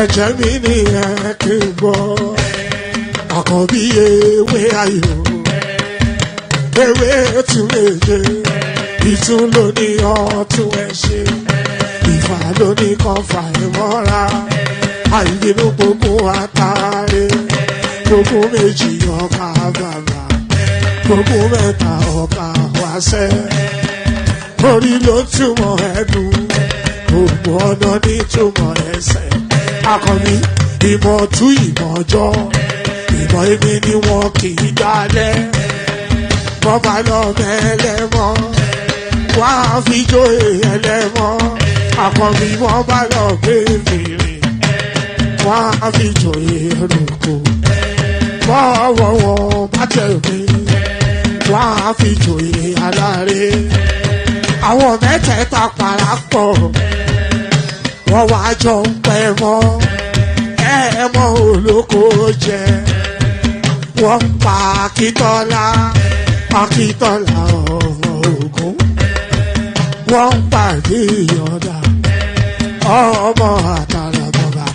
ẹ̀jẹ̀ mi ni ẹ kí n gbọ́ àkọ́bí ewé ayò ewé tún méje ìtún ló ní ọtún ẹ ṣe ìfà ló ní kan fà ẹ mọ́ra àìbínú gbogbo àtàrẹ gbogbo méjì ọkà bàbà gbogbo mẹ́ta ọkà wáṣẹ́ orí ló túmọ̀ ẹ̀dùn gbogbo ọ̀nà ní túmọ̀ ẹsẹ̀ akọni ìmọ̀ tú ìmọ̀ ọjọ́ ìmọ̀ èmi ni wọn kì í dálẹ̀ bọ́bá lọ mẹ́lẹ́mọ́ wá fi jóye ẹlẹ́mọ́ akọni bọ́bá lọ bèbèrè wá fi jóye ẹlòkò bọ́wọ́ wọn bá tẹ̀lé wá fi jóye aláre àwọn mẹ́tẹ̀ẹ̀ta parapọ̀ wọ́n wá jọ ń pẹ́ mọ́ ẹ̀ẹ́mọ́ olóko jẹ wọ́n pa Akíntọ́lá ọmọ Ògún wọ́n pàdé ìyọ̀dà ọmọ àtàràbọ̀bà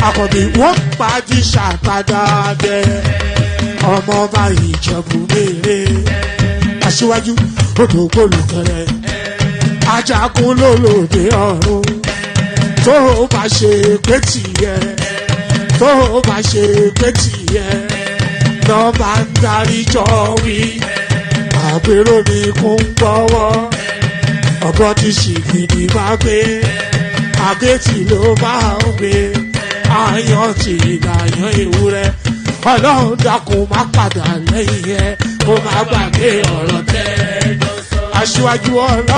àkọ́bí wọ́n pàdé ṣàtàdàdẹ ọmọ ọba Ìjẹ̀bú Mèrè aṣíwájú odò gbólùkẹrẹ ajagun lólòdì ọ̀run tó bá ṣe pé tìyẹ tó bá ṣe pé tìyẹ lọ bá ń darí jọ wí àpérò ní kún gbọ́wọ́ ọ̀gọ́ ti ṣìgìdì máa gbé àgétì ló máa ń gbé àyàn ti ìlàyàn ewúrẹ́ ọlọ́run dákun má padà lẹ́yìn ẹ kó má gbàgbé ọ̀rọ̀ tẹ́ aṣíwájú ọlọ́run.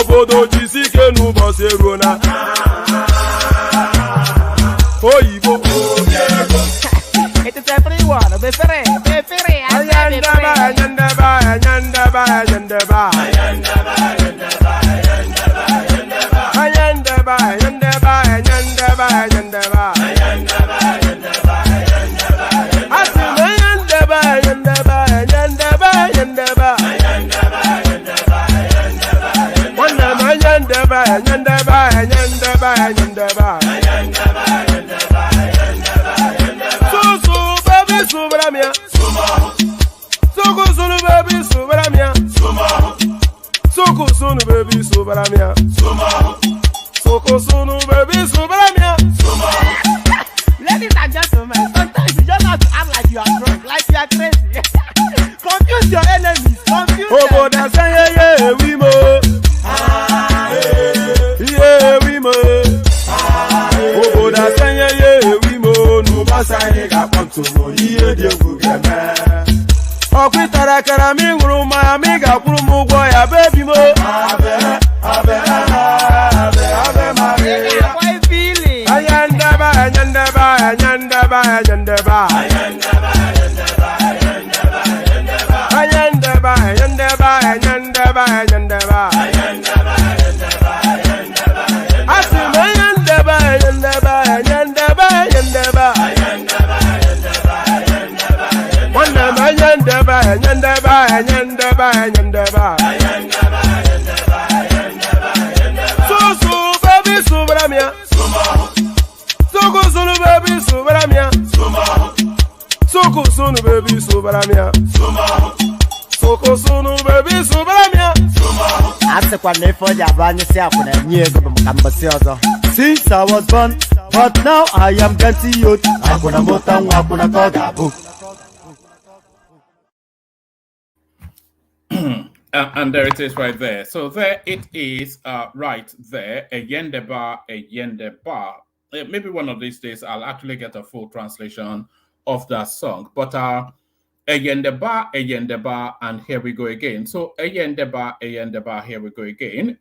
obodo jisike n'ụbọchị eruona oyibo it is everyone befere ayandaba Ladies and gentlemen, sometimes you just have to act like you are drunk, like you are crazy. Confuse your enemies, confuse them. Okwitara kara mi nguru baby mo. Ave Maria. Boy feeling. Ayandaba. Sunu baby subramia. Soko sunu baby subramia. Ase kwa nefo ya banyo se akuna nyego bamukambasi ozo. Since I was born, but now I am getting youth. Akuna motangu akuna koga book. And there it is right there. So there it is right there. Ayendeba. Maybe one of these days I'll actually get a full translation of that song. But Ayendeba, and here we go again. So Ayendeba, here we go again.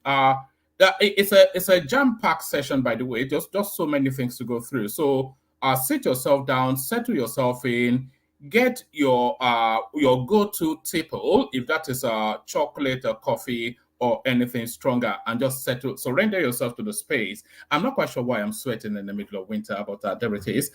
It's a jam-packed session, by the way. Just so many things to go through. So sit yourself down, settle yourself in, get your go-to tipple, if that is chocolate or coffee or anything stronger, and just surrender yourself to the space. I'm not quite sure why I'm sweating in the middle of winter, but there it is.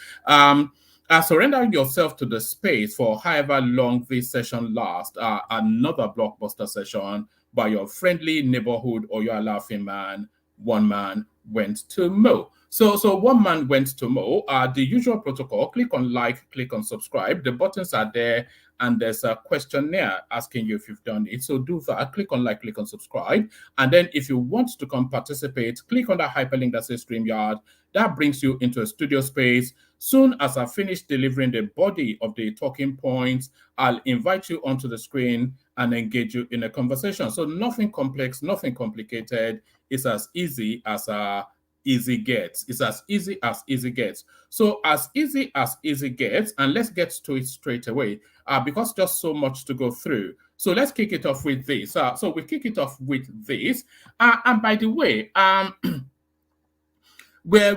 Surrender yourself to the space for however long this session lasts. Another blockbuster session by your friendly neighborhood or your laughing man. One man went to mow. So one man went to mow. The usual protocol: click on like, click on subscribe. The buttons are there, and there's a questionnaire asking you if you've done it. So do that. Click on like, click on subscribe. And then if you want to come participate, click on that hyperlink that says StreamYard. That brings you into a studio space. Soon as I finish delivering the body of the talking points, I'll invite you onto the screen and engage you in a conversation. So nothing complex, nothing complicated. It's as easy as easy gets. It's as easy as easy gets. So as easy as easy gets, and let's get to it straight away, because just so much to go through. So let's kick it off with this. So we kick it off with this. And by the way, we're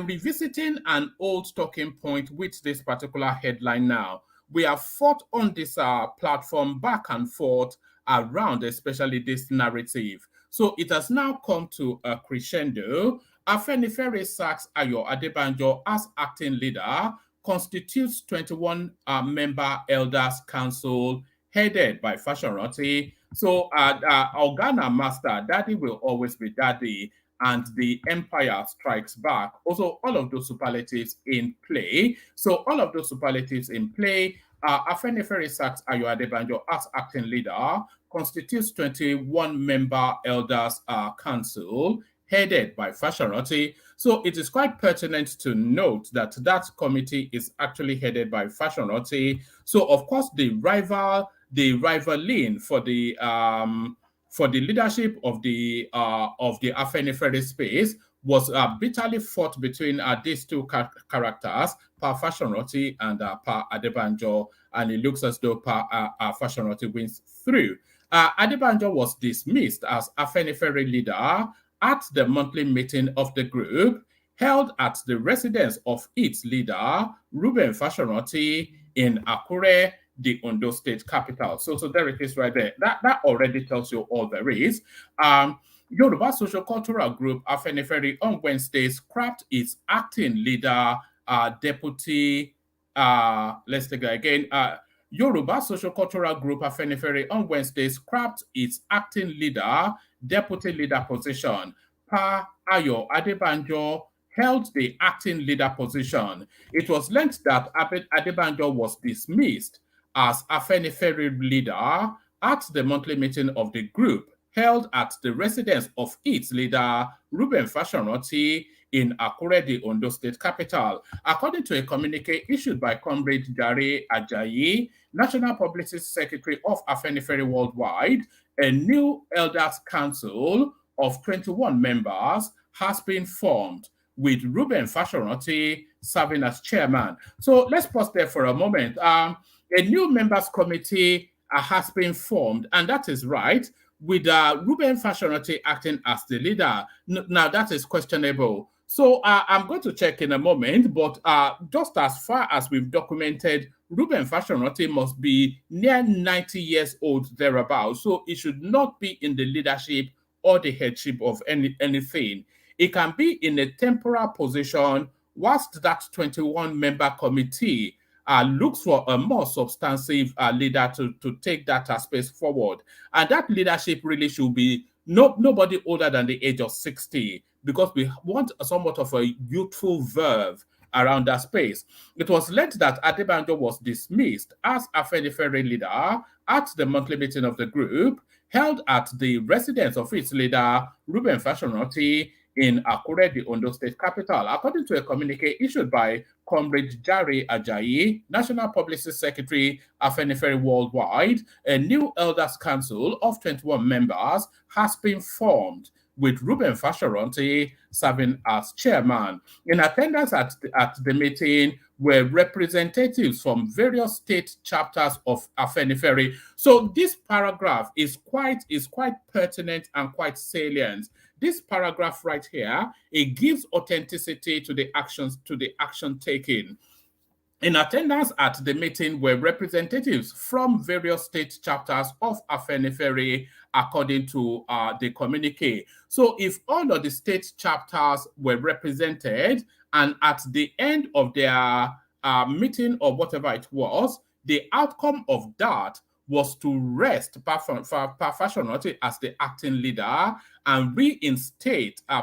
revisiting an old talking point with this particular headline now. We have fought on this platform back and forth around, especially this narrative. So it has now come to a crescendo. Afenifere sacks Ayo Adebanjo as acting leader, constitutes 21-member elders council headed by Fashoranti. So Organa Master, Daddy will always be Daddy, and the empire strikes back. Also, all of those superlatives in play. So all of those superlatives in play. Afenifere sacks Ayo Adebanjo as acting leader, constitutes 21-member elders council headed by Fashoranti. So it is quite pertinent to note that that committee is actually headed by Fashoranti. So of course the rivaling for the leadership of the Afenifere space was bitterly fought between these two characters, Pa Fashoranti and Pa Adebanjo, and it looks as though Pa Fashoranti wins through. Adebanjo was dismissed as Afenifere leader at the monthly meeting of the group held at the residence of its leader, Ruben Fashoranti, in Akure, the Ondo State capital. So there it is right there. That already tells you all there is. Yoruba Social Cultural Group Afenifere on Wednesday scrapped its acting leader, deputy. Let's take that again. Yoruba Social Cultural Group Afenifere on Wednesday scrapped its acting leader, deputy leader position. Pa Ayo Adebanjo held the acting leader position. It was learned that Adebanjo was dismissed as Afenifere leader at the monthly meeting of the group held at the residence of its leader, Ruben Fashoranti, in Akure, the Ondo State capital. According to a communique issued by Comrade Jare Ajayi, National Publicity Secretary of Afenifere Worldwide, a new Elders Council of 21 members has been formed, with Ruben Fashoranti serving as chairman. So let's pause there for a moment. A new members committee has been formed, and that is right. with Ruben Fashonote acting as the leader. Now, that is questionable. So I'm going to check in a moment, but just as far as we've documented, Ruben Fashonote must be near 90 years old thereabouts. So it should not be in the leadership or the headship of anything. It can be in a temporal position whilst that 21-member committee looks for a more substantive leader to take that space forward. And that leadership really should be nobody older than the age of 60, because we want somewhat of a youthful verve around that space. It was learned that Adebanjo was dismissed as Afenifere leader at the monthly meeting of the group held at the residence of its leader, Ruben Fashonote, in Akure, the Ondo State capital. According to a communique issued by Comrade Jare Ajayi, National Publicist Secretary, Afenifere Worldwide, a new Elders Council of 21 members has been formed, with Ruben Fashonote serving as chairman. In attendance at the meeting were representatives from various state chapters of Afenifere. So this paragraph is quite pertinent and quite salient. This paragraph right here, it gives authenticity to the action taken. In attendance at the meeting were representatives from various state chapters of Afenifere, according to the communique. So if all of the state chapters were represented, and at the end of their meeting or whatever it was, the outcome of that was to rest Fashonote as the acting leader and reinstate to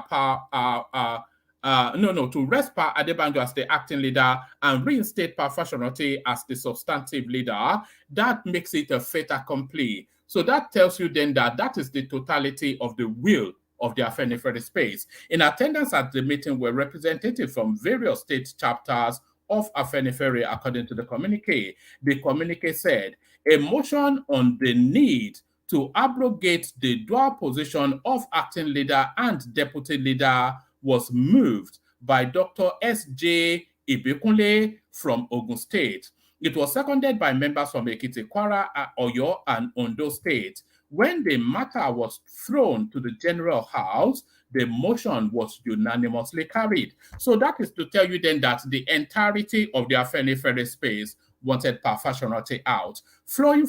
rest Pa Adebanjo as the acting leader and reinstate Pa Fashonote as the substantive leader. That makes it a fait accompli. So that tells you then that is the totality of the will of the Afenifere space. In attendance at the meeting were representatives from various state chapters of Afenifere, according to the communique. The communique said, a motion on the need to abrogate the dual position of acting leader and deputy leader was moved by Dr. S.J. Ibikunle from Ogun State. It was seconded by members from Ekiti, Kwara, Oyo, and Ondo State. When the matter was thrown to the General House, the motion was unanimously carried. So that is to tell you then that the entirety of the Afenifere space wanted Pa Fashonote out. Flowing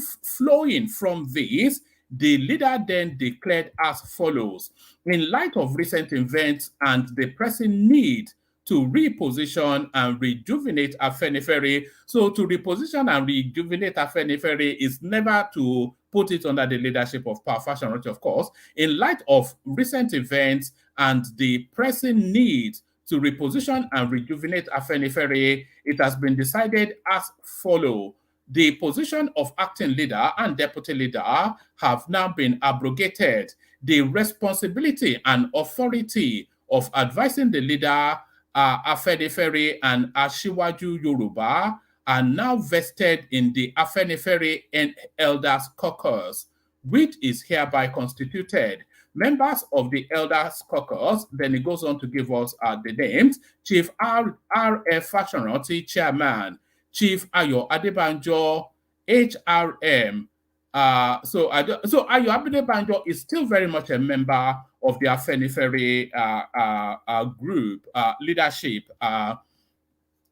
from this, the leader then declared as follows: in light of recent events and the pressing need to reposition and rejuvenate Afenifere. So to reposition and rejuvenate Afenifere is never to put it under the leadership of Pa Fashonote, of course. In light of recent events and the pressing need to reposition and rejuvenate Afenifere, it has been decided as follows. The position of acting leader and deputy leader have now been abrogated. The responsibility and authority of advising the leader, Afenifere and Asiwaju Yoruba, are now vested in the Afenifere and Elders Caucus, which is hereby constituted. Members of the Elders Caucus, then it goes on to give us the names: Chief R.F. Fashonote, Chairman; Chief Ayo Adebanjo, HRM. So Ayo Adebanjo is still very much a member of the Afenifere group leadership.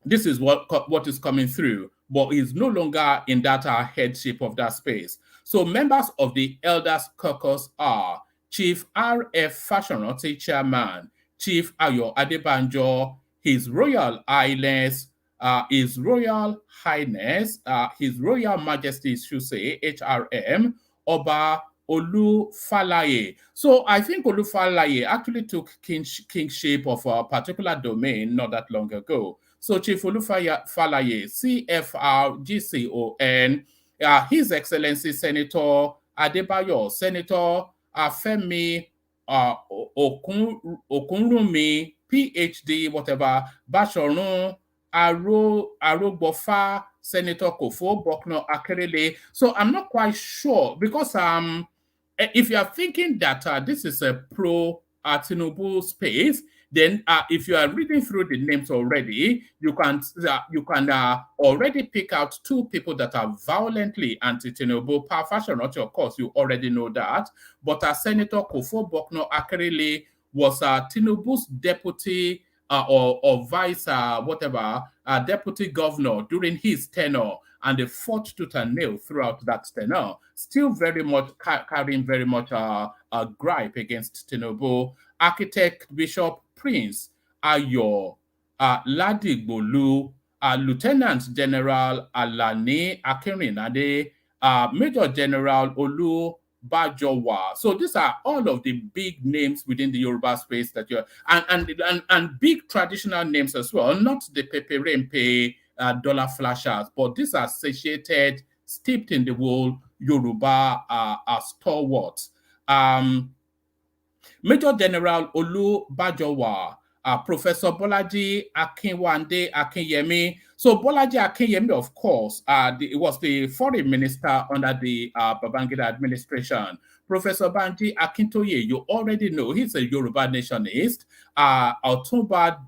This is what is coming through, but he's no longer in that headship of that space. So members of the Elders Caucus are Chief R.F. Fashonote, Chairman; Chief Ayo Adebanjo, His Royal Highness, His Royal Highness, His Royal Majesty, should say, HRM, Oba Olufalaye. So I think Olufalaye actually took kingship of a particular domain not that long ago. So Chief Olufalaye, CFR-GCON, His Excellency Senator Adebayo, Senator Femi Okunrumi, PhD, whatever, Bashorun, Arogbofa, Senator Kofo, Bokno Akerele. So I'm not quite sure, because if you are thinking that this is a pro Tinubu space, Then, if you are reading through the names already, you can already pick out two people that are violently anti-Tinubu. Fashion, of course, you already know that. But Senator Kofo Bokno Akerele was Tinubu's deputy or vice whatever deputy governor during his tenure, and they fought tooth and nail throughout that tenure. Still very much carrying very much a gripe against Tinubu. Architect Bishop Prince Ayo Ladigbolu, Lieutenant General Alani Akinrinade, Major General Olu Bajowa. So these are all of the big names within the Yoruba space that you're and big traditional names as well, not the Pepe Rempe dollar flashers, but these are satiated, steeped in the wool Yoruba stalwarts. Major General Olu Bajowa, Professor Bolaji Akinwande Akinyemi. So Bolaji Akinyemi, of course, was the foreign minister under the Babangida administration. Professor Banji Akintoye, you already know, he's a Yoruba nationalist. Otumba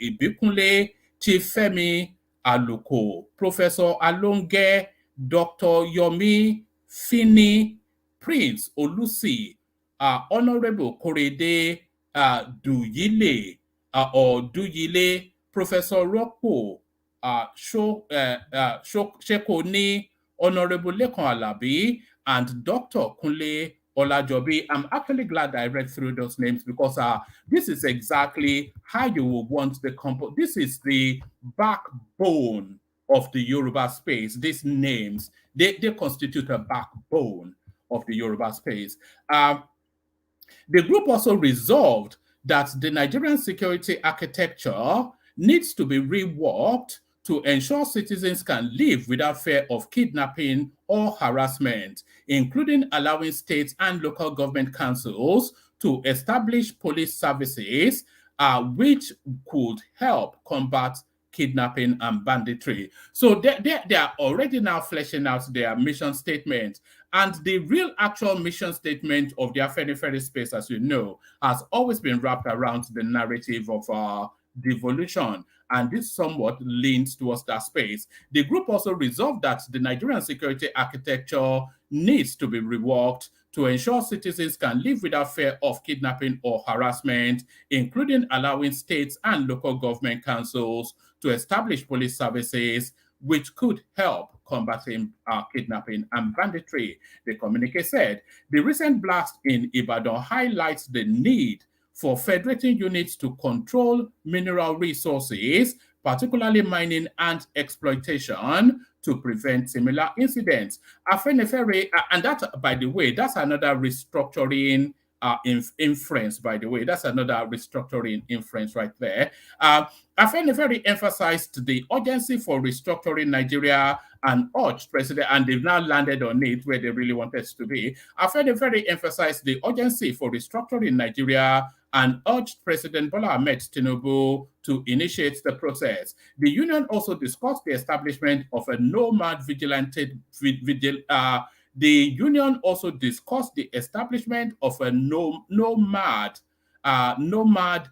Ibikunle Chifemi Aluko, Professor Alonge, Dr. Yomi Fini, Prince Olusi, Honorable Korede Duyile or Duyile, Professor Rocco Shekoni, Honorable Lekon Alabi, and Dr. Kunle Olajobi. I'm actually glad I read through those names because this is exactly how you will want the this is the backbone of the Yoruba space. These names, they constitute a backbone of the Yoruba space. The group also resolved that the Nigerian security architecture needs to be reworked to ensure citizens can live without fear of kidnapping or harassment, including allowing states and local government councils to establish police services which could help combat kidnapping and banditry. So they are already now fleshing out their mission statement. And the real actual mission statement of the Afenifere space, as you know, has always been wrapped around the narrative of devolution, and this somewhat leans towards that space. The group also resolved that the Nigerian security architecture needs to be reworked to ensure citizens can live without fear of kidnapping or harassment, including allowing states and local government councils to establish police services which could help combating kidnapping and banditry. The communique said, the recent blast in Ibadan highlights the need for federating units to control mineral resources, particularly mining and exploitation, to prevent similar incidents. Afenifere, and that, by the way, that's another restructuring inference, by the way. That's another restructuring inference right there. Afenifere emphasized the urgency for restructuring Nigeria and urged President, and they've now landed on it where they really wanted to be. Afenifere emphasized the urgency for restructuring Nigeria and urged President Bola Ahmed Tinubu to initiate the process. The union also discussed the establishment of a nomad vigilante. The union also discussed the establishment of a nomad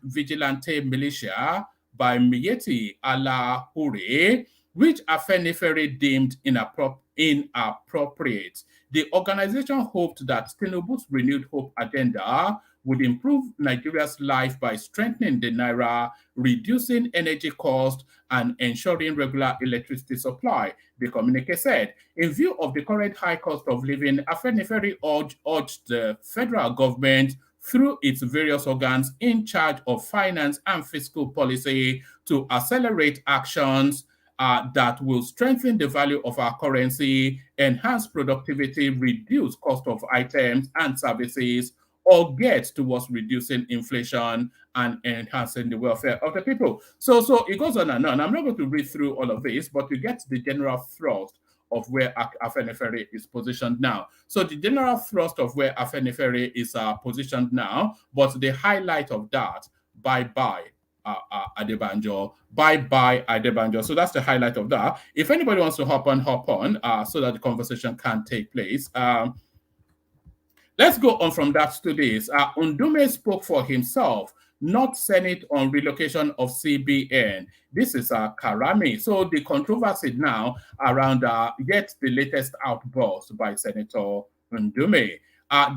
vigilante militia by Miyetti Allah Hure, which Afenifere deemed inappropriate. The organization hoped that Tinubu's renewed hope agenda would improve Nigeria's life by strengthening the naira, reducing energy costs, and ensuring regular electricity supply. The communique said, in view of the current high cost of living, Afenifere urged the federal government through its various organs in charge of finance and fiscal policy to accelerate actions that will strengthen the value of our currency, enhance productivity, reduce cost of items and services, or get towards reducing inflation and enhancing the welfare of the people. So it goes on and on. I'm not going to read through all of this, but you get the general thrust of where Afenifere is positioned now. So the general thrust of where Afenifere is positioned now, but the highlight of that, bye-bye Adebanjo, bye-bye Adebanjo. So that's the highlight of that. If anybody wants to hop on, so that the conversation can take place. Let's go on from that to this. Undume spoke for himself, not Senate on relocation of CBN. This is Karami. So the controversy now around yet the latest outburst by Senator Undume.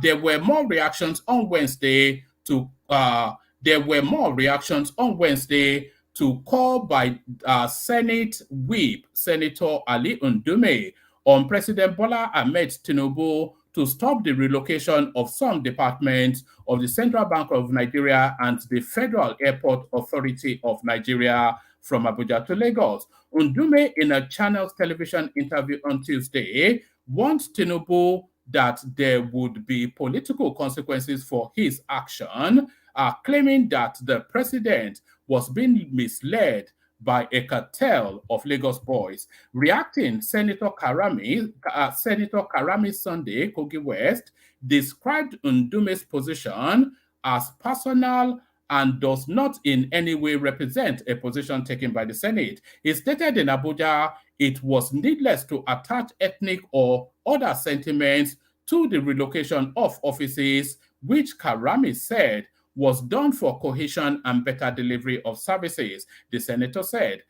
There were more reactions on Wednesday to call by Senate Whip Senator Ali Undume on President Bola Ahmed Tinubu to stop the relocation of some departments of the Central Bank of Nigeria and the Federal Airport Authority of Nigeria from Abuja to Lagos. Undume, in a Channels television interview on Tuesday, warned Tinubu that there would be political consequences for his action, claiming that the president was being misled by a cartel of Lagos boys. Reacting, Senator Karami Sunday, Kogi West, described Undume's position as personal and does not in any way represent a position taken by the Senate. He stated in Abuja it was needless to attach ethnic or other sentiments to the relocation of offices, which Karami said was done for cohesion and better delivery of services. The senator said,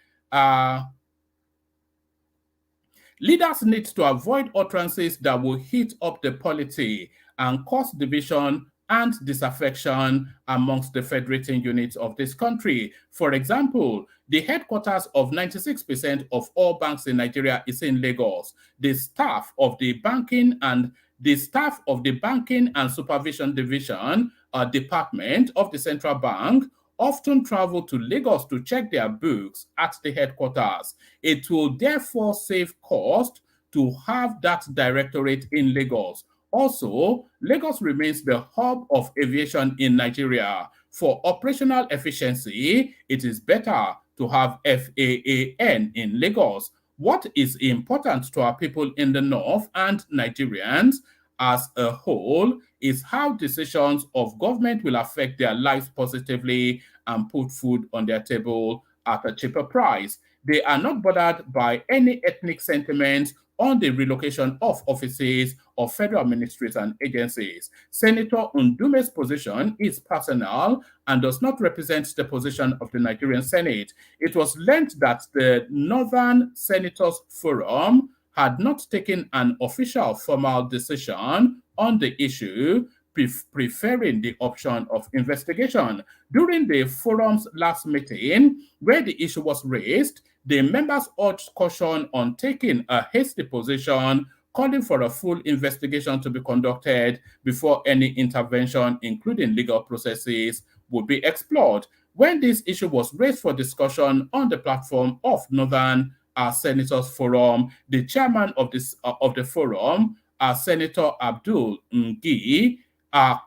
leaders need to avoid utterances that will heat up the polity and cause division and disaffection amongst the federating units of this country. For example, the headquarters of 96% of all banks in Nigeria is in Lagos. The staff of the banking and supervision division department of the central bank often travel to Lagos to check their books at the headquarters. It will therefore save cost to have that directorate in Lagos. Also, Lagos remains the hub of aviation in Nigeria. For operational efficiency, it is better to have FAAN in Lagos. What is important to our people in the north and Nigerians as a whole is how decisions of government will affect their lives positively and put food on their table at a cheaper price. They are not bothered by any ethnic sentiments on the relocation of offices of federal ministries and agencies. Senator Undume's position is personal and does not represent the position of the Nigerian Senate. It was learned that the Northern Senators Forum had not taken an official formal decision on the issue, preferring the option of investigation. During the forum's last meeting, where the issue was raised, the members urged caution on taking a hasty position, calling for a full investigation to be conducted before any intervention, including legal processes, would be explored. When this issue was raised for discussion on the platform of Northern Senators Forum, the chairman of the forum, Senator Abdul Ngi,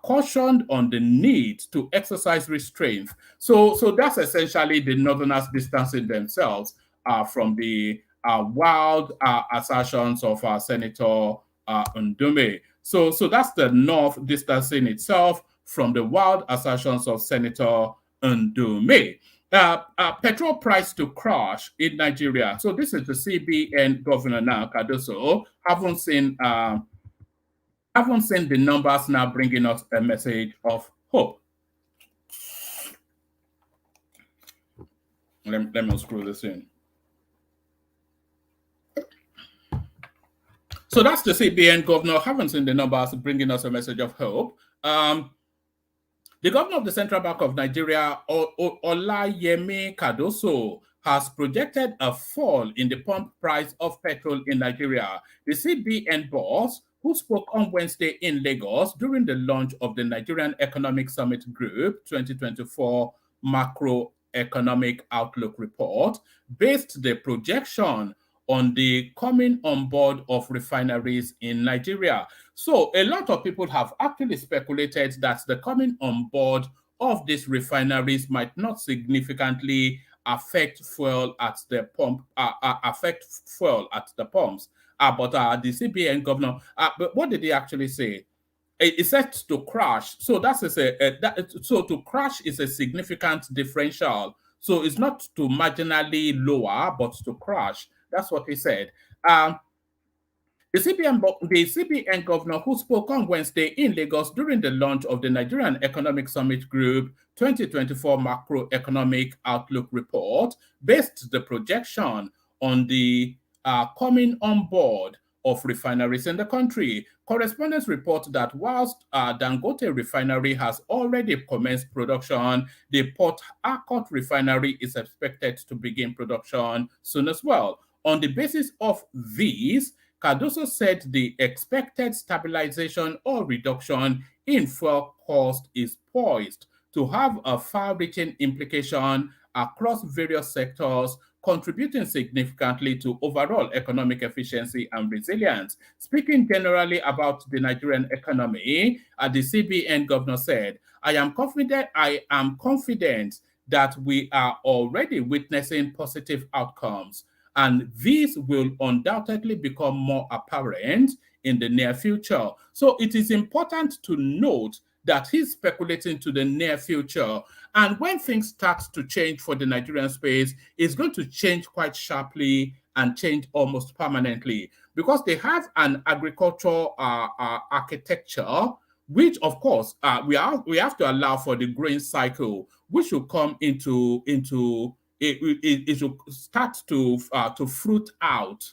cautioned on the need to exercise restraint. So that's essentially the Northerners distancing themselves from the wild assertions of Senator Undume. So that's the North distancing itself from the wild assertions of Senator Undume. Petrol price to crash in Nigeria. So this is the CBN governor now, Cardoso. Haven't seen the numbers now bringing us a message of hope. Let me screw this in. So that's the CBN governor. Haven't seen the numbers bringing us a message of hope. The governor of the Central Bank of Nigeria, Olayemi Cardoso, has projected a fall in the pump price of petrol in Nigeria. The CBN boss, who spoke on Wednesday in Lagos during the launch of the Nigerian Economic Summit Group 2024 Macroeconomic Outlook Report, based the projection on the coming on board of refineries in Nigeria. So a lot of people have actually speculated that the coming on board of these refineries might not significantly affect fuel at the pump, pumps. But the CBN governor, but what did he actually say? It said to crash. So so to crash is a significant differential. So it's not to marginally lower, but to crash. That's what he said. The CBN governor who spoke on Wednesday in Lagos during the launch of the Nigerian Economic Summit Group 2024 Macroeconomic Outlook Report based the projection on the coming on board of refineries in the country. Correspondents report that whilst Dangote refinery has already commenced production, the Port Harcourt refinery is expected to begin production soon as well. On the basis of these, Cardoso said the expected stabilization or reduction in fuel cost is poised to have a far-reaching implication across various sectors, contributing significantly to overall economic efficiency and resilience. Speaking generally about the Nigerian economy, the CBN governor said, I am confident that we are already witnessing positive outcomes, and these will undoubtedly become more apparent in the near future. So it is important to note that he's speculating to the near future. And when things start to change for the Nigerian space, it's going to change quite sharply and change almost permanently, because they have an agricultural architecture, which of course we have to allow for the grain cycle, which will come into it will start to fruit out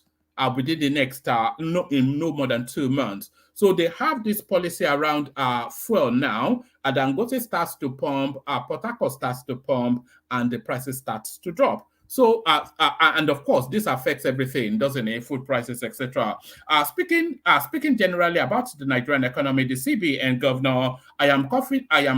within the next in no more than 2 months. So they have this policy around fuel now. Dangote starts to pump, Port Harcourt starts to pump, and the prices starts to drop. So, and of course, this affects everything, doesn't it? Food prices, etc. Speaking generally about the Nigerian economy, the CBN governor, I am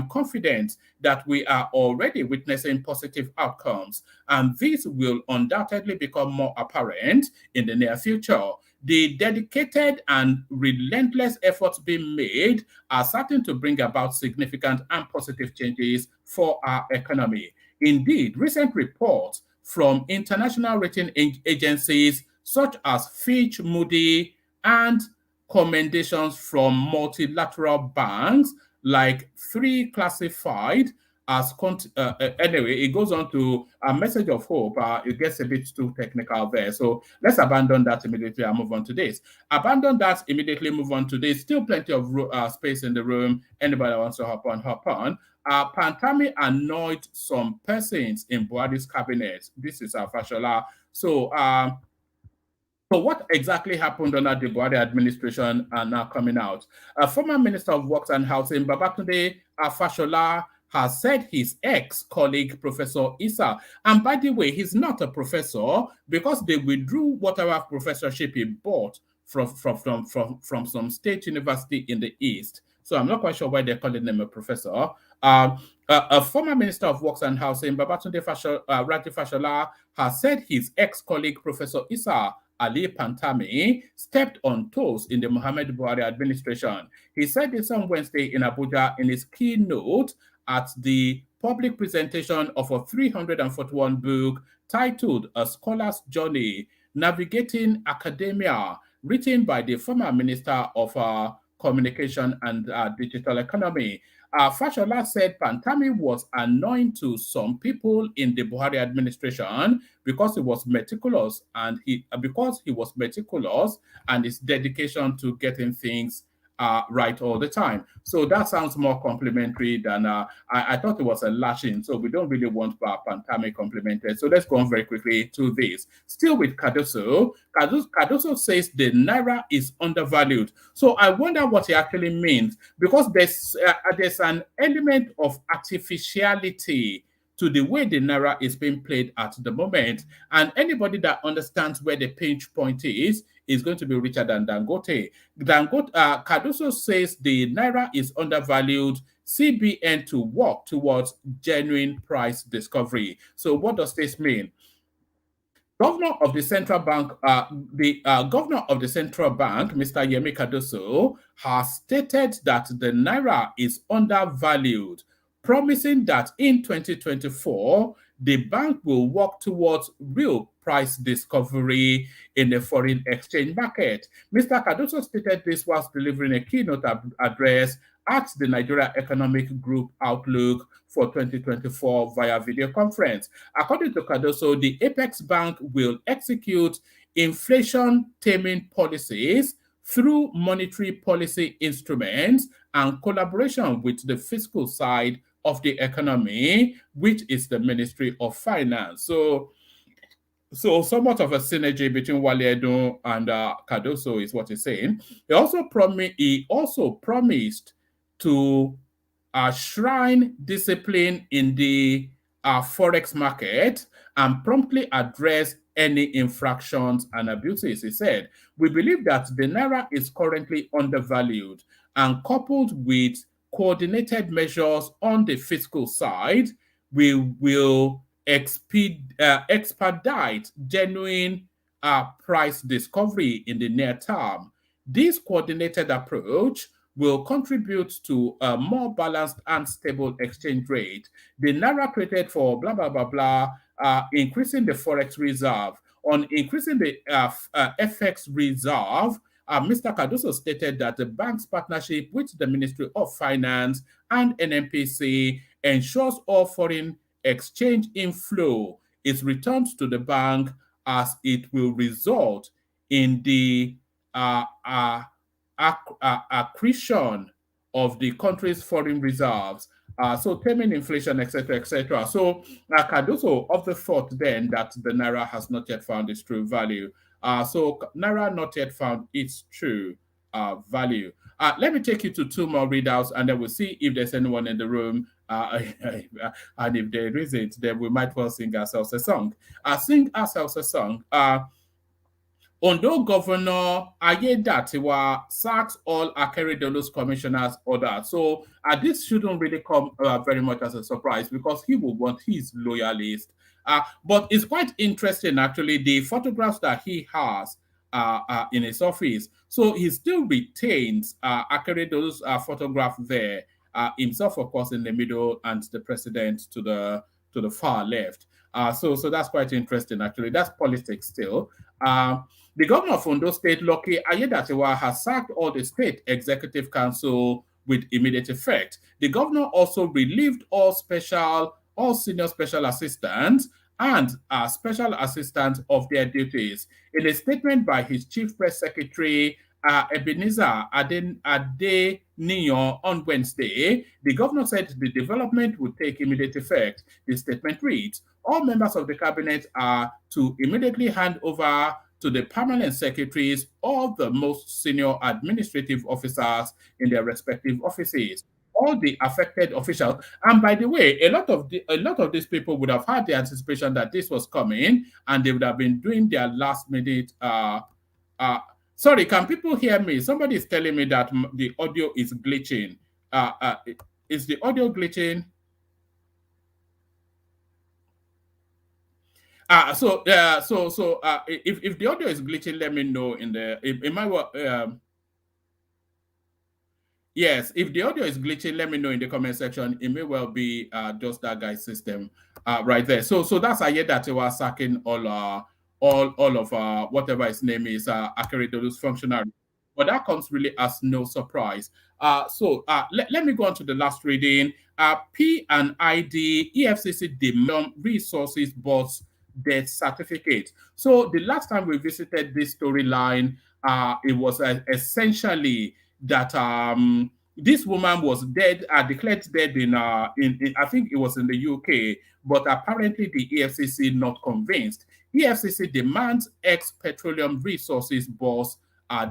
confident that we are already witnessing positive outcomes, and this will undoubtedly become more apparent in the near future. The dedicated and relentless efforts being made are certain to bring about significant and positive changes for our economy. Indeed, recent reports from international rating agencies such as Fitch, Moody, and commendations from multilateral banks like 3 classified as anyway, it goes on to a message of hope. It gets a bit too technical there, so let's abandon that immediately and move on to this. Move on to this. Still plenty of space in the room. Anybody that wants to hop on. Pantami annoyed some persons in Buhari's cabinet. This is Fashola. So what exactly happened under the Buhari administration are now coming out. Former Minister of Works and Housing, Babatunde Fashola, has said his ex-colleague, Professor Issa, and by the way, he's not a professor because they withdrew whatever professorship he bought from some state university in the East. So I'm not quite sure why they're calling him a professor. A former Minister of Works and Housing, Babatunde Fashola, has said his ex-colleague, Professor Issa Ali Pantami, stepped on toes in the Muhammad Buhari administration. He said this on Wednesday in Abuja in his keynote at the public presentation of a 341 book titled A Scholar's Journey, Navigating Academia, written by the former Minister of Communication and Digital Economy. Fashola said Pantami was annoying to some people in the Buhari administration because he was meticulous and his dedication to getting things right all the time. So that sounds more complimentary than I thought it was a lashing. So we don't really want Pantami complimented. So let's go on very quickly to this. Still with Cardoso. Cardoso says the Naira is undervalued. So I wonder what he actually means, because there's an element of artificiality to the way the Naira is being played at the moment. And anybody that understands where the pinch point is going to be richer than Dangote. Cardoso says the Naira is undervalued, CBN to work towards genuine price discovery. So what does this mean? Governor of the central bank, governor of the central bank, Mr. Yemi Cardoso, has stated that the Naira is undervalued, promising that in 2024, the bank will work towards real price discovery in the foreign exchange market. Mr. Cardoso stated this whilst delivering a keynote address at the Nigeria Economic Group Outlook for 2024 via video conference. According to Cardoso, the Apex Bank will execute inflation taming policies through monetary policy instruments and collaboration with the fiscal side of the economy, which is the Ministry of Finance. So somewhat of a synergy between Wale Edun and Cardoso is what he's saying. He also promised to shrine discipline in the forex market and promptly address any infractions and abuses. He said, "We believe that the naira is currently undervalued, and coupled with coordinated measures on the fiscal side, we will expedite genuine price discovery in the near term. This coordinated approach will contribute to a more balanced and stable exchange rate. The naira created for blah, blah, blah, blah, increasing the forex reserve. On increasing the FX reserve, Mr. Cardoso stated that the bank's partnership with the Ministry of Finance and NNPC ensures all foreign exchange inflow is returned to the bank, as it will result in the accretion of the country's foreign reserves, so taming inflation, etc., etc." So Cardoso of the thought then that the naira has not yet found its true value. So naira not yet found its true value. Let me take you to two more readouts, and then we'll see if there's anyone in the room. And if there isn't, then we might well sing ourselves a song. Sing ourselves a song. Ondo Governor Ayedatiwa sacks all Akeredolu's commissioners order. So this shouldn't really come very much as a surprise, because he will want his loyalists. But it's quite interesting, actually, the photographs that he has in his office. So he still retains Akeredolu's photograph there, himself, of course, in the middle, and the president to the far left. So that's quite interesting, actually. That's politics still. The governor of Ondo State, Lucky Ayedatiwa, has sacked all the state executive council with immediate effect. The governor also relieved all senior special assistants and special assistants of their duties. In a statement by his chief press secretary, Ebenezer Adeniyo, on Wednesday, the governor said the development would take immediate effect. The statement reads, "All members of the cabinet are to immediately hand over to the permanent secretaries all the most senior administrative officers in their respective offices. All the affected officials," and by the way, a lot of these people would have had the anticipation that this was coming, and they would have been doing their last minute. Sorry, can people hear me? Somebody is telling me that the audio is glitching. Is the audio glitching? If the audio is glitching, let me know in the in my yes, if the audio is glitching, let me know in the comment section. It may well be just that guy's system right there. So that's Ayedatiwa sacking all of whatever his name is, Akeredolu's functionary. But that comes really as no surprise. Let me go on to the last reading. P&ID EFCC demand resources boss death certificate. So the last time we visited this storyline, it was essentially that this woman was dead, declared dead in I think it was in the UK, but apparently the EFCC not convinced. EFCC demands ex-petroleum resources boss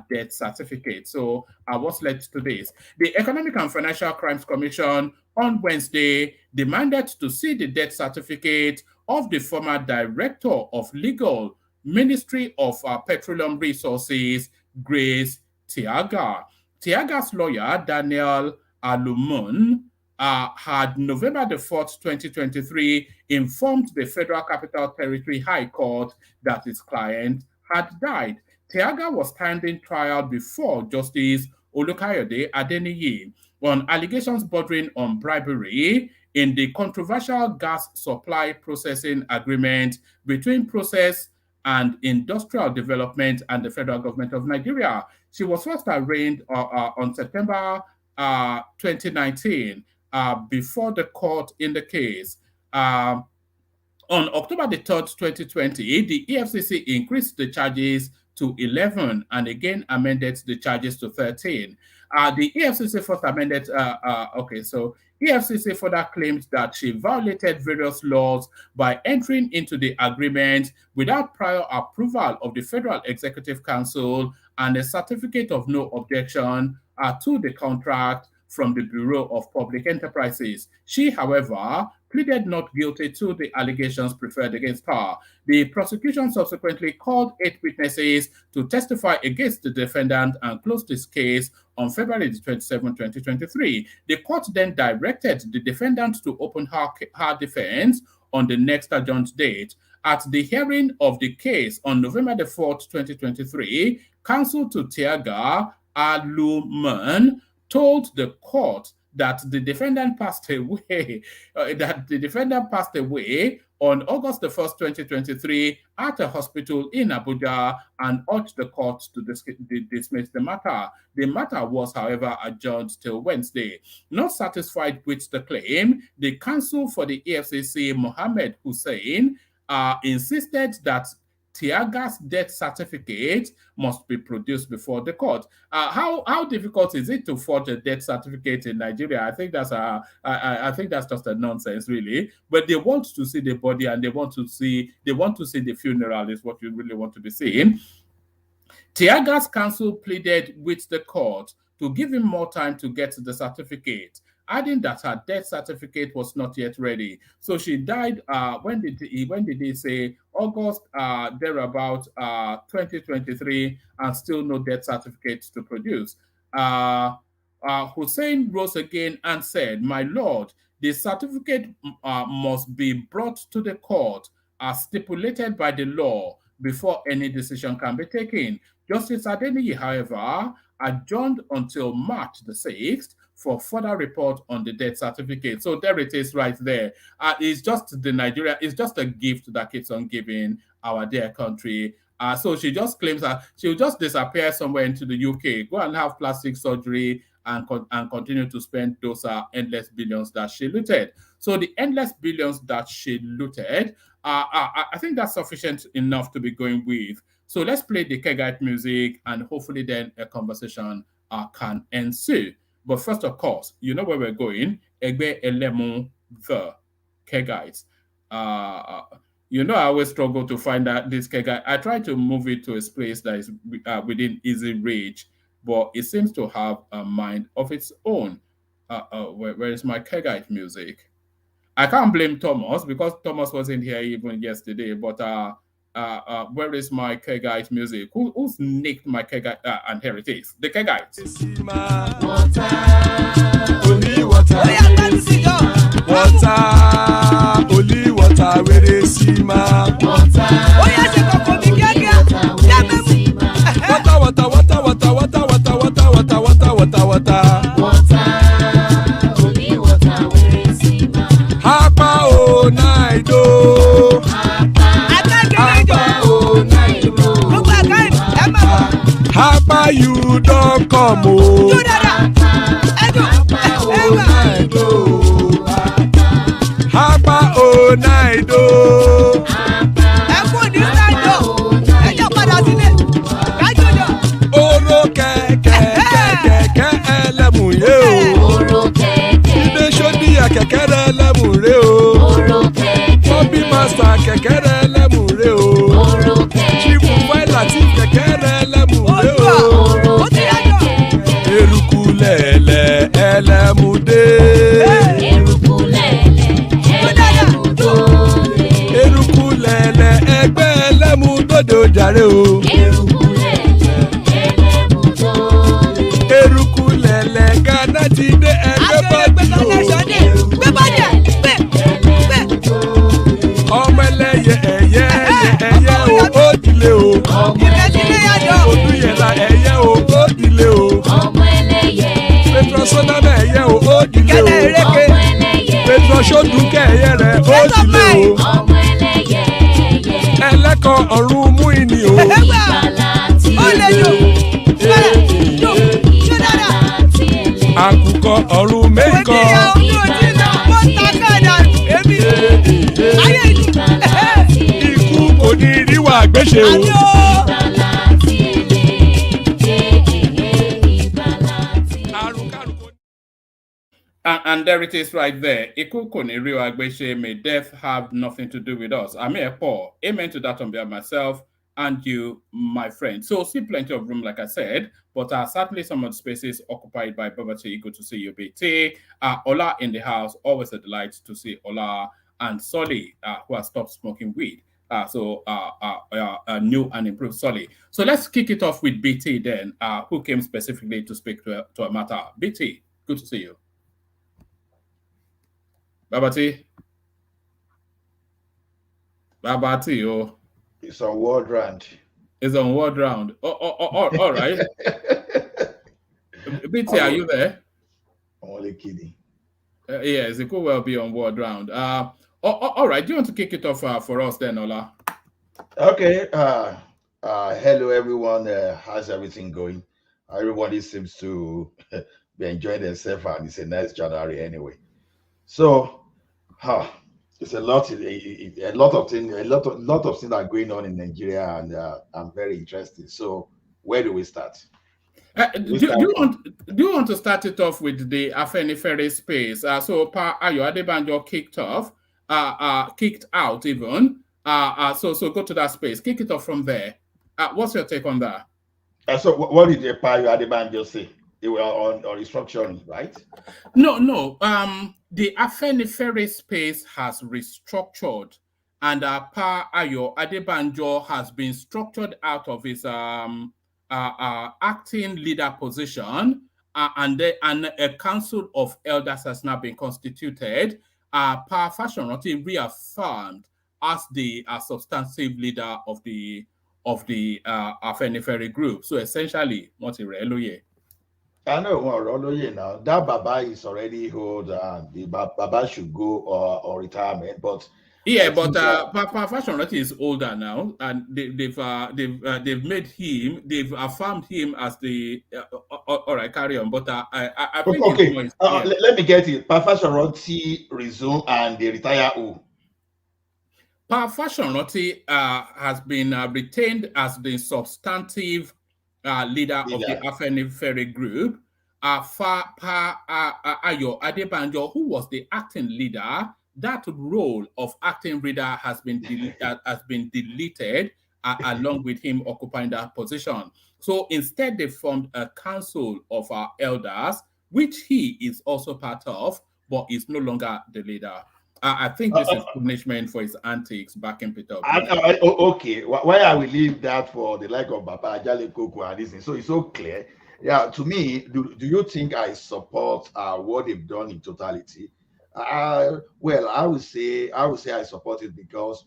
death certificate. So what's led to this? The Economic and Financial Crimes Commission on Wednesday demanded to see the death certificate of the former director of legal Ministry of Petroleum Resources, Grace Tiaga. Tiaga's lawyer, Daniel Alumun, had November the 4th, 2023, informed the Federal Capital Territory High Court that his client had died. Tiaga was standing trial before Justice Olukayode Adeniyi on allegations bordering on bribery in the controversial gas supply processing agreement between Process and Industrial Development and the federal government of Nigeria. She was first arraigned on September 2019 before the court in the case. On October the 3rd, 2020, the EFCC increased the charges to 11 and again amended the charges to 13. The EFCC first amended, EFCC further claimed that she violated various laws by entering into the agreement without prior approval of the Federal Executive Council and a certificate of no objection to the contract from the Bureau of Public Enterprises. She, however, pleaded not guilty to the allegations preferred against her. The prosecution subsequently called 8 witnesses to testify against the defendant and closed this case on February 27, 2023. The court then directed the defendant to open her defense on the next adjourned date. At the hearing of the case on November 4th, 2023, counsel to Tiaga Aluman told the court that the defendant passed away. On August 1st, 2023, at a hospital in Abuja, and urged the court to dismiss the matter. The matter was, however, adjourned till Wednesday. Not satisfied with the claim, the counsel for the EFCC, Mohammed Hussein, insisted that Tiaga's death certificate must be produced before the court. How difficult is it to forge a death certificate in Nigeria? I think that's just a nonsense, really. But they want to see the body and they want to see the funeral is what you really want to be seeing. Tiaga's counsel pleaded with the court to give him more time to get the certificate, adding that her death certificate was not yet ready. So she died, when did he say? August, thereabout, 2023, and still no death certificate to produce. Hussein rose again and said, "My lord, the certificate must be brought to the court as stipulated by the law before any decision can be taken." Justice Adeniyi, however, adjourned until March the 6th for further report on the death certificate. So there it is right there. It's just it's just a gift that keeps on giving our dear country. So she just claims that she'll just disappear somewhere into the UK, go and have plastic surgery and continue to spend those endless billions that she looted. So the endless billions that she looted, I think that's sufficient enough to be going with. So let's play the Kegite music and hopefully then a conversation can ensue. But first, of course, you know where we're going. Egbe Elemu, the Kegites. You know, I always struggle to find out this Kegite. I try to move it to a place that is within easy reach, but it seems to have a mind of its own. Where is my Kegite music? I can't blame Thomas because Thomas wasn't here even yesterday, but where is my Kegite music? Who's nicked my Kegite? And here it is, the Kegite. Water, only water, water, only water, where they see ma. Water, water, water, water, water, water, water, water, water, water, water, water, only water, where they see ma. Hapa o naido. Hapa you don't come o. Hapa o naido. Oro kẹ̀kẹ́ ẹlẹ́mùyé o. Ibe sodi akẹkẹrẹ ẹlẹ́mùrè o. Bobby master kẹkẹrẹ ẹlẹ́mùrè o. Chief Wáìlà tí kẹkẹrẹ ẹlẹ́mùrè o. Eruku lẹ̀lẹ̀ ẹlẹ́mùdé. Eruku lẹ̀lẹ̀ ẹgbẹ́ ẹlẹ́mùdóde ojàre o. Eruku lẹ̀lẹ̀ Ghana ti dé ẹgbẹ́ bọ́dì o. Ọmọ ẹlẹ́yẹ ẹ̀yẹ o ó dilé o. Olúyẹ̀lá ẹ̀yẹ o ó dilé o. Petrosodana ẹ̀yẹ o ó dilé o. Petrosodunke ẹ̀yẹ rẹ̀ ó dilé o. Ẹlẹ́kọ̀ ọ̀run mú ìní o. Àkùkọ ọ̀run mẹ́kọ̀. Ikú kò ní ríwà gbéṣe o. And there it is right there. Ikukuniri Agbeshe, may death have nothing to do with us. I'm here, Paul. Amen to that on behalf of myself and you, my friend. So, see plenty of room, like I said, but certainly some of the spaces occupied by Babati. Good to see you, BT. Ola in the house, always a delight to see Ola and Solly, who has stopped smoking weed. New and improved Solly. So, let's kick it off with BT then, who came specifically to speak to a matter. BT, good to see you. Babati, oh. It's on World Round. It's on World Round. All right. BT, are you there? I'm only kidding. Yes, it could well be on World Round. All right. Do you want to kick it off for us then, Ola? Okay. Hello, everyone. How's everything going? Everybody seems to be enjoying themselves, and it's a nice January anyway. So, it's a lot of things, a lot of things are going on in Nigeria, and I'm very interested. So, where do we start? Do you want to start it off with the Afenifere space? So, Ayo Adebanjo kicked out even. So go to that space, kick it off from there. What's your take on that? So, what did Ayo Adebanjo say? They were on restructuring, right? No. The Afenifere space has restructured, and Ayo Adebanjo has been structured out of his acting leader position, and a council of elders has now been constituted. Fashionroti reaffirmed as the substantive leader of the Afenifere group. So essentially, what I know now. That Baba is already old, and the Baba should go or retirement. But Papa Fashionroti is older now, and they've made him, they've affirmed him as the. All right, carry on. But I think okay. Let me get it. Papa Fashionroti resume and they retire who? Papa Fashionroti has been retained as the substantive leader of the Afenifere group. Ayo Adebanjo, who was the acting leader, that role of acting leader has been deleted along with him occupying that position. So instead, they formed a council of our elders, which he is also part of, but is no longer the leader. I think this is punishment for his antics back in Peter. Okay, why I will leave that for the like of Baba Ajale Koko and this thing. So it's so clear. Yeah, to me, do you think I support what they've done in totality? Well, I would say I support it because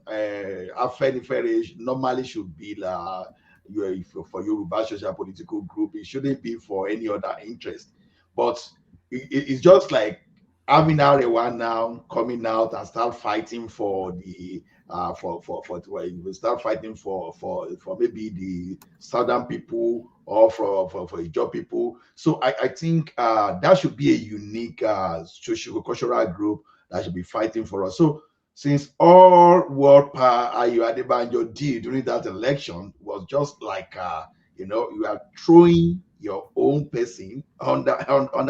Afenifere normally should be for Yoruba social political group. It shouldn't be for any other interest. But it's just like having Arewa now coming out and start fighting for the start fighting for maybe the southern people or for Ijaw people. So I think that should be a unique socio-cultural group that should be fighting for us. So since all what Ayo Adebanjo did during that election was just like you are throwing your own person under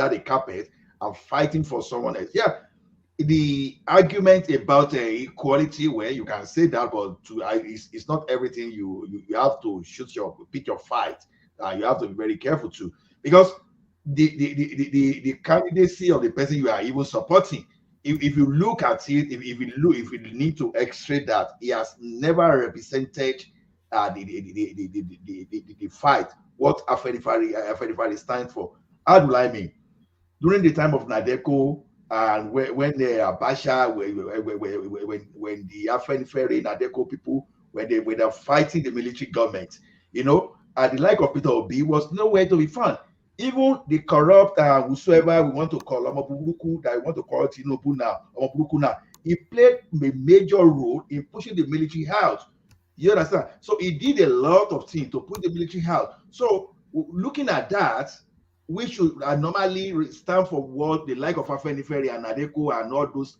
the carpet and fighting for someone else. Yeah, the argument about equality, where you can say that, but it's not everything. You have to pick your fight. You have to be very careful too, because the candidacy of the person you are even supporting, if you look at it, if you need to x-ray that, he has never represented the fight, what Afenifere stands for. How do I mean? During the time of Nadeko, and when the Abacha, when the Afenifere Nadeko people, when they were fighting the military government, at the like of Peter Obi was nowhere to be found. Even the corrupt whosoever we want to call Omoburuku, that we want to call Tinubu now, he played a major role in pushing the military out. You understand? So he did a lot of things to put the military out. So looking at that, we should normally stand for what the like of Afenifere and Nadeko and all those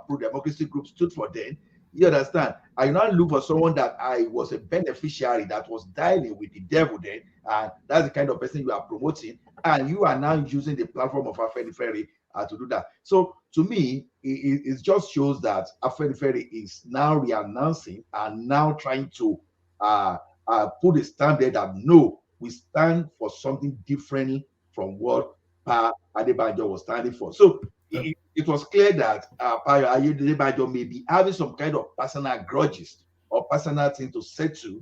pro-democracy groups stood for then. You understand? I now look for someone that I was a beneficiary that was dialing with the devil then, and that's the kind of person you are promoting, and you are now using the platform of Afenifere to do that. So to me, it just shows that Afenifere is now re-announcing and now trying to put a standard that no, we stand for something different from what Pa Adebanjo was standing for. So it was clear that Pa Adebanjo may be having some kind of personal grudges or personal thing to settle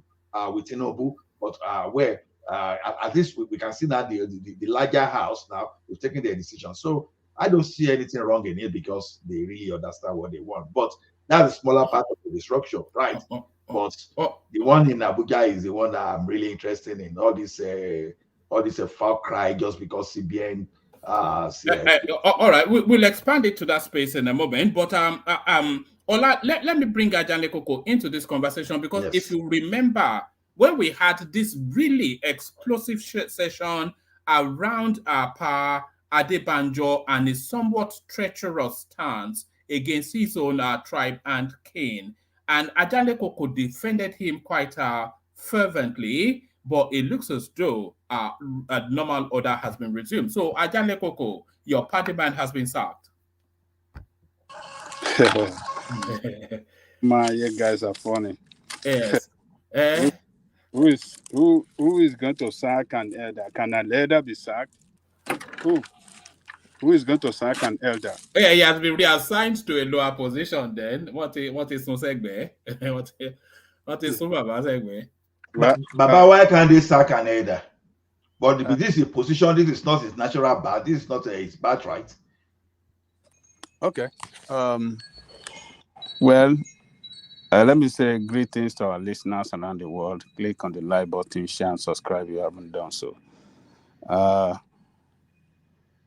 with Tinubu, but where at least we can see that the larger house now is taking their decision. So I don't see anything wrong in it because they really understand what they want. But that's a smaller part of the disruption, right? But the one in Abuja is the one that I'm really interested in. All this foul cry just because CBN. All right, we'll expand it to that space in a moment. But Ola, let me bring Ajane Koko into this conversation because Yes. if you remember when we had this really explosive session around Pa Adebanjo and his somewhat treacherous stance against his own tribe and kin, and Ajane Koko defended him quite fervently. But it looks as though a normal order has been resumed. So, Ajane Koko, your party man has been sacked. You guys are funny. Yes. Who is going to sack an elder? Can an elder be sacked? Who is going to sack an elder? Yeah, he has been reassigned to a lower position then. What is Nosegbe? What is Baba Segbe? Baba, why can't they sack an elder? But this is a position, this is not his natural birth, this is not his birthright. Okay. Well, let me say greetings to our listeners around the world. Click on the like button, share, and subscribe if you haven't done so.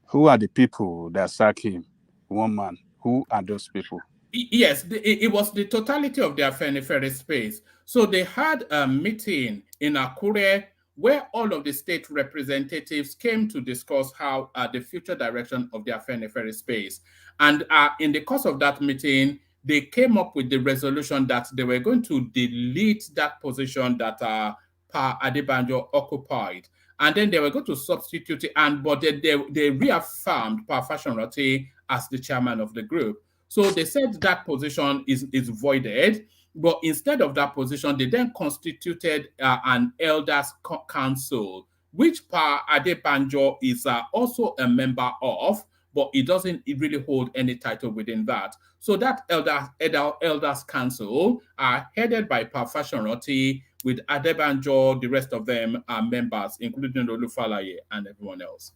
Who are the people that sack him? One man. Who are those people? Yes, it was the totality of the Afenifere space. So they had a meeting in Akure where all of the state representatives came to discuss how the future direction of the Afenifere space. And in the course of that meeting, they came up with the resolution that they were going to delete that position that Pa Adebanjo occupied. And then they were going to substitute it, but they reaffirmed Pa Fashion-Roti as the chairman of the group. So they said that position is voided, but instead of that position, they then constituted an elders council, which Pa Adebanjo is also a member of, but it doesn't really hold any title within that. So that elders council are headed by Pa Fashion-Roti, with Adebanjo, the rest of them are members, including Olufalaye and everyone else.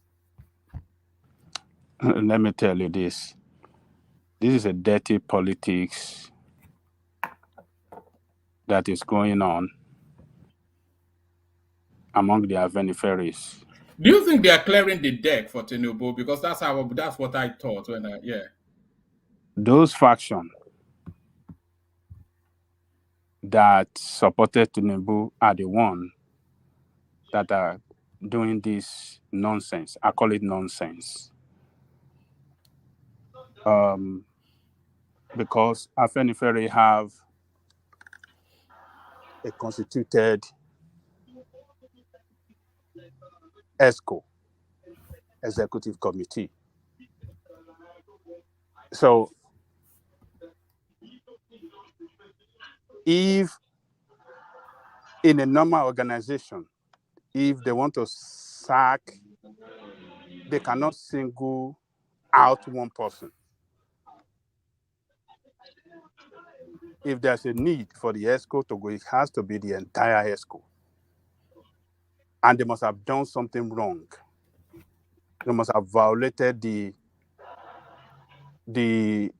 Let me tell you this. This is a dirty politics that is going on among the Afeniferes. Do you think they are clearing the deck for Tinubu? Because that's what I thought when Those factions that supported Tinubu are the ones that are doing this nonsense. I call it nonsense. Because Afenifere have a constituted ESCO, Executive Committee. So if in a normal organization, if they want to sack, they cannot single out one person. If there's a need for the ESCO to go, it has to be the entire ESCO. And they must have done something wrong. They must have violated maybe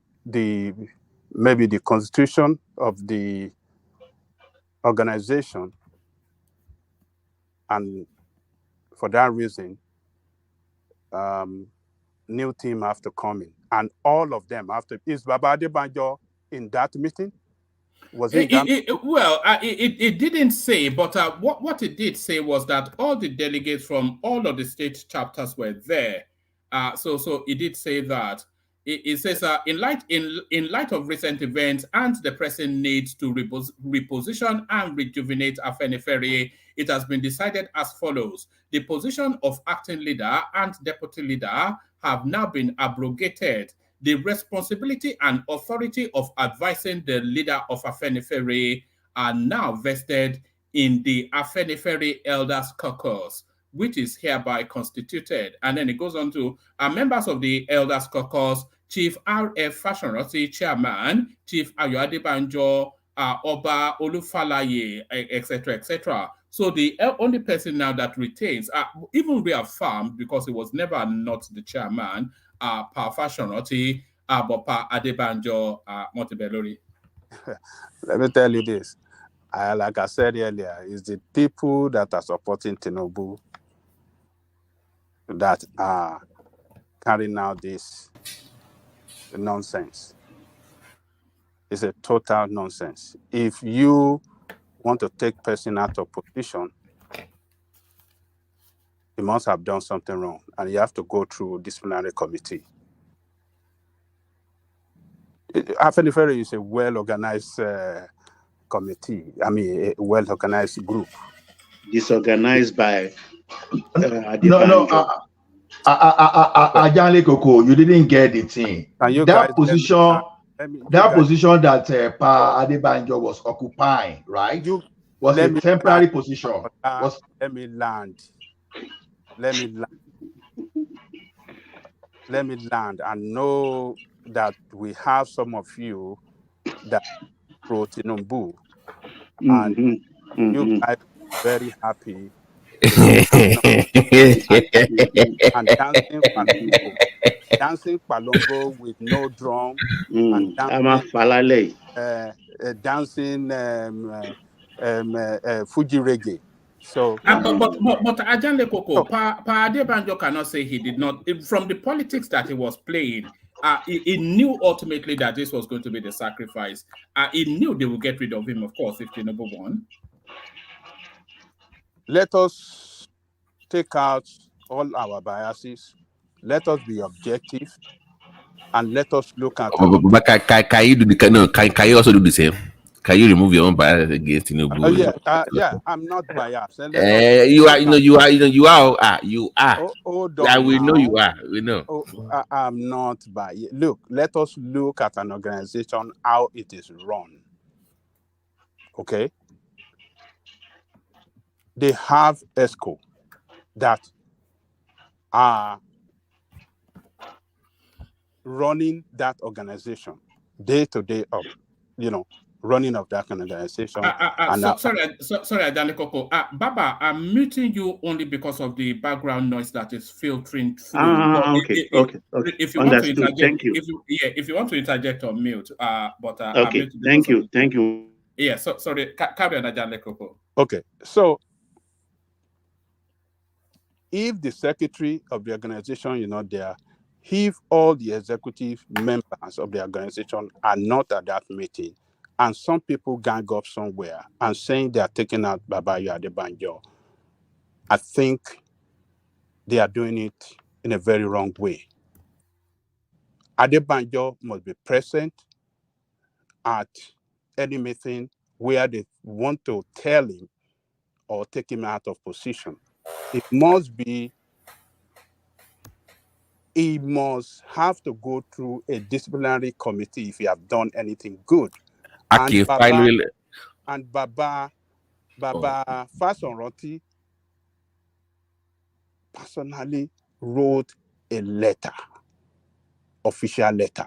the constitution of the organization. And for that reason, new team have to come in. And all of them have to. Is Baba Adebanjo in that meeting? Was it didn't say, but what it did say was that all the delegates from all of the state chapters were there. So it did say that. It says, in light of recent events and the pressing need to reposition and rejuvenate Afenifere, it has been decided as follows. The position of acting leader and deputy leader have now been abrogated. The responsibility and authority of advising the leader of Afenifere are now vested in the Afenifere Elders Caucus, which is hereby constituted. And then it goes on to members of the Elders Caucus, Chief R.F. Fashionroti, Chairman, Chief Ayo Adebanjo, Oba Olufalaye, etc., etc. So the only person now that retains, even reaffirmed, because he was never not the chairman, Pa Fashionroti, but Pa Adebanjo, Montebellori. Let me tell you this. Like I said earlier, it's the people that are supporting Tinubu that are carrying out this nonsense. It's a total nonsense. If you want to take person out of position, you must have done something wrong, and you have to go through disciplinary committee. Afenifere is a well-organized committee. I mean, a well-organized group. Disorganized by No, Ajanle Koko, you didn't get the thing. That position that Pa Adebanjo was occupying, right? Was a temporary position. Let me land. Let me land and know that we have some of you that pro Tinubu, and you guys are very happy and dancing palongo with no drum, and dancing Fuji reggae. So, but Ajanle Koko, Pa Adebanjo cannot say he did not. From the politics that he was playing, he knew ultimately that this was going to be the sacrifice. He knew they would get rid of him, of course, if Tinubu won. Let us take out all our biases. Let us be objective, and let us look at. But can you do the no? Can you also do the same? Can you remove your own bias against Tinubu? Yeah, I'm not biased. You are. Hold on. We now. know you are. We know. I'm not biased. Look, let us look at an organization, how it is run. Okay? They have ESCO that are running that organization day to day up, running of that organization. Sorry, Ajanle Koko. Baba, I'm muting you only because of the background noise that is filtering through. Okay. If you Understood. want to interject, Thank you. If you want to interject on mute, but okay. Thank you. Yeah. So sorry. Carry on, Ajanle Koko. Okay. So, if the secretary of the organization is not there, if all the executive members of the organization are not at that meeting, and some people gang up somewhere and saying they are taking out Ayo Adebanjo, I think they are doing it in a very wrong way. Adebanjo must be present at any meeting where they want to tell him or take him out of position. He must have to go through a disciplinary committee if he have done anything good. Okay, and Baba Fashionroti personally wrote a letter, official letter,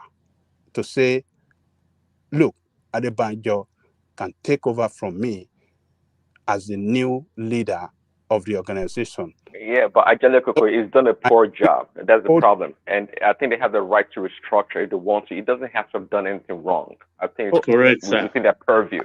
to say, look, Adebanjo can take over from me as the new leader of the organization. Yeah, but Ajanle Koko has done a poor job. That's the problem. And I think they have the right to restructure if they want to. It doesn't have to have done anything wrong. I think it's correct, within their purview.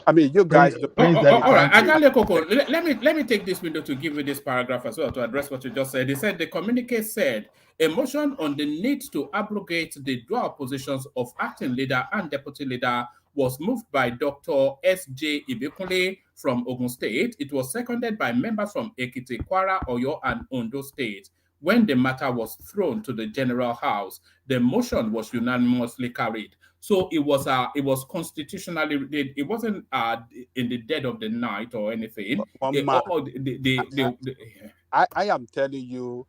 I mean, you guys. All right, Ajanle Koko, let me take this window to give you this paragraph as well to address what you just said. They said the communique said a motion on the need to abrogate the dual positions of acting leader and deputy leader was moved by Dr. S.J. Ibikunle from Ogun State. It was seconded by members from Ekiti, Kwara, Oyo, and Ondo State. when the matter was thrown to the General House, the motion was unanimously carried. So it was constitutionally, it wasn't in the dead of the night or anything. I am telling you,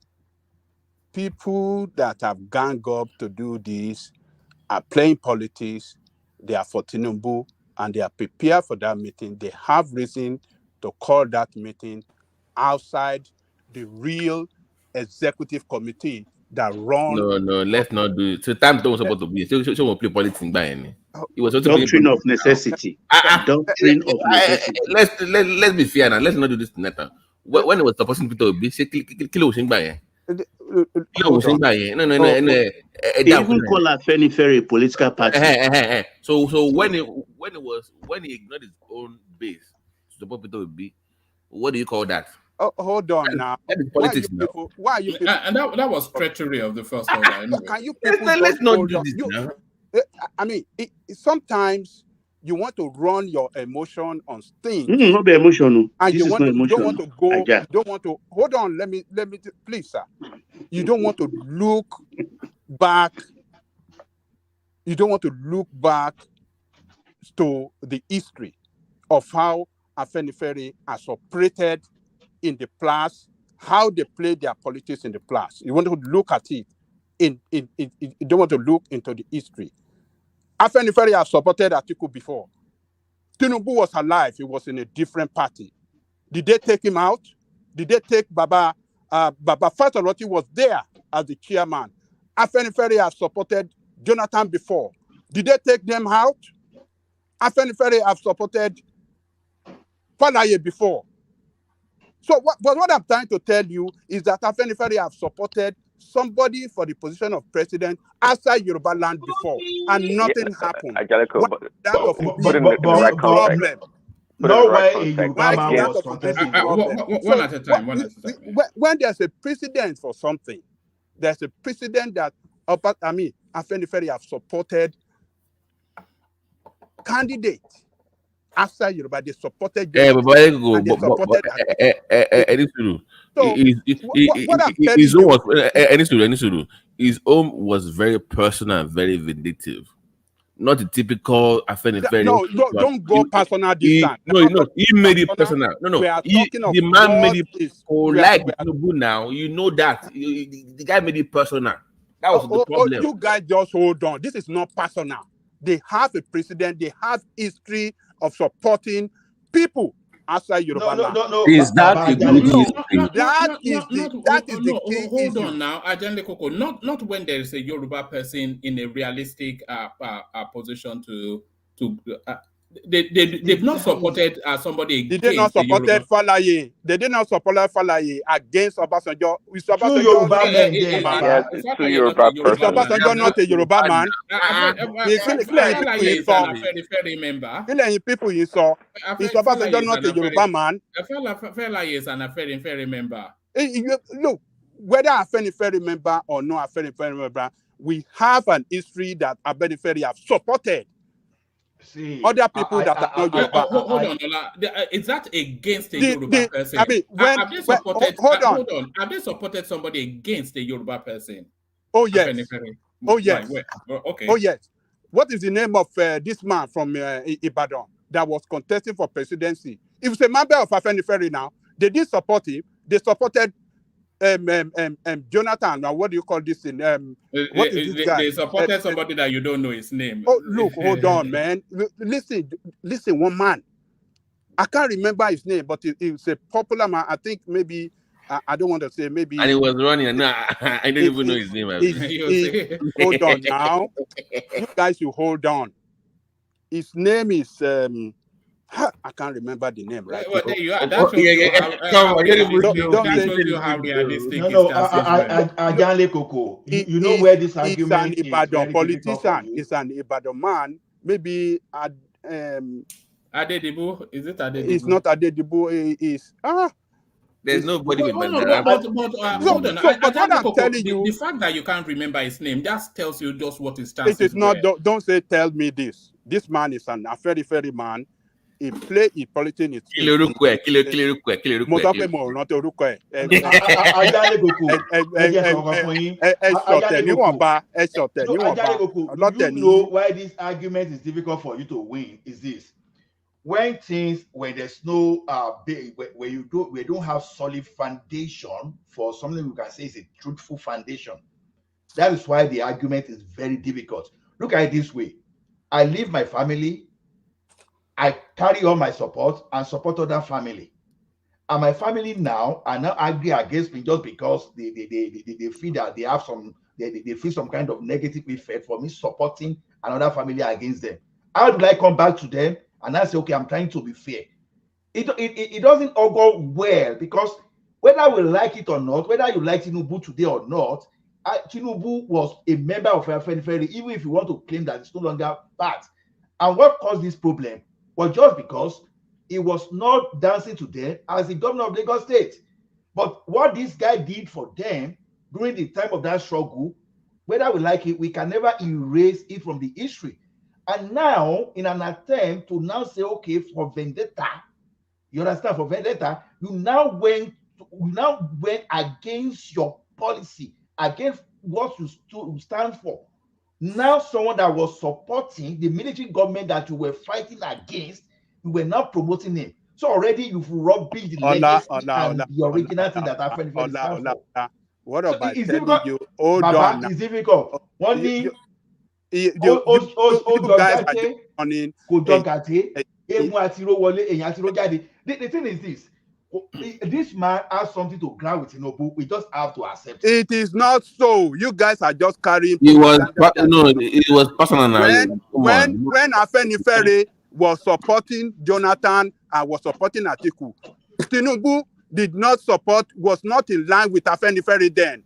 people that have ganged up to do this are playing politics. They are for Tinubu, and they are prepared for that meeting. They have reason to call that meeting outside the real executive committee that run. No, let's not do it. So time don't supposed to be. So we'll play politics by any. It was doctrine of necessity. Doctrine of necessity. Let's be fair now. Let's not do this tonight. When it was supposed to be, say kilo by. They even call Afenifere a political party. So when he ignored his own base to support Peter Obi, what do you call that? Oh, hold on now. Politics why are you people? And that was treachery of the first order. Anyway. Can you people let's not do this now. I mean, sometimes you want to run your emotion on things. Not be emotional. And this you don't want to go. You don't want to hold on. Let me please, sir. You don't want to look back. You don't want to look back to the history of how Afenifere has operated in the past, how they play their politics in the past. You want to look at it. You don't want to look into the history. Afenifere has supported Atiku before. Tinubu was alive. He was in a different party. Did they take him out? Did they take Baba? Baba Fatoroti was there as the chairman. Afenifere has supported Jonathan before. Did they take them out? Afenifere have supported Falaye before. So what I'm trying to tell you is that Afenifere have supported somebody for the position of president outside Yoruba land before, and nothing happened. Put in the right context. No way a Yoruba man was contesting. One at a time. When there's a precedent for something, there's a precedent that Afenifere have supported candidates outside Yoruba. They supported. His own was very personal and very vindictive. Not the typical Afenifere. No, don't go personal this time. He made it personal. The man made it like Tinubu now. You know that. The guy made it personal. That was the problem. You guys just hold on. This is not personal. They have a precedent. They have history of supporting people outside Yoruba land. Is that a good history? That is the key hold issue. on now, Ajane Koko. Not when there is a Yoruba person in a realistic position to they've not supported somebody against. They did not support Falaye. They did not support Falaye against Obasanjo. Is Obasanjo Yoruba men? Yes, it's a Yoruba person. Is Obasanjo not a Yoruba man? People you saw. Is Obasanjo not a Yoruba man? Falaye is an Afenifere member. Look, whether Afenifere member or no Afenifere member, we have an history that Afenifere have supported. See, other people that are not Yoruba. Hold on, Ola. Is that against a Yoruba person? I mean, have they supported somebody against a Yoruba person? Oh yes. Oh yes. Okay. Oh yes. What is the name of this man from Ibadan that was contesting for presidency? He was a member of Afenifere now. They did support him. They supported Jonathan. Now, what do you call this thing? What is this guy? They supported somebody that you don't know his name. Oh, look, hold on, man. Listen, one man. I can't remember his name, but it's a popular man. I think maybe I don't want to say maybe. And he was running. No, I don't even know his name. Hold on now. You guys, you hold on. His name is. I can't remember the name, right? Well, there you are. That shows you how realistic. Ajale Koko. You know where this argument is. He's an Ibadan politician. He's an Ibadan man. Maybe Adedibu. Is it Adedibu? It's not Adedibu. It's There's nobody with hold on. But what I'm telling you, the fact that you can't remember his name, that tells you just what his stance is. It is not. Don't say tell me this. This man is an Afenifere man. he play his politics in his Kí lorúkọ ẹ̀? mo sọ pé mo rántí orúkọ ẹ̀. Ajalegoku, ẹ ṣọ̀tẹ̀ níwọ̀nba ọlọ́tẹ̀ you know why this argument is difficult for you to win is this. When there's no where we don't have solid foundation for something we can say is a truthful foundation. That is why the argument is very difficult. Look at it this way. I leave my family, I carry on my support and support other family. And my family now are now angry against me just because they feel that they have they feel some kind of negative effect for me supporting another family against them. How do I come back to them and I say, okay, I'm trying to be fair? It doesn't all go well, because whether we like it or not, whether you like Tinubu today or not, Tinubu was a member of Afenifere, even if you want to claim that it's no longer part. And what caused this problem was just because he was not dancing to them as the governor of Lagos State. But what this guy did for them during the time of that struggle, whether we like it, we can never erase it from the history. And now, in an attempt to now say, okay, for vendetta, you understand, for vendetta, you now went against your policy, against what you stand for. Now, someone that was supporting the military government that you were fighting against, you were not promoting him. So already you've rubbished the legacy and the original thing that Afenifere stands for. What about so telling you, hold Baba, on. It's difficult. One thing, you guys are just running. The thing is this. This man has something to ground with Tinubu. We just have to accept it. It is not so. You guys are just carrying. It was personal. When Afenifere was supporting Jonathan and was supporting Atiku, Tinubu was not in line with Afenifere then.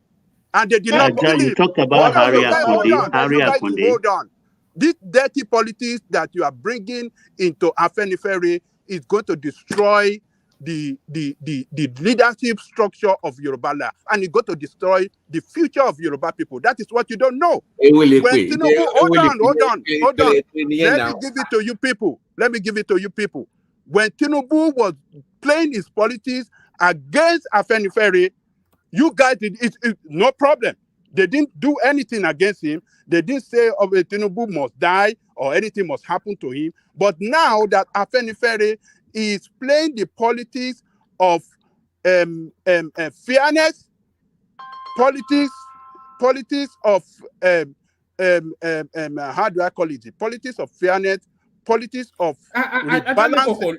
And they did not believe. You talked about Harry Akonde. Hold on. This dirty politics that you are bringing into Afenifere is going to destroy the leadership structure of Yoruba land, and it's going to destroy the future of Yoruba people. That is what you don't know. When Tinubu, hold on. Let me give it to you people. When Tinubu was playing his politics against Afenifere, you guys did it, no problem. They didn't do anything against him. They didn't say Tinubu must die or anything must happen to him. But now that Afenifere is playing the politics of fairness, politics of how do I call it? The politics of fairness, politics of balancing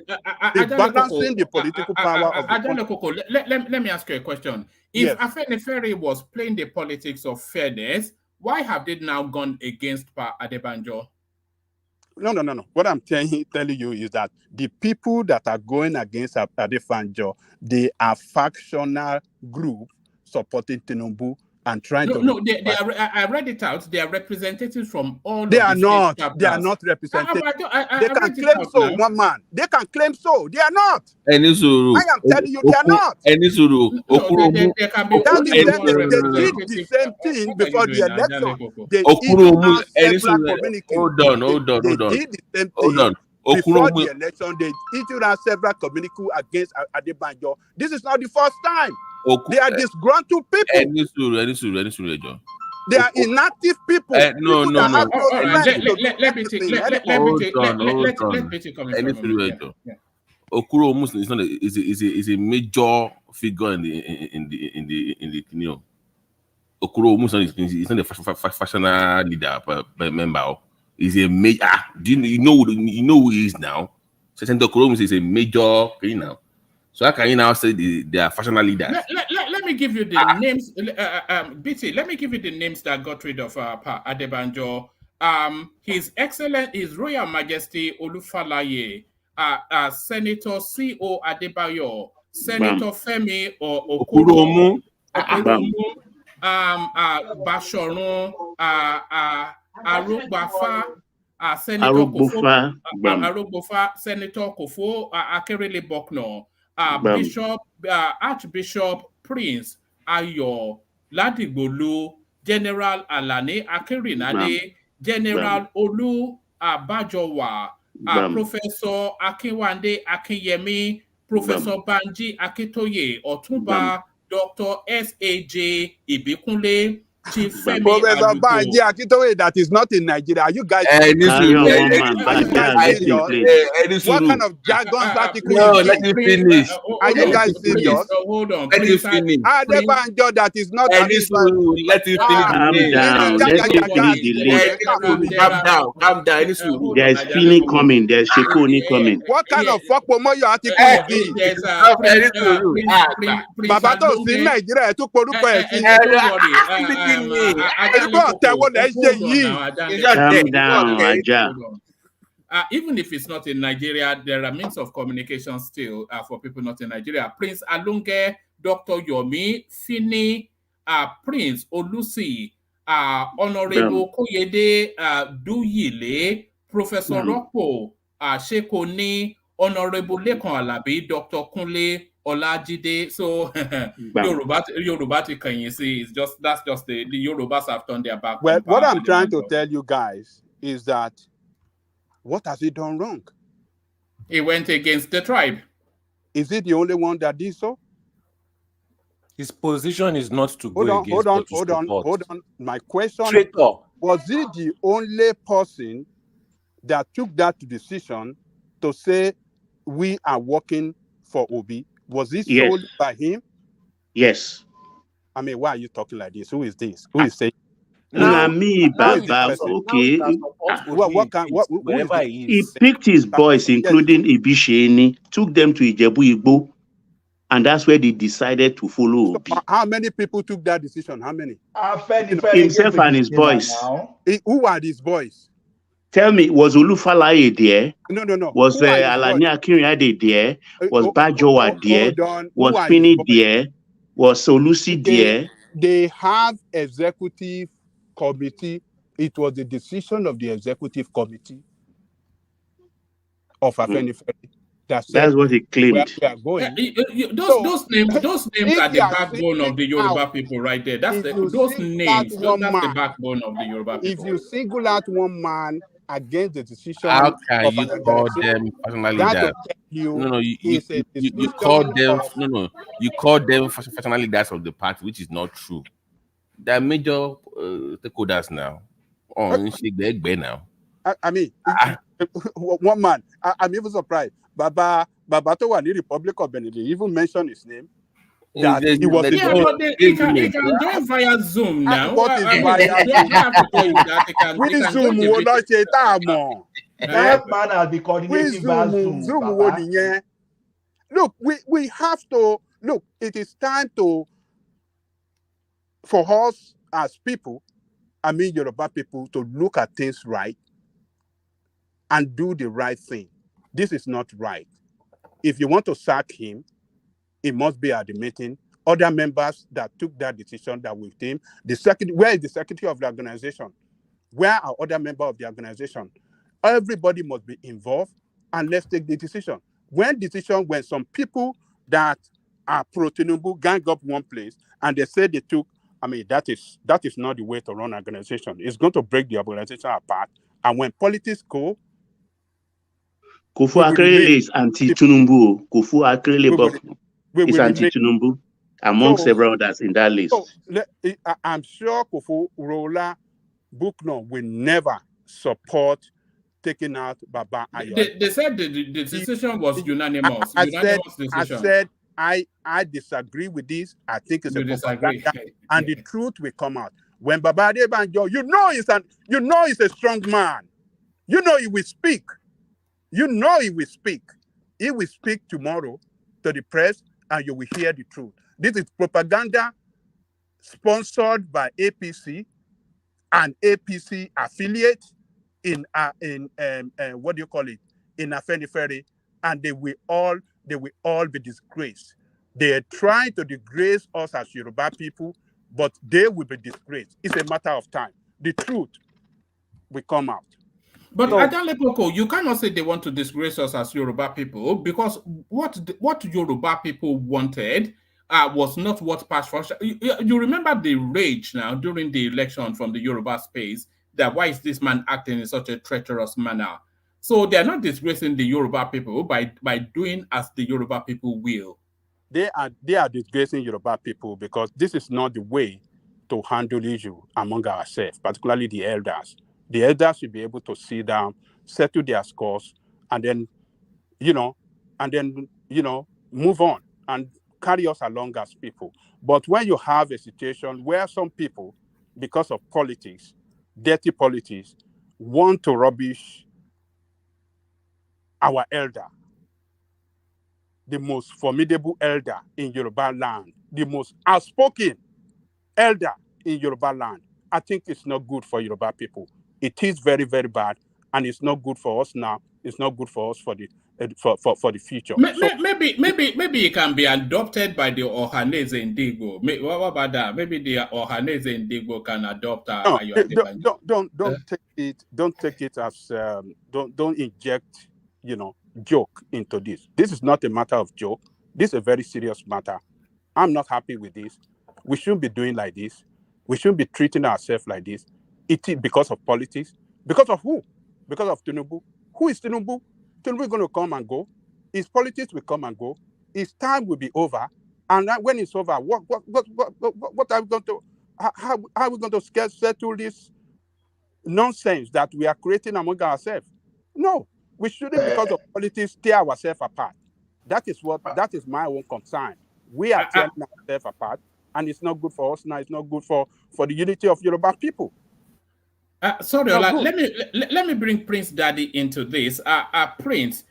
the political power of the country. Let me ask you a question. If Afenifere was playing the politics of fairness, why have they now gone against Adebanjo? No. What I'm telling you is that the people that are going against Adebanjo, they are factional group supporting Tinubu and trying I read it out. They are representatives from all. They are not representatives. They can claim so. Now. One man. They can claim so. They are not. I am telling you, they are not. They can be. They did the same thing before the election. They did the same thing. Before the election, they issued out several communiques against Adebanjo. This is not the first time. They are disgruntled people. They are inactive people. No. Let me take Okuro Omus is a major figure in the Okuro Omus is not a factional leader member. He's a major. Do you know who he is now? Senator Okuro Omus is a major now. So how can you now say they are factional leaders? Let me give you the names, BT. Let me give you the names that got rid of Adebanjo. His Royal Majesty Olufalaye, Senator C.O. Adebayo, Senator Femi Okuromu, Bashorun, Arugbafa, Senator Kofo, Akerele Bokno, Archbishop Prince Ayo Ladigbolu, General Alani Akerinade, General Olu Abajowa, Professor Akinwande Akinyemi, Professor Banji Akitoye, Otumba, Dr. S.A.J. Ibikunle, Chief Femi Professor Banji Aluko. Akitoye that is not in Nigeria. Are you guys Carry on, Are you guys serious? What kind of jargon article no, is let this? me finish. Are you guys serious? Hold on. Let me finish. Adebanjo that is not. Let me finish. Calm down. Let me finish the list. Calm down. There's feeling coming. There's Shekoni coming. What kind of Fopomoyo article is this? Bàbá tó sí Nàìjíríà tún porúkọ ẹ̀ sí. Calm down, Aja. Even if it's not in Nigeria, there are means of communication still for people not in Nigeria. Prince Alunge, Dr. Yomi, Fini, Prince Olusi, Honorable Koyede Duyile, Professor Rokpo, Shekoni, Honorable Lekon Alabi, Dr. Kunle Olajide. So Yoruba can you see? It's just that's just the Yorubas have turned their back. Well, what I'm trying to tell you guys is that what has he done wrong? He went against the tribe. Is he the only one that did so? His position is not to go against. Hold on. My question was he the only person that took that decision to say we are working for Obi? Was this sold by him? Yes. I mean, why are you talking like this? Who is this? Who is saying? Me, Baba. Okay. He picked his boys, including Ibisheni, took them to Ijebu Igbo, and that's where they decided to follow Obi. How many people took that decision? How many? Himself and his boys. Who are these boys? Tell me, was Olufalaye there? No. Was Alani Akinriade there? Was Bajowa there? Was Fini there? Was Solusi there? They have executive committee. It was the decision of the executive committee of Afenifere that's what he claimed. Those names are the backbone of the Yoruba people right there. That's those names. That's the backbone of the Yoruba people. If you single out one man against the decision, how can you call them personal leaders? You call them you call them personal leaders of the party, which is not true. They are major stakeholders now. I mean, one man. I'm even surprised. Baba to Wani Republic of Benin, they even mentioned his name. That he was he can join via Zoom now. What is via Zoom? Zoom will not say that. That man has been coordinating via Zoom. Look, we have to look. It is time for us as people, I mean Yoruba people, to look at things right and do the right thing. This is not right. If you want to sack him, it must be at the meeting. Other members that took that decision that with him, where is the secretary of the organization? Where are other members of the organization? Everybody must be involved and let's take the decision. When some people that are pro-Tinubu gang up one place and they say they took, I mean, that is not the way to run an organization. It's going to break the organization apart. And when politics go, Kofu Akerele is anti-Tinubu. Kofu Akerele is anti-Tinubu, among several others in that list. So, I'm sure Kofu Rola Bukno will never support taking out Baba Ayo. They said the decision was unanimous. I said I disagree with this. I think it's a propaganda, and the truth will come out. When Baba Adebanjo, he's a strong man. You know he will speak. You know he will speak. He will speak tomorrow to the press, and you will hear the truth. This is propaganda sponsored by APC and APC affiliate in what do you call it? In Afenifere, and they will all be disgraced. They are trying to disgrace us as Yoruba people, but they will be disgraced. It's a matter of time. The truth will come out. But Adale Koko, you cannot say they want to disgrace us as Yoruba people, because what Yoruba people wanted was not what passed for. You remember the rage now during the election from the Yoruba space, that why is this man acting in such a treacherous manner? So they are not disgracing the Yoruba people by doing as the Yoruba people will. They are disgracing Yoruba people because this is not the way to handle issue among ourselves, particularly the elders. The elders should be able to sit down, settle their scores, and then, move on and carry us along as people. But when you have a situation where some people, because of politics, dirty politics, want to rubbish our elder, the most formidable elder in Yoruba land, the most outspoken elder in Yoruba land, I think it's not good for Yoruba people. It is very, very bad, and it's not good for us now. It's not good for us for the future. Maybe it can be adopted by the Ohanese Indigo. What about that? Maybe the Ohanese Indigo can adopt Ayo Adebanjo. Don't take it as don't inject joke into this. This is not a matter of joke. This is a very serious matter. I'm not happy with this. We shouldn't be doing like this. We shouldn't be treating ourselves like this. It is because of politics. Because of who? Because of Tinubu. Who is Tinubu? Tinubu is going to come and go. His politics will come and go. His time will be over. And when it's over, what are we going to? How are we going to settle this nonsense that we are creating among ourselves? No, we shouldn't, because of politics, tear ourselves apart. That is my own concern. We are tearing ourselves apart, and it's not good for us now. It's not good for the unity of Yoruba people. Sorry, let me bring Prince Daddy into this. Prince,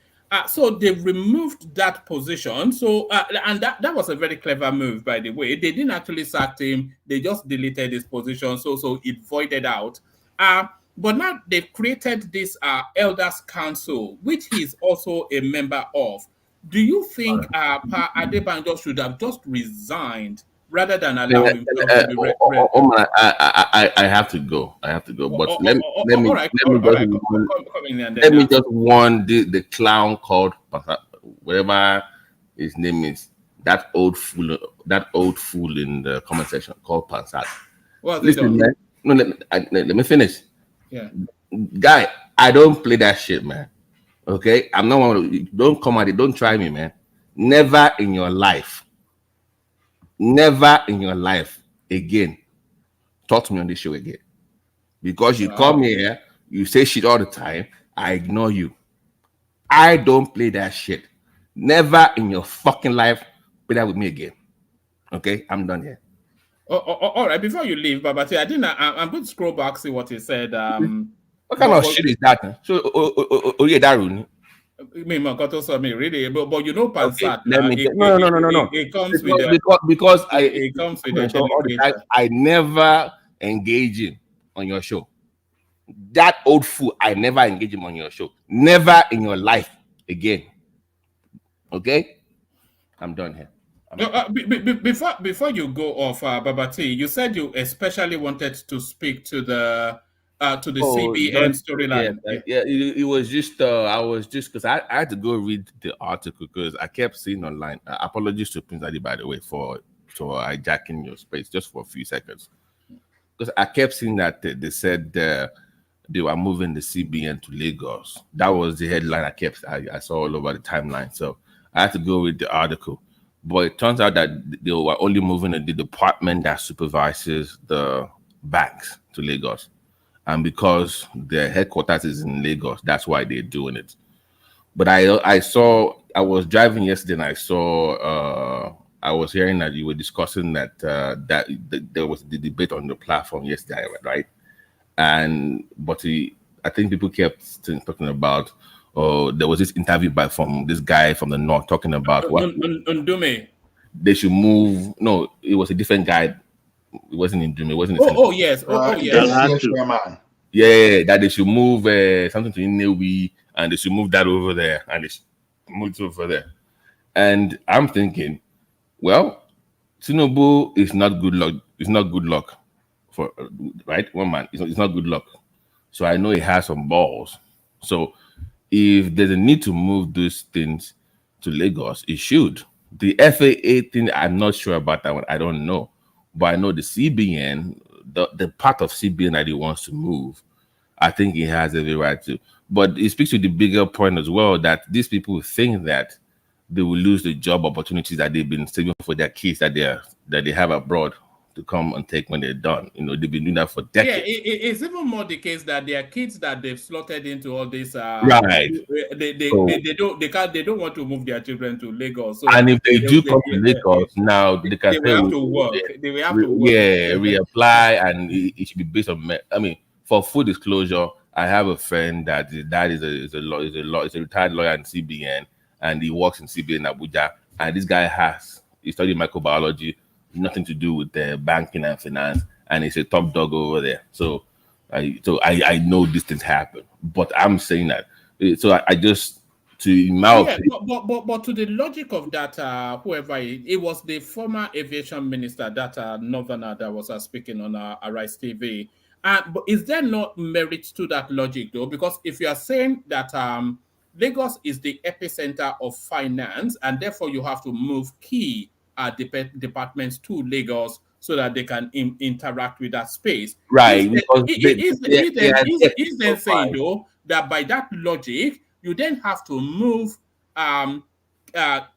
so they removed that position. So and that was a very clever move, by the way. They didn't actually sack him. They just deleted his position. So it voided out. But now they've created this Elders Council, which he's also a member of. Do you think Pa Adebanjo should have just resigned rather than allow him to be I have to go. But let me just warn the clown called whatever his name is, that old fool in the comment section called Pansat. Listen, man. No, let me finish. Yeah. Guy, I don't play that shit, man. Okay? I'm not one of you. Don't come at it. Don't try me, man. Never in your life again talk to me on this show again. Because you come here, you say shit all the time, I ignore you. I don't play that shit. Never in your fucking life play that with me again. Okay? I'm done here. All right. Before you leave, Babati, I'm going to scroll back, see what he said. What kind of shit is that? So, Darun. Really, but you know, Pansat. Okay, no. It comes because it comes with the I never engage him on your show. That old fool, I never engage him on your show. Never in your life again. Okay, I'm done here. Before you go off, Babati, you said you especially wanted to speak to the CBN storyline. Yeah, it was just I was just because I had to go read the article because I kept seeing online. Apologies to Prince Daddy, by the way, for hijacking your space just for a few seconds, because I kept seeing that they said they were moving the CBN to Lagos. That was the headline I saw all over the timeline. So I had to go read the article. But it turns out that they were only moving the department that supervises the banks to Lagos. And because their headquarters is in Lagos, that's why they're doing it. But I was driving yesterday and I was hearing that you were discussing that there was the debate on the platform yesterday, right? But I think people kept talking about, there was this interview from this guy from the north talking about what Ndume. They should move. No, it was a different guy. It wasn't Ndume. It wasn't. Yes. Yeah, that they should move something to Inewi, and they should move that over there, and they should move it over there. And I'm thinking, well, Tinubu is not good luck. It's not good luck for right one man. It's not good luck. So I know he has some balls. So if there's a need to move those things to Lagos, it should. The FAA thing, I'm not sure about that one. I don't know. But I know the CBN, the part of CBN that he wants to move, I think he has every right to. But it speaks to the bigger point as well that these people think that they will lose the job opportunities that they've been saving for their kids that they have abroad to come and take when they're done. They've been doing that for decades. Yeah, it's even more the case that there are kids that they've slotted into all this. Right. They don't want to move their children to Lagos. So and if they do come to Lagos now, they can they will have to work. They will have to work. Yeah, reapply, and it should be based on. I mean, for full disclosure, I have a friend that his dad is a retired lawyer in CBN, and he works in CBN in Abuja. And this guy he studied microbiology, nothing to do with banking and finance, and he's a top dog over there. So I know these things happen, but I'm saying that. So I just but to the logic of that, whoever it was, the former aviation minister, that Northerner that was speaking on Arise TV. But is there not merit to that logic though? Because if you are saying that Lagos is the epicenter of finance, and therefore you have to move key departments to Lagos so that they can interact with that space. Right. Is then saying though that by that logic, you then have to move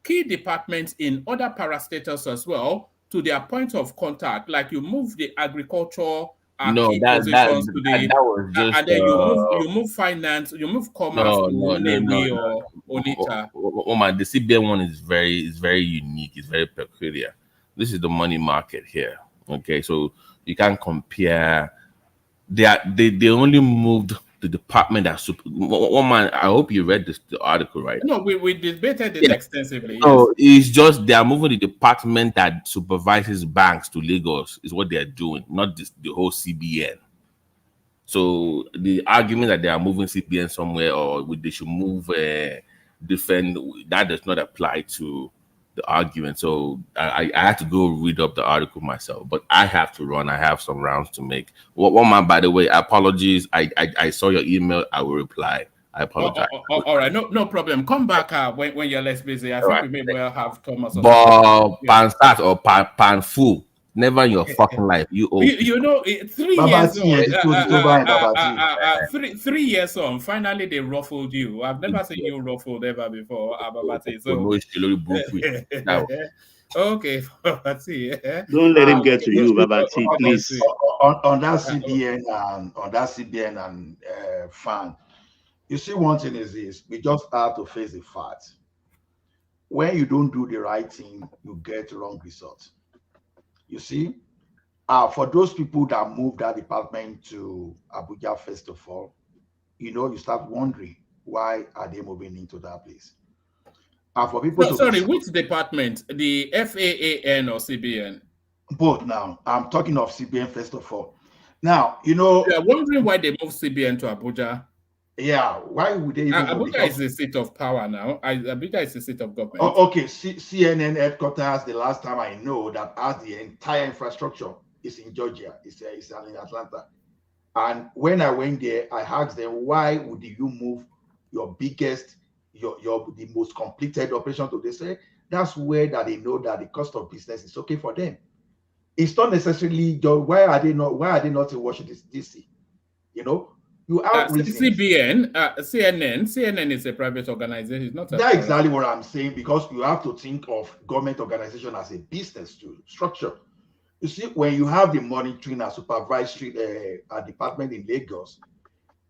key departments in other parastatals as well to their point of contact, like you move the agriculture. That was just, and then you move finance, you move commerce to Nnewi or Onitsha. The CBN one is very unique. It's very peculiar. This is the money market here. Okay, so you can't compare. They only moved the department that one man. I hope you read the article, right? No, we debated it extensively. So it's just they are moving the department that supervises banks to Lagos is what they are doing, not the whole CBN. So the argument that they are moving CBN somewhere or they should move different, that does not apply to the argument. So I had to go read up the article myself, but I have to run. I have some rounds to make. One man, by the way, apologies. I saw your email. I will reply. I apologize. All right, no problem. Come back when you're less busy. I think we may well have Thomas. But pan start or pan full. Never in your fucking life. You 3 years on. 3 years on. Finally, they ruffled you. I've never seen you ruffled ever before, Babati. So okay, Babati. Don't let him get to you, Babati, please. On that CBN and fan. You see, one thing is this: we just have to face the fact. When you don't do the right thing, you get wrong results. You see, for those people that moved that department to Abuja, first of all, you start wondering why are they moving into that place. For people, which department? The FAAN or CBN? Both. Now, I'm talking of CBN first of all. Now, you're wondering why they moved CBN to Abuja. Yeah, why would they even Abuja is the seat of power now. Abuja is the seat of government. Okay, CNN headquarters, the last time I know that has the entire infrastructure is in Georgia. It's in Atlanta. And when I went there, I asked them, why would you move your biggest, the most completed operation to? They say that's where that they know that the cost of business is okay for them. It's not necessarily why are they not in Washington DC? You have CBN, CNN is a private organization. It's not. That's exactly what I'm saying, because you have to think of government organization as a business structure. You see, when you have the monitoring and supervisory department in Lagos,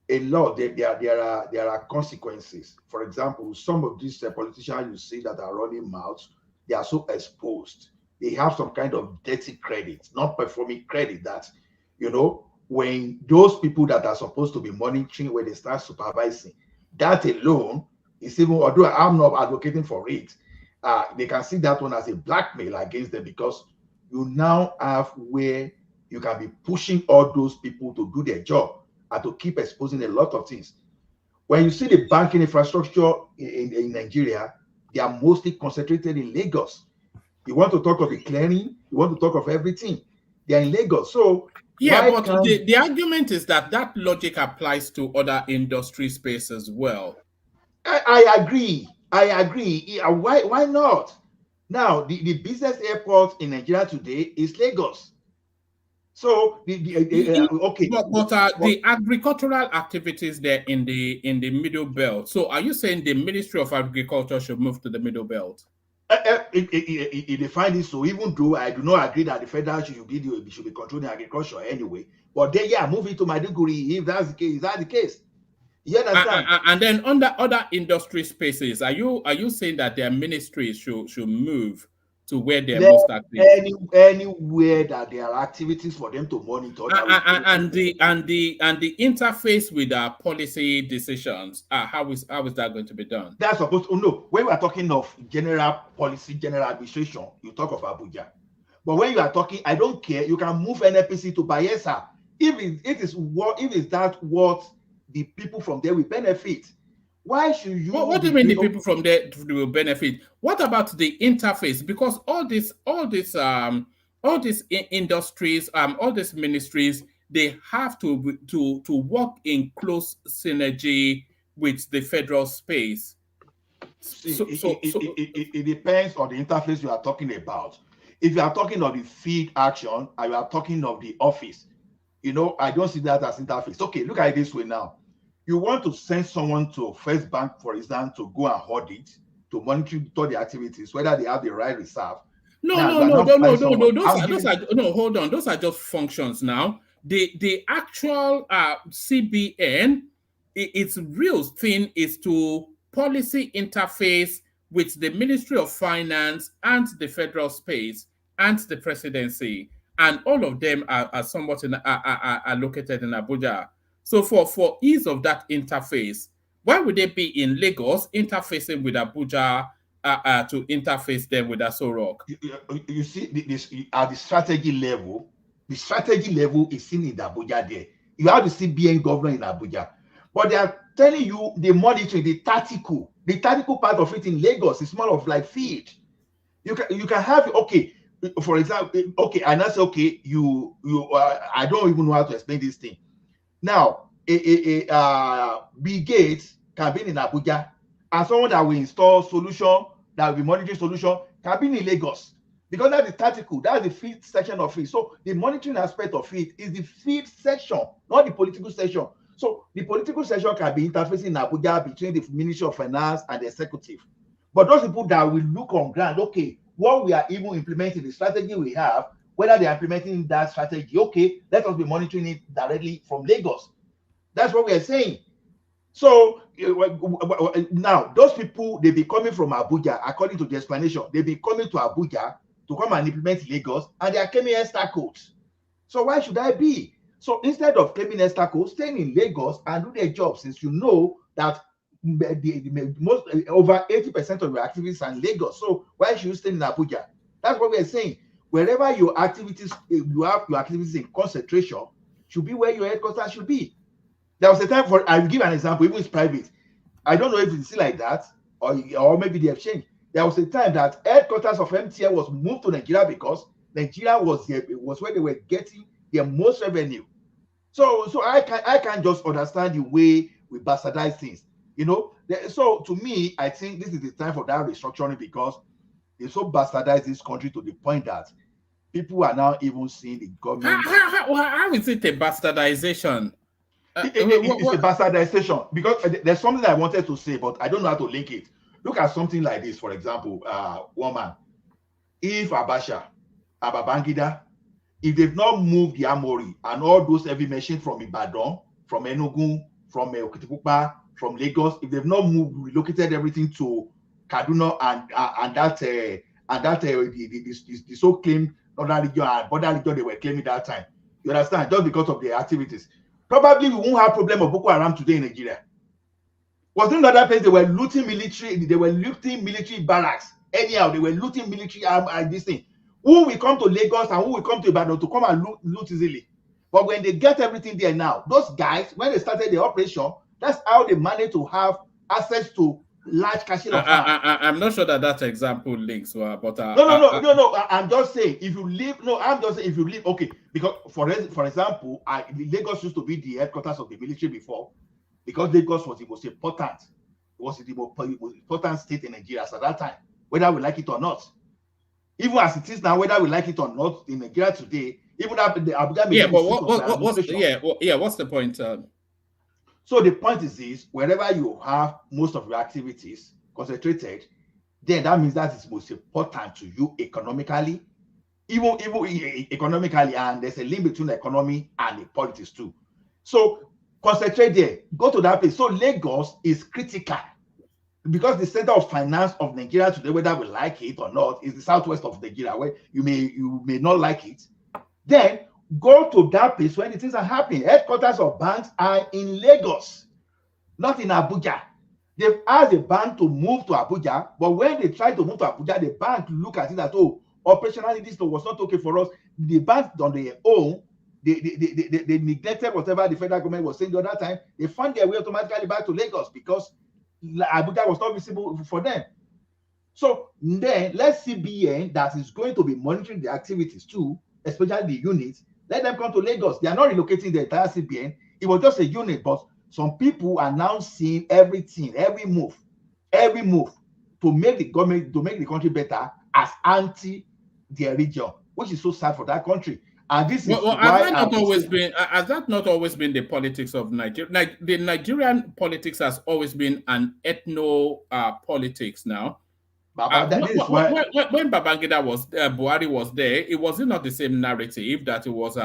there are consequences. For example, some of these politicians you see that are running mouths, they are so exposed. They have some kind of dirty credit, not performing credit that, when those people that are supposed to be monitoring, when they start supervising, that alone is even, although I'm not advocating for it, they can see that one as a blackmail against them, because you now have where you can be pushing all those people to do their job and to keep exposing a lot of things. When you see the banking infrastructure in Nigeria, they are mostly concentrated in Lagos. You want to talk of the clearing, you want to talk of everything, they are in Lagos. So yeah, but the argument is that logic applies to other industry space as well. I agree. Why not? Now, the business airport in Nigeria today is Lagos. So okay, but the agricultural activities there in the Middle Belt. So are you saying the Ministry of Agriculture should move to the Middle Belt? It defines it. So even though I do not agree that the federal should be controlling agriculture anyway, but then moving to Maiduguri if that's the case. Is that the case? You understand? And then under other industry spaces, are you saying that their ministries should move to where they're most active? Anywhere that there are activities for them to monitor. And the interface with our policy decisions. How is that going to be done? That's supposed to no. When we are talking of general policy, general administration, you talk of Abuja. But when you are talking, I don't care. You can move NPC to Bayelsa if that what the people from there will benefit. Why should you? What do you mean the people from there will benefit? What about the interface? Because all these industries, all these ministries, they have to work in close synergy with the federal space. It depends on the interface you are talking about. If you are talking of the field action, and you are talking of the office, I don't see that as interface. Okay, look at it this way now. You want to send someone to First Bank, for example, to go and audit, to monitor the activities, whether they have the right reserve. No. Hold on. Those are just functions now. The actual CBN, its real thing is to policy interface with the Ministry of Finance and the federal space and the presidency, and all of them are somewhat are located in Abuja. So for ease of that interface, why would they be in Lagos interfacing with Abuja to interface them with Aso Rock? You see, this at the strategy level is seen in Abuja there. You have the CBN governor in Abuja. But they are telling you the monitoring, the tactical part of it in Lagos is more of like field. You can have, okay, for example, okay, and I say, okay, I don't even know how to explain this thing. Now, Bill Gates can be in Abuja, and someone that will install solution, that will be monitoring solution, can be in Lagos. Because that's the tactical, that's the field section of it. So the monitoring aspect of it is the field section, not the political section. So the political section can be interfacing in Abuja between the Ministry of Finance and the executive. But those people that will look on ground, okay, what we are even implementing, the strategy we have, whether they are implementing that strategy, okay, let us be monitoring it directly from Lagos. That's what we are saying. So now, those people, they be coming from Abuja, according to the explanation, they be coming to Abuja to come and implement Lagos, and they are claiming extra codes. So why should I be? So instead of claiming extra codes, staying in Lagos and do their job, since you know that over 80% of your activities are in Lagos. So why should you stay in Abuja? That's what we are saying. Wherever your activities, you have your activities in concentration, should be where your headquarters should be. There was a time for, I'll give an example, even it's private. I don't know if it's still like that, or maybe they have changed. There was a time that headquarters of MTN was moved to Nigeria because Nigeria was where they were getting their most revenue. So I can't just understand the way we bastardize things. So to me, I think this is the time for that restructuring, because they so bastardize this country to the point that people are now even seeing the government. How is it a bastardization? It's a bastardization, because there's something I wanted to say, but I don't know how to link it. Look at something like this, for example, woman. If Abacha, Babangida, if they've not moved the Amori and all those heavy machines from Ibadan, from Enugu, from Okitipupa, from Lagos, if they've not moved, relocated everything to Kaduna and that the so-claimed northern region and border region they were claiming that time, you understand, just because of their activities, probably we won't have problem of Boko Haram today in Nigeria. Was in another place they were looting military barracks. Anyhow, they were looting military this thing. Who will come to Lagos and who will come to Ibadan to come and loot easily? But when they get everything there now, those guys, when they started the operation, that's how they managed to have access to large caches of arms. I'm not sure that example links, but no. I'm just saying if you leave. No, I'm just saying if you leave. Okay, because for example, Lagos used to be the headquarters of the military before, because Lagos was the most important. It was the most important state in Nigeria at that time, whether we like it or not. Even as it is now, whether we like it or not, in Nigeria today, Even after the Abuja, yeah, but what's the point? So the point is this: wherever you have most of your activities concentrated, then that means that is most important to you economically, even economically, and there's a link between the economy and the politics too. So concentrate there, go to that place. So Lagos is critical because the center of finance of Nigeria today, whether we like it or not, is the southwest of Nigeria, where you may not like it. Then go to that place when the things are happening. Headquarters of banks are in Lagos, not in Abuja. They've asked the bank to move to Abuja, but when they try to move to Abuja, the bank look at it as, oh, operationally this was not okay for us. The bank on their own, they neglected whatever the federal government was saying the other time. They found their way automatically back to Lagos because Abuja was not visible for them. So then let CBN, that is going to be monitoring the activities too, especially the units, let them come to Lagos. They are not relocating the entire CBN. It was just a unit, but some people are now seeing everything, every move to make the government, to make the country better as anti their region, which is so sad for that country. And this is why has that not always been the politics of Nigeria? Like the Nigerian politics has always been an ethno politics now. When Babangida was Buhari was there, it was not the same narrative that it was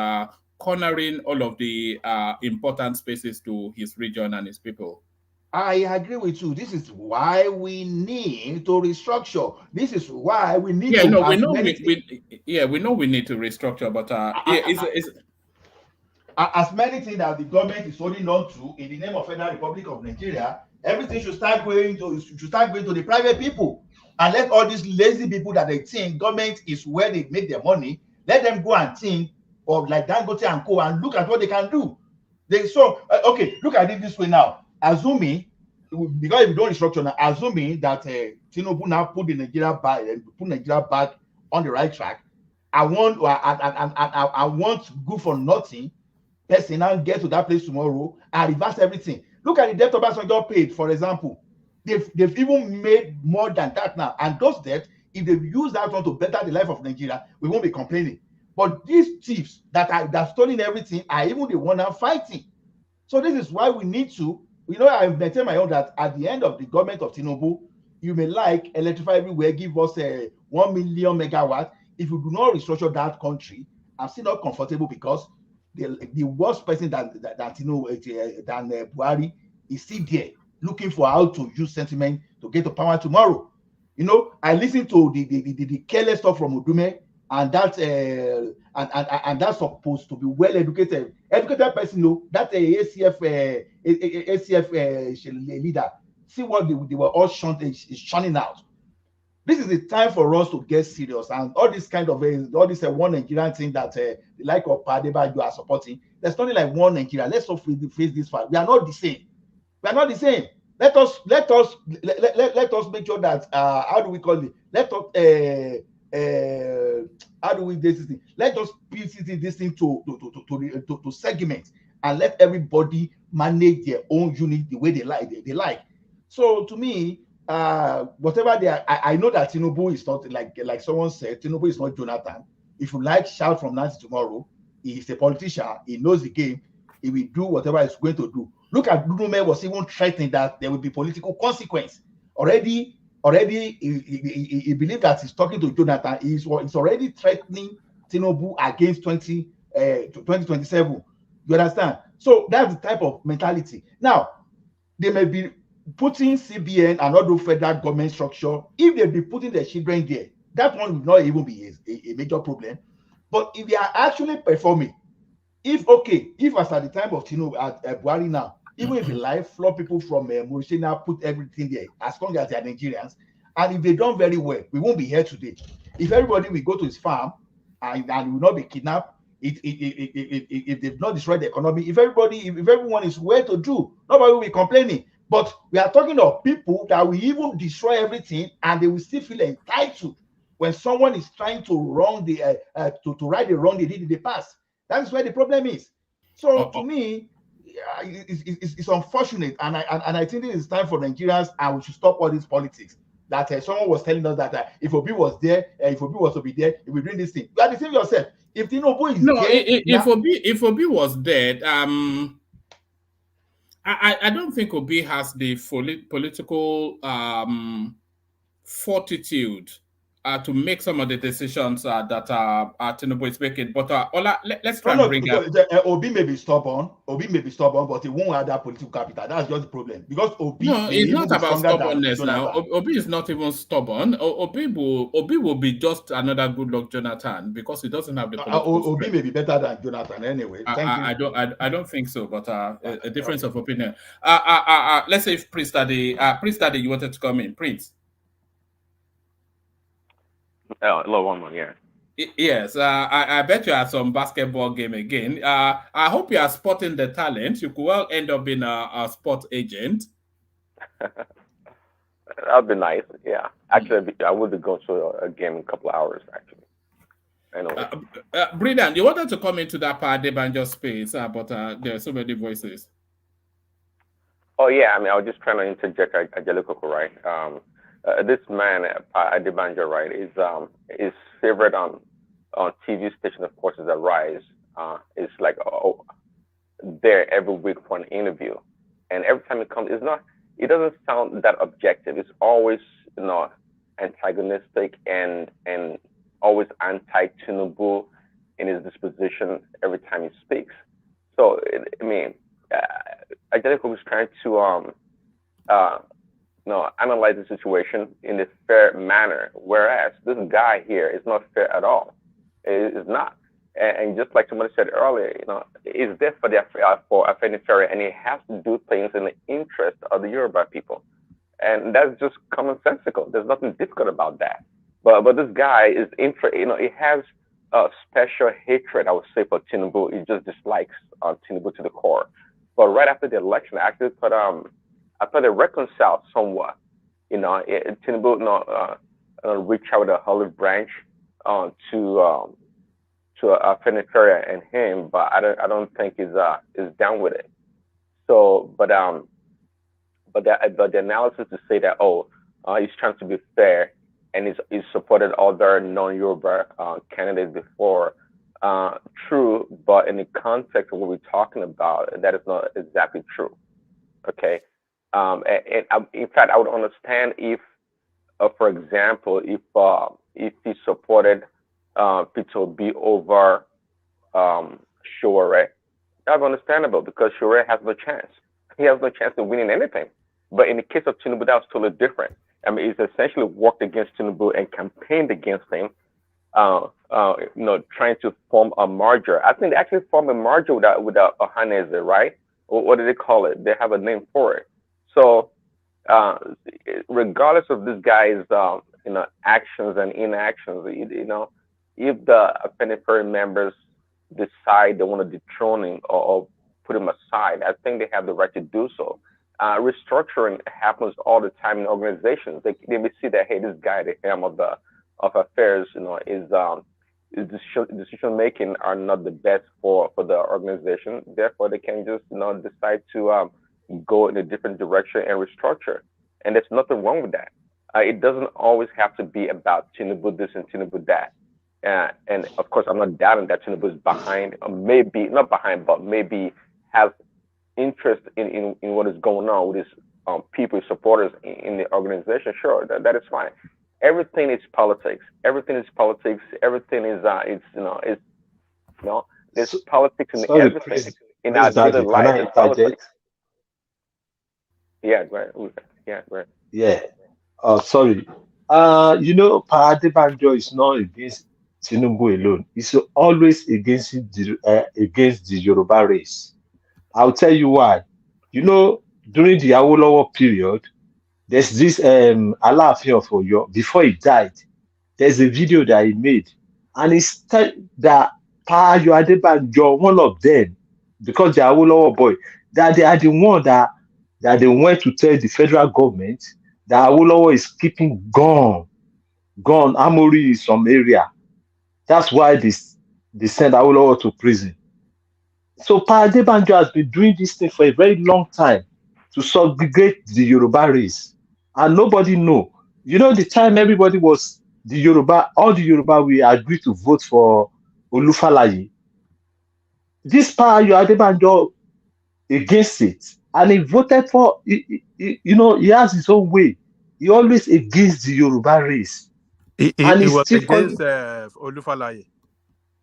cornering all of the important spaces to his region and his people. I agree with you. This is why we need to restructure. This is why we need to. We know we need to restructure, but as many things that the government is holding on to in the name of Federal Republic of Nigeria, everything should start going to the private people, and let all these lazy people that they think government is where they make their money, let them go and think of like Dangote and Co. and look at what they can do. Okay, look at it this way now. Assuming, because if you don't restructure now, assuming that Tinubu now put Nigeria back on the right track, I want good for nothing person now get to that place tomorrow and reverse everything. Look at the debt Obasanjo paid, for example. They've even made more than that now, and those debts, if they use that one to better the life of Nigeria, we won't be complaining. But these thieves that are stealing everything are even the one now fighting. So this is why we need to. I maintain my own that at the end of the government of Tinubu, you may like electrify everywhere, give us 1 million megawatt. If you do not restructure that country, I'm still not comfortable because the worst person than Buhari is still there looking for how to use sentiment to get to power tomorrow. I listened to the careless stuff from Odume, and that and that's supposed to be well educated person. That ACF leader, see what they were all shunning out. This is the time for us to get serious, and all this kind of all this one Nigerian thing that the like of Adebanjo are supporting. There's nothing like one Nigeria. Let's not face this fact. We are not the same. Let us make sure that how do we call it? How do we do this thing? Let us piece this thing to segment and let everybody manage their own unit the way they like. So to me, whatever they are, I know that Tinubu is not like someone said, Tinubu is not Jonathan. If you like, shout from now to tomorrow. He's a politician. He knows the game. He will do whatever he's going to do. Look at Dudume was even threatening that there will be political consequence. Already he believed that he's talking to Jonathan. He's already threatening Tinubu against 2027. You understand? So that's the type of mentality. Now, they may be putting CBN and other federal government structure. If they be putting their children there, that one will not even be a major problem. But if they are actually performing, if as at the time of Tinubu at Buhari now, even if you like flood people from Mauritania, put everything there, as long as they are Nigerians, and if they done very well, we won't be here today. If everybody will go to his farm and will not be kidnapped, if they've not destroyed the economy, if everyone is well to do, nobody will be complaining. But we are talking of people that will even destroy everything and they will still feel entitled when someone is trying to wrong to right the wrong they did in the past. That is where the problem is. So to me, it's unfortunate, and I think it is time for Nigerians, and we should stop all these politics. That someone was telling us that if Obi was there, if Obi was to be there, if we doing this thing, you are deceiving yourself. If Tinubu is No, dead, if Obi was dead, I don't think Obi has the political fortitude to make some of the decisions that Tinubu is making. But Ola, let's try and bring up. Obi may be stubborn. Obi may be stubborn, but he won't have that political capital. That's just the problem. Because Obi, no, it's not about stubbornness now. Jonathan. Obi is not even stubborn. Obi will be just another good luck Jonathan because he doesn't have the political Obi may be better than Jonathan anyway. I don't think so, but a difference of opinion. Let's say if Prince Daddy, you wanted to come in, Prince. Hello, one more, yeah. Yes, I bet you at some basketball game again. I hope you are spotting the talent. You could well end up being a sport agent. That'd be nice. Yeah, actually, I would be going to a game in a couple of hours. Actually, anyway. Brilliant. You wanted to come into that Adebanjo space, but there are so many voices. Oh yeah, I mean, I was just trying to interject Ajelokoko, right? This man, Adebanjo, right, is favorite on TV station, of course, is Arise. It's like there every week for an interview, and every time it comes, it doesn't sound that objective. It's always antagonistic and always anti-Tinubu in his disposition every time he speaks. So I mean, Angelico was trying to analyze the situation in a fair manner, whereas this guy here is not fair at all. It is not. And just like somebody said earlier, it's there for Afenifere, and he has to do things in the interest of the Yoruba people, and that's just commonsensical. There's nothing difficult about that. But this guy is he has a special hatred, I would say, for Tinubu. He just dislikes Tinubu to the core. But right after the election, I actually thought they reconciled somewhat. Tinubu reach out with a olive branch to Afenifere and him, but I don't think he's down with it. So, but the analysis to say that he's trying to be fair and he's supported other non-Yoruba candidates before. True, but in the context of what we're talking about, that is not exactly true. Okay. In fact, I would understand if, for example, if he supported Peter B over Shore, that's understandable because Shore has no chance. He has no chance of winning anything. But in the case of Tinubu, that was totally different. I mean, he's essentially worked against Tinubu and campaigned against him, trying to form a merger. I think they actually formed a merger with Ohaneze, right? Or what do they call it? They have a name for it. So, regardless of this guy's, actions and inactions, if the Afenifere members decide they want to dethrone him or put him aside, I think they have the right to do so. Restructuring happens all the time in organizations. They may see that, hey, this guy, the helm of affairs, his decision making are not the best for the organization. Therefore, they can just decide to go in a different direction and restructure. And there's nothing wrong with that. It doesn't always have to be about Tinubu this and Tinubu that. And of course, I'm not doubting that Tinubu is behind, or maybe not behind, but maybe has interest in what is going on with his people, his supporters in the organization. Sure, that is fine. Everything is politics. Everything is politics. Everything is there's politics in everything in our daily life. Politics. Yeah, right. Yeah, right. Yeah. Sorry. Pa Adebanjo is not against Tinubu alone. He's always against the Yoruba race. I'll tell you why. During the Awolowo period, there's this Alaafin of Oyo. Before he died, there's a video that he made, and he said that Pa Ayo Adebanjo, one of them, because the Awolowo boy, that they are the one that they went to tell the federal government that Awolowo is keeping gone Amori in some area. That's why they send Awolowo to prison. So Pa Adebanjo has been doing this thing for a very long time to subjugate the Yoruba race. And nobody know. The time everybody was all the Yoruba, we agreed to vote for Olufalaye. This power Ayo Adebanjo against it, and he voted for. He has his own way. He always against the Yoruba race, and He he's was still against calling. Olufalaye.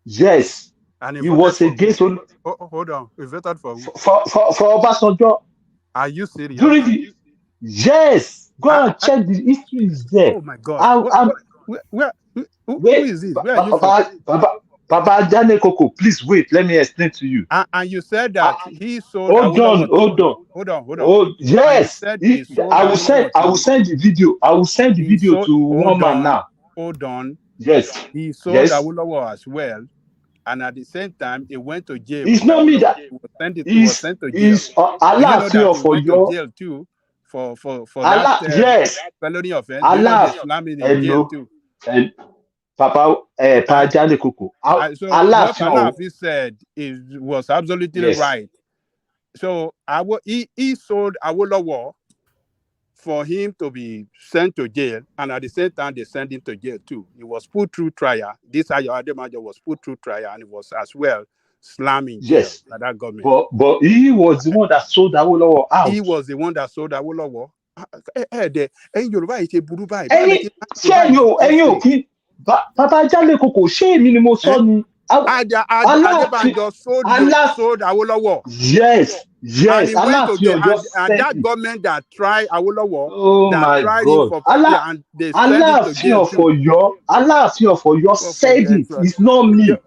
Yes, And he he voted was for against hold on. He voted for who? for Obasanjo Are you serious? during the. Yes, go and check the history is there. Oh my God. I'm Who wait, is this? Where are you from? Baba Jane Koko, please wait. Let me explain to you. And you said that he sold Hold on, Awolowo. hold on. Hold on. Oh And you yes, said he sold I will send. Awolowo I will to. send the video. I will send the He video sold. to one man now. Hold on. Yes, He sold yes. Awolowo as well, and at the same time, he went to jail. It's With not me Awolowo. that. He was sent to jail. Do you know that he went to jail too for Allah, that yes. felony offense? Allah, They slammed him in jail too. And Papa Jane Koko. So Allah, what Alafi said was absolutely yes. right. So he sold Awolowo for him to be sent to jail, and at the same time they sent him to jail too. He was put through trial. This Ayo Adebanjo was put through trial, and he was as well slammed in jail by that government. But he was the one that sold Awolowo out. He was the one that sold Awolowo. Yorùbá yìí ṣe burú báyìí. Ẹ̀yin kí Papa Jane Koko ṣé èmi ni mo sọ ni. Adebanjo sold Awolowo. Yes. And he went to jail, and that government that tried Awolowo, oh my tried God. him for and they sent him to jail too. Aláàfin of Ọ̀yọ́ said it. It's not me.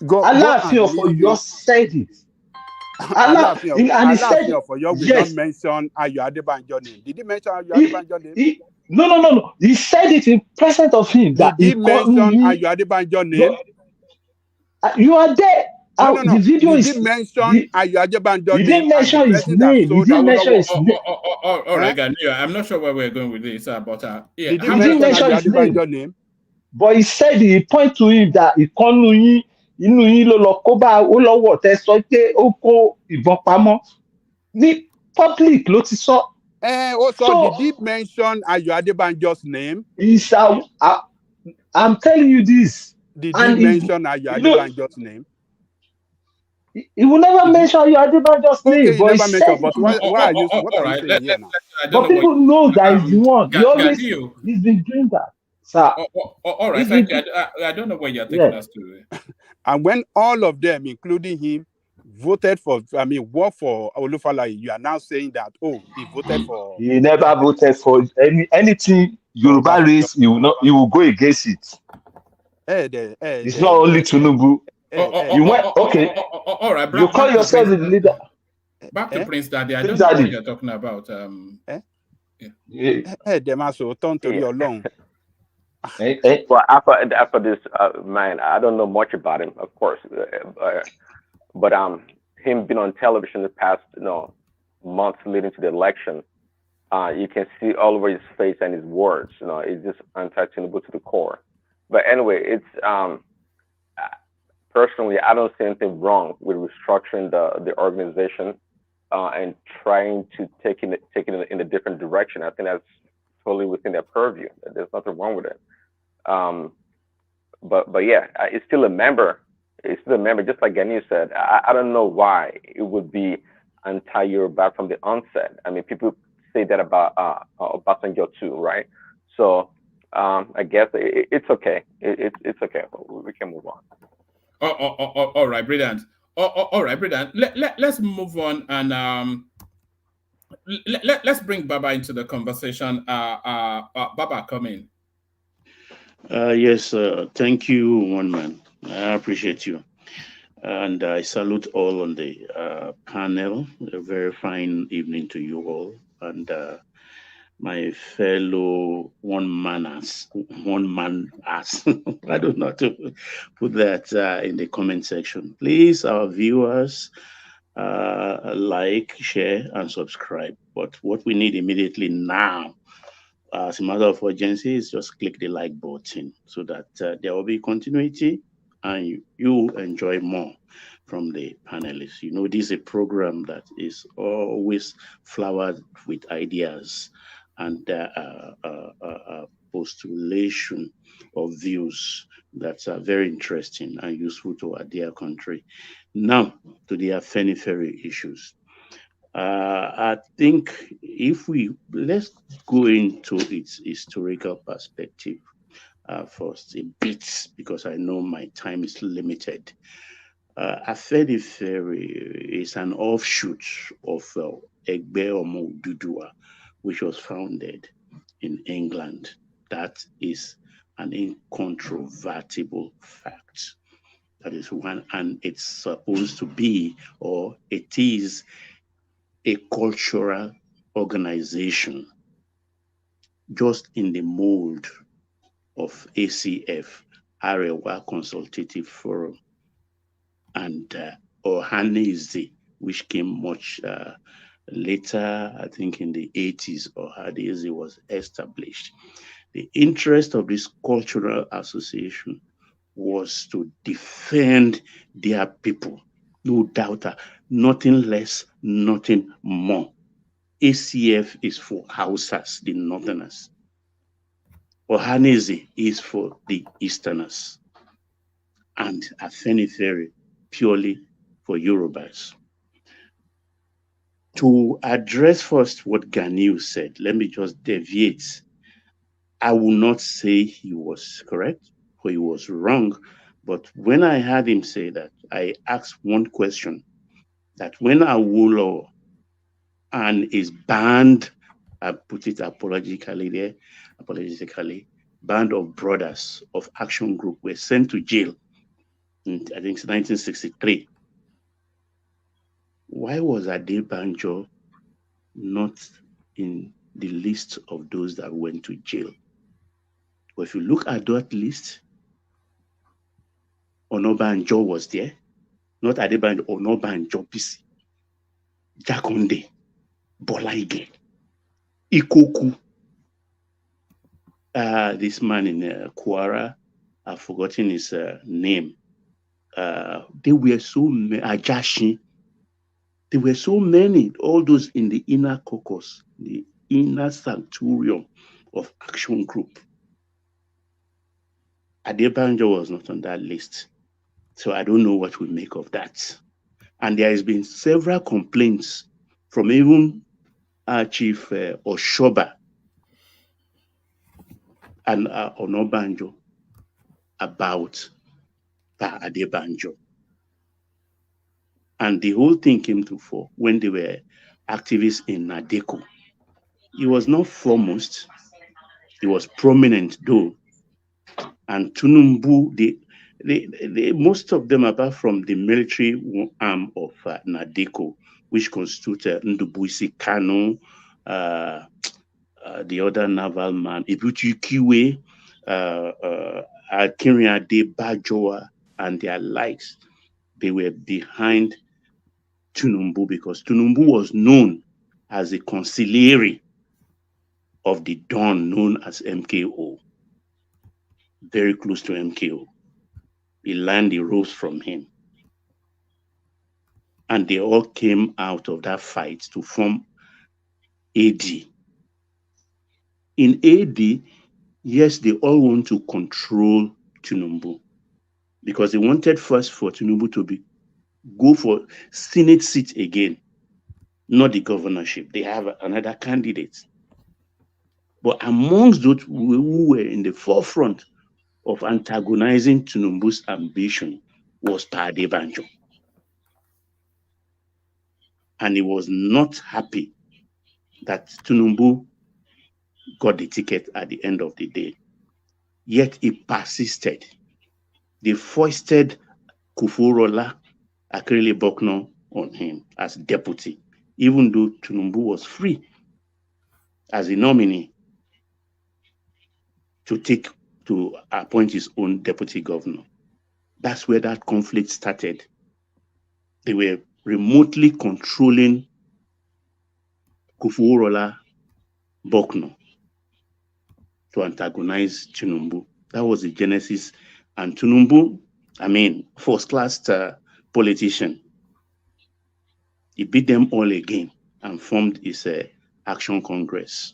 Aláàfin of Ọ̀yọ́ said it. And he said of Ọ̀yọ́ will not mention Ayo Adebanjo name. Did he mention Ayo Adebanjo name? No. He said it in presence of him. Did he mention Ayo Adebanjo name? You are there. No. The video Did he mention Ayo Adebanjo name? You didn't mention his name. You didn't mention his name. All right, I'm not sure where we're going with this, but yeah. Did he mention Ayo Adebanjo name? But he said he point to him that he kọnu yín inú yín ló lọ kó bá Awólọ́wọ̀ tẹ́ sọ pé ó kó ìbọn pamọ́ ní public ló ti sọ. So did he mention Ayo Adebanjo's name? I'm telling you this. Did he mention Ayo Adebanjo's name? He will never mention Ayo Adebanjo's name. But he said, but why are you? What are you saying here now? But people know that he's the one. He's been doing that. Sir. All right, thank you. I don't know where you're taking us to. And when all of them, including him, worked for Olufalaye, you are now saying that, he voted for... He never voted for anything Yoruba race, he will go against it. It's not only Tinubu. You went, okay. All right, you call yourself the leader. Back to Prince Daddy. I don't know what you're talking about. Well, after this, man, I don't know much about him, of course, but him being on television the past, months leading to the election, you can see all over his face and his words. It's just anti-Tinubu to the core. But anyway, it's personally, I don't see anything wrong with restructuring the organization and trying to take it in a different direction. I think that's totally within their purview. There's nothing wrong with it. But yeah, it's still a member. It's still a member, just like Gani said. I don't know why it would be anti-Yoruba from the onset. I mean, people say that about Obasanjo too, right? So I guess it's okay. It's okay. We can move on. All right, brilliant. All right, brilliant. Let's move on and let's bring Baba into the conversation. Baba, come in. Yes, thank you, one man. I appreciate you. And I salute all on the panel. A very fine evening to you all. And my fellow one man ass. I don't know how to put that in the comment section. Please, our viewers, like, share, and subscribe. But what we need immediately now, as a matter of urgency, is just click the like button so that there will be continuity and you enjoy more from the panelists. This is a program that is always flowered with ideas and postulation of views that are very interesting and useful to our dear country. Now, to the Afenifere issues. I think if let's go into its historical perspective first a bit, because I know my time is limited. Afenifere is an offshoot of Egbe Omo Dudua, which was founded in England. That is an incontrovertible fact. That is one, and it's supposed to be, or it is, a cultural organization just in the mold of ACF, Arewa Consultative Forum, and Ohaneze, which came much later, I think in the 80s, Ohaneze was established. The interest of this cultural association was to defend their people, no doubt, nothing less, nothing more. ACF is for Hausas, the Northerners. Ohaneze is for the Easterners. And Afenifere purely for Yorubas. To address first what Ganiu said, let me just deviate. I will not say he was correct or he was wrong, but when I heard him say that, I asked one question, that when Awolowo and his band, I put it apologetically, band of brothers of Action Group were sent to jail in, I think, 1963. Why was Adebanjo not in the list of those that went to jail? But if you look at that list, Onabanjo was there, not Adebanjo, Onabanjo PC, Jakonde, Bolaige, Ikoku, this man in Kwara, I've forgotten his name. They were so many, Ajashi. There were so many, all those in the inner caucus, the inner sanctuarium of Action Group. Adebanjo was not on that list. So I don't know what we make of that. And there has been several complaints from even Chief Oshoba and Onabanjo about Adebanjo. And the whole thing came to fore when they were activists in Nadeko. He was not foremost. He was prominent though. And Tinubu, most of them, apart from the military arm of Nadeko, which constituted Ndubuisi Kanu, the other naval man, Ibuchi Kiwe, Akinrin Adebajoa, and their likes, they were behind Tinubu because Tinubu was known as a consigliere of the Don known as MKO, very close to MKO. He learned the ropes from him. And they all came out of that fight to form AD. In AD, yes, they all want to control Tinubu because they wanted first for Tinubu to go for Senate seat again, not the governorship. They have another candidate. But amongst those who were in the forefront of antagonizing Tinubu's ambition was Adebanjo. And he was not happy that Tinubu got the ticket at the end of the day. Yet he persisted. They foisted Kufuorola Akérèlé Bokno on him as deputy, even though Tinubu was free as a nominee to appoint his own deputy governor. That's where that conflict started. They were remotely controlling Kufuorola Bokno to antagonize Tinubu. That was the genesis. And Tinubu, first-class politician, he beat them all again and formed his Action Congress.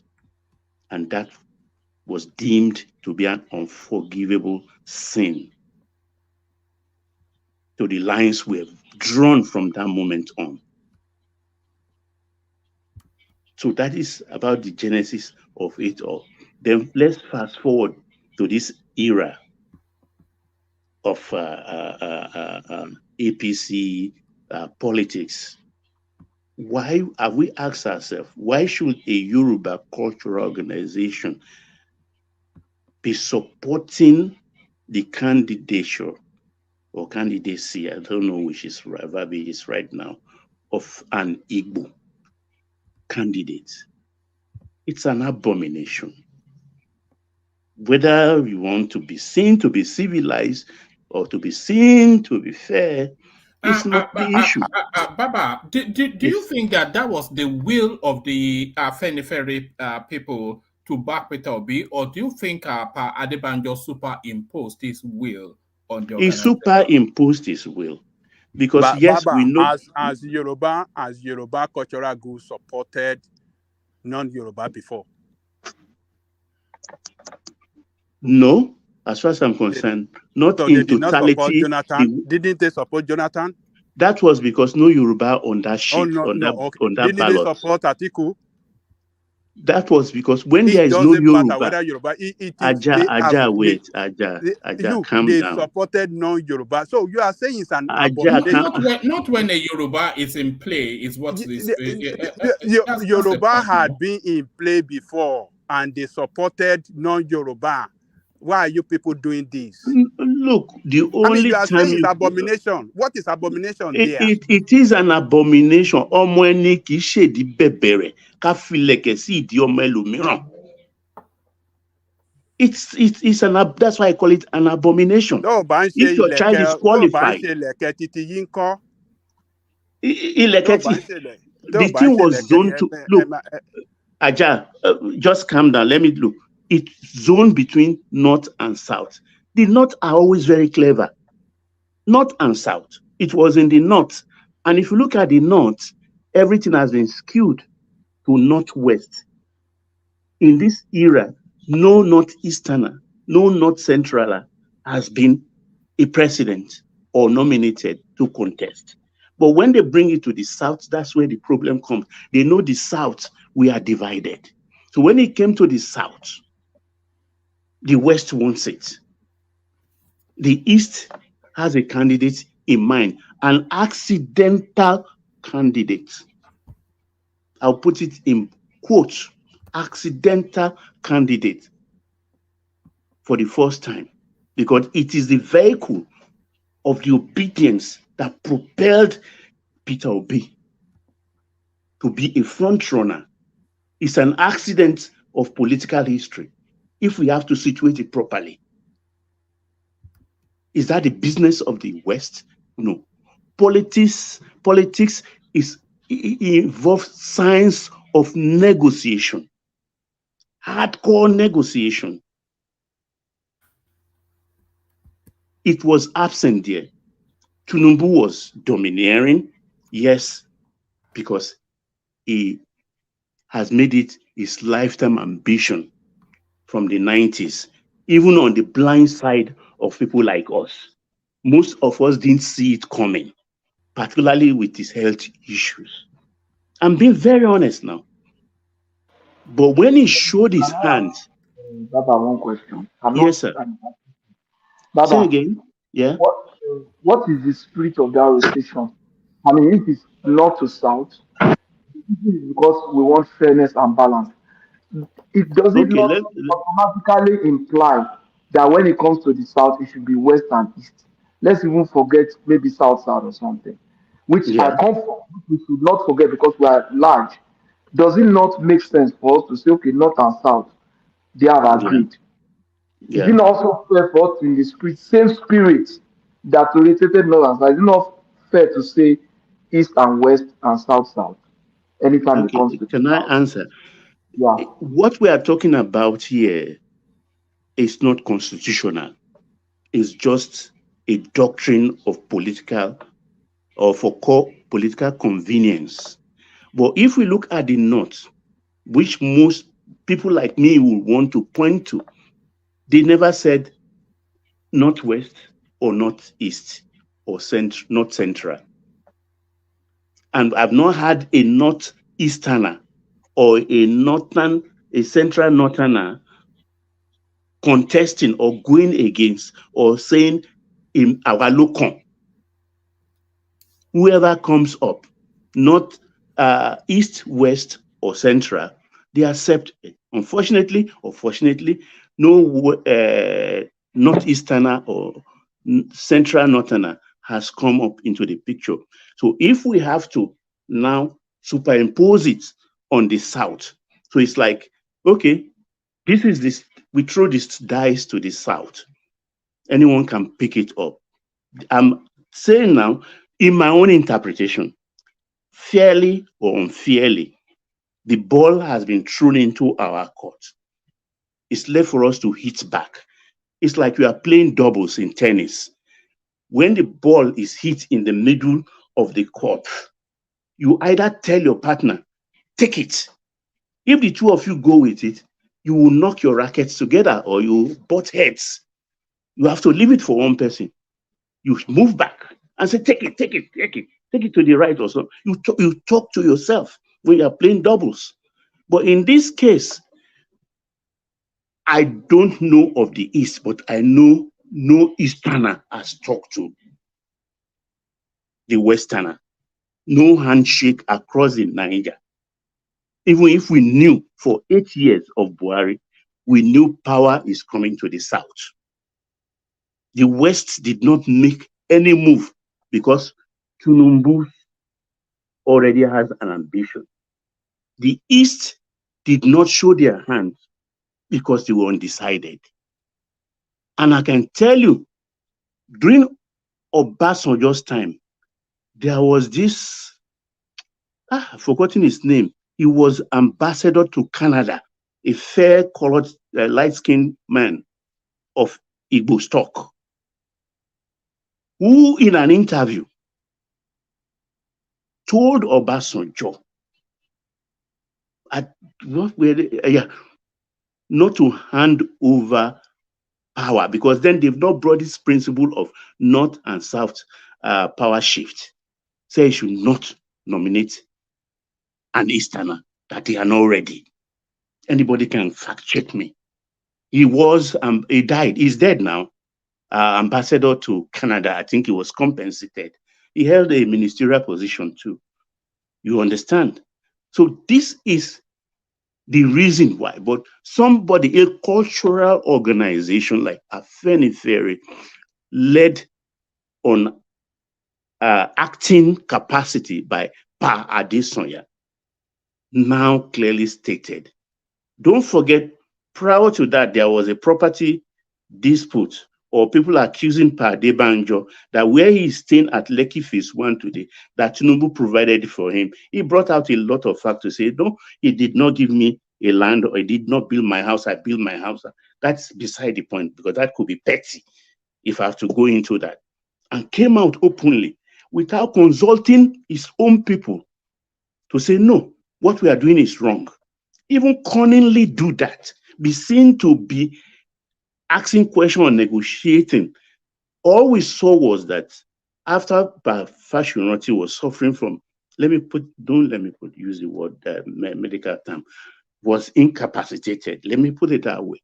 And that was deemed to be an unforgivable sin. So the lines were drawn from that moment on. So that is about the genesis of it all. Then let's fast forward to this era of APC politics. Why have we asked ourselves, why should a Yoruba cultural organization be supporting the candidature or candidacy, I don't know which is verbiage is right now, of an Igbo candidate? It's an abomination. Whether you want to be seen to be civilized or to be seen to be fair, it's not the issue. Baba, do you think that was the will of the Afenifere people to back Peter Obi, or do you think Pa Adebanjo superimposed his will on the He organization? superimposed his will. Because yes, Baba, we know as Yoruba cultural group supported non-Yoruba before. No, as far as I'm concerned, not So in they did totality. not support Jonathan. Didn't they support Jonathan? That was because no Yoruba on that sheet, Oh, on that Didn't ballot. they support Atiku? That was because when there is no doesn't matter Yoruba, whether Yoruba, it is calm they down. supported non-Yoruba. So you are saying it's an Aja, abomination. Not when a Yoruba is in play is what this. Yoruba had been in play before, and they supported non-Yoruba. Why are you people doing this? Look, the only you are time saying it's abomination. What is abomination there? It is an abomination. Ọmọ ẹni kì í ṣèdí bẹ̀bẹ̀rẹ̀ ká filẹ̀kẹ̀ sí ìdí ọmọ ẹlòmíràn. That's why I call it an abomination. If your child is qualified, the thing was zoned to look. Aja, just calm down. Let me look. It's zoned between north and south. The north are always very clever. North and south. It was in the north. And if you look at the north, everything has been skewed to northwest. In this era, no northeasterner, no north centraler has been a president or nominated to contest. But when they bring it to the south, that's where the problem comes. They know the south, we are divided. So when it came to the south, the west wants it. The east has a candidate in mind, an accidental candidate. I'll put it in quotes, accidental candidate for the first time, because it is the vehicle of the obedience that propelled Peter Obi to be a front runner. It's an accident of political history, if we have to situate it properly. Is that the business of the West? No. Politics involves science of negotiation, hardcore negotiation. It was absent there. Tinubu was domineering, yes, because he has made it his lifetime ambition from the 90s, even on the blind side of people like us. Most of us didn't see it coming, particularly with his health issues. I'm being very honest now. But when he showed his hands... Baba, one question. Yes, sir. Baba, say again. Yeah. What is the spirit of that rotation? I mean, if it's north to south, because we want fairness and balance. Does it not automatically imply that when it comes to the south, it should be west and east? Let's even forget maybe south or something, which I come from. We should not forget because we are large. Does it not make sense for us to say, okay, north and south, they have agreed? Is it not also fair for us in the same spirit that related north and south? Is it not fair to say east and west and south? Anytime it comes to can I answer? Yeah. What we are talking about here is not constitutional. It's just a doctrine of political or for core political convenience. But if we look at the north, which most people like me will want to point to. They never said northwest or northeast or not central. And I've not had a northeasterner or a central northerner contesting or going against or saying in our locum, whoever comes up, not east, west, or central, they accept it. Unfortunately or fortunately, no northeasterner or central northerner has come up into the picture. So if we have to now superimpose it on the south, so it's like, okay, this is this, we throw these dice to the south. Anyone can pick it up. I'm saying now, in my own interpretation, fairly or unfairly, the ball has been thrown into our court. It's left for us to hit back. It's like we are playing doubles in tennis. When the ball is hit in the middle of the court, you either tell your partner, take it. If the two of you go with it, you will knock your rackets together or you butt heads. You have to leave it for one person. You move back and say, take it to the right or so. You talk to yourself when you are playing doubles. But in this case, I don't know of the East, but I know no Easterner has talked to the Westerner. No handshake across the Niger. Even if we knew for 8 years of Buhari, we knew power is coming to the South. The West did not make any move because Tinubu already has an ambition. The East did not show their hands because they were undecided. And I can tell you, during Obasanjo's time, there was this, I've forgotten his name. He was ambassador to Canada, a fair-colored, light-skinned man of Igbo stock, who in an interview told Obasanjo not to hand over power, because then they've not brought this principle of North and South power shift. Say he should not nominate an Easterner, that they are not ready. Anybody can fact check me. He died. He's dead now. Ambassador to Canada. I think he was compensated. He held a ministerial position too. You understand? So this is the reason why. But somebody, a cultural organization like Afenifere, led on acting capacity by Pa Adesanya, now clearly stated. Don't forget, prior to that, there was a property dispute, or people accusing Pa Adebanjo that where he's staying at Lekki Phase 1 today, that Tinubu provided for him. He brought out a lot of facts to say, no, he did not give me a land, or he did not build my house, I built my house. That's beside the point, because that could be petty if I have to go into that. And came out openly without consulting his own people to say, no, what we are doing is wrong. Even cunningly do that, be seen to be asking questions or negotiating. All we saw was that after Fashionati was suffering from, use the word medical term, was incapacitated. Let me put it that way.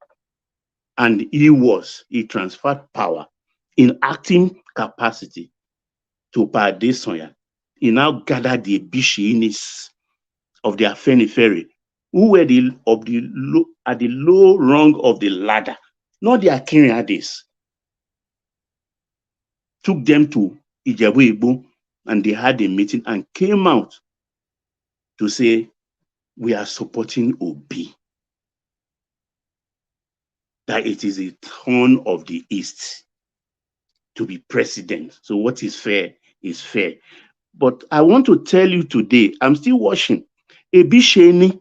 And he transferred power in acting capacity to Pa Adesanya. He now gathered the Bishinis of the Afenifere, who were at the low rung of the ladder, not the Akinriades. Took them to Ijebu-Igbo, and they had a meeting and came out to say, we are supporting Obi. That it is a turn of the East to be president. So what is fair is fair. But I want to tell you today, I'm still watching. Ebisheni,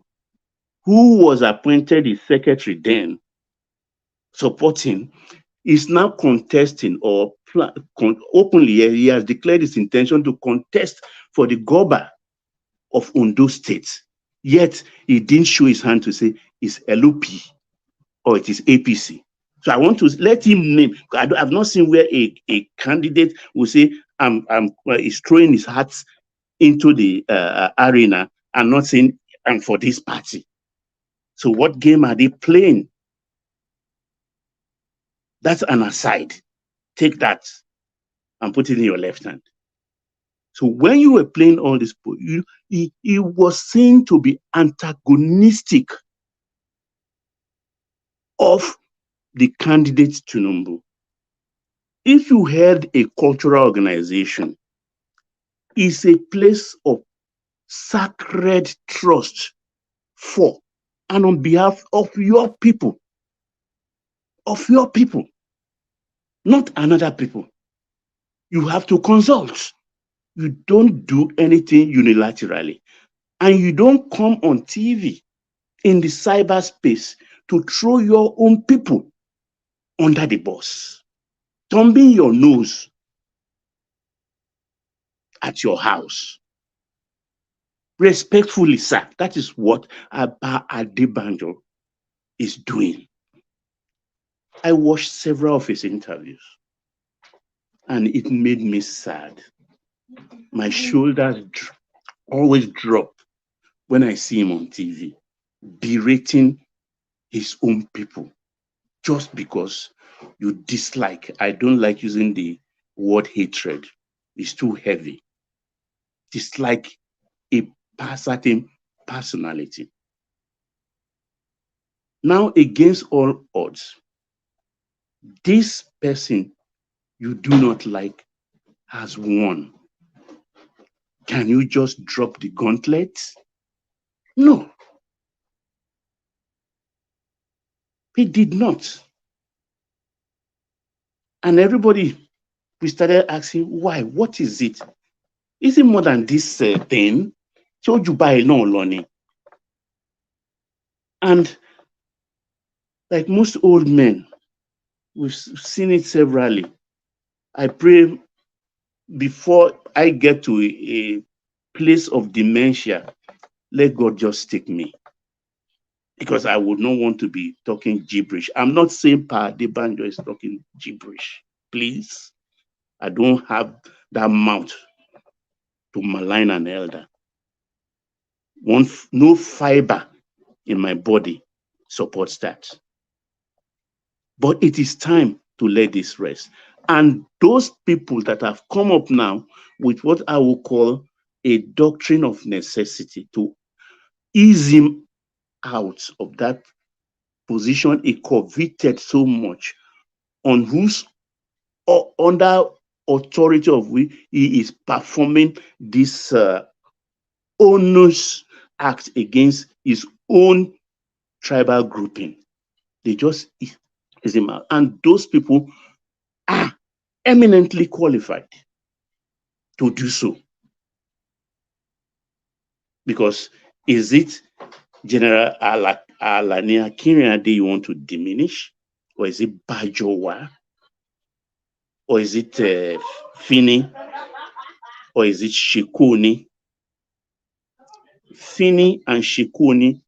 who was appointed his secretary then, supporting, is now contesting or openly, he has declared his intention to contest for the Goba of Ondo State. Yet he didn't show his hand to say is LOP or it is APC. So I want to let him name. I've not seen where a candidate will say, is throwing his hat into the arena and not saying, I'm for this party. So what game are they playing? That's an aside. Take that and put it in your left hand. So when you were playing all this, it was seen to be antagonistic of the candidate Tinubu. If you had a cultural organization, it's a place of sacred trust for and on behalf of your people, not another people. You have to consult. You don't do anything unilaterally. And you don't come on TV in the cyberspace to throw your own people under the bus, thumbing your nose at your house. Respectfully, sir, that is what Ayo Adebanjo is doing. I watched several of his interviews and it made me sad. My shoulders always drop when I see him on TV berating his own people just because you dislike. I don't like using the word hatred. It's too heavy. Dislike a certain personality. Now, against all odds, this person you do not like has won. Can you just drop the gauntlet? No. He did not. And everybody, we started asking, why? What is it? Is it more than this thing? So you buy no learning. And like most old men, we've seen it severally. I pray before I get to a place of dementia, let God just take me. Because I would not want to be talking gibberish. I'm not saying Ayo Adebanjo is talking gibberish. Please. I don't have that mouth to malign an elder. No fiber in my body supports that. But it is time to let this rest. And those people that have come up now with what I will call a doctrine of necessity to ease him out of that position he coveted so much, on whose or under authority of which he is performing this onus act against his own tribal grouping. They just ease him out. And those people are eminently qualified to do so. Because is it General Alani Akinrinade you want to diminish? Or is it Bajowa? Or is it Fini? Or is it Shikuni? Fini and Shikuni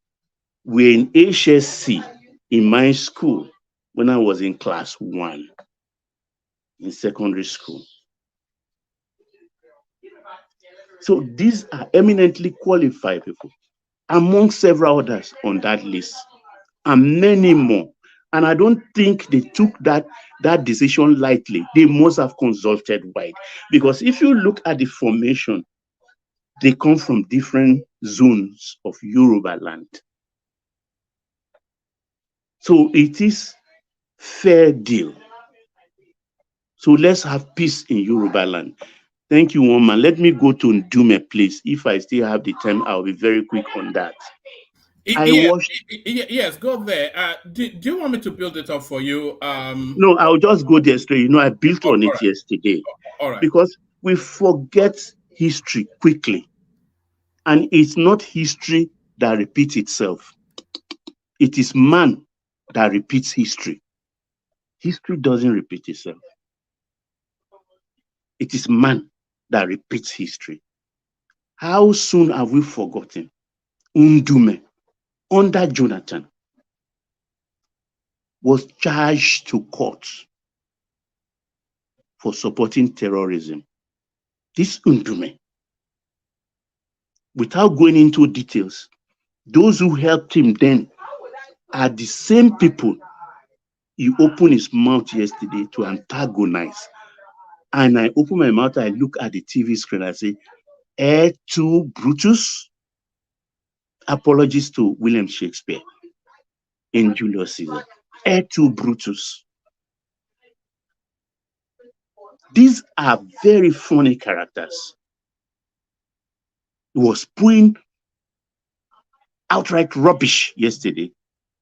were in HSC in my school when I was in class 1 in secondary school. So these are eminently qualified people, among several others on that list, and many more. And I don't think they took that decision lightly. They must have consulted wide. Because if you look at the formation, they come from different zones of Yoruba land. So it is fair deal. So let's have peace in Yoruba land. Thank you, woman. Let me go to Ndume, please. If I still have the time, I'll be very quick on that. Yes, go there. Do you want me to build it up for you? No, I'll just go there straight. You know, I built on it yesterday. All right. Because we forget history quickly. And it's not history that repeats itself. It is man that repeats history. History doesn't repeat itself. It is man that repeats history. How soon have we forgotten Ndume under Jonathan? was charged to court for supporting terrorism. This Ndume, without going into details, those who helped him then are the same people he opened his mouth yesterday to antagonize. And I open my mouth, I look at the TV screen, I say, heir to Brutus. Apologies to William Shakespeare in Julius Caesar. Heir to Brutus. These are very funny characters. He was putting outright rubbish yesterday.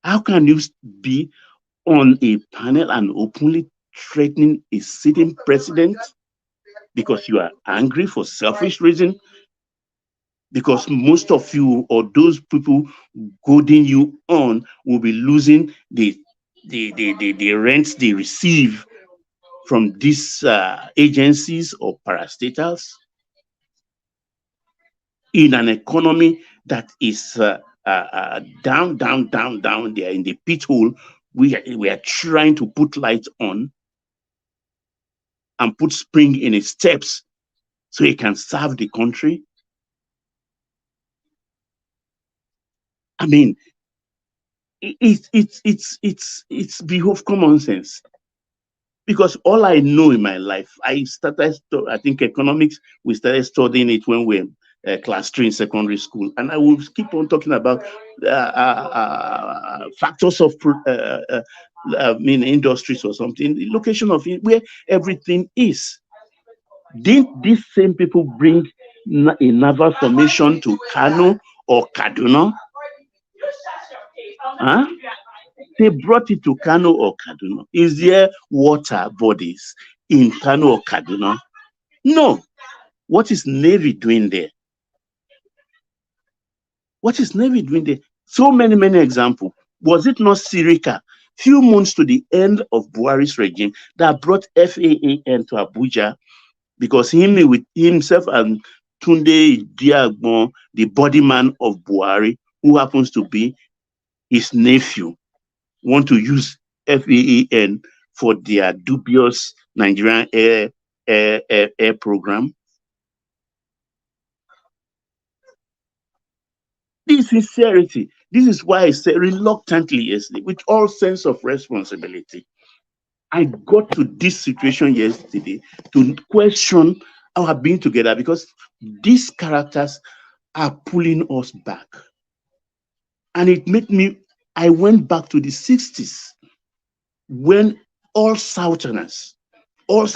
How can you be on a panel and openly threatening a sitting president because you are angry for selfish reason? Because most of you or those people goading you on will be losing the rents they receive from these agencies or parastatals in an economy that is down there in the pit hole. We are trying to put light on and put spring in its steps so it can serve the country. I mean, it's behove common sense. Because all I know in my life, I think economics, we started studying it when we were class 3 in secondary school. And I will keep on talking about factors of industries or something, the location of it, where everything is. Didn't these same people bring a naval formation to Kano or Kaduna? Huh? They brought it to Kano or Kaduna. Is there water bodies in Kano or Kaduna? No. What is Navy doing there? What is Navy doing there? So many examples. Was it not Sirika, few months to the end of Buhari's regime, that brought FAAN to Abuja because with himself and Tunde Diagbon, the body man of Buhari, who happens to be his nephew, want to use FAAN for their dubious Nigerian air program? This sincerity. This is why I say reluctantly, yesterday, with all sense of responsibility, I got to this situation yesterday to question our being together, because these characters are pulling us back. And it made me, I went back to the 60s when all Southerners we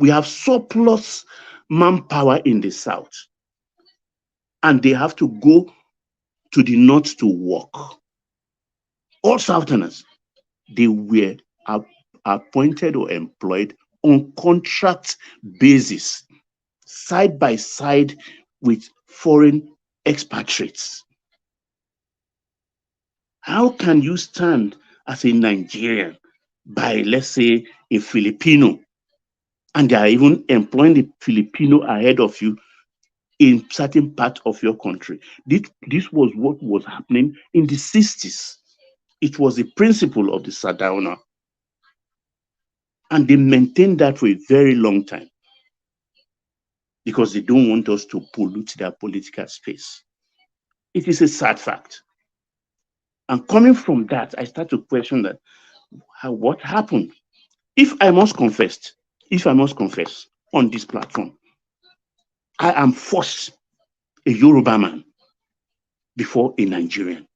have surplus manpower in the South, and they have to go to the North to work. All Southerners, they were appointed or employed on contract basis, side by side with foreign expatriates. How can you stand as a Nigerian by, let's say, a Filipino, and they are even employing the Filipino ahead of you in certain part of your country? This was what was happening in the 60s. It was the principle of the Sardauna. And they maintained that for a very long time because they don't want us to pollute their political space. It is a sad fact. And coming from that, I start to question that what happened. If I must confess on this platform, I am first a Yoruba man before a Nigerian.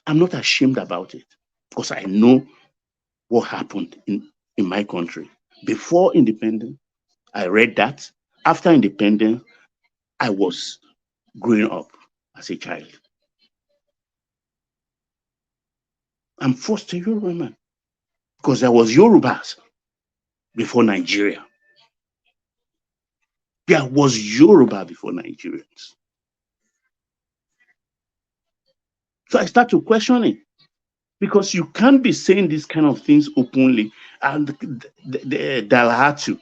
I'm not ashamed about it because I know what happened in my country. Before independence, I read that. After independence, I was growing up as a child. I'm first a Yoruba man because there was Yorubas before Nigeria. There was Yoruba before Nigerians. So I start to question it, because you can't be saying these kind of things openly. And Dalhatu,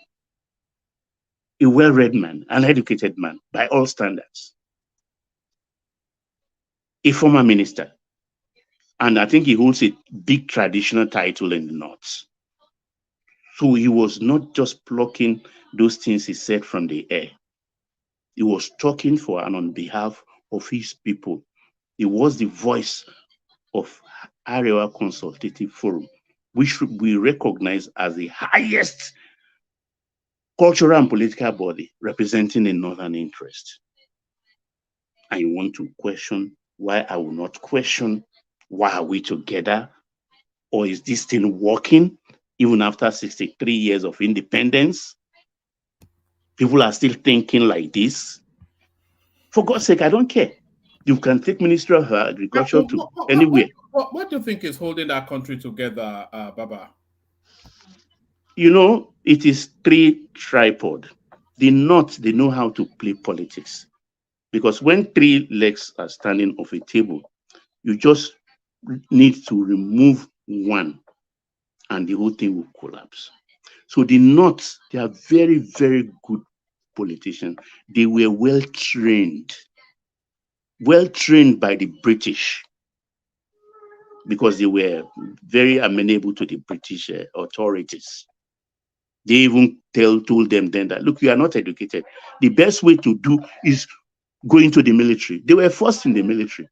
a well-read man, an educated man by all standards, a former minister, And I think he holds a big traditional title in the North. So he was not just plucking those things he said from the air. He was talking for and on behalf of his people. He was the voice of Arewa Consultative Forum, which we recognize as the highest cultural and political body representing the northern interest. And you want to question why I will not question why are we together? Or is this thing working even after 63 years of independence? People are still thinking like this. For God's sake, I don't care. You can take Ministry of Agriculture to anywhere. What do you think is holding our country together, Baba? You know, it is three tripod. The North, they know how to play politics. Because when three legs are standing off a table, you just need to remove one and the whole thing will collapse. So the North, they are very, very good politicians. They were well trained by the British because they were very amenable to the British authorities. They even told them then that, look, you are not educated. The best way to do is go into the military. They were forced in the military.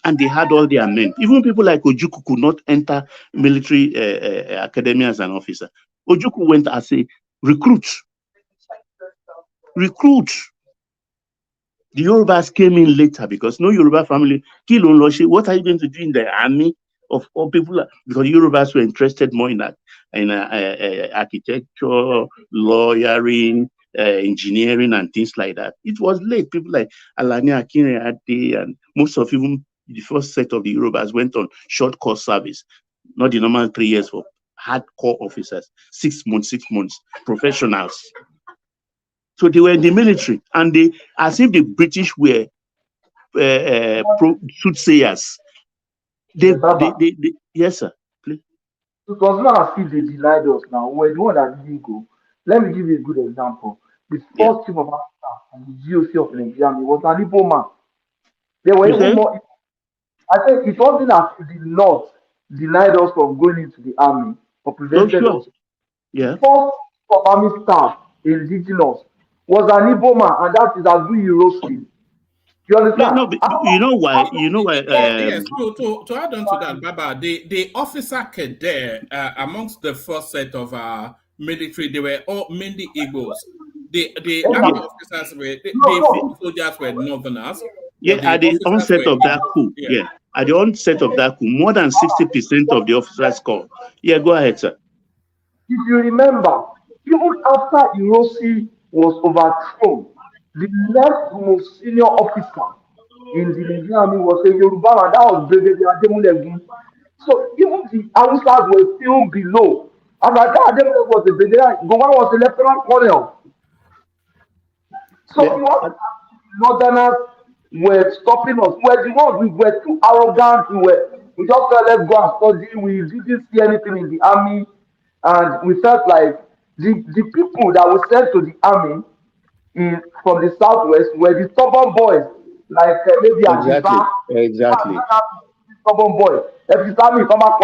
And they had all their men. Even people like Ojukwu could not enter military academy as an officer. Ojukwu went as a recruit. The Yorubas came in later because no Yoruba family, what are you going to do in the army of all people? Because Yorubas were interested more in architecture, lawyering, engineering, and things like that. It was late. People like Alani Akinrade and most of even the first set of the Yorubas went on short course service, not the normal 3 years for hardcore officers, 6 months, professionals. So they were in the military, and they, as if the British were soothsayers. Yes, sir. Please. It was not as if they denied us now. We're the one that didn't go. Let me give you a good example. The first chief of staff and the GOC of Nigeria was an Igbo man. They were even more. I think it wasn't as if the North denied us from going into the army or prevented us. Yeah. The first chief of army staff, indigenous, was an Igbo man, and that is Abu Hiroshi. You understand? No, you know why? Yes, to add on to that, Baba, the officer cadre amongst the first set of military, they were all mainly Igbos. The army officers were, the soldiers were northerners. Yeah, at the onset of that coup, at the onset of that coup, more than 60% of the officers called. Yeah, go ahead, sir. If you remember, even after Hiroshi was overthrown, the next most senior officer in the Nigerian army was a Yoruba man, that was Brigadier Ademulegun. So even the Hausas were still below. And that Ademulegun was a brigadier, Gowon was a lieutenant colonel. So it was northerners were stopping us. We were the ones, we were too arrogant, we just said, let's go and study, we didn't see anything in the army, and we felt like the people that were sent to the army from the southwest were the stubborn boys, like maybe Exactly. Stubborn boy. Every time you come back,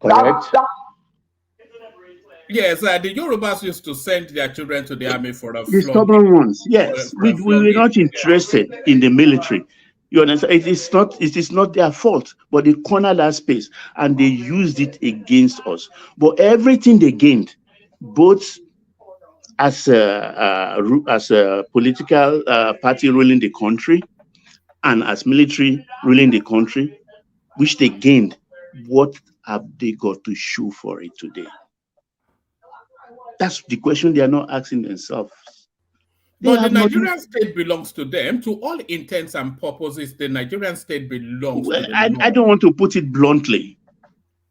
correct. Yes, the Yorubas used to send their children to the army for a the stubborn ones. Yes, we were not interested in the military. You understand? It is not their fault, but they cornered that space and they used it against us. But everything they gained, both as a political party ruling the country and as military ruling the country, which they gained, what have they got to show for it today? That's the question they are not asking themselves. But the Nigerian state belongs to them. To all intents and purposes, the Nigerian state belongs to them. I don't want to put it bluntly.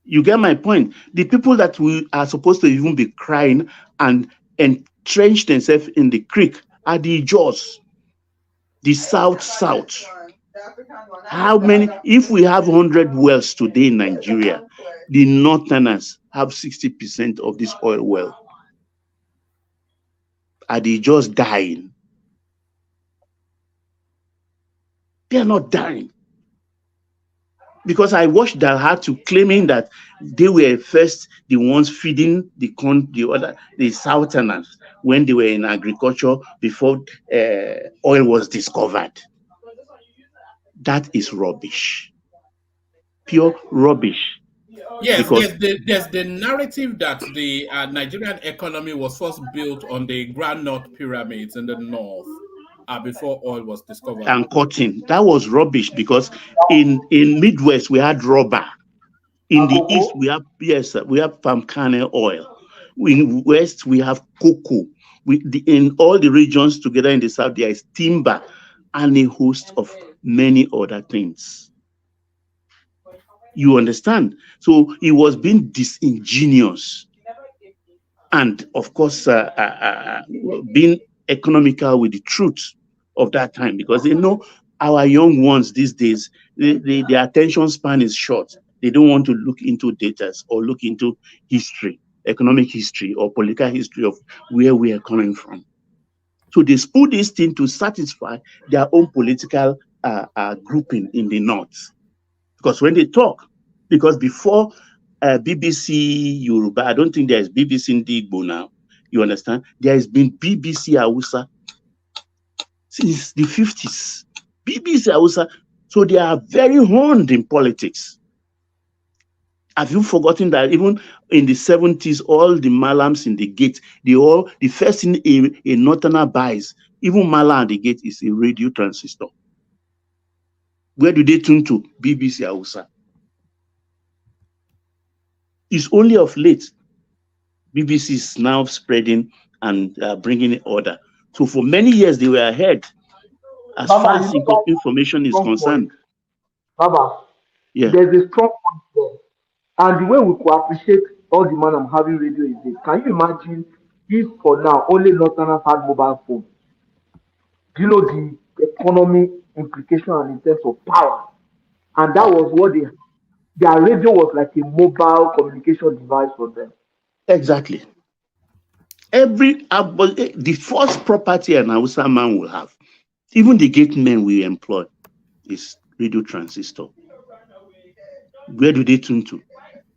You get my point. The people that we are supposed to even be crying and entrench themselves in the creek are the Jaws, the South. How many? If we have 100 wells today in Nigeria, the Northerners have 60% of this oil well. Are they just dying? They are not dying. Because I watched Dalhatu claiming that they were first the ones feeding the Southerners when they were in agriculture before oil was discovered. That is rubbish. Pure rubbish. Yes, there's the narrative that the Nigerian economy was first built on the Grand pyramids in the north before oil was discovered. And cotton. That was rubbish because in Midwest we had rubber. In the East we have palm kernel oil. In West we have cocoa. In all the regions together in the South there is timber and a host of many other things. You understand? So it was being disingenuous and, of course, being economical with the truth of that time, because they know our young ones these days, their attention span is short. They don't want to look into data or look into history, economic history or political history of where we are coming from. So they put this thing to satisfy their own political grouping in the North. Because when they talk, because before BBC Yoruba, I don't think there is BBC Ndigbo now, you understand? There has been BBC Hausa since the 50s. BBC Hausa, so they are very honed in politics. Have you forgotten that even in the 70s, all the malams in the gate, the first thing a northerner buys, even mala at the gate, is a radio transistor. Where do they tune to? BBC Hausa. It's only of late BBC is now spreading and bringing in order. So for many years they were ahead as far as information is concerned. Baba, yeah, there's a strong point there. And the way we could appreciate all the man I'm having radio is this. Can you imagine if for now only Northerners had mobile phone? Do you know the economy implication and in terms of power? And that was what their radio was like a mobile communication device for them. Exactly. The first property an Hausa man will have, even the gate men we employ, is radio transistor. Where do they tune to?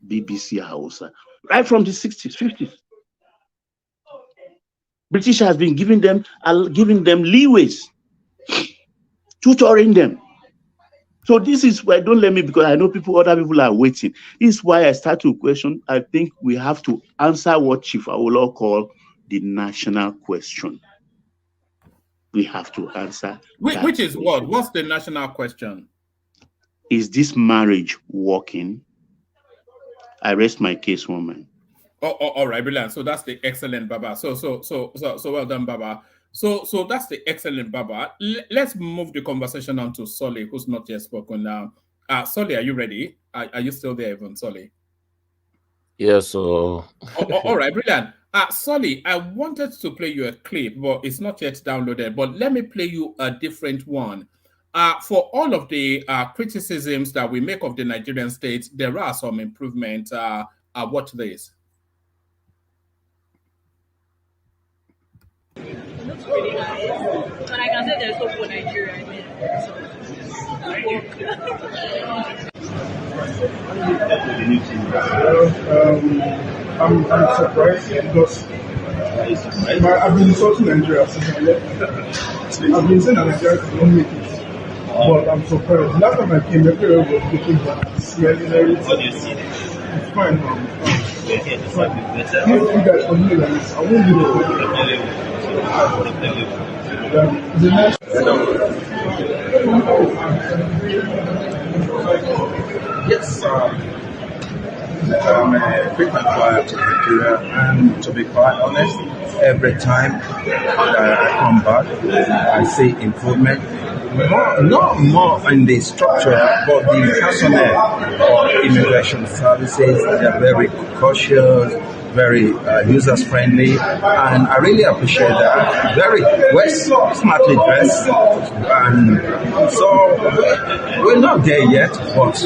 BBC Hausa. Right from the 60s, 50s. British has been giving them leeways, tutoring them. So this is why, don't let me, because I know other people are waiting. This is why I start to question. I think we have to answer what Chief Awolowo called the national question. We have to answer. Which is what? What's the national question? Is this marriage working? I rest my case, woman. Oh, all right, brilliant. So that's the excellent Baba. So well done, Baba. So that's the excellent Baba. Let's move the conversation on to Solly, who's not yet spoken now. Solly, are you ready? Are you still there, even Solly? Yes. So. All right, brilliant. Solly, I wanted to play you a clip, but it's not yet downloaded. But let me play you a different one. For all of the criticisms that we make of the Nigerian state, there are some improvements. Watch this. It looks really nice. But I can say there's hope for Nigeria. I'm surprised because I've been insulting Nigeria since I left. I've been saying that Nigeria don't make it. But I'm surprised. Last time I came, everyone was looking back, smelling everything. It's fine now. It's fine. If you guys continue like this, I won't do it. The next. Yes, I'm a frequent flyer to Nigeria, and to be quite honest, every time I come back, I see improvement. Not more in the structure, but the personnel for immigration services. They are very cautious, very user-friendly, and I really appreciate that. Very well, smartly dressed, and so we're not there yet, but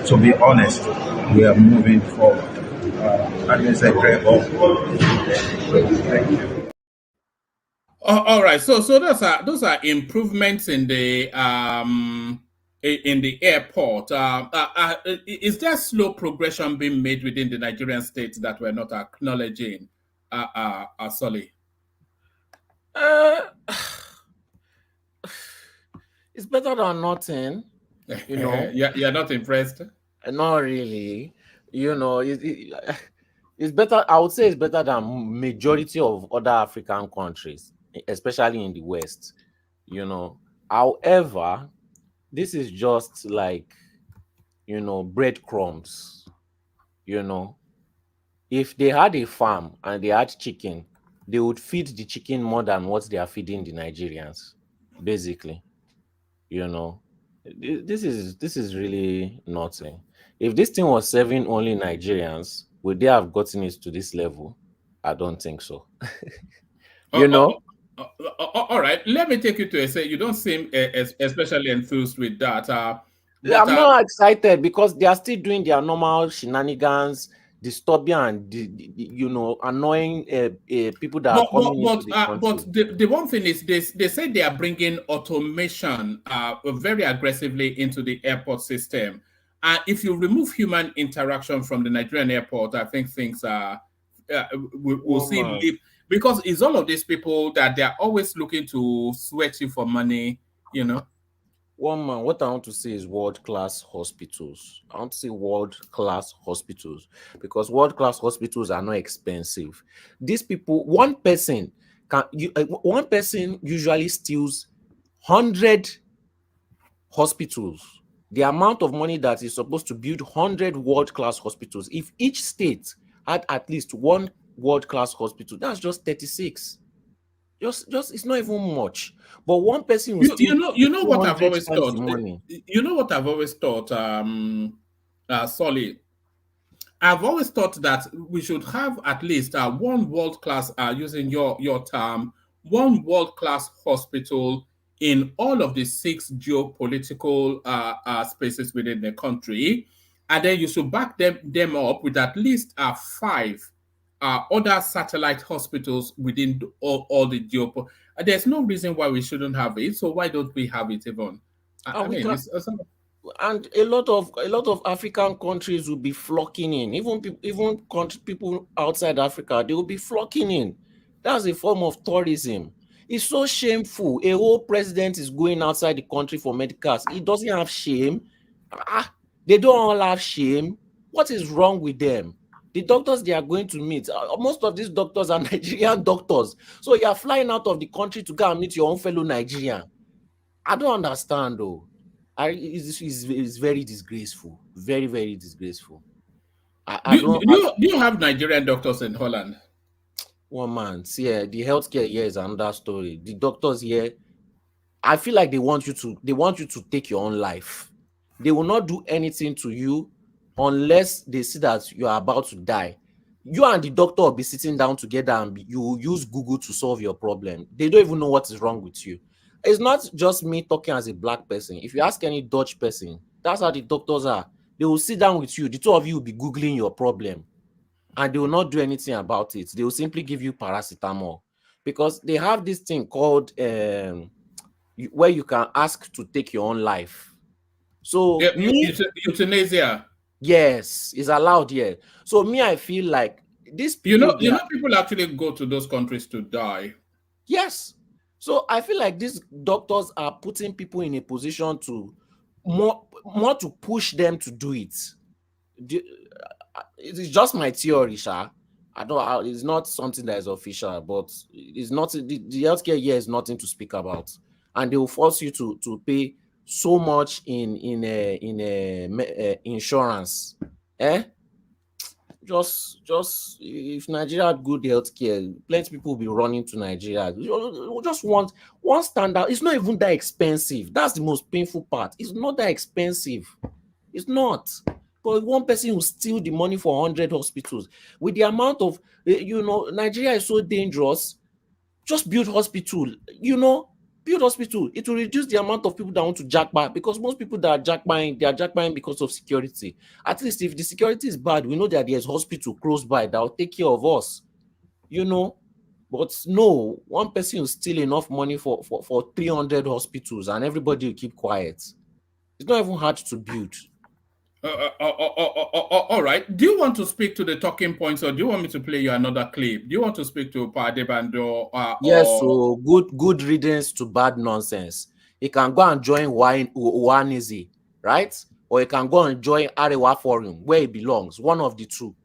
to be honest, we are moving forward. I think it's a great hope. Thank you. All right. So those are improvements in the airport. Is there slow progression being made within the Nigerian state that we're not acknowledging? Solly. Uh, it's better than nothing, you know. You're not impressed? Not really. It's better. I would say it's better than majority of other African countries, especially in the West. However, this is just like breadcrumbs. You know, if they had a farm and they had chicken, they would feed the chicken more than what they are feeding the Nigerians, basically. you know this is really nothing. If this thing was serving only Nigerians, would they have gotten it to this level? I don't think so. Oh, you oh, know all right. Let me take you to a say. You don't seem especially enthused with that. But I'm not excited because they are still doing their normal shenanigans, disturbing and annoying people that are coming into the but country. the one thing is they say they are bringing automation very aggressively into the airport system. And if you remove human interaction from the Nigerian airport, I think things are we'll see Woman, leap, because it's all of these people that they are always looking to sweat you for money. You know. woman, what I want to say is world-class hospitals. I want to say world-class hospitals because world-class hospitals are not expensive. These people, one person usually steals 100 hospitals. The amount of money that is supposed to build 100 world-class hospitals, if each state had at least one world-class hospital, that's just 36. Just it's not even much. But one person will steal You know what I've 200 always times the thought. money. You know what I've always thought. Solid. I've always thought that we should have at least one world class, using your term, one world class hospital in all of the 6 geopolitical spaces within the country, and then you should back them up with at least 5 other satellite hospitals within all the geopolitical. There's no reason why we shouldn't have it. So why don't we have it even? I And we mean, can it's and a lot of African countries will be flocking in. Even people outside Africa, they will be flocking in. That's a form of tourism. It's so shameful. A whole president is going outside the country for medicals. He doesn't have shame. They don't all have shame. What is wrong with them? The doctors they are going to meet, most of these doctors are Nigerian doctors. So you are flying out of the country to go and meet your own fellow Nigerian. I don't understand though. It's very disgraceful. Very, very disgraceful. I don't. do you have Nigerian doctors in Holland? One man, see, the healthcare here is another story. The doctors here, I feel like they want you to take your own life. They will not do anything to you unless they see that you are about to die. You and the doctor will be sitting down together and you will use Google to solve your problem. They don't even know what is wrong with you. It's not just me talking as a black person. If you ask any Dutch person, that's how the doctors are. They will sit down with you. The two of you will be Googling your problem and they will not do anything about it. They will simply give you paracetamol because they have this thing called where you can ask to take your own life. So Euthanasia. Yes, it's allowed here. So me, I feel like these people, people actually go to those countries to die. Yes. So I feel like these doctors are putting people in a position to more to push them to do it. It's just my theory, Sha. It's not something that is official, but it's not the healthcare here is nothing to speak about, and they will force you to pay so much in insurance. Just if Nigeria had good healthcare, plenty people will be running to Nigeria. We just want one standard. It's not even that expensive. That's the most painful part. It's not that expensive. It's not. But one person will steal the money for 100 hospitals. With the amount of, Nigeria is so dangerous. Just build hospital. Build hospital. It will reduce the amount of people that want to jackpot, because most people that are jackpotting, they are jackpotting because of security. At least if the security is bad, we know that there's hospital close by that will take care of us. But no, one person will steal enough money for 300 hospitals and everybody will keep quiet. It's not even hard to build. All right. Do you want to speak to the talking points, or do you want me to play you another clip? Do you want to speak to Pa Adebanjo? Yes, so good riddance to bad nonsense. He can go and join Uwanizi, right? Or he can go and join Arewa Forum, where he belongs, one of the two.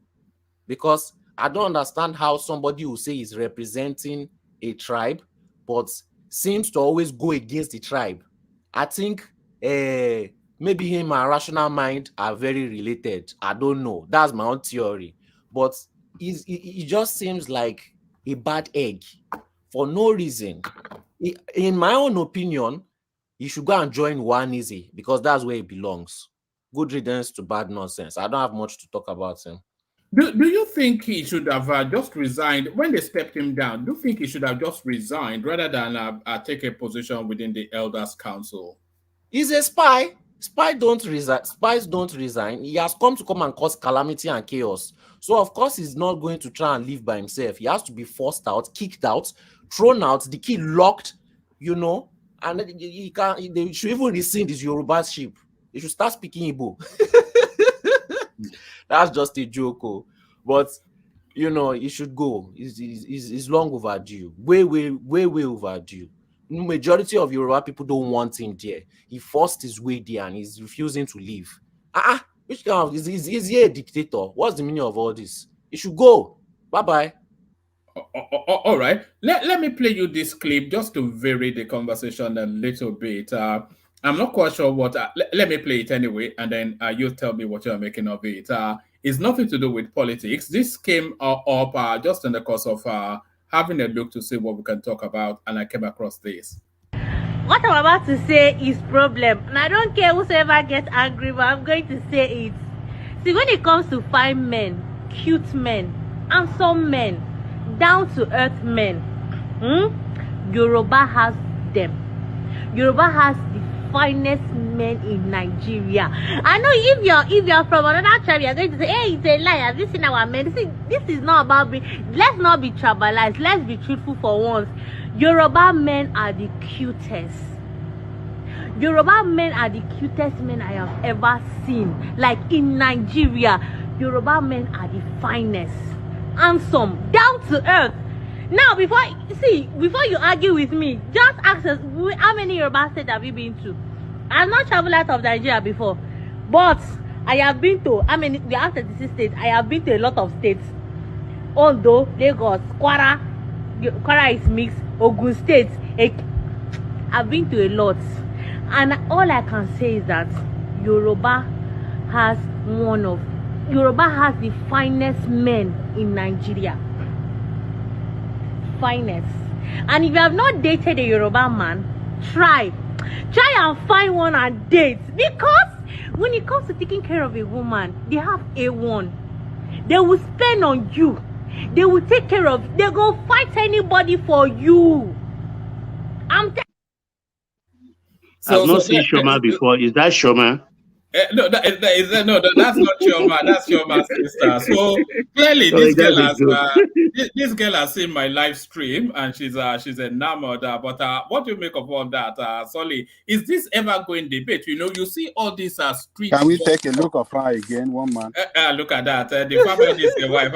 Because I don't understand how somebody who say is representing a tribe, but seems to always go against the tribe. I think maybe him and rational mind are very related. I don't know. That's my own theory. But it just seems like a bad egg for no reason. In my own opinion, he should go and join One Easy because that's where he belongs. Good riddance to bad nonsense. I don't have much to talk about him. Do you think he should have just resigned when they stepped him down? Do you think he should have just resigned rather than take a position within the Elders Council? He's a spy. Spies don't resign. He has come and cause calamity and chaos. So of course he's not going to try and live by himself. He has to be forced out, kicked out, thrown out, the key locked, and he can. They should even rescind his Yoruba ship. They should start speaking Igbo. That's just a joke, but he should go. It's long overdue. Way overdue. Majority of Yoruba people don't want him there. He forced his way there and he's refusing to leave. Which kind of is he a dictator? What's the meaning of all this? He should go. Bye-bye. All right. Let me play you this clip just to vary the conversation a little bit. I'm not quite sure what. Let me play it anyway, and then you tell me what you're making of it. It's nothing to do with politics. This came up just in the course of having a look to see what we can talk about, and I came across this. What I'm about to say is problem, and I don't care whoever gets angry, but I'm going to say it. See, when it comes to fine men, cute men, handsome men, down-to-earth men, Yoruba has them. Yoruba has the finest men in Nigeria. I know if you're from another tribe, you're going to say, hey, it's a lie. Have you seen our men? This is not about let's not be tribalized. Let's be truthful for once. Yoruba men are the cutest. Yoruba men are the cutest men I have ever seen. Like in Nigeria, Yoruba men are the finest, handsome, down to earth. Now, before you argue with me, just ask us, how many Yoruba states have you been to? I've not traveled out of Nigeria before, but I have been to, we have 36 states. I have been to a lot of states. Ondo, Lagos, Kwara is mixed, Ogun State. I've been to a lot. And all I can say is that Yoruba has the finest men in Nigeria. Finest. And if you have not dated a Yoruba man, try and find one and date, because when it comes to taking care of a woman, they have A1. They will spend on you. They will take care of. They go fight anybody for you. I've not seen Shoma before. Is that Shoma? No, that's not Chioma. That's Chioma's sister. So clearly, this girl has seen my live stream and she's enamored. But what do you make of all that, Solly? Is this ever going debate? You see all these street. Can we take a look of her again, one man? Look at that. The family is the wife.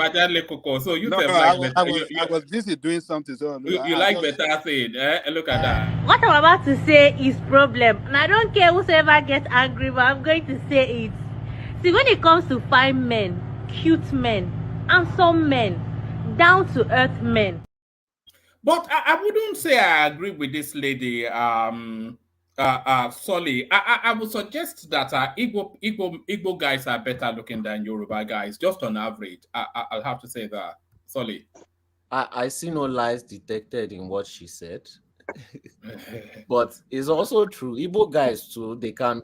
So you I was busy doing something. So you like better thing. Look at that. What I'm about to say is problem, and I don't care whoever gets angry, but I'm going to say it. See, when it comes to fine men, cute men, handsome men, down-to-earth men. But I wouldn't say I agree with this lady, Solly. I would suggest that Igbo guys are better looking than Yoruba guys, just on average. I'll have to say that, Solly. I see no lies detected in what she said. But it's also true. Igbo guys too, they can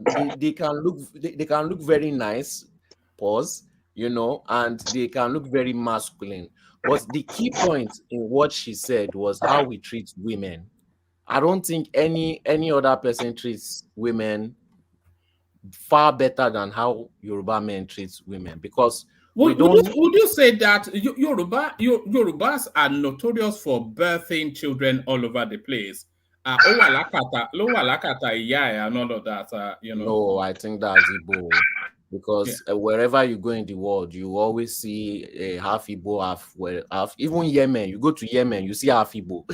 look very nice, and they can look very masculine. But the key point in what she said was how we treat women. I don't think any other person treats women far better than how Yoruba men treat women, because Would you say that Yorubas are notorious for birthing children all over the place? And all of that, No, I think that's Igbo. Because wherever you go in the world, you always see a half Igbo, half even Yemen. You go to Yemen, you see half Igbo.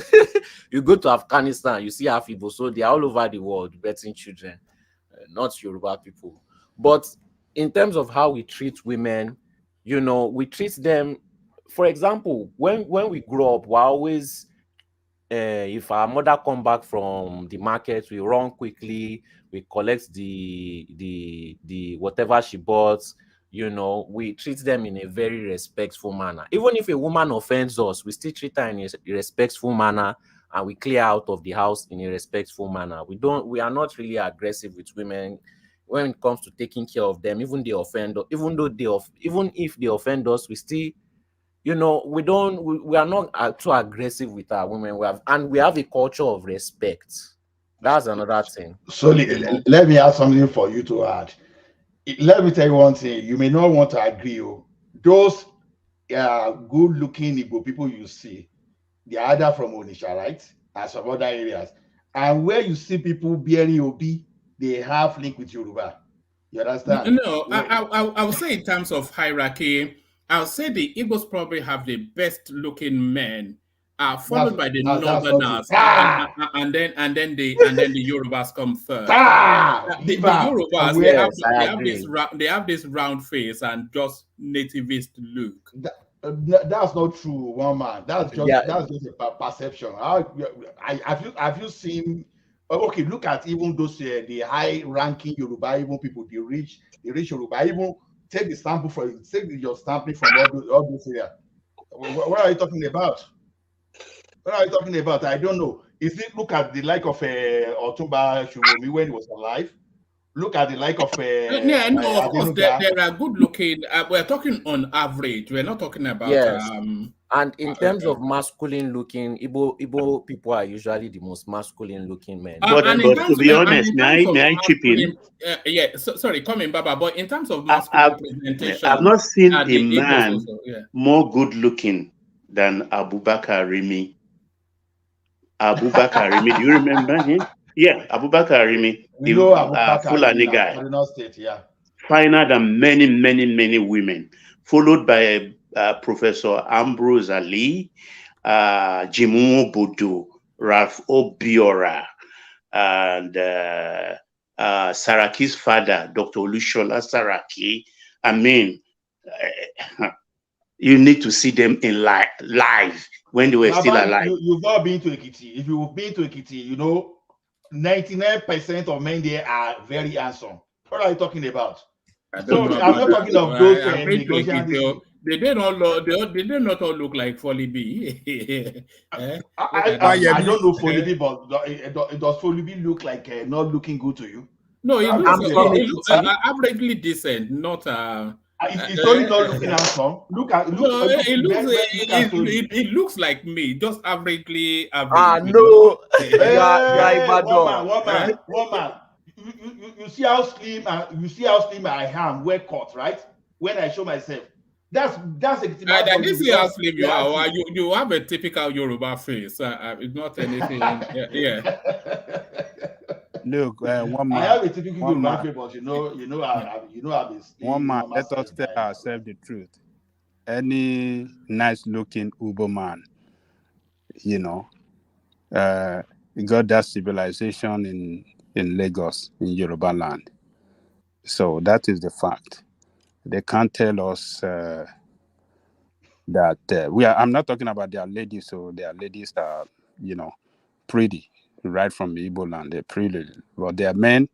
You go to Afghanistan, you see half Igbo. So they are all over the world birthing children, not Yoruba people. But in terms of how we treat women, we treat them. For example, when we grow up, we're always if our mother come back from the market, we run quickly, we collect the whatever she bought. We treat them in a very respectful manner. Even if a woman offends us, we still treat her in a respectful manner, and we clear out of the house in a respectful manner. We are not really aggressive with women when it comes to taking care of them. Even if they offend us, we still, we are not too aggressive with our women. We have a culture of respect. That's another thing. So let me add something for you to add. Let me tell you one thing. You may not want to agree. Those good-looking Igbo people you see, they are either from Onitsha, right, and some other areas. And where you see people bearing Obi, they have link with Yoruba. You understand? No, I would say in terms of hierarchy, I'll say the Igbos probably have the best-looking men, followed by the Northerners, and then the Yorubas come third. The Yorubas, they have this round face and just nativist look. That's not true, one man. That's just a perception. Have you seen? Okay, look at even those the high-ranking Yoruba, even people, the rich Yoruba. Even take your sampling from all those areas. What are you talking about? What are you talking about? I don't know. Look at the like of Otumba Shumomi when he was alive? Look at the like of of course, there are good looking. We're talking on average. We're not talking about and in terms of masculine looking, Igbo people are usually the most masculine looking men. But to be honest, may I chip in? Sorry, coming, Baba. But in terms of masculine presentation, I've not seen a man more good looking than Abubakar Rimi. Abubakar Rimi, do you remember him? Yeah, Abubakar Rimi, the Fulani guy. State, yeah. Finer than many, many, many women, followed by Professor Ambrose Ali, Jimu Bodo, Ralph Obiora, and Saraki's father, Dr. Olushola Saraki. I mean, you need to see them in live when they were still alive. You've not been to Ekiti. If you've been to Ekiti, 99% of men there are very handsome. What are you talking about? So I'm not talking of those they did not all look like Folly B. I don't know Folly B, but does Folly B look like not looking good to you? No, it looks averagely decent, not it's only not looking handsome. It looks like me, just averagely average. No. One man. You see how slim I am, well cut, right? When I show myself. That's a this is how slim you are. You have a typical Yoruba face. It's not anything. Yeah. Look, one man. I have a typical Yoruba face, but one man. Let us tell ourselves the truth. Any nice-looking Uber man, he got that civilization in Lagos, in Yoruba land. So that is the fact. They can't tell us that I'm not talking about their ladies. So their ladies are, pretty right from the Igbo land. They're pretty, but their men,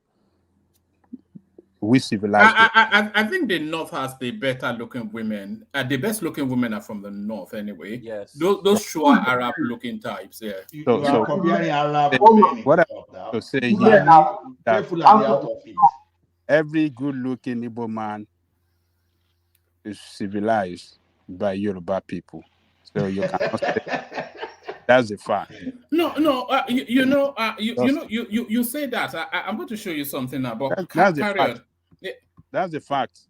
we civilized. I think the North has the better looking women. The best looking women are from the North anyway. Yes. Those Shua Arab looking types. Yeah. So comparing Arab what I to say here that every good looking Igbo man is civilized by Yoruba people. So you cannot say that's the fact. No. You say that. I'm going to show you something about that's the fact. That's the fact.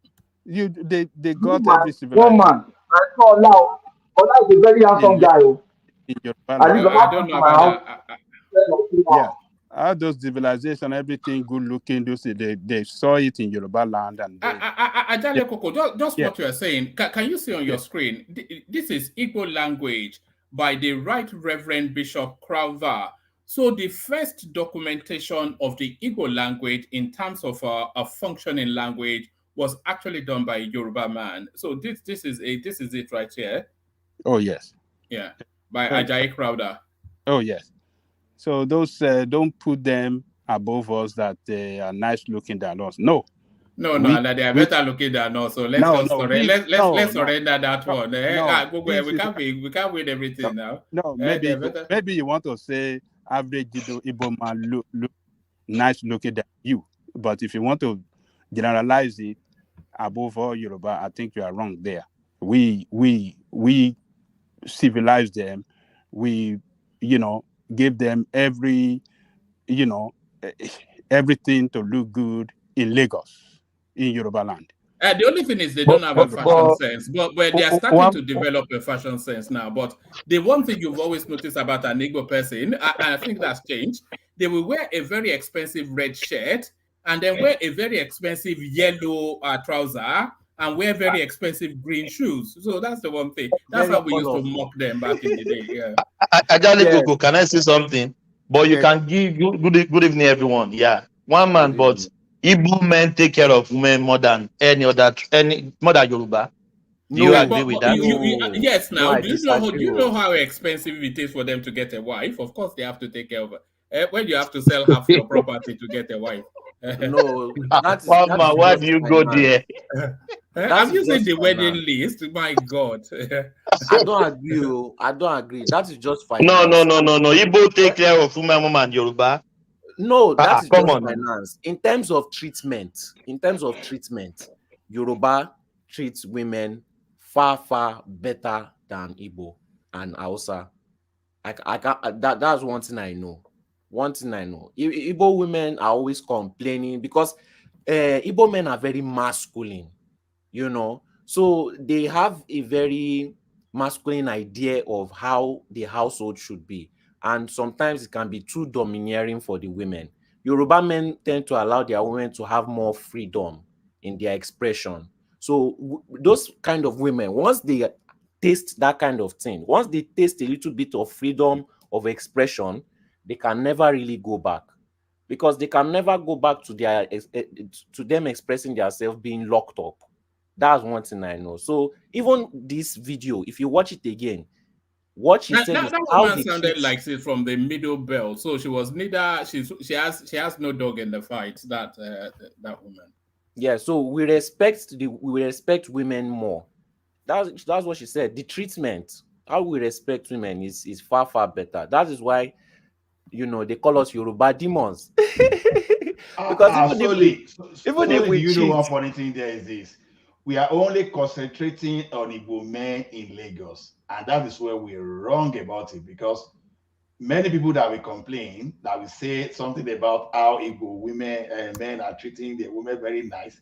They got Woman, every one civilization man. I saw Ola. Ola is a very handsome in guy. Oh. Yoruba I think land. Ola I don't come know to my about house. that. Yeah. All those civilization, everything good looking, they saw it in Yoruba land and they yeah, Ajale Koko, just yeah, what you are saying, can you see on yeah. your screen? This is Igbo language by the Right Reverend Bishop Crowther. So the first documentation of the Igbo language in terms of a functioning language was actually done by a Yoruba man. So this is it right here. Oh yes. Yeah, by Oh, Ajayi Crowther. oh yes. So those don't put them above us that they are nice looking than us. No. No, We and they are we better looking than us. So let's no just no surrender. this no Let's no surrender that no one. no. We This is we can't win no, everything now. no They're better. maybe you want to say average Igbo man look nice looking than you. But if you want to generalize it above all Yoruba, I think you are wrong there. We civilize them. We, give them every, you know, eh, everything to look good in Lagos, in Yoruba land. The only thing is they don't But, have a but, fashion but sense, but they are starting one, to develop a fashion sense now. But the one thing you've always noticed about an Igbo person, I think that's changed. They will wear a very expensive red shirt and then wear a very expensive yellow trouser and wear very expensive green shoes. So that's the one thing. That's Very how we used to colorful. mock them back in the day. Yeah. Ajale Yes, Koko, can I say something? But you yes. can give good evening, everyone. Yeah, one man, Good but evening. Igbo men take care of women more than any more than Yoruba. Do you Yeah, No, agree with but that? no, yes. no, Now, I do disagree. you know how expensive it is for them to get a wife? Of course, they have to take care of her. When you have to sell half your property to get a wife. No, One that man, is why do just you go finance. there? That Have is you seen just the wedding finance. list? My God. I don't agree. Oh. I don't agree. That is just No, no, finance. no, no, no. Igbo take care of woman and Yoruba. No, that is Come just on now. finance. In terms of treatment, Yoruba treats women far, far better than Igbo and Hausa. That's one thing I know. One thing I know. Igbo women are always complaining because Igbo men are very masculine, so they have a very masculine idea of how the household should be, and sometimes it can be too domineering for the women. Yoruba men tend to allow their women to have more freedom in their expression. So those kind of women, once they taste that kind of thing, once they taste a little bit of freedom of expression, they can never really go back, because they can never go back to to them expressing themselves being locked up. That's one thing I know. So even this video, if you watch it again, what she said is That how woman they sounded treat. like she's from the middle belt. So she was neither she has no dog in the fight, that woman. Yeah, so we respect women more. That's what she said. The treatment, how we respect women is far, far better. That is why they call us Yoruba demons. Because even if Solely, do we you know cheat. one funny thing there is this? We are only concentrating on Igbo men in Lagos, and that is where we're wrong about it, because many people that will complain, that will say something about how Igbo women and men are treating their women very nice,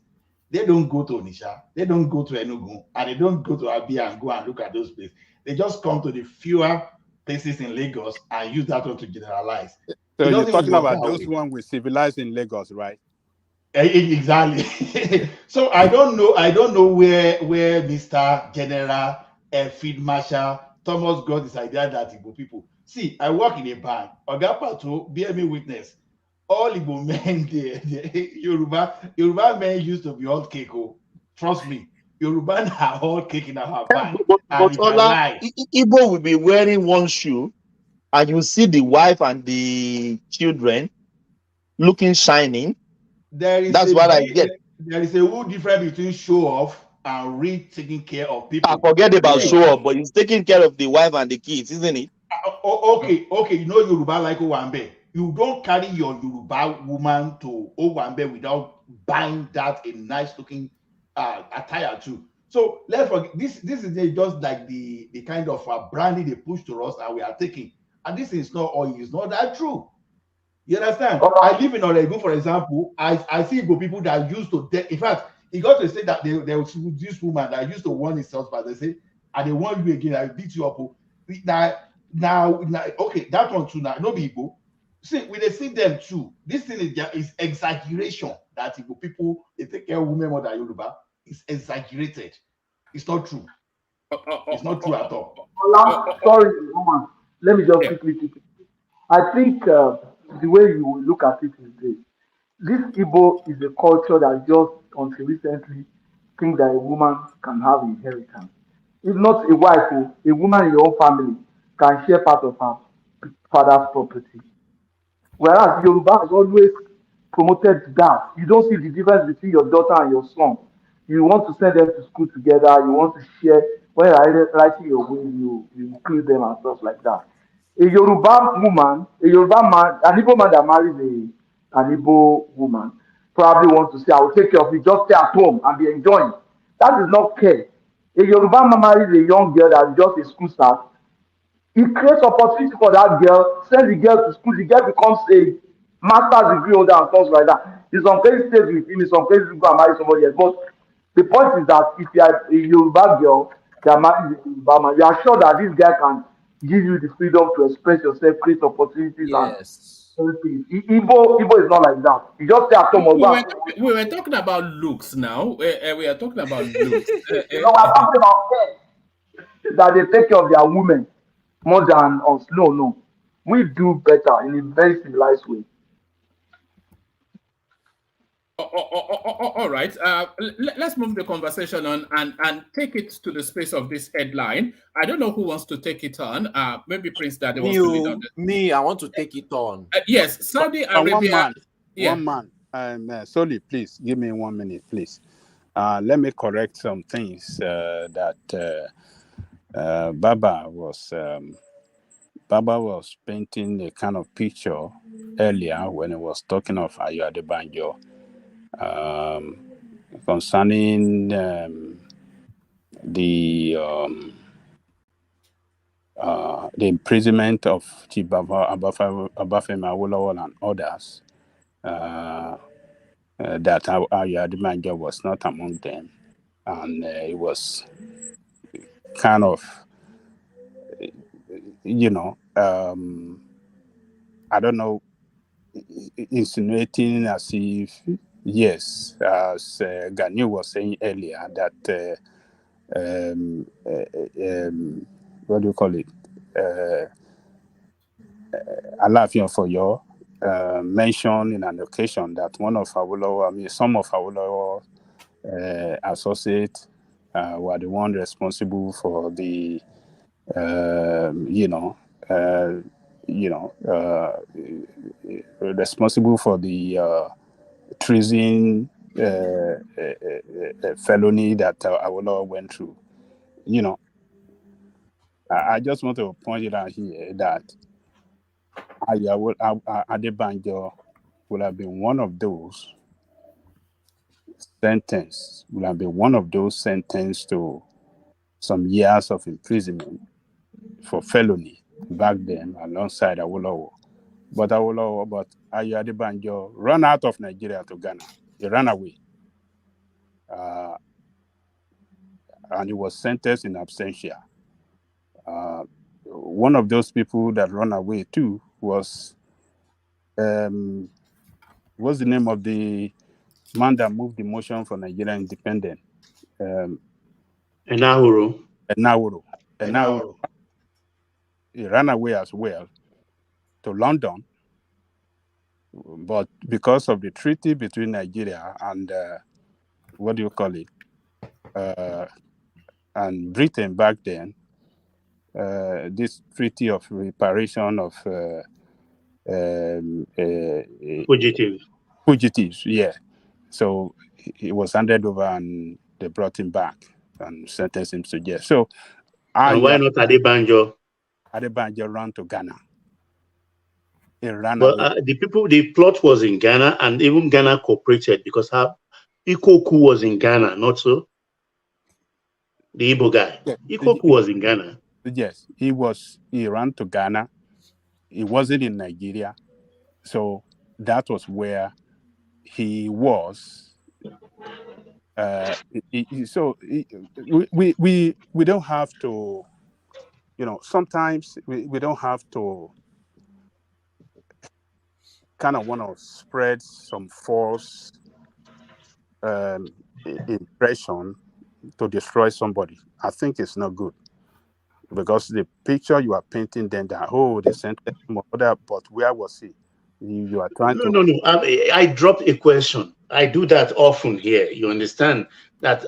they don't go to Onisha, they don't go to Enugu, and they don't go to Abia and go and look at those places. They just come to the fewer places in Lagos and use that one to generalize. So It you're doesn't talking work about that those way. one we civilized in Lagos, right? Exactly. So I don't know where Mr. General Field Marshal Thomas got this idea that Igbo people. See, I work in a bank. Oga Pato, bear me witness. All Igbo men, Yoruba men used to be all cake. Oh. Trust me, Yoruba are all cake in our bank, and But it's a Ola, lie. Igbo will be wearing one shoe, and you see the wife and the children looking shining. That's what I get. There is a whole difference between show off and real taking care of I people. forget about See, show up, but he's taking care of the wife and the kids, isn't it? okay. You know Yoruba like Owambe. You don't carry your Yoruba woman to Owambe without buying that a nice looking attire too. So let's forget this. This is just like the kind of branding they push to us and we are taking. And this is not all. It's not that true. You understand? I live in Oregon, for example. I see Igbo people that used to. In fact, He got to say that they was this woman that used to warn his husband. They say, and they warn you again, I beat you up. Now, okay, that one too. Now, no people. See, we they see them too. This thing is exaggeration that Igbo people they take care of women more than Yoruba. It's exaggerated. It's not true. It's not true at all. Sorry, woman. Let me just quickly take it. I think the way you look at it is this Igbo is a culture that just until recently think that a woman can have inheritance. If not a wife, a woman in your own family can share part of her father's property. Whereas Yoruba has always promoted that. You don't see the difference between your daughter and your son. You want to send them to school together, you want to share. When you're writing your will, you include them and stuff like that. A Yoruba woman, a Yoruba man, an Igbo man that marries an Igbo woman probably wants to say, I will take care of you, just stay at home and be enjoying. That is not fair. A Yoruba man marries a young girl that is just a school start. It creates opportunity for that girl, send the girl to school, the girl becomes a master's degree holder and stuff like that. In some cases, stays with him, in some cases, you go and marry somebody else. But the point is that if you are a Yoruba girl that marries a Yoruba man, you are sure that this guy can give you the freedom to express yourself, create opportunities, Yes. and everything. Igbo is not like that. You just stay at home or go and We were talking about looks now. We are talking about looks. no, I'm talking about men that they take care of their women more than us. No. We do better in a very civilized way. All right. Let's move the conversation on and take it to the space of this headline. I don't know who wants to take it on. Maybe Prince Daddy wants to lead on this. Me, I want to take it on. Yes, Saudi Arabia. One man. Solly, please give me 1 minute, please. Let me correct some things that Baba was painting a kind of picture earlier when he was talking of Ayo Adebanjo concerning the imprisonment of Chief Abafemi Awolowo and others. That Ayo Adebanjo was not among them, and it was kind of, I don't know, insinuating as if, yes, as Ganu was saying earlier, that what do you call it? Alaafin of Oyo mentioned in an occasion that some of Awolowo associates were the one responsible for the, responsible for the treason felony that Awolowo went through. I just want to point it out here that Adebanjo would have been one of those sentenced to some years of imprisonment for felony back then alongside Awolowo. But Ayo Adebanjo ran out of Nigeria to Ghana. He ran away. And he was sentenced in absentia. One of those people that ran away too was, what's the name of the man that moved the motion for Nigeria independence? Enahoro. He ran away as well to London, but because of the treaty between Nigeria and and Britain back then, this treaty of reparation of fugitives, yeah. So he was handed over and they brought him back and sentenced him to jail. So, and why not Adebanjo? Adebanjo ran to Ghana. He ran but away. The plot was in Ghana, and even Ghana cooperated because Ikoku was in Ghana, not so? The Igbo guy. Yeah. Ikoku was in Ghana. Yes, he ran to Ghana. He wasn't in Nigeria. So that was where he was We don't have to, sometimes we don't have to kind of want to spread some false impression to destroy somebody. I think it's not good, because the picture you are painting then that, they sent him over there, but where was he? You are trying to. No. I dropped a question. I do that often here. You understand that?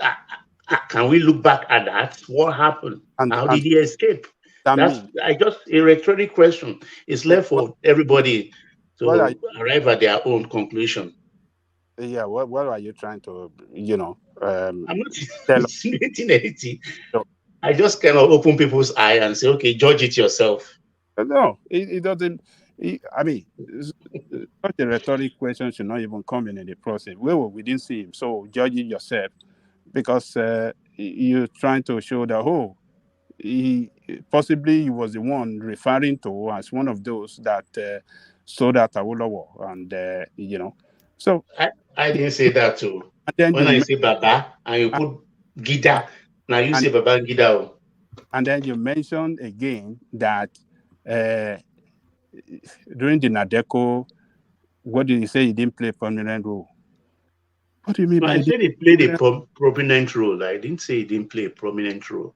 Can we look back at that? What happened? How did he escape? That's just a rhetoric question. It's left for everybody to arrive at their own conclusion. Yeah, what are you trying to, I'm not insinuating anything. I just cannot open people's eye and say, okay, judge it yourself. No, it doesn't. I mean, such a rhetoric question should not even come in the process. We didn't see him, so judge it yourself, because you're trying to show that, he was the one referring to as one of those that sold out Awolowo, and so I didn't say that too. When I say Baba and you put Gida, now you say Baba Gida. And then you mentioned again that during the Nadeco, what did he say? He didn't play a prominent role. What do you mean by I said he played a prominent role. I didn't say he didn't play a prominent role.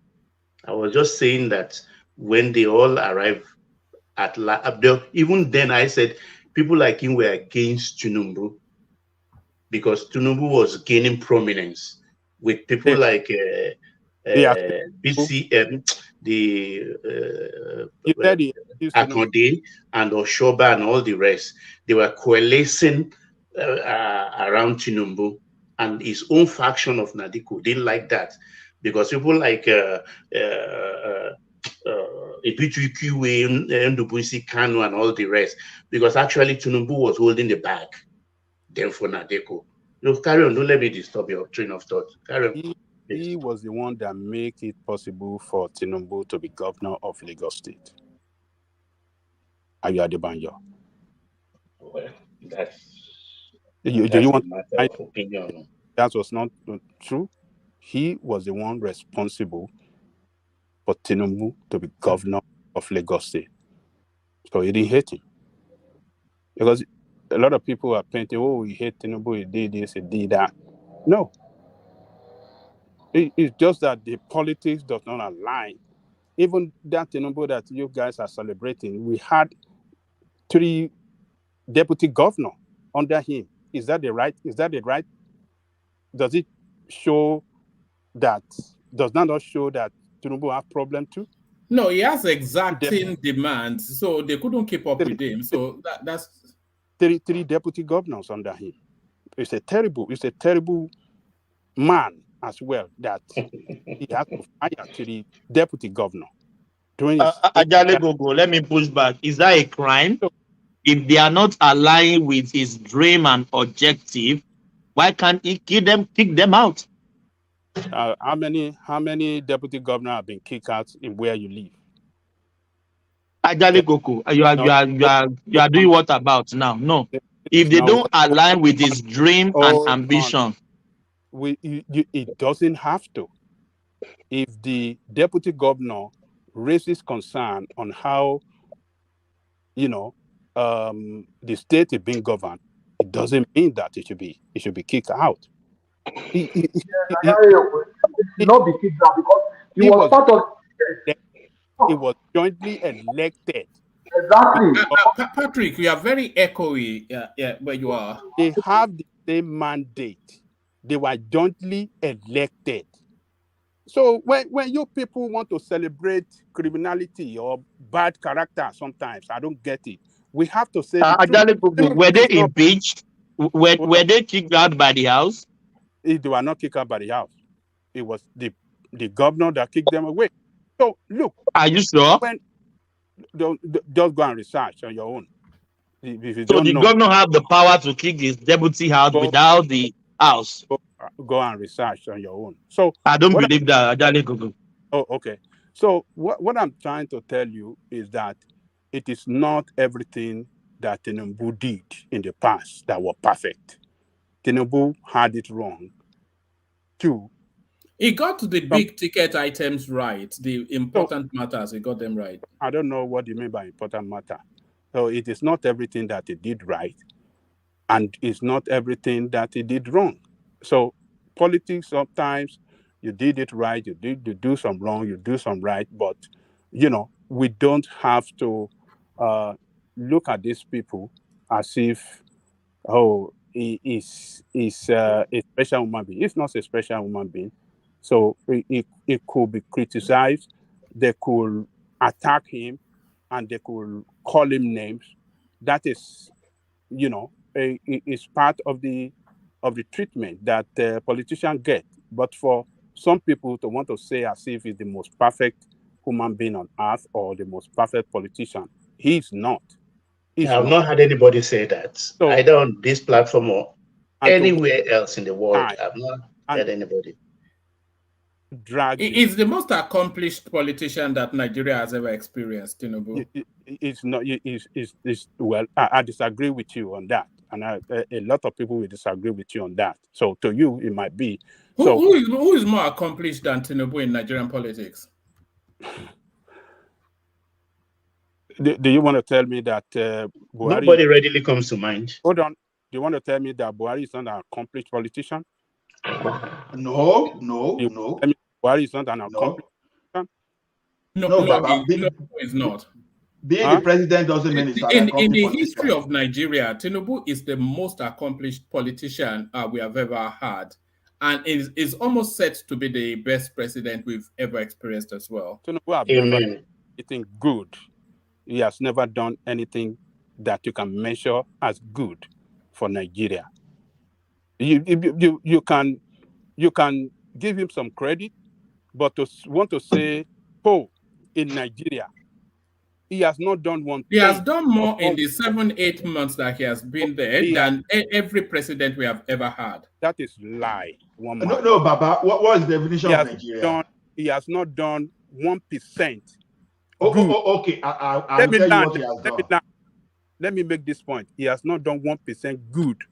I was just saying that when they all arrived at even then I said people like him were against Tinubu, because Tinubu was gaining prominence with people like BCM, Akande and Oshoba and all the rest. They were coalescing around Tinubu, and his own faction of Nadiko didn't like that, because people like Ndubuisi Kanu and all the rest, because actually Tinubu was holding the bag then for Nadeko. Carry on, don't let me disturb your train of thought. Carry on. He was the one that made it possible for Tinubu to be governor of Lagos State. Ayo Adebanjo. Well, that's do you want a matter of opinion. That was not true. He was the one responsible for Tinubu to be governor of Lagos State. So he didn't hate him. Because a lot of people are painting, he hate Tinubu, he did this, he did that. No. It's just that the politics does not align. Even that Tinubu that you guys are celebrating, we had 3 deputy governors under him. Is that the right? Does it show that? Does that not show that Tinubu have problem too? No, he has exacting demands, so they couldn't keep up with him. So that's 3 deputy governors under him. It's a terrible man as well, that he has to fire 3 deputy governor. Ajale Gogo, let me push back. Is that a crime? If they are not aligned with his dream and objective, why can't he kick them out? How many deputy governors have been kicked out in where you live? Ajale Gogo, you are doing what about now? No. If they don't align with his dream and ambition. It doesn't have to. If the deputy governor raises concern on how the state is being governed, it doesn't mean that it should be kicked out. It should not be kicked out because he was part of. He was jointly elected. Exactly. Patrick, you are very echoey where you are. They have the same mandate. They were jointly elected. So when you people want to celebrate criminality or bad character, sometimes I don't get it. We have to say were they impeached? Were they kicked out by the house? They were not kicked out by the house. It was the governor that kicked them away. So look, are you sure? Just go and research on your own. If you so the governor have the power to kick his deputy out without the house. Go and research on your own. So I don't believe that. Google. Oh, okay. So what I'm trying to tell you is that it is not everything that Tinubu did in the past that was perfect. Tinubu had it wrong. Two, He got the big ticket items right, the important matters, he got them right. I don't know what you mean by important matter. So it is not everything that he did right, and it's not everything that he did wrong. So politics, sometimes you did it right, you do some wrong, you do some right, but we don't have to look at these people as if he is a special human being. It's not a special human being. So it could be criticized. They could attack him, and they could call him names. That is, is part of the treatment that politicians get. But for some people to want to say as if he's the most perfect human being on earth or the most perfect politician, he's not. I've not had anybody say that, either on this platform or anywhere else in the world. I've not heard anybody. He's the most accomplished politician that Nigeria has ever experienced, Tinubu. It's not. Well, I disagree with you on that, and a lot of people will disagree with you on that. So to you, it might be. Who is more accomplished than Tinubu in Nigerian politics? Do you want to tell me that Buhari? Nobody readily comes to mind. Hold on. Do you want to tell me that Buhari is not an accomplished politician? No. Buhari is not an accomplished politician? No, Baba. He's not. Being the president doesn't mean he's not an accomplished in the politician. history of Nigeria, Tinubu is the most accomplished politician we have ever had, and is almost set to be the best president we've ever experienced as well. Tinubu has never done anything good. He has never done anything that you can measure as good for Nigeria. You can give him some credit, but to want to say, in Nigeria, he has not done one thing. He has done more in the 7-8 months that he has been there than every president we have ever had. That is lie. No, Baba. What is the definition of Nigeria? He has not done 1%. Okay. I'll tell you what he has done. Let me make this point. He has not done 1% good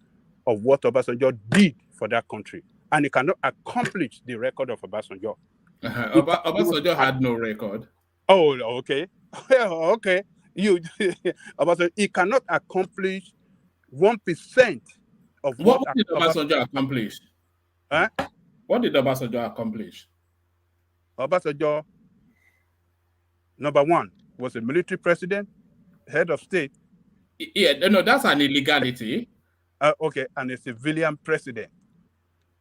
of what Obasanjo did for that country, and he cannot accomplish the record of Obasanjo. Obasanjo had no record. Oh, okay. Okay. He cannot accomplish 1% of what did Obasanjo accomplish? Huh? What did Obasanjo accomplish? Obasanjo, number one, was a military president, head of state. Yeah, no, that's an illegality. Okay, and a civilian president.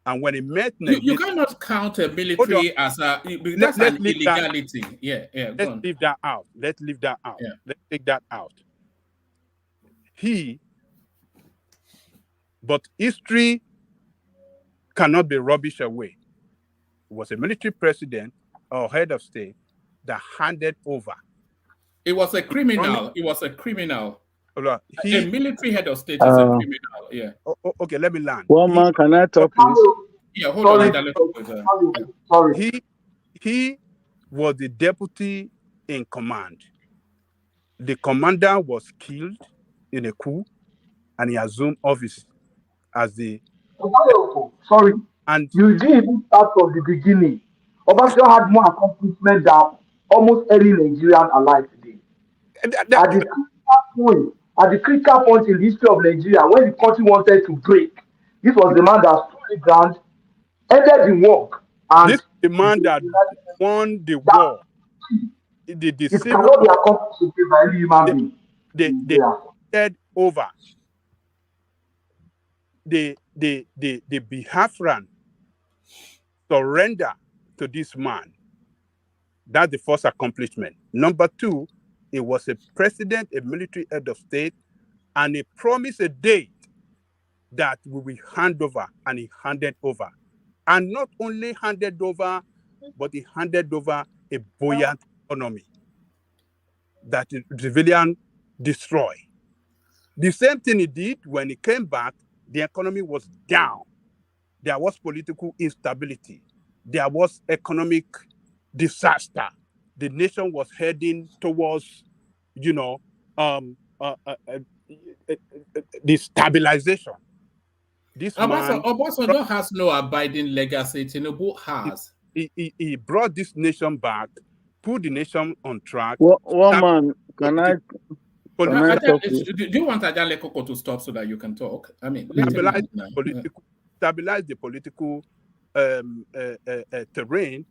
And when he met you cannot count a military as an illegality. Let's leave that out. Let's leave that out. Yeah. Let's take that out. But history cannot be rubbish away. He was a military president or head of state that handed over. It was a criminal. It was a criminal. A military head of state is a criminal. Yeah. Okay, let me land. One man, can I talk, please? Yeah, hold on. Sorry. He was the deputy in command. The commander was killed in a coup, and he assumed office as the. Sorry. And you didn't even start from the beginning. Obasanjo had more accomplishment than almost any Nigerian alive today. At the critical point in the history of Nigeria, when the country wanted to break, this was the man that stood the ground, ended the war. And this the man that won the war. It cannot be accomplished by any human being. They said over. The Biafran surrender to this man. That's the first accomplishment. Number two, it was a president, a military head of state, and he promised a date that we will hand over, and he handed over. And not only handed over, but he handed over a buoyant economy that the civilian destroyed. The same thing he did when he came back, the economy was down. There was political instability. There was economic disaster. The nation was heading towards, the stabilization. This man, Obasanjo has no abiding legacy. Tinubu has. He brought this nation back, put the nation on track. One man, can I talk? Do you want Ajale Koko to stop so that you can talk? I mean, let him stabilize the political terrain,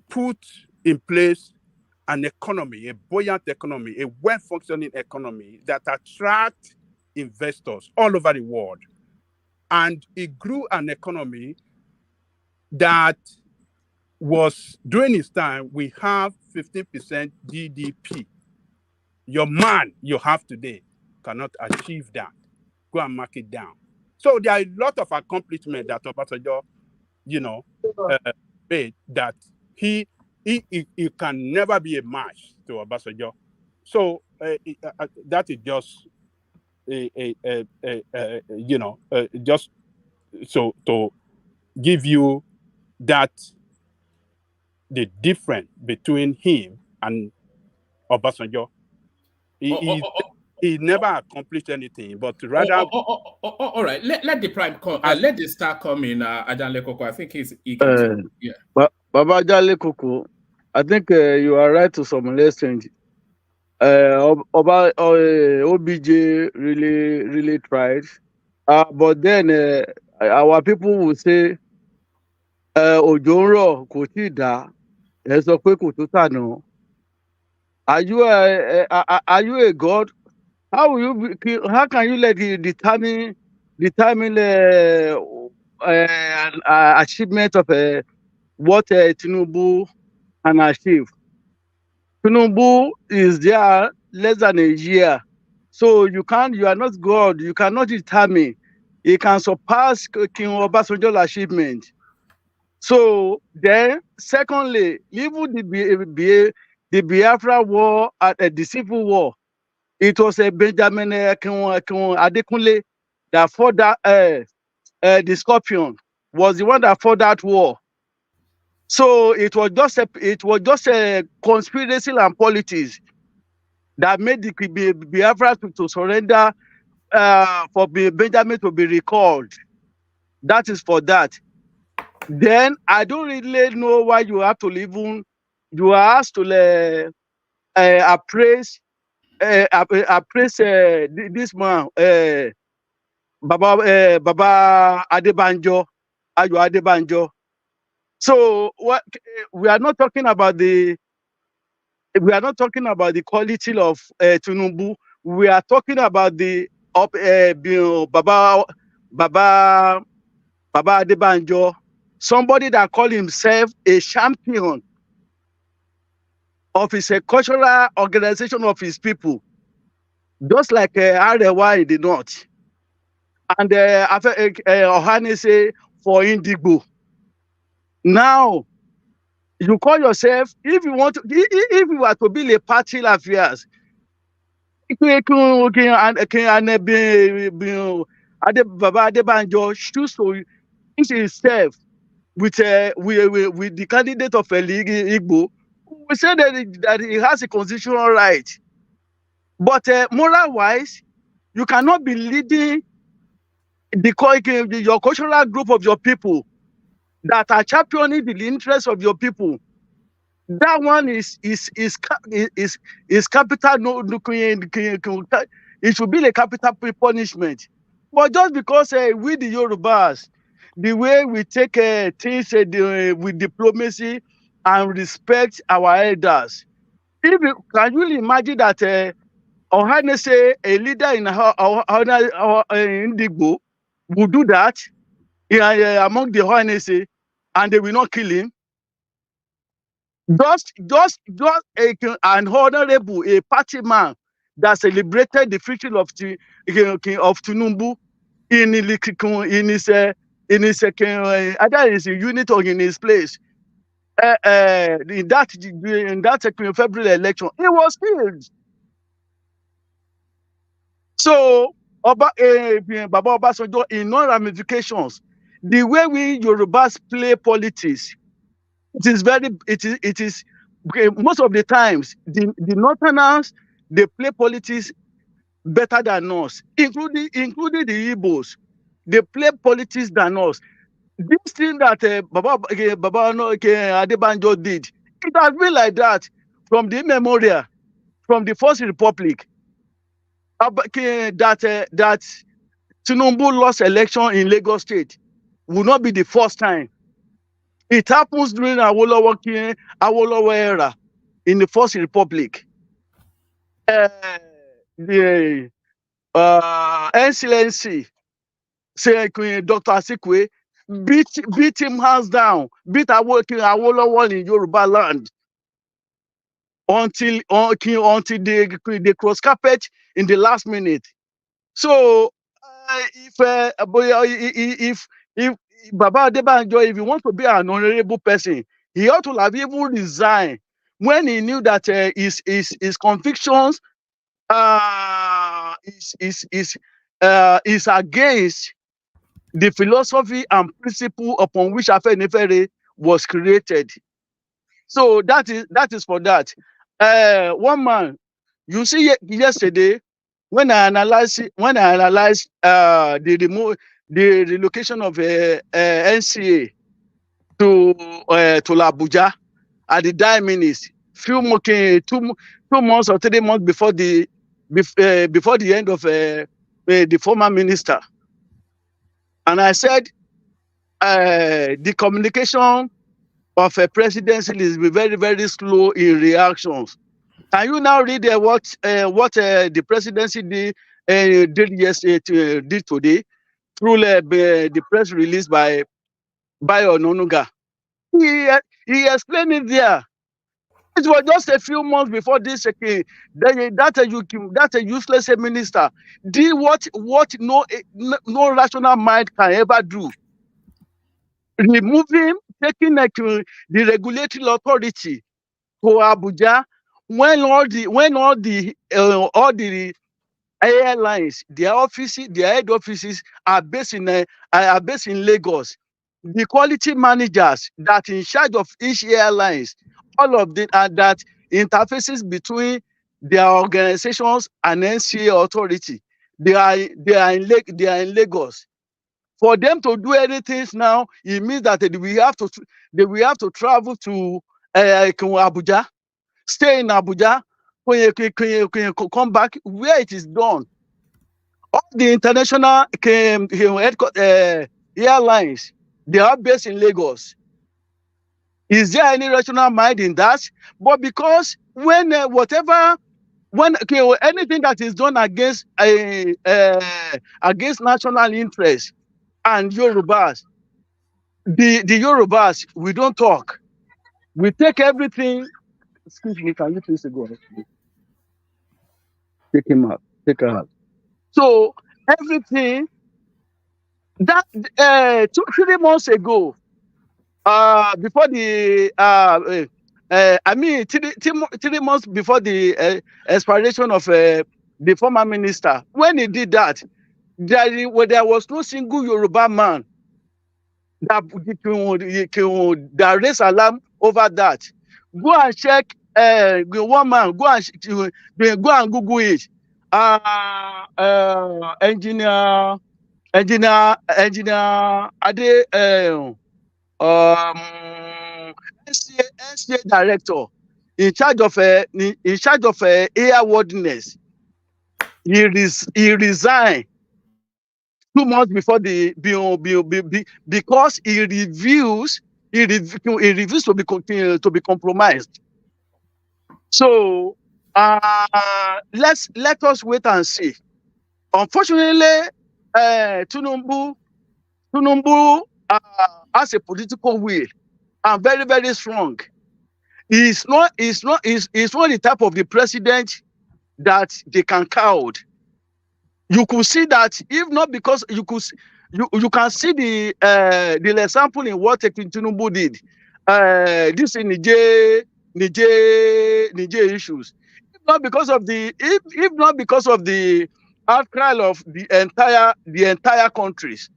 put in place an economy, a buoyant economy, a well-functioning economy that attracts investors all over the world. And it grew an economy that was, during his time, we have 15% GDP. Your man you have today cannot achieve that. Go and mark it down. So there are a lot of accomplishments that Obasanjo, made that he can never be a match to Obasanjo. So that is just just so to give you that the difference between him and Obasanjo. He never accomplished anything, but rather. All right. Let the prime come. Let the star come in. Ajale Koko. I think he can. Yeah. Baba Ajale Koko, I think you are right to some extent. OBJ really tried, but then our people will say, "Òjò ń rọ̀ kò tíì dá, ẹ sọ pé kò tó tànà." Are you a god? How can you let you determine achievement of what Tinubu can achieve? Tinubu is there less than a year, so you are not God. You cannot determine. He can surpass King Obasanjo's achievement. So then, secondly, even the Biafra war and the Civil War, it was a Benjamin Adekunle that fought that. The Scorpion was the one that fought that war. So it was just a conspiracy and politics that made the Biafra to surrender for Benjamin to be recalled. That is for that. Then I don't really know why you are asked to appraise this man, Baba Adebanjo, Ayo Adebanjo. So what we are not talking about the quality of Tinubu. We are talking about the Baba Adebanjo, somebody that called himself a champion of his cultural organization of his people, just like Arewa in the north, and Ohanese for Indigo. Now, you call yourself, if you are to build a party affairs, Baba Adebanjo choose to use himself with the candidate of Igbo. We say that he has a constitutional right, but moral-wise, you cannot be leading your cultural group of your people that are championing the interests of your people. That one is capital. No, it should be a capital punishment. But just because we the Yorubas, the way we take things with diplomacy and respect our elders, can you imagine that Ohanese, a leader in Indigbo, would do that among the Ohanese, and they will not kill him? Just an honorable, a party man that celebrated the victory of Tinubu in his either his unit or in his place. In that February election, he was killed. So Baba Obasanjo, in all ramifications, the way we Yorubas play politics, it is most of the times the Northerners, they play politics better than us, including the Igbos. They play politics than us. This thing that Baba Adebanjo did, it has been like that from the memorial, from the First Republic. That Tinubu lost election in Lagos State will not be the first time. It happens during Awolowo era in the First Republic. The Excellency, say Dr. Asikwe, beat him hands down, beat Awolowo in Yoruba land until they cross carpet in the last minute. So if Baba Adebanjo, if he wants to be an honorable person, he ought to have even resigned when he knew that his convictions is against the philosophy and principle upon which Afenifere was created. So that is for that. One man, you see yesterday when I analyzed the relocation of NCA to Abuja at the Diamond, two months or 3 months before the end of the former minister, and I said the communication of a presidency is very, very slow in reactions. Can you now read what the presidency did yesterday, did today through the press release by Ononuga? He explained it there. It was just a few months before this that a useless minister did what no rational mind can ever do. Removing, taking the regulatory authority to Abuja when all the airlines, their head offices are based in Lagos. The quality managers that in charge of each airlines, all of them are that interfaces between their organizations and NCA authority. They are in Lagos. For them to do anything now, it means that they will have to travel to Abuja, stay in Abuja, come back where it is done. All the international airlines, they are based in Lagos. Is there any rational mind in that? But because when anything that is done against national interest and Yorubas, the Yorubas, we don't talk. We take everything. Excuse me, can you please go? Take him out. Take her out. So everything that 3 months ago, before the 3 months before the expiration of the former minister, when he did that, there was no single Yoruba man that raised alarm over that. Go and check. One man, go and Google it. Engineer Ade, NCA director in charge of airworthiness. He resigned 2 months before because he refused to be compromised. So let us wait and see. Unfortunately, Tinubu has a political will and very, very strong. He's not the type of the president that they can cowed. You could see that if not because you can see the example in what Tinubu did. This in Niger issues. If not because of the outcry of the entire countries,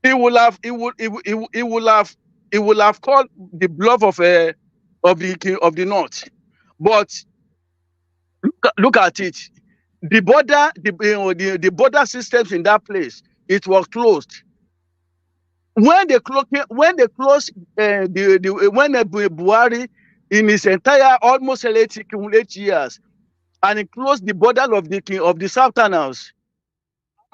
he will have called the bluff of the north. But look at it. The border systems in that place it was closed. When they closed when Buhari in his entire almost 8 years, and he closed the border of the Southerners,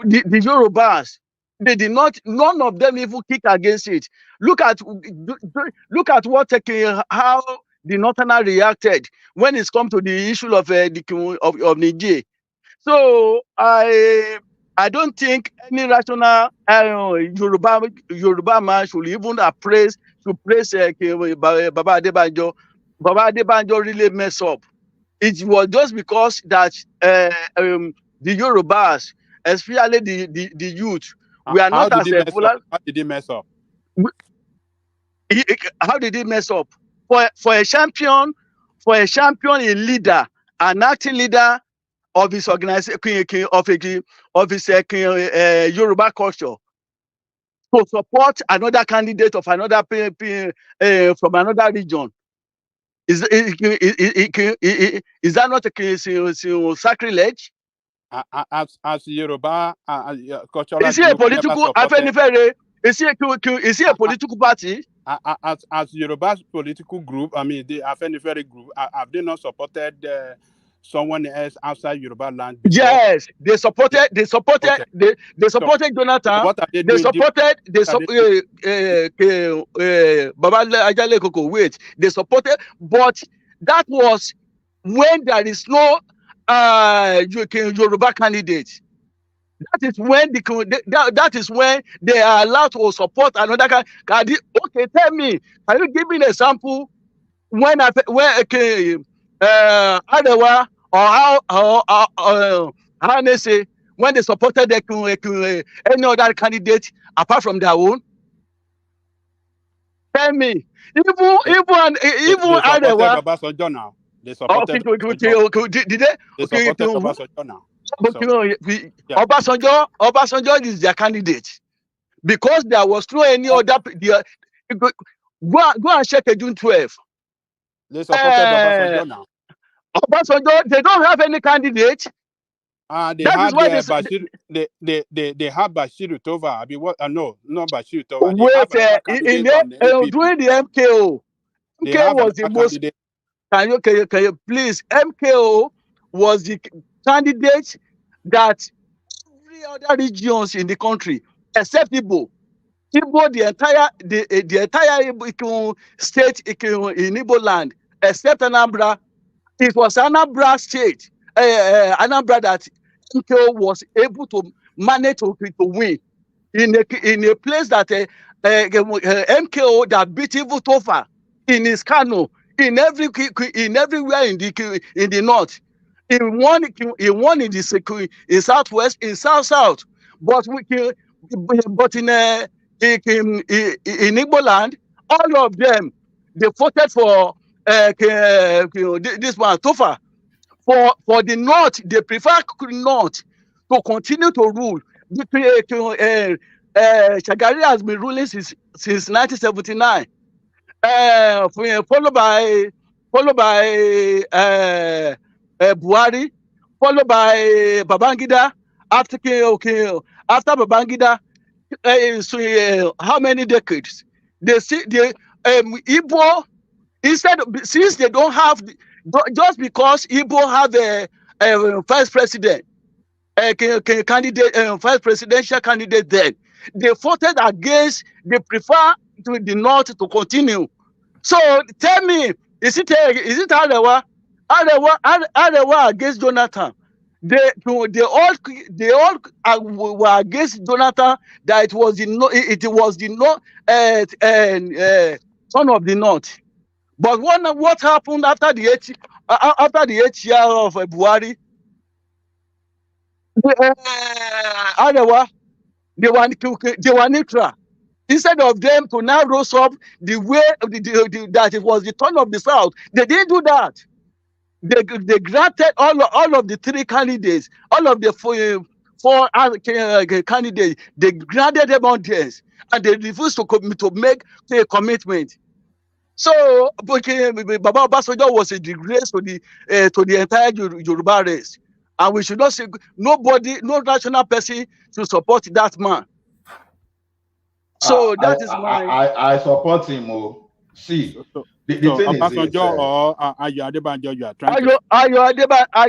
the Yorubas, they did not. None of them even kick against it. Look at what how the Northerners reacted when it's come to the issue of Niger. So I don't think any rational Yoruba man should even praise Baba Adebanjo. Baba Adebanjo really messed up. It was just because that the Yorubas, especially the youth, we are not as How did he mess up? How did he mess up? For a champion, a leader, an acting leader of his organization, of his Yoruba culture, to support another candidate of another from another region. Is that not a sacrilege? As Yoruba cultural Is he a political Afenifere? Is he a political party? As Yoruba's political group, I mean the Afenifere group, have they not supported someone else outside Yoruba land before? Yes, they supported Jonathan. What are they They doing? supported Baba Ajale Koko. Wait, they supported, but that was when there is no Yoruba candidate. That is when that is when they are allowed to support another candidate. Okay, tell me, can you give me an example when Arewa or how they say when they supported any other candidate apart from their own? Tell me. Even Arewa. Obasanjo now. They supported did they? They supported Obasanjo now. Obasanjo is their candidate because there was no any other. Go and check June 12. They supported Obasanjo now. Obasanjo, they don't have any candidate. They had Bashir. They have Bashir Tova. I mean, what? No, not Bashir Tova. During the MKO, MKO was the most. Can you please? MKO was the candidate that every other regions in the country except Igbo, the entire state in Igbo land except Anambra. It was Anambra state, Anambra that MKO was able to manage to win in a place that MKO that beat even Tofa in his Kano, everywhere in the north. He won in the in southwest, in south, but in Igbo land, all of them they voted for this one Tofa. For the north, they prefer north to continue to rule. Shagari has been ruling since 1979. Followed by Buhari, followed by Babangida. After Babangida, how many decades? Igbo, since they don't have, just because Igbo have a vice president, candidate, vice presidential candidate, then they voted against. They prefer to the north to continue. So tell me, is it Arewa against Jonathan? They all were against Jonathan. That it was the son of the north. But what happened after the 8 years of Buhari? Arewa, they were neutral. Instead of them to now rose up the way that it was the turn of the South, they didn't do that. They granted all of the three candidates, all of the four candidates. They granted them audience, and they refused to make a commitment. So, Baba Obasanjo was a disgrace to the entire Yoruba race. and we should not say nobody, no rational person to support that man. So that is my. I support him. Oh, see, the So thing is Obasanjo this. or Ayo Adebanjo, you are trying to. Ayo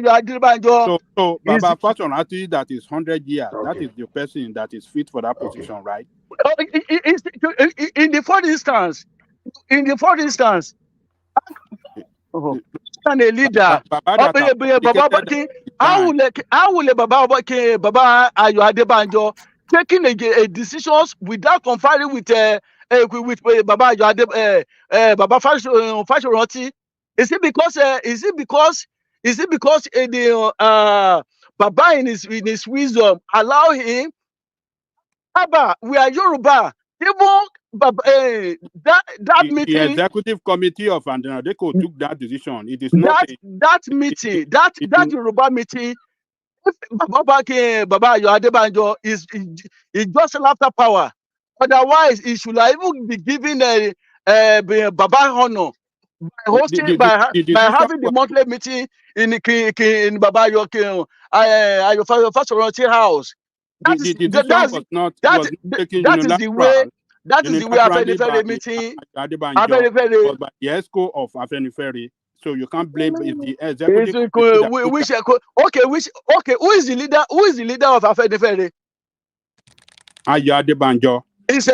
Adebanjo. So Baba Fashion that is 100 years. Okay. That is the person that is fit for that position, right? In the first instance, and a leader. How will Baba Ayo Adebanjo taking a decisions without conferring with Baba Ayo Baba Fashion? Is it because the Baba in his wisdom allow him? Baba, we are Yoruba. Even that meeting, the executive committee of Andenadeco took that decision. It is not that meeting, that Yoruba meeting. If Baba Ayo Adebanjo is just after power, otherwise he should even be given a Baba honor by hosting by having the monthly meeting in Baba Ayo Fashion house. That is the way. That is the way Afenifere meeting. Afenifere was by the ESCO of Afenifere, so you can't blame the executive. Who is the leader? Who is the leader of Afenifere? Ayo Adebanjo. He's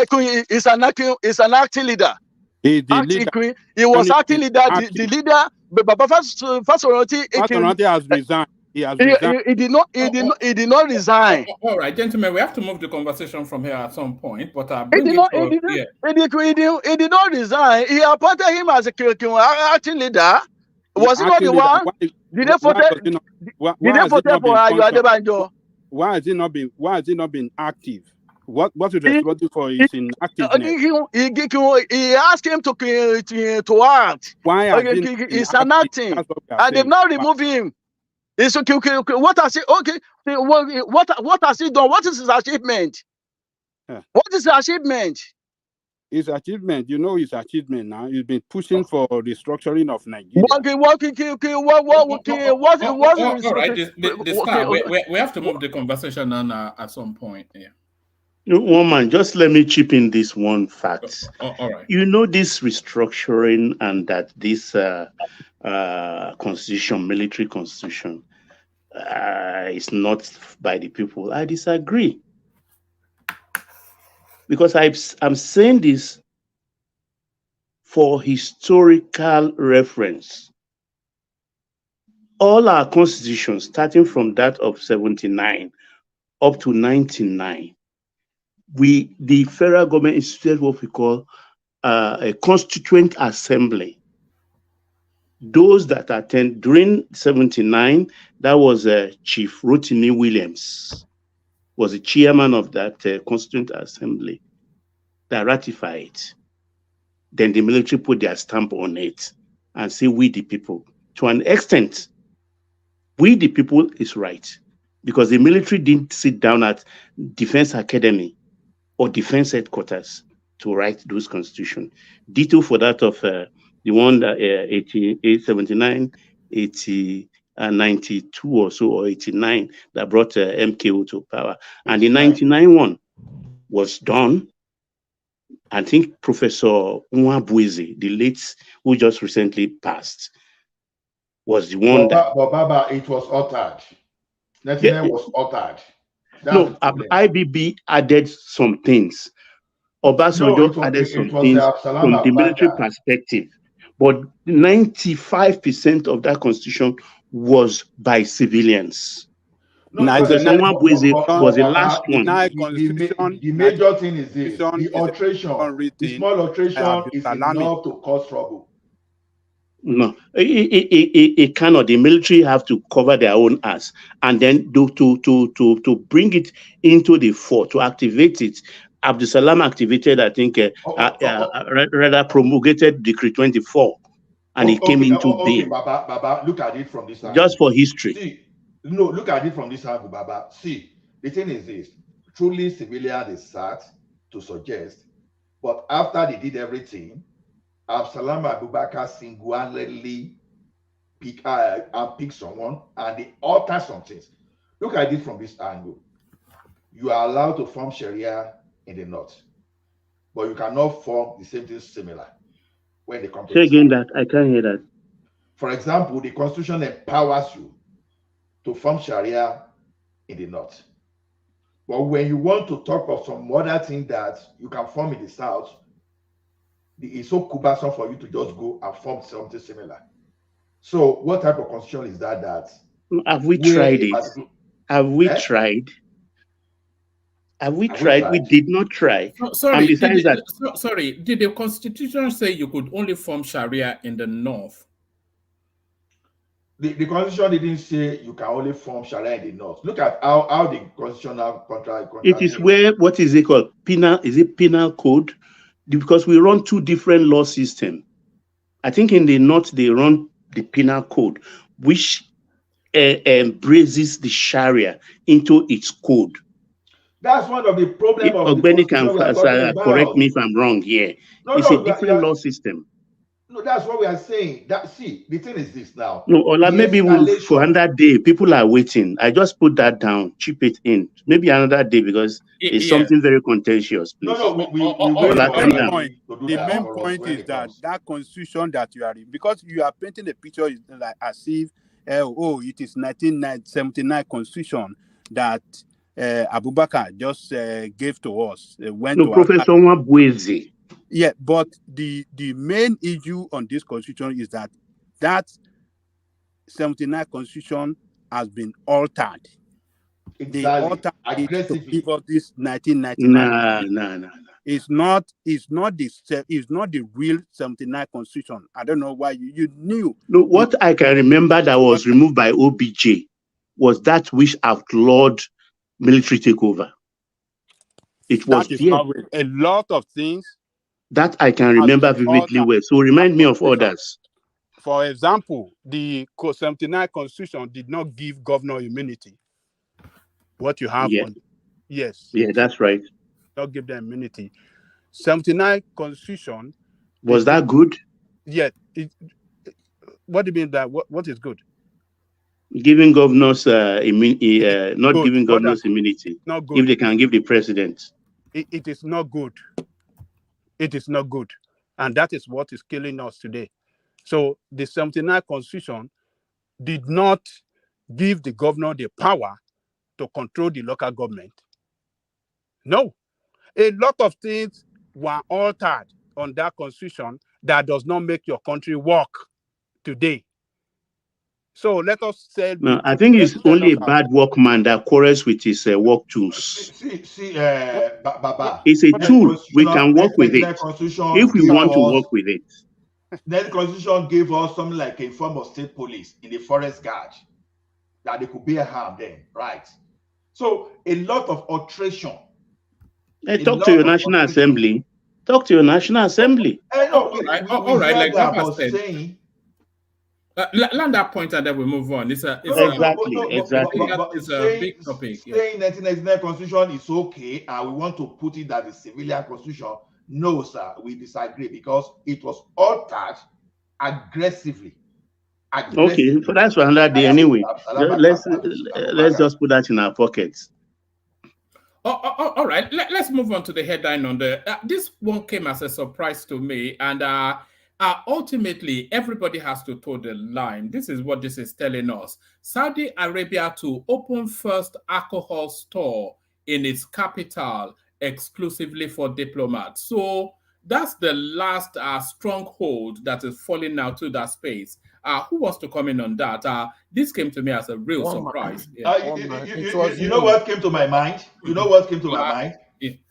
an acting leader. He's the leader. He was acting leader. The leader, Baba Fashion has resigned. He has resigned. He did not resign. All right, gentlemen, we have to move the conversation from here at some point. But he did not resign. He appointed him as a acting leader. Was he not the one? Did they vote for Ayo Adebanjo? Why has he not been active? What is responsible for his inactiveness? He asked him to act. Why has he's an acting, and they've now removed him. It's okay. What has he? Okay, what has he done? What is his achievement? What is his achievement? His achievement, his achievement now. He's been pushing for restructuring of Nigeria. All right, we have to move the conversation on at some point. Yeah. Woman, just let me chip in this one fact. All right. This restructuring and that this constitution, military constitution, is not by the people. I disagree. Because I'm saying this for historical reference. All our constitutions, starting from that of 79 up to 99, the federal government instituted what we call a constituent assembly. Those that attend during 79, that was Chief Rotimi Williams, was the chairman of that constituent assembly that ratified it. Then the military put their stamp on it and say, we the people. To an extent, we the people is right, because the military didn't sit down at Defense Academy or Defense Headquarters to write those constitutions. Ditto for that of the one that 79, 92 or so, or 89, that brought MKO to power. And the 99 one was done. I think Professor Nwabueze, the late, who just recently passed, was the one but Baba, it was altered. 99 was altered. No, IBB added some things. Obasanjo added some things from the military perspective. But 95% of that constitution was by civilians. Professor Nwabueze was the last one. The major thing is this: the alteration, the small alteration is enough to cause trouble. No, it cannot. The military have to cover their own ass, and then to bring it into the fore, to activate it. Abdul Salam activated, I think, rather promulgated Decree 24, and it came into being. Baba, look at it from this angle. Just for history. See, no, look at it from this angle, Baba. See, the thing is this: truly, civilians is sat to suggest, but after they did everything, Absalam Abubakar single-handedly pick someone and they alter some things. Look at it from this angle. You are allowed to form Sharia in the north, but you cannot form the same thing similar when they come to Say the again south. that I can't hear that. For example, the constitution empowers you to form Sharia in the north. But when you want to talk of some other thing that you can form in the south, it's so cumbersome for you to just go and form something similar. So what type of constitution is that? Have we tried it? Have we tried? Have we tried? We did not try. Sorry, and besides that, sorry, did the constitution say you could only form Sharia in the north? The constitution didn't say you can only form Sharia in the north. Look at how the constitutional contract. it is where, what is it called? Penal, is it penal code? Because we run two different law systems. I think in the north they run the penal code, which embraces the Sharia into its code. That's one of the problems of the Ogbeni constitution we are talking about. correct me if I'm wrong here. It's a different law system. No, that's what we are saying. See, the thing is this now. No, or maybe for another day, people are waiting. I just put that down, chip it in. Maybe another day because it's something very contentious. Please. No, the main point is that constitution that you are in, because you are painting a picture like as if, it is 1979 constitution that Abubakar just gave to us. Professor Mabwezi. Yeah, but the main issue on this constitution is that 79 constitution has been altered. Exactly. They altered it to give us this 1999. No. It's not the real 79 constitution. I don't know why you knew. No, what I can remember that was removed by OBJ was that which outlawed military takeover. It was a lot of things. That I can remember vividly well. So remind me of others. For example, the 79 constitution did not give governor immunity. What you have on, yes. Yeah, that's right. Not give them immunity. 79 constitution. Was that good? Yeah. What do you mean that? What is good? Giving governors not good. Giving governors immunity. Not good. If they can give the president. It is not good. It is not good. And that is what is killing us today. So the 79 constitution did not give the governor the power to control the local government. No. A lot of things were altered on that constitution that does not make your country work today. So let us say... No, I think it's only a bad workman that quarrels with his work tools. Baba. It's a tool. We can work with it if we want to work with it. Then the constitution gave us something like a form of state police in the forest guard that they could bear harm then, right? So a lot of alteration. Hey, talk to your National Assembly. Talk to your National Assembly. All right. Like Papa said. Land that point and then we move on. It's a big topic. Saying 1999 constitution is okay and we want to put it as a civilian constitution. No, sir, we disagree because it was altered aggressively. Okay, so that's for another day anyway. Let's just put that in our pockets. All right, let's move on to the headline on the. This one came as a surprise to me, and ultimately everybody has to toe the line. This is what this is telling us. Saudi Arabia to open first alcohol store in its capital exclusively for diplomats. So that's the last stronghold that is falling now to that space. Who wants to comment on that? This came to me as a real surprise. You know what came to my mind?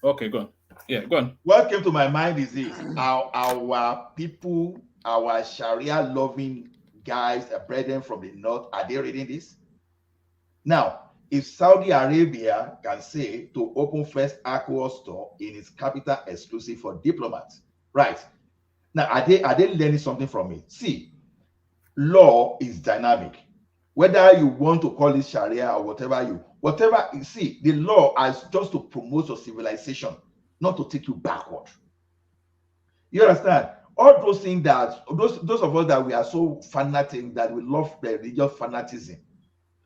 Okay, go on. Yeah, go on. What came to my mind is this: our people, our Sharia-loving guys, brethren from the north, are they reading this? Now, if Saudi Arabia can say to open first alcohol store in its capital exclusive for diplomats, right? Now, are they learning something from it? See, law is dynamic. Whether you want to call it Sharia or whatever, see, the law is just to promote your civilization, not to take you backward. You understand? all those things that those of us that we are so fanatic that we love the religious fanaticism.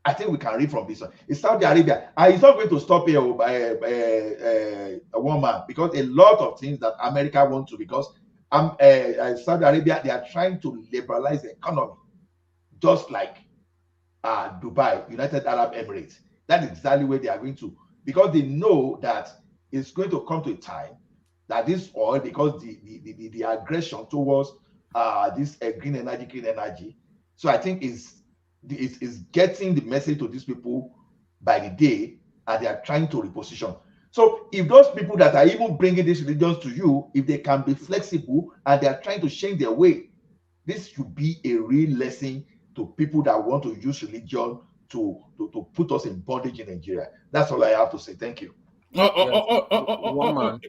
I think we can read from this one. It's Saudi Arabia, and it's not going to stop here by a woman, because a lot of things that America wants to, because Saudi Arabia, they are trying to liberalize the economy, just like Dubai, United Arab Emirates. That is exactly where they are going to, because they know that it's going to come to a time that this oil, because the aggression towards this green energy. So I think is getting the message to these people by the day, and they are trying to reposition. So if those people that are even bringing these religions to you, if they can be flexible and they are trying to change their way, this should be a real lesson to people that want to use religion to put us in bondage in Nigeria. That's all I have to say. Thank you.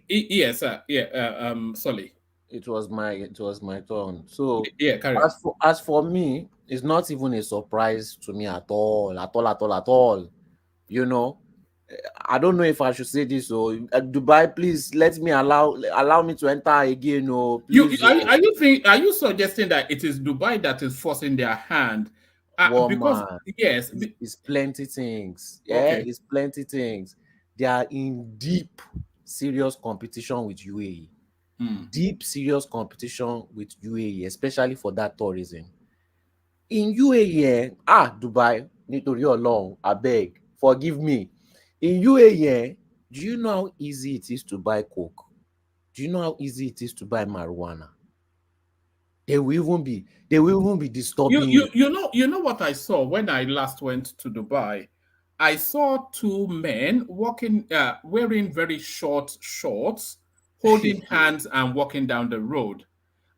Yes, sorry. It was my turn. So yeah, carry on. As for me, it's not even a surprise to me at all. You know, I don't know if I should say this. So Dubai, please let me allow me to enter again. Oh, please. Are you suggesting that it is Dubai that is forcing their hand? Because yes, it's plenty things. Okay. It's plenty things. They are in deep, serious competition with UAE. Deep, serious competition with UAE, especially for that tourism. In UAE, Dubai, nítorí Ọlọ́run, I beg, forgive me. In UAE, do you know how easy it is to buy coke? Do you know how easy it is to buy marijuana? They will even be disturbing you. You know what I saw when I last went to Dubai? I saw two men walking, wearing very short shorts, holding hands and walking down the road.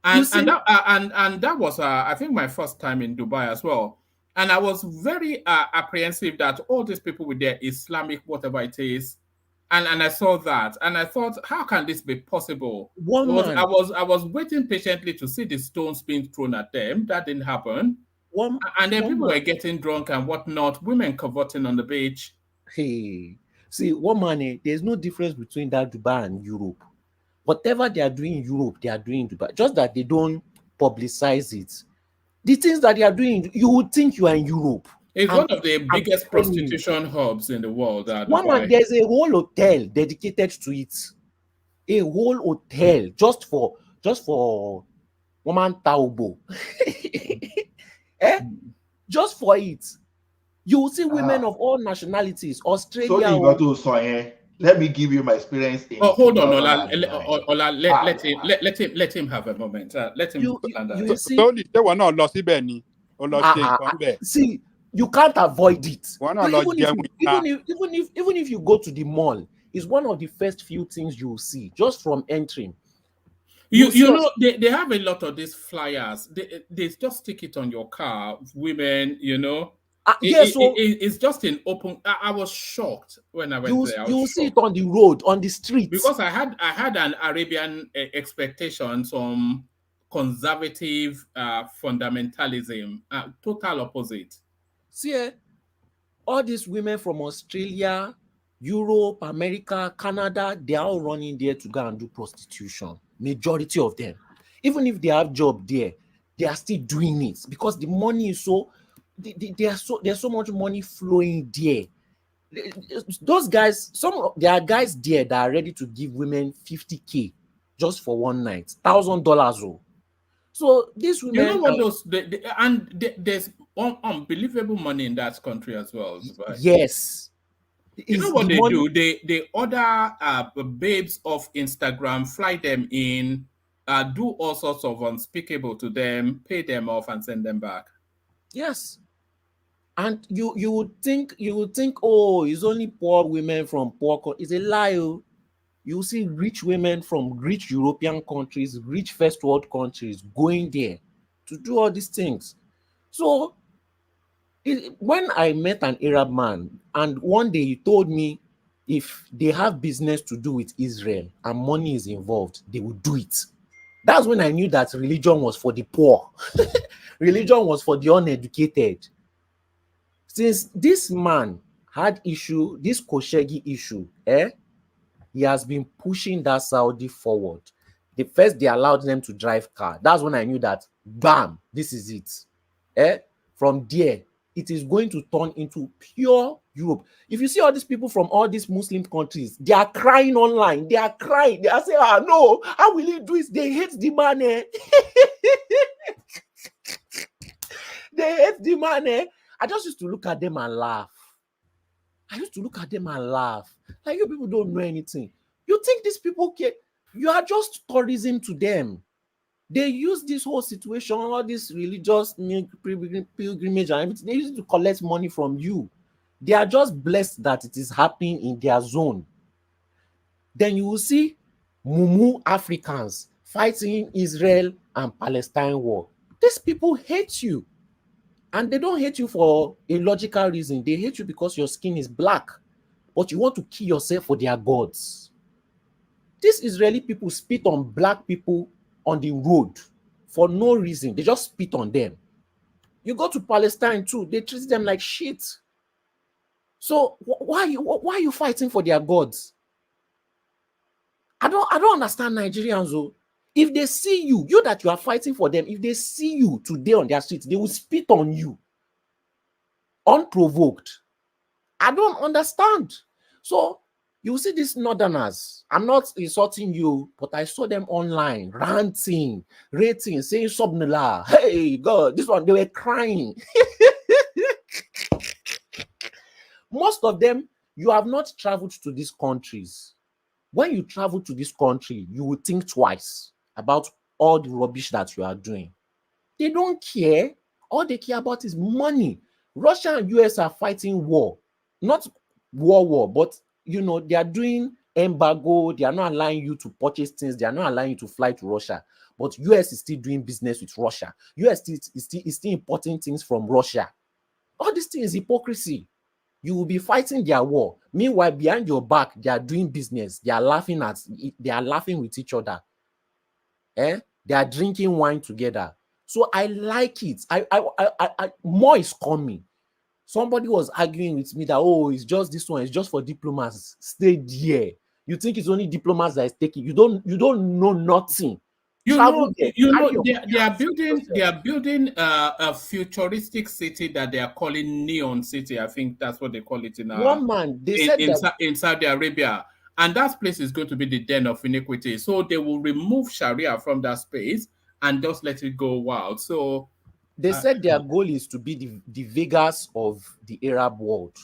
And that was I think my first time in Dubai as well. And I was very apprehensive that all these people with their Islamic whatever it is, and I saw that and I thought, how can this be possible? I was waiting patiently to see the stones being thrown at them. That didn't happen. And then people were getting drunk and whatnot, women cavorting on the beach. Hey, see, there's no difference between that Dubai and Europe. Whatever they are doing in Europe, they are doing in Dubai. Just that they don't publicize it. The things that they are doing, you would think you are in Europe. It's one of the biggest prostitution hubs in the world. There's a whole hotel dedicated to it. A whole hotel just for woman Taubo. Just for it. You will see women of all nationalities. Australia. So you got to say, let me give you my experience. Hold on, Ola. Let him have a moment. Let him. You see, they were not lost Benny. See, you can't avoid it. Even if you go to the mall, it's one of the first few things you will see just from entering. You know, they have a lot of these flyers. They just stick it on your car. Women, you know. It's just in open. I was shocked when I went there. You will see it on the road, on the streets. Because I had an Arabian expectation, some conservative fundamentalism, total opposite. See, all these women from Australia, Europe, America, Canada, they are all running there to go and do prostitution. Majority of them. Even if they have job there, they are still doing it because the money is so... There's so much money flowing there. Those guys, there are guys there that are ready to give women $50,000 just for one night, $1,000. So these women, you know what there's unbelievable money in that country as well. Right? Yes. You know what they do? They order babes off Instagram, fly them in, do all sorts of unspeakable to them, pay them off, and send them back. Yes. And you would think, oh, it's only poor women from poor countries. It's a lie. You see rich women from rich European countries, rich first world countries going there to do all these things. So when I met an Arab man, and one day he told me if they have business to do with Israel and money is involved, they will do it. That's when I knew that religion was for the poor. Religion was for the uneducated. Since this man had this Khashoggi issue, he has been pushing that Saudi forward. They allowed them to drive car. That's when I knew that, bam, this is it. From there, it is going to turn into pure Europe. If you see all these people from all these Muslim countries, they are crying online. They are crying. They are saying, no, how will he do it? They hate the man. They hate the man. I just used to look at them and laugh. Like, you people don't know anything. You think these people care? You are just tourism to them. They use this whole situation, all this religious pilgrimage and everything, they use it to collect money from you. They are just blessed that it is happening in their zone. Then you will see Mumu Africans fighting Israel and Palestine war. These people hate you. And they don't hate you for a logical reason. They hate you because your skin is black. But you want to kill yourself for their gods. These Israeli people spit on black people on the road for no reason. They just spit on them. You go to Palestine too, they treat them like shit. So why are you fighting for their gods? I don't understand Nigerians though. If they see you that you are fighting for them, if they see you today on their streets, they will spit on you unprovoked. I don't understand. So you see these northerners, I'm not insulting you, but I saw them online ranting, rating, saying subnala. Hey God, this one, they were crying. Most of them, you have not traveled to these countries. When you travel to this country, you will think twice about all the rubbish that you are doing. They don't care. All they care about is money. Russia and US are fighting war. Not war, but they are doing embargo. They are not allowing you to purchase things. They are not allowing you to fly to Russia. But US is still doing business with Russia. US is still importing things from Russia. All these things is hypocrisy. You will be fighting their war. Meanwhile, behind your back, they are doing business. They are laughing with each other. They are drinking wine together. So I like it. I more is coming. Somebody was arguing with me that, it's just this one, it's just for diplomats. Stay there. You think it's only diplomats that is taking. You don't know nothing. They are building a futuristic city that they are calling Neon City. I think that's what they call it in Saudi Arabia. And that place is going to be the den of iniquity. So they will remove Sharia from that space and just let it go wild. So they said their goal is to be the Vegas of the Arab world.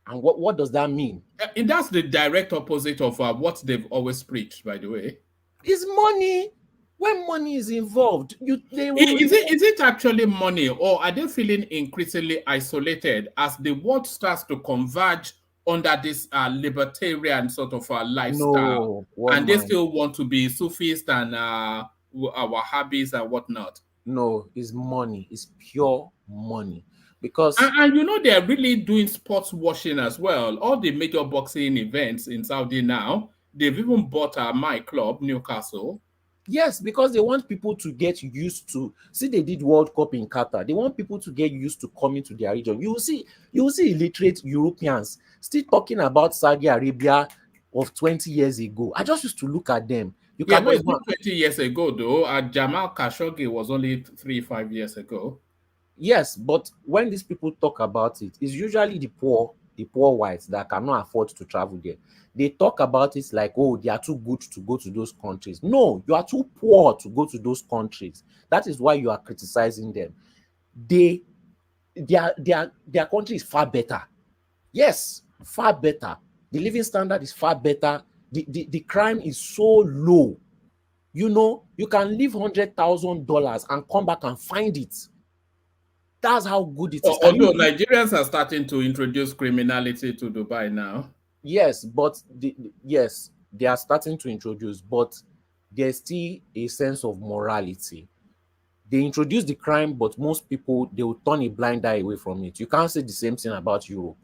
And what does that mean? And that's the direct opposite of what they've always preached, by the way. It's money. When money is involved, is it actually money, or are they feeling increasingly isolated as the world starts to converge under this libertarian sort of lifestyle? And they still want to be Sufis and Wahhabis and whatnot? No, it's money. It's pure money. Because and they're really doing sports washing as well. All the major boxing events in Saudi now, they've even bought my club, Newcastle. Yes, because they want people to get used to. See, they did World Cup in Qatar. They want people to get used to coming to their region. You will see illiterate Europeans still talking about Saudi Arabia of 20 years ago. I just used to look at them. But it's not 20 years ago, though. Jamal Khashoggi was only 3-5 years ago. Yes, but when these people talk about it, it's usually the poor whites that cannot afford to travel there. They talk about it like, they are too good to go to those countries. No, you are too poor to go to those countries. That is why you are criticizing them. Their country is far better. Yes, far better. The living standard is far better. The crime is so low. You can leave $100,000 and come back and find it. That's how good it is. Although Nigerians are starting to introduce criminality to Dubai now. Yes, but they are starting to introduce, but there's still a sense of morality. They introduce the crime, but most people, they will turn a blind eye away from it. You can't say the same thing about Europe.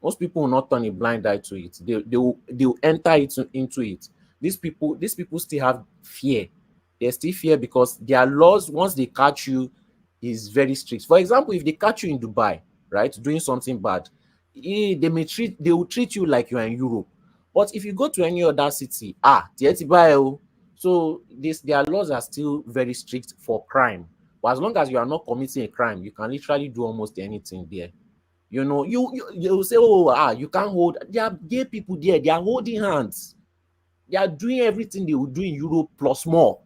Most people will not turn a blind eye to it. They will enter into it. These people still have fear. They still fear because their laws, once they catch you, is very strict. For example, if they catch you in Dubai, right, doing something bad, they will treat you like you are in Europe. But if you go to any other city, so So their laws are still very strict for crime. But as long as you are not committing a crime, you can literally do almost anything there. You know, you say, oh, you can't hold. There are gay people there. They are holding hands. They are doing everything they would do in Europe plus more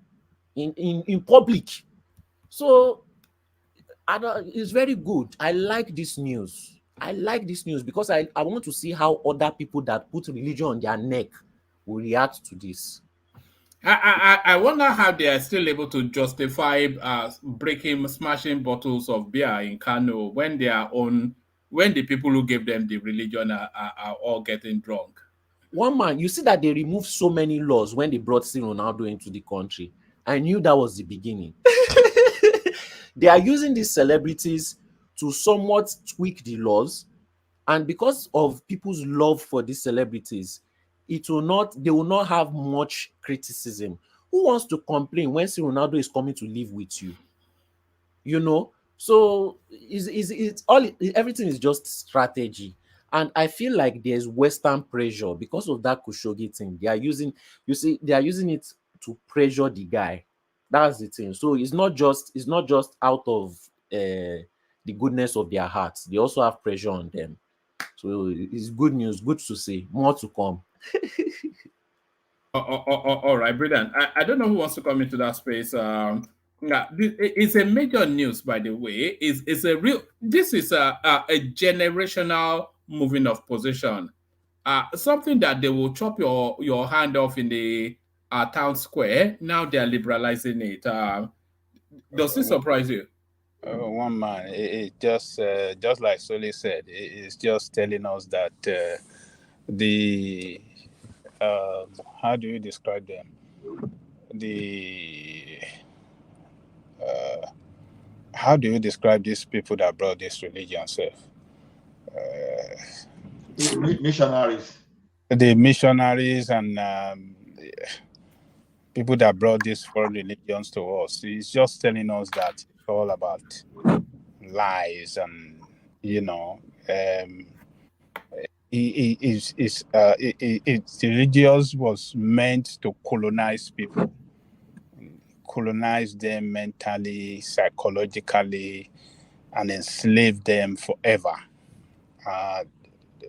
in public. So it's very good. I like this news. I like this news because I want to see how other people that put religion on their neck will react to this. I wonder how they are still able to justify smashing bottles of beer in Kano when when the people who gave them the religion are all getting drunk. One man, you see that they removed so many laws when they brought Ronaldo into the country. I knew that was the beginning. They are using these celebrities to somewhat tweak the laws, and because of people's love for these celebrities, they will not have much criticism. Who wants to complain when Ronaldo is coming to live with you? You know, so everything is just strategy. And I feel like there's Western pressure because of that Khashoggi thing. They are using it to pressure the guy. That's the thing. So it's not just out of the goodness of their hearts. They also have pressure on them. So it's good news. Good to see. More to come. All right, brilliant. I don't know who wants to come into that space. It's a major news, by the way. This is a generational moving of position. Something that they will chop your hand off in the town square. Now they are liberalizing it. Does this surprise you? One man, it just like Soli said, it's just telling us that the how do you describe them? How do you describe these people that brought this religion self? Missionaries. The missionaries and people that brought these foreign religions to us. It's just telling us that it's all about lies and religious was meant to colonize people, colonize them mentally, psychologically, and enslave them forever.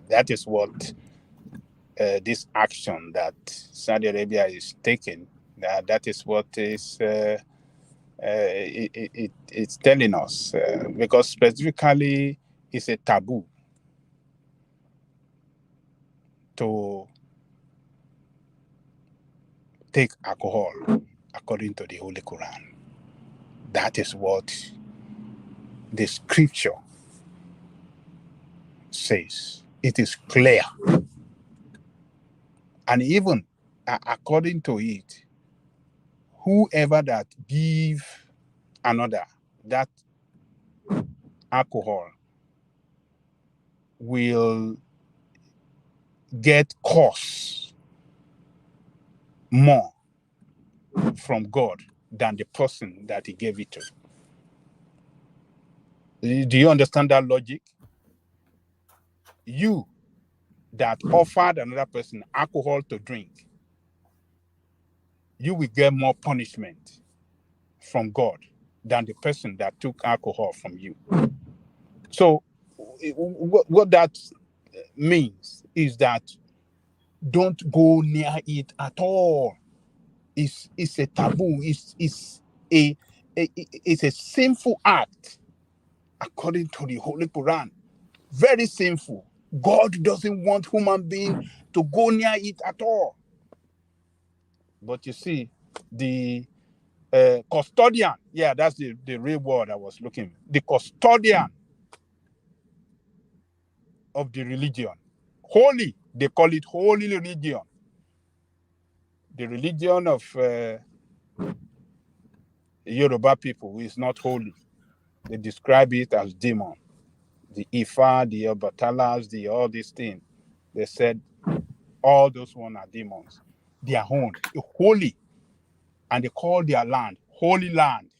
That is what this action that Saudi Arabia is taking. That is what is it's telling us, because specifically it's a taboo to take alcohol according to the Holy Quran. That is what the scripture says. It is clear. And even according to it, whoever that give another that alcohol will get cost more from God than the person that he gave it to. Do you understand that logic? You that offered another person alcohol to drink, you will get more punishment from God than the person that took alcohol from you. So what that means is that don't go near it at all. It's a taboo. It's a sinful act according to the Holy Quran. Very sinful. God doesn't want human being to go near it at all. But you see, the custodian, that's the real word I was looking. The custodian of the religion, holy, they call it holy religion. The religion of Yoruba people is not holy. They describe it as demon. The Ifa, the Obatalas, all these things. They said all those ones are demons. They are holy. And they call their land Holy Land.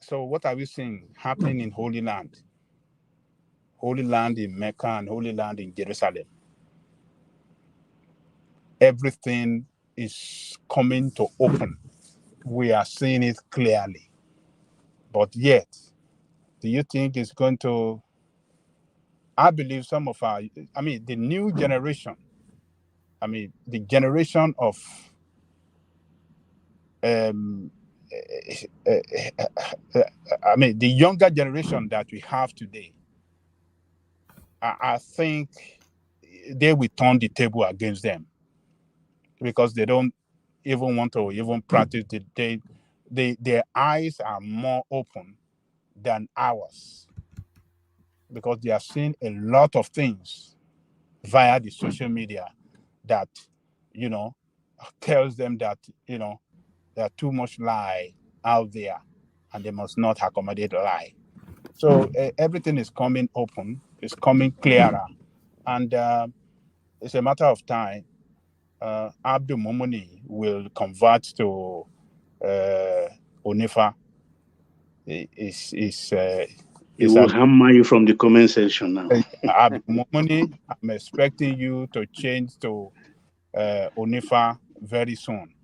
So what are we seeing happening in Holy Land? Holy Land in Mecca and Holy Land in Jerusalem. Everything is coming to open. We are seeing it clearly. But yet, do you think it's going to? I believe some of the new generation, the generation of the younger generation that we have today, I think they will turn the table against them because they don't even want to even practice their eyes are more open than ours because they are seeing a lot of things via the social media that tells them that there are too much lie out there and they must not accommodate lie. So everything is coming open, it's coming clearer, and it's a matter of time. Abdul Momoni will convert to Onifa. He will hammer you from the comment section now. Abdul Momoni, I'm expecting you to change to Onifa very soon.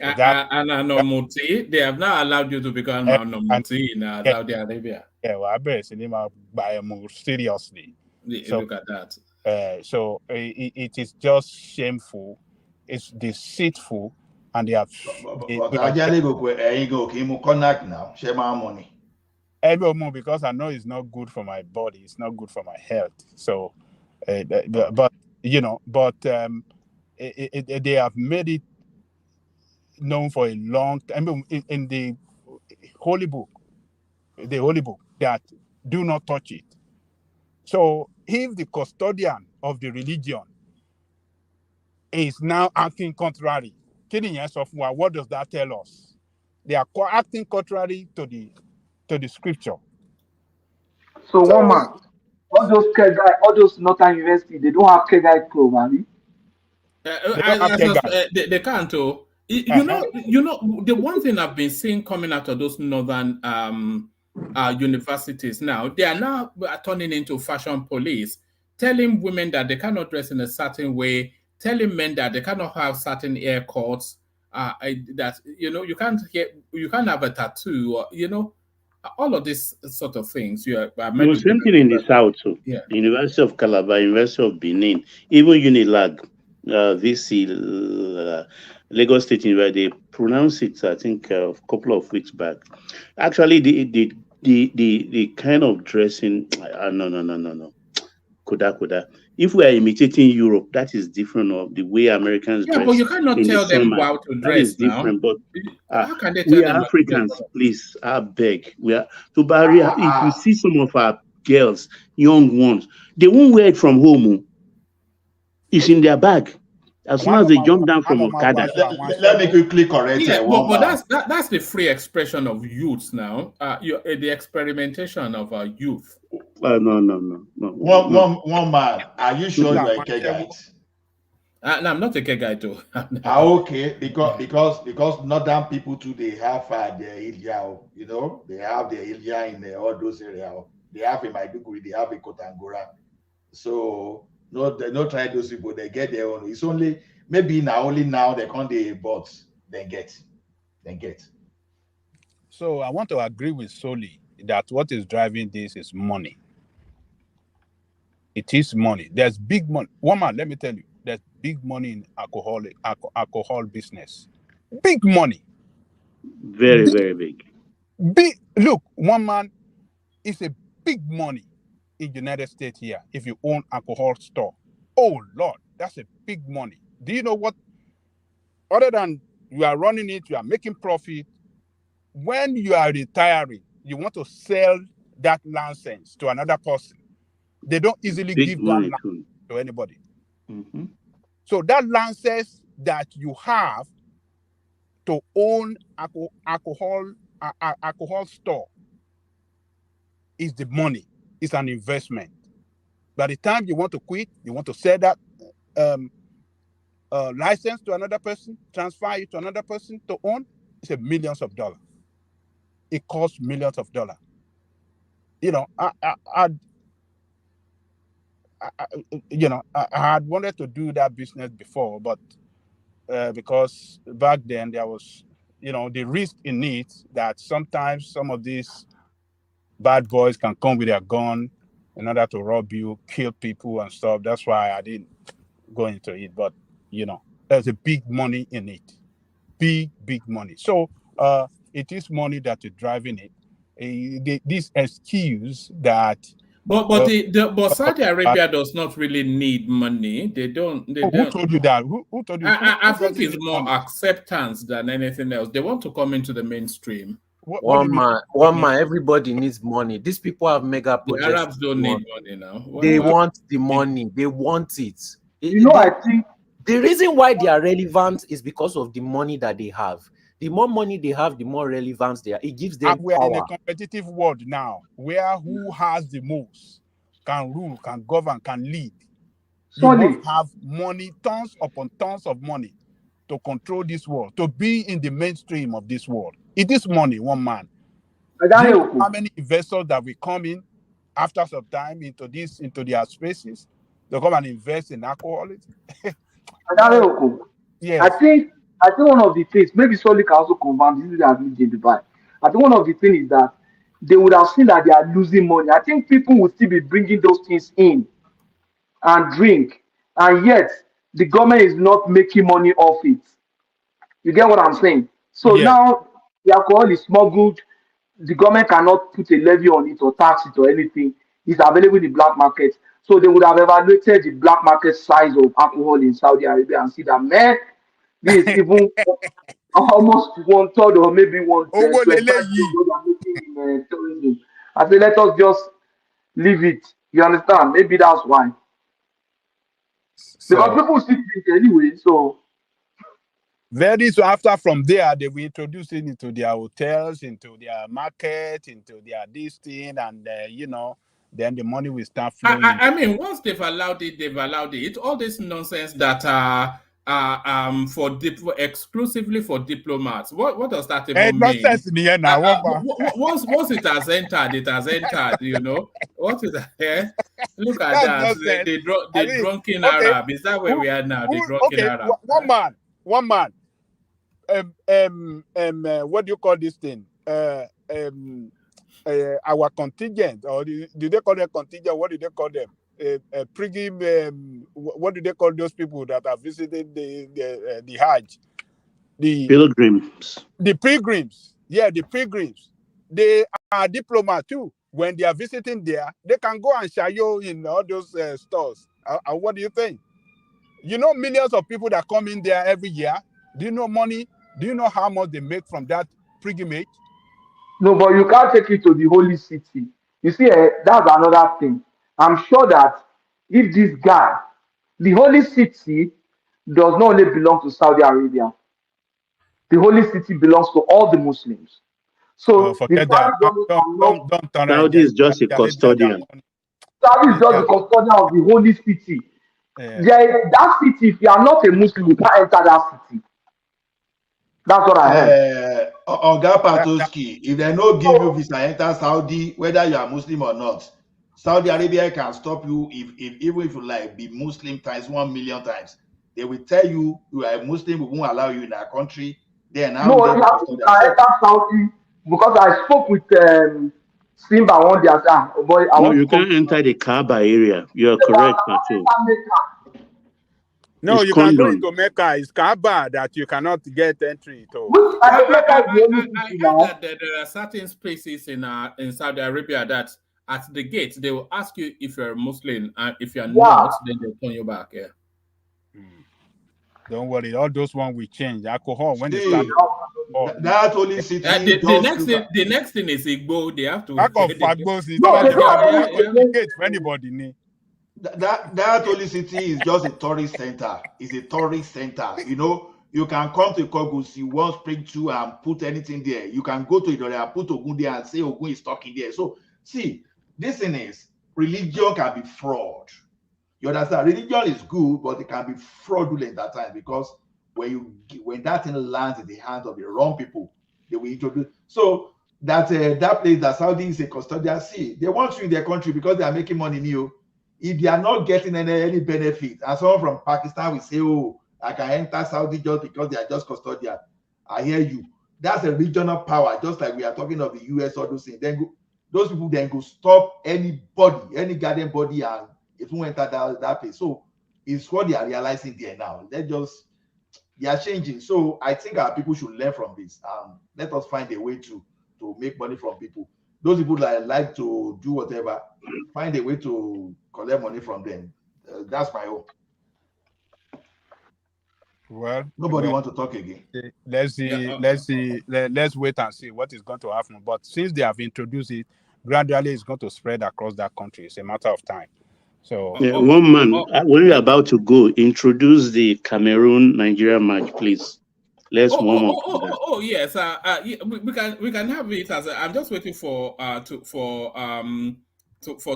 And Anomuti, they have not allowed you to become Anomuti in Saudi Arabia. Yeah, well, I bet by more seriously. Look at that. So it is just shameful. It's deceitful, and they have. Because I know it's not good for my body. It's not good for my health. So, they have made it known for a long time in the holy book, that do not touch it. So if the custodian of the religion is now acting contrary, what does that tell us? They are acting contrary to the scripture. So one man, all those Northern University, they don't have Kegai program. They can't. You know, the one thing I've been seeing coming out of those northern universities now, they are now turning into fashion police, telling women that they cannot dress in a certain way, telling men that they cannot have certain haircuts, that you can't have a tattoo, or all of these sort of things. Same thing in the south too. Yeah. The University of Calabar, University of Benin, even Unilag, VC, Lagos State University, they pronounced it, I think, a couple of weeks back. Actually, the kind of dressing, no. Kuda. If we are imitating Europe, that is different of the way Americans dress. Yeah, but you cannot tell them how to dress. That is different, now. But how can they tell we are Africans, please. I beg. We are to barrier. If you see some of our girls, young ones, they won't wear it from home. It's in their bag. As soon as they jump down from Okada. Let me quickly correct. Yeah, but that's the free expression of youth now. The experimentation of youth. No. One man. Are you sure you're a Kegite? No, I'm not a Kegite too. Okay, because northern people too, they have their Ilya, they have their Ilya in all those areas. They have in Maiduguri, they have in Kotangora. So they not try those people, they get their own. It's only maybe only now they can't but they get. So I want to agree with Soli that what is driving this is money. It is money. There's big money. Woman, let me tell you, there's big money in alcohol business. Big money. Very, very big. Look, one man is a big money in the United States here if you own alcohol store. Oh, Lord, that's a big money. Do you know what? Other than you are running it, you are making profit. When you are retiring, you want to sell that license to another person. They don't easily give that license to anybody. Mm-hmm. So that license that you have to own alcohol store is the money. It's an investment. By the time you want to quit, you want to sell that license to another person, transfer it to another person to own, it's millions of dollars. It costs millions of dollars. I had wanted to do that business before, but because back then there was, the risk in it that sometimes some of these bad boys can come with their gun in order to rob you, kill people and stuff. That's why I didn't go into it. But there's a big money in it, big money. So it is money that is driving it. This excuse that. But Saudi Arabia does not really need money. They don't. Who told you that? Who told you? I think it's more acceptance than anything else. They want to come into the mainstream. One man. Everybody needs money. These people have mega projects. The Arabs don't need money now. They want the money. They want it. I think the reason why they are relevant is because of the money that they have. The more money they have, the more relevance they are. It gives them we're power. in a competitive world now, where who has the most can rule, can govern, can lead. You must have money, tons upon tons of money, to control this world, to be in the mainstream of this world. It is money, one man. Do you know how many investors that will come in after some time into their spaces? They come and invest in alcoholics. Yes. I think one of the things, maybe Solly can also confirm this is as in Dubai. I think one of the things is that they would have seen that they are losing money. I think people will still be bringing those things in and drink, and yet the government is not making money off it. You get what I'm saying? So now the alcohol is smuggled. The government cannot put a levy on it or tax it or anything. It's available in the black market. So they would have evaluated the black market size of alcohol in Saudi Arabia and see that, man, this is even almost 1/3 or maybe 1/25 in tourism. I say, let us just leave it. You understand? Maybe that's why. Because people still drink anyway, so. Very soon after, from there, they will introduce it into their hotels, into their market, into their this thing, and then the money will start flowing. I mean, once they've allowed it, they've allowed it. All this nonsense that exclusively for diplomats. What does that even mean? Once it has entered, it has entered. What is that? Look at that. The drunken Arab. Is that where we are now? The drunken Arab. One man. What do you call this thing? Our contingent, or do they call them contingent? What do they call them? What do they call those people that are visiting the Hajj? The pilgrims. The pilgrims. Yeah, the pilgrims. They are diplomats too. When they are visiting there, they can go and shayo in all those stores. What do you think? Millions of people that come in there every year. Do you know money? Do you know how much they make from that pilgrimage? No, but you can't take it to the holy city. You see, that's another thing. I'm sure that if this guy, the holy city does not only belong to Saudi Arabia. The holy city belongs to all the Muslims. So forget that. Don't Saudi is just a custodian. Saudi is just the custodian of the holy city. That city, if you are not a Muslim, you can't enter that city. That's what I heard. Oga Patoski, if they no give you visa enter Saudi, whether you are Muslim or not, Saudi Arabia can stop you even if you like be Muslim times 1 million times. They will tell you are a Muslim, we won't allow you in our country. Then I enter Saudi because I spoke with Simba one day. No, you can't enter the Kaaba area. You are correct, Pato. No, you can go into Mecca. It's Kaaba that you cannot get entry to. I heard that there are certain places in Saudi Arabia that at the gate they will ask you if you're a Muslim, and if you're not, then they'll turn you back. Yeah. Don't worry, all those ones will change. Alcohol when they start. That only city. The next thing is Igbo. They have to. For anybody. That holy city is just a tourist center. It's a tourist center. You can come to Kogus, you want spring to and put anything there. You can go to Idoria and put Ogun there and say Ogun is talking there. So see, this thing is religion can be fraud. You understand? Religion is good, but it can be fraudulent at times because when that thing lands in the hands of the wrong people, they will introduce. So that place that Saudi is a custodian. See, they want you in their country because they are making money new. If they are not getting any benefit, and someone from Pakistan will say, "Oh, I can enter Saudi just because they are just custodian. I hear you. That's a regional power, just like we are talking of the US or those things. Then those people then go stop anybody, any garden body, and it won't enter that place. So it's what they are realizing there now. They are changing. So I think our people should learn from this. Let us find a way to make money from people. Those people that like to do whatever, find a way to collect money from them. That's my hope. Well, nobody want to talk again. Let's wait and see what is going to happen. But since they have introduced it, gradually it's going to spread across that country. It's a matter of time. So one man, when you're about to go, introduce the Cameroon-Nigeria match, please. Let's warm up. Yes. We can have it as I'm just waiting for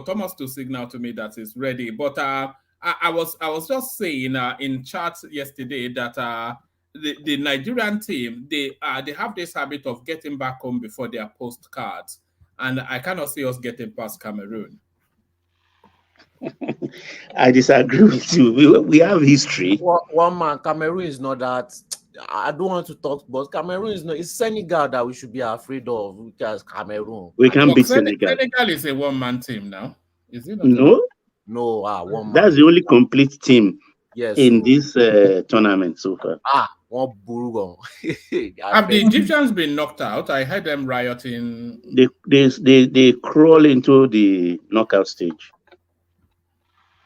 Thomas to signal to me that it's ready. But I was just saying in chat yesterday that the Nigerian team they have this habit of getting back home before their postcards, and I cannot see us getting past Cameroon. I disagree with you. We have history. One man, Cameroon is not that. I don't want to talk, but Cameroon is not. It's Senegal that we should be afraid of, because Cameroon. We can beat Senegal. Senegal is a one-man team now. Is it not? No, one man. That's the only complete team in this tournament so far. One Burugo. Have the Egyptians been knocked out? I heard them rioting. They crawl into the knockout stage.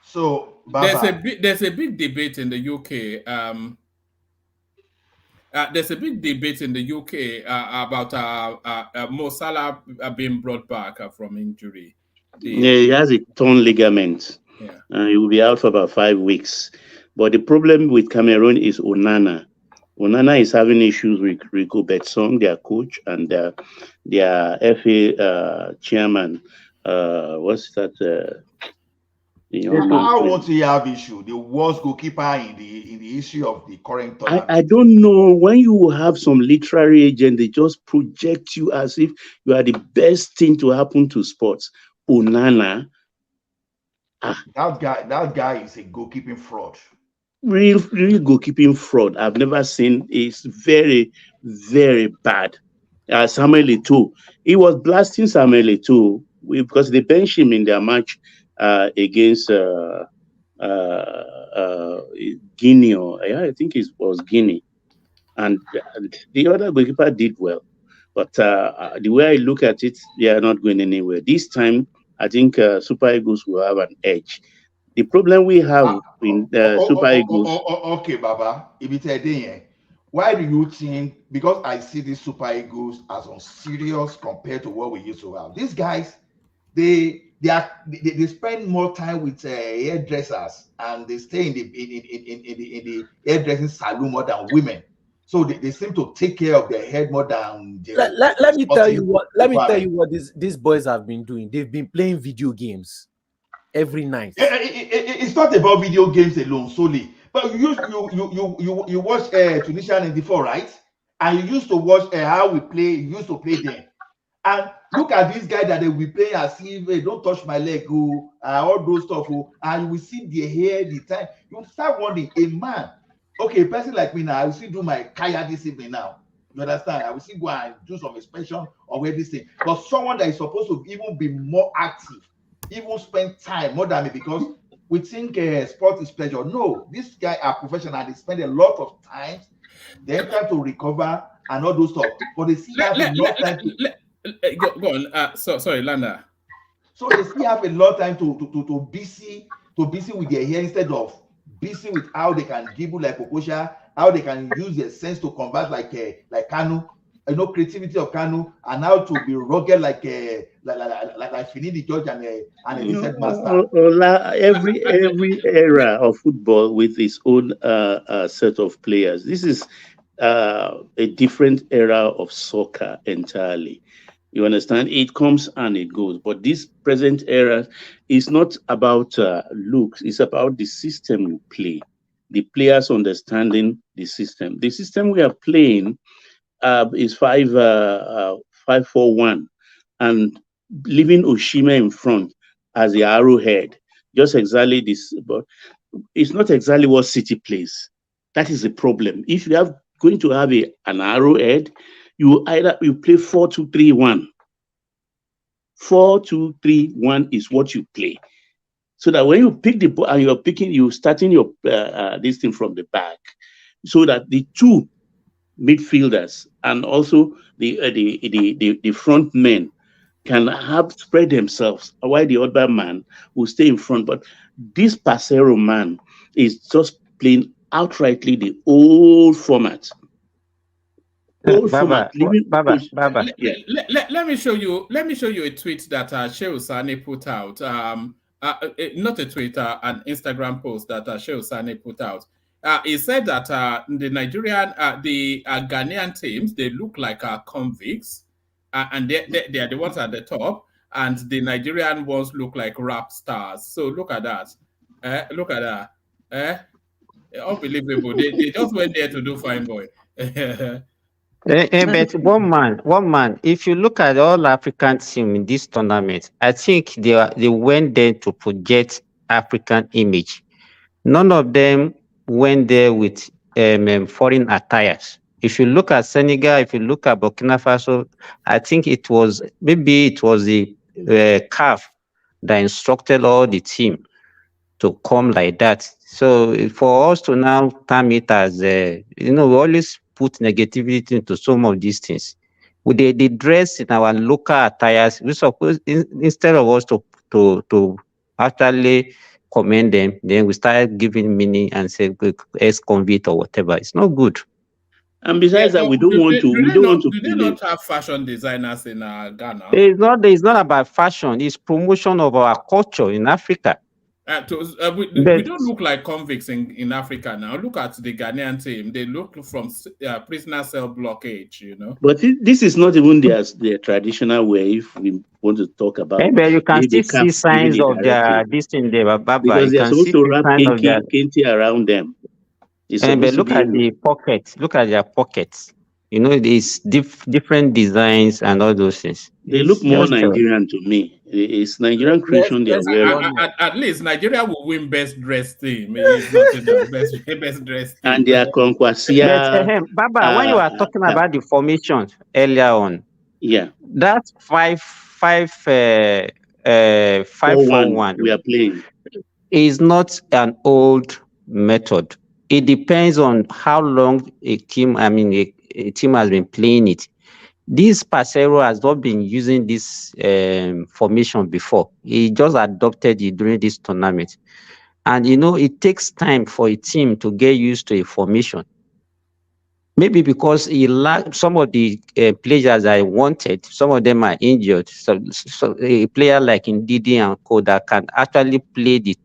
So there's a big debate in the UK. There's a big debate in the UK about Mo Salah being brought back from injury. He has a torn ligament. He will be out for about 5 weeks. But the problem with Cameroon is Onana. Onana is having issues with Rico Betson, their coach, and their FA chairman. What's that? How won't he have issue? The worst goalkeeper in the history of the current tournament. I don't know. When you have some literary agent, they just project you as if you are the best thing to happen to sports. Onana. That guy is a goalkeeping fraud. Real goalkeeping fraud. I've never seen. It's very, very bad. Samuel Eto'o. He was blasting Samuel Eto'o because they benched him in their match against Guinea, or I think it was Guinea, and the other goalkeeper did well. But the way I look at it, they are not going anywhere. This time, I think Super Eagles will have an edge. The problem we have in Super Eagles. Okay, Baba, why do you think? Because I see these Super Eagles as unserious compared to what we used to have. These guys, they spend more time with hairdressers, and they stay in the hairdressing salon more than women. So they seem to take care of their head more than. Let me tell you what these boys have been doing. They've been playing video games every night. It's not about video games alone solely, but you watch Tunisia 94, right? And you used to watch how we play. You used to play them. And look at this guy that they will play as if, hey, don't touch my leg, all those stuff, and you will see the hair, the time. You start wondering, a man, okay, a person like me now, I will still do my kaya this evening now. You understand? I will still go and do some inspection or where this thing. But someone that is supposed to even be more active, even spend time more than me, because we think sport is pleasure. No, this guy are professional. They spend a lot of time, they have to recover and all those stuff. But they still have a lot of time to. Go on. Sorry, Landa. So they still have a lot of time to busy with their hair instead of busy with how they can dribble like Okosha, how they can use their sense to combat like Kanu, creativity of Kanu, and how to be rugged like Finidi George and a decent master. Every era of football with its own set of players. This is a different era of soccer entirely. You understand? It comes and it goes. But this present era is not about looks. It's about the system you play. The players understanding the system. The system we are playing is 5-4-1, and leaving Oshima in front as the arrowhead. Just exactly this. But it's not exactly what City plays. That is the problem. If you are going to have an arrowhead, you play 4-2-3-1. 4-2-3-1 is what you play. So that when you pick the ball and you're starting your this thing from the back, so that the two midfielders and also the front men can have spread themselves while the other man will stay in front. But this Pasero man is just playing outrightly the old format. Baba, let me show you. Let me show you a tweet that Shehu Sani put out. Not a tweet, an Instagram post that Shehu Sani put out. He said that the Nigerian, the Ghanaian teams, they look like convicts, and they are the ones at the top, and the Nigerian ones look like rap stars. So look at that. Look at that. Unbelievable. They just went there to do fine boy. But one man. If you look at all African team in this tournament, I think they went there to project African image. None of them went there with foreign attires. If you look at Senegal, if you look at Burkina Faso, I think it was the CAF that instructed all the team to come like that. So for us to now term it as, we always put negativity into some of these things. They dress in our local attires. We suppose instead of us to actually commend them, then we start giving meaning and say ex-convict or whatever. It's not good. And besides that, we don't want to. Do they not have fashion designers in Ghana? It's not about fashion. It's promotion of our culture in Africa. We don't look like convicts in Africa now. Look at the Ghanaian team. They look from prisoner cell blockage, But this is not even their traditional way. If we want to talk about, maybe you can still see signs of their this in there, Baba. Because they're supposed to wrap kente around them. But look at the pockets. Look at their pockets. These different designs and all those things. They look more Nigerian to me. It's Nigerian creation they are wearing. At least Nigeria will win best dressed team. It's not best dressed team. And they are Kwankwasia. Baba, when you are talking about the formations earlier on, that 5-4-1 we are playing is not an old method. It depends on how long a team has been playing it. This Pasero has not been using this formation before. He just adopted it during this tournament. And, it takes time for a team to get used to a formation. Maybe because he lacked some of the players I wanted, some of them are injured. So a player like Ndidi and Co that can actually play the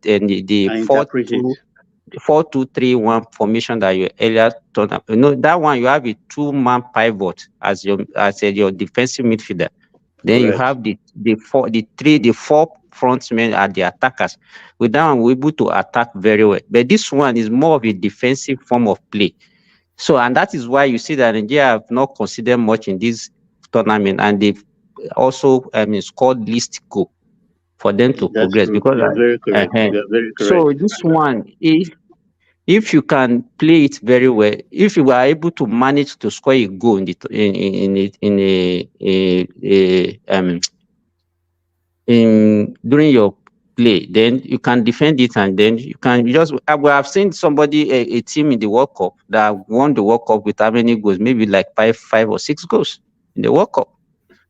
4-2-3-1 formation that you earlier told. That one you have a 2-man pivot as your defensive midfielder. Then you have the 4 front men are the attackers. With that one, we're able to attack very well. But this one is more of a defensive form of play. So, and that is why you see that Nigeria have not considered much in this tournament, and they've also scored least goal for them to progress. True. Because very correct. Very correct. So this one, if you can play it very well, if you are able to manage to score a goal during your play, then you can defend it, and then you can I've seen somebody, a team in the World Cup that won the World Cup with how many goals? Maybe like five or six goals in the World Cup.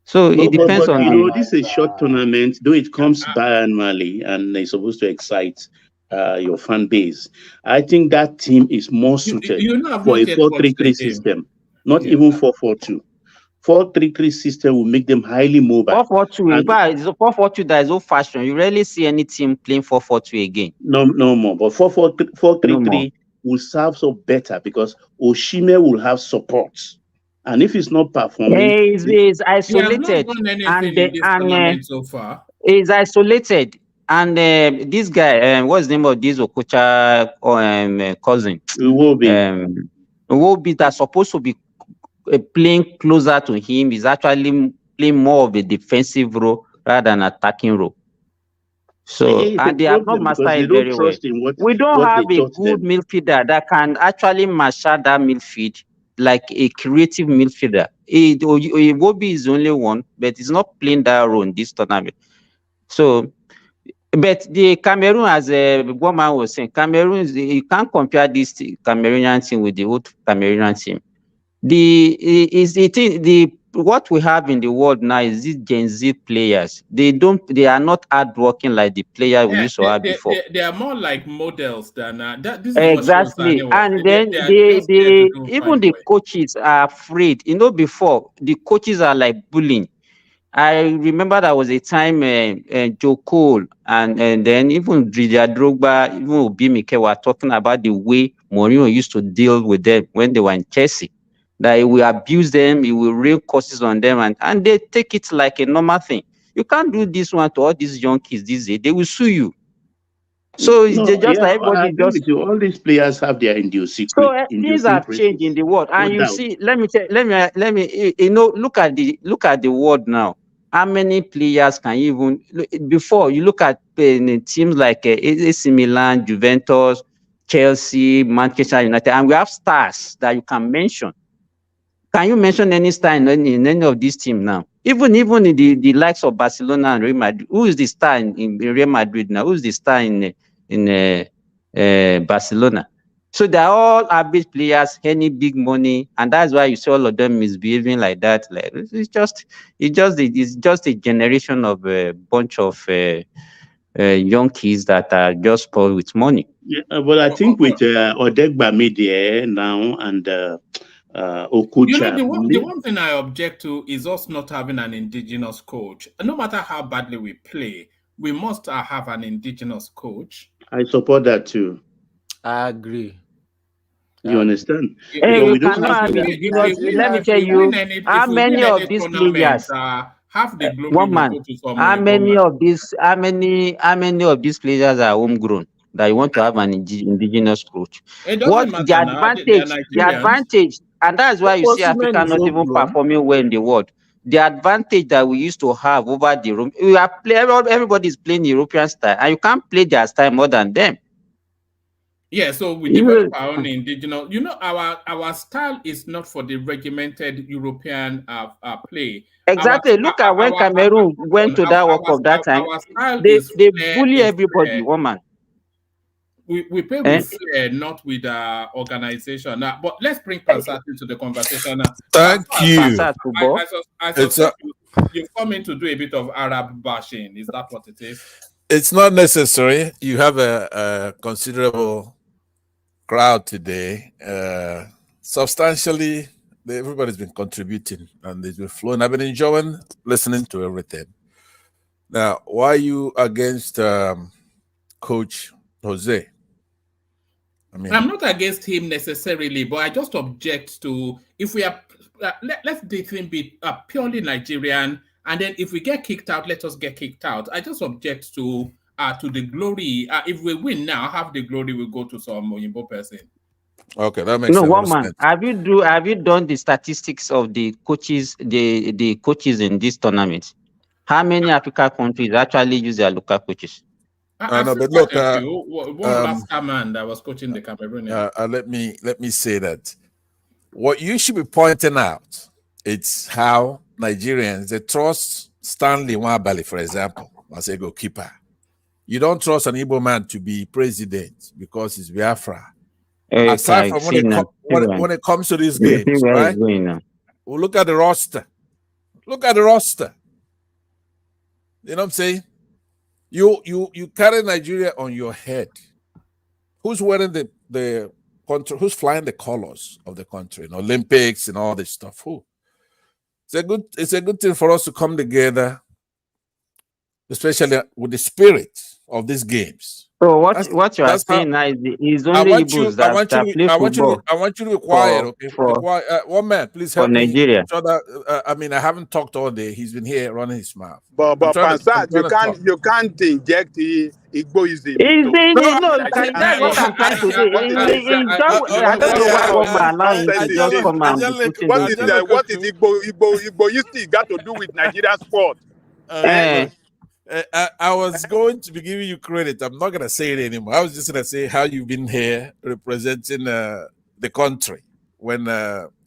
So it depends on. This is a short tournament, though it comes biannually, and it's supposed to excite your fan base. I think that team is more suited for a 4-3-3 system, not even 4-4-2. 4-3-3 system will make them highly mobile. 4-4-2, there is no fashion. You rarely see any team playing 4-4-2 again. No more. But 4-3-3 will serve so better because Oshime will have support. And if it's not performing, it's isolated. So far. It's isolated. And this guy, what's the name of this Okocha cousin? Iwobi that's supposed to be playing closer to him is actually playing more of a defensive role rather than attacking role. So, It's a and they have not problem because mastered they it don't very well. trust in We don't what have they a taught good them. midfielder that can actually marshal that midfield like a creative midfielder. Iwobi is the only one, but he's not playing that role in this tournament. So, but the Cameroon, as one man was saying, Cameroon, you can't compare this Cameroonian team with the old Cameroonian team. What we have in the world now is these Gen Z players. They are not hardworking like the player we Yeah, used to have before. they are more like models than that. This is what shows that Exactly. And then they are just there to do even fine the boy. coaches are afraid. Before the coaches are like bullying. I remember there was a time Joe Cole and then even Didier Drogba, even Obi Mikel were talking about the way Mourinho used to deal with them when they were in Chelsea. That he will abuse them, he will rain curses on them, and they take it like a normal thing. You can't do this one to all these young kids these days. They will sue you. So they No, just yeah, like I everybody agree with you. All these players have their so things have changed in idiosyncrasies. the world, No and you doubt. see. Let me. Look at the world now. How many players can you before you look at teams like AC Milan, Juventus, Chelsea, Manchester United, and we have stars that you can mention. Can you mention any star in any of these teams now? Even in the likes of Barcelona and Real Madrid, who is the star in Real Madrid now? Who is the star in Barcelona? So they're all average players, any big money, and that's why you see all of them misbehaving like that. Like it's just a generation of a bunch of young kids that are just spoiled with money. Yeah, but I think with Odegba Media now and Okucha, The one thing I object to is us not having an indigenous coach. No matter how badly we play, we must have an indigenous coach. I support that too. I agree. You understand? Hey, Because you we don't cannot have have that. indigenous. Let me tell you, how many of these players? Half the glory One will man. go to some How many man. of these players are homegrown that you want to have an indigenous coach? It doesn't What matter the now. They are Nigerians. advantage, and that's why you see Osimhen Africa is not even homegrown. performing well in the world. The advantage that we used to have over everybody is playing European style, and you can't play their style more than them. Yeah, so we develop our own indigenous. Our style is not for the regimented European play. Exactly. Look at when Cameroon went to that World Cup that time. Our style They is bully everybody, woman. We play with flair, not with organization. But let's bring Pansat into the conversation. Thank you. I suspect you've come in to do a bit of Arab bashing. Is that what it is? It's not necessary. You have a considerable crowd today. Substantially, everybody's been contributing and they've been flowing. I've been enjoying listening to everything. Now, why are you against Coach Jose? I'm not against him necessarily, but I just object to if we are let the thing be purely Nigerian, and then if we get kicked out, let us get kicked out. I just object to the glory. If we win now, half the glory will go to some Oyinbo person. Okay, that makes one man. sense. Have you done the statistics of the coaches, the coaches in this tournament? How many African countries actually use their local coaches? But look, one last man that was coaching the Cameroonian. Let me say that what you should be pointing out, it's how Nigerians they trust Stanley Nwabali, for example, as a goalkeeper. You don't trust an Igbo man to be president because he's Biafra. Aside from when it comes to these games, right? Well, look at the roster. Look at the roster. You know what I'm saying? You carry Nigeria on your head. Who's wearing the country? Who's flying the colors of the country in Olympics and all this stuff? Who? It's a good thing for us to come together, especially with the spirit of these games. So what you are saying now is only Igbos that play football. I want you to be quiet, okay? One man, please help me. Nigeria. I haven't talked all day. He's been here running his mouth. But Pansat, you can't inject Igboism. That's what I'm trying to do. I don't know why one man allowing to just come and be putting what is Igboistic got to do with Nigerian sport? I was going to be giving you credit. I'm not going to say it anymore. I was just going to say how you've been here representing the country when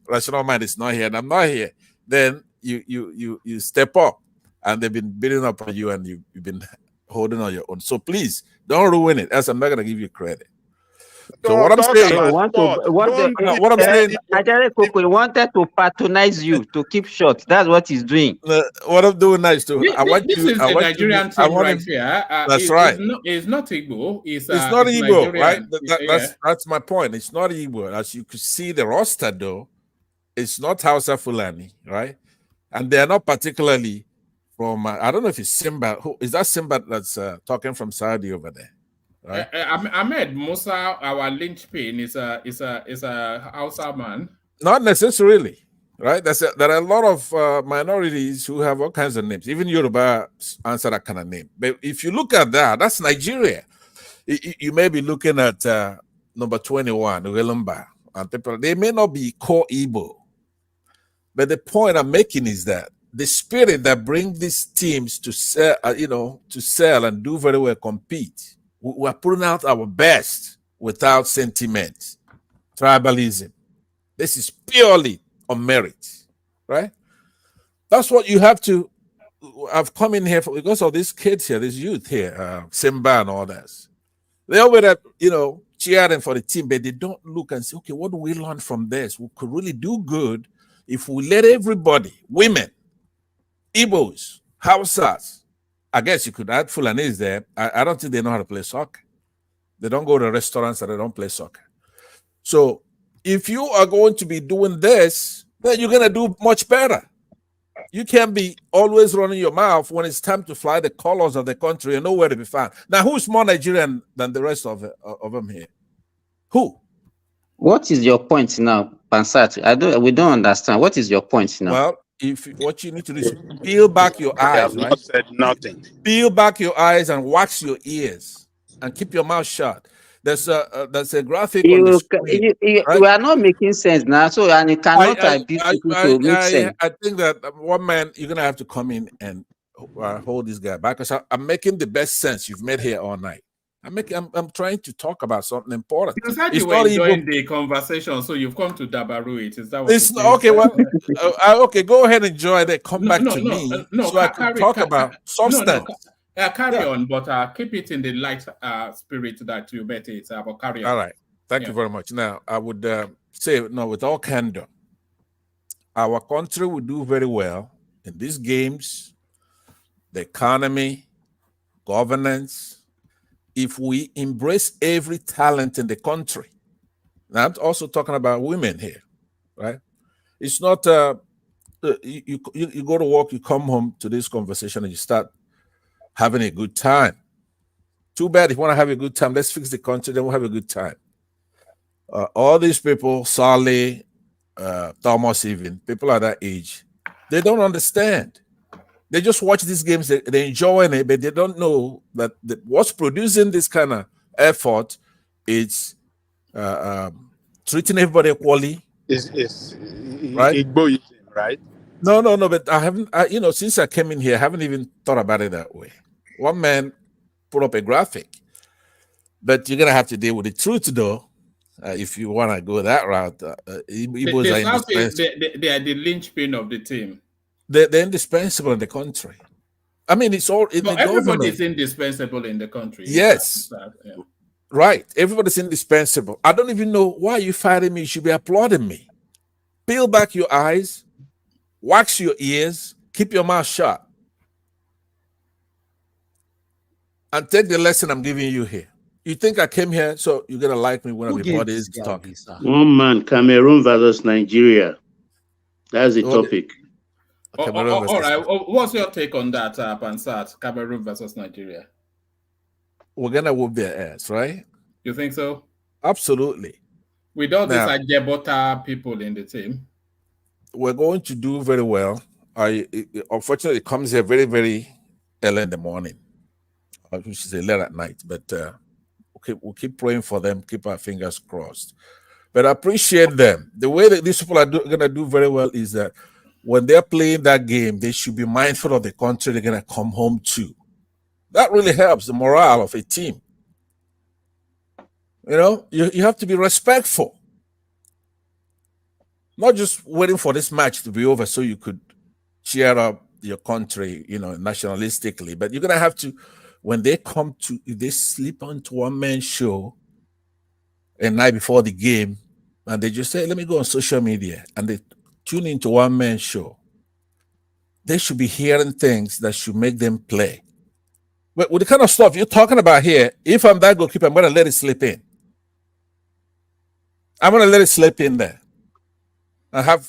Rational Mind is not here and I'm not here. Then you step up, and they've been beating up on you, and you've been holding on your own. So please don't ruin it, else I'm not going to give you credit. So what I'm saying, what I'm saying, Ajare Koko wanted to patronize you to keep short. That's what he's doing. What I'm doing now is to I want this you. is I a want Nigerian you. I team want right him. here. That's right. It's not Igbo. It's not Igbo, Nigerian. right? Yeah. That's my point. It's not Igbo. As you could see, the roster though, it's not Hausa Fulani, right? And they are not particularly from. I don't know if it's Simba. Who is that? Simba that's talking from Saudi over there, right? Ahmed Musa, our linchpin, is a Hausa man. Not necessarily, right? There are a lot of minorities who have all kinds of names. Even Yoruba answer that kind of name. But if you look at that, that's Nigeria. You may be looking at number 21, Ugelumba, and people. They may not be core Igbo, but the point I'm making is that the spirit that brings these teams to sell, to sell and do very well, compete. We're putting out our best without sentiment, tribalism. This is purely on merit, right? That's what you have to. I've come in here for because of these kids here, this youth here, Simba and all that. They always, cheering for the team, but they don't look and say, okay, what do we learn from this? We could really do good if we let everybody, women, Igbos, Hausas, I guess you could add Fulanis there. I don't think they know how to play soccer. They don't go to restaurants and they don't play soccer. So if you are going to be doing this, then you're going to do much better. You can't be always running your mouth when it's time to fly the colors of the country and nowhere to be found. Now, who's more Nigerian than the rest of them here? Who? What is your point now, Pansat? We don't understand. What is your point now? Well, what you need to do is peel back your eyes, have right? not said nothing. Peel back your eyes and wax your ears and keep your mouth shut. There's a graphic on the screen. Right? We are not making sense now, so and you cannot abuse people to make sense. I think that one man, you're gonna have to come in and hold this guy back because I'm making the best sense you've made here all night. I'm trying to talk about something important. You said you were enjoying the conversation, so you've come to dabaru it. Is that what it's okay? Well, okay, go ahead and enjoy that. Come back to me so I can talk about substance. Carry on, but keep it in the light spirit that you bet it. But carry on. All right. Thank you very much. Now, I would say, with all candor, our country will do very well in these games, the economy, governance, if we embrace every talent in the country. Now, I'm also talking about women here, right? It's not, you go to work, you come home to this conversation and you start having a good time. Too bad if you want to have a good time, let's fix the country, then we'll have a good time. All these people, Sally, Thomas even, people at that age, they don't understand. They just watch these games, they're enjoying it, but they don't know that what's producing this kind of effort is treating everybody equally. It's right? Right? No, but I haven't, since I came in here, I haven't even thought about it that way. One man put up a graphic, but you're going to have to deal with the truth, though, if you want to go that route. Igbos are indispensable. They are the linchpin of the team. They're indispensable in the country. I mean, it's all in the government. Everybody's indispensable in the country. Yes. Yeah. Right. Everybody's indispensable. I don't even know why you fighting me. You should be applauding me. Peel back your eyes, wax your ears, keep your mouth shut, and take the lesson I'm giving you here. You think I came here so you're going to like me when everybody is talking? One man, Cameroon versus Nigeria. That's the topic. All right. What's your take on that, Pansat? Cameroon versus Nigeria. We're going to whoop their ass, right? You think so? Absolutely. With all these Ajebota people in the team? We're going to do very well. Unfortunately, it comes here very, very early in the morning. Which is late at night. But we'll keep praying for them, keep our fingers crossed. But I appreciate them. The way that these people are going to do very well is that when they're playing that game, they should be mindful of the country they're going to come home to. That really helps the morale of a team. You know, you have to be respectful. Not just waiting for this match to be over so you could cheer up your country, you know, nationalistically, but you're going to have to, when they come to, if they slip onto one man show a night before the game, and they just say, let me go on social media, and they tune into one man show, they should be hearing things that should make them play. But with the kind of stuff you're talking about here, if I'm that goalkeeper, I'm going to let it slip in. I'm going to let it slip in there and have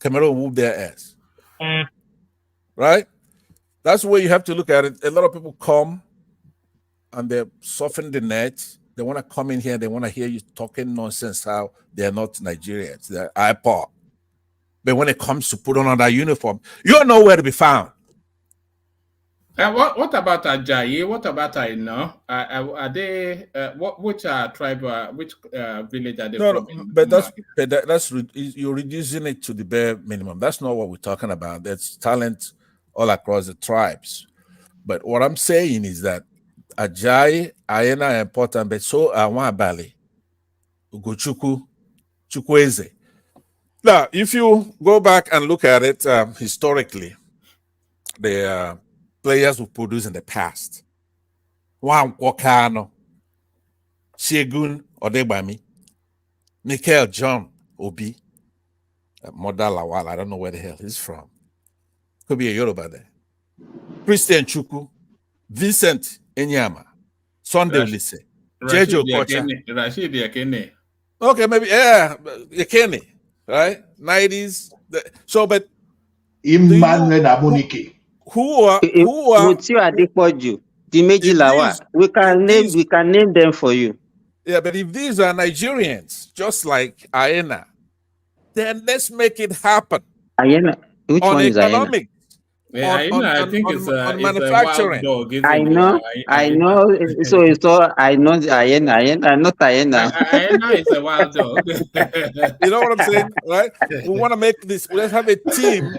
Cameroon whoop their ass. Right? That's the way you have to look at it. A lot of people come and they soften the net. They want to come in here. They want to hear you talking nonsense how they're not Nigerians. They're IPOP. But when it comes to put on that uniform, you're nowhere to be found. What about Ajayi? What about Aino? Are they which tribe? Which village are they from? But that's you're reducing it to the bare minimum. That's not what we're talking about. That's talent all across the tribes. But what I'm saying is that Ajayi, Ayena are important, but so are Nwabali, Ugochukwu, Chukwueze. Now, if you go back and look at it historically, the players who produced in the past, Nwankwo, Segun Odegbami, Michael John Obi, Mother Lawal, I don't know where the hell he's from. Could be a Yoruba there. Christian Chukwu, Vincent Enyama, Sunday Olise, Jejo Kocha. Rashid Yakene. Okay, maybe, yeah, Yakene, right? 90s. So, but Emmanuel Amunike. Who are Adebanjo, Dimeji Lawa. We can name them for you. Yeah, but if these are Nigerians, just like Ayena, then let's make it happen. Ayena, which one is economic, Ayena? Yeah, I think it's manufacturing. A wild dog, I know. So I know Ayena, not Ayena. Ayena is a wild dog. You know what I'm saying, right? We want to make this. Let's have a team.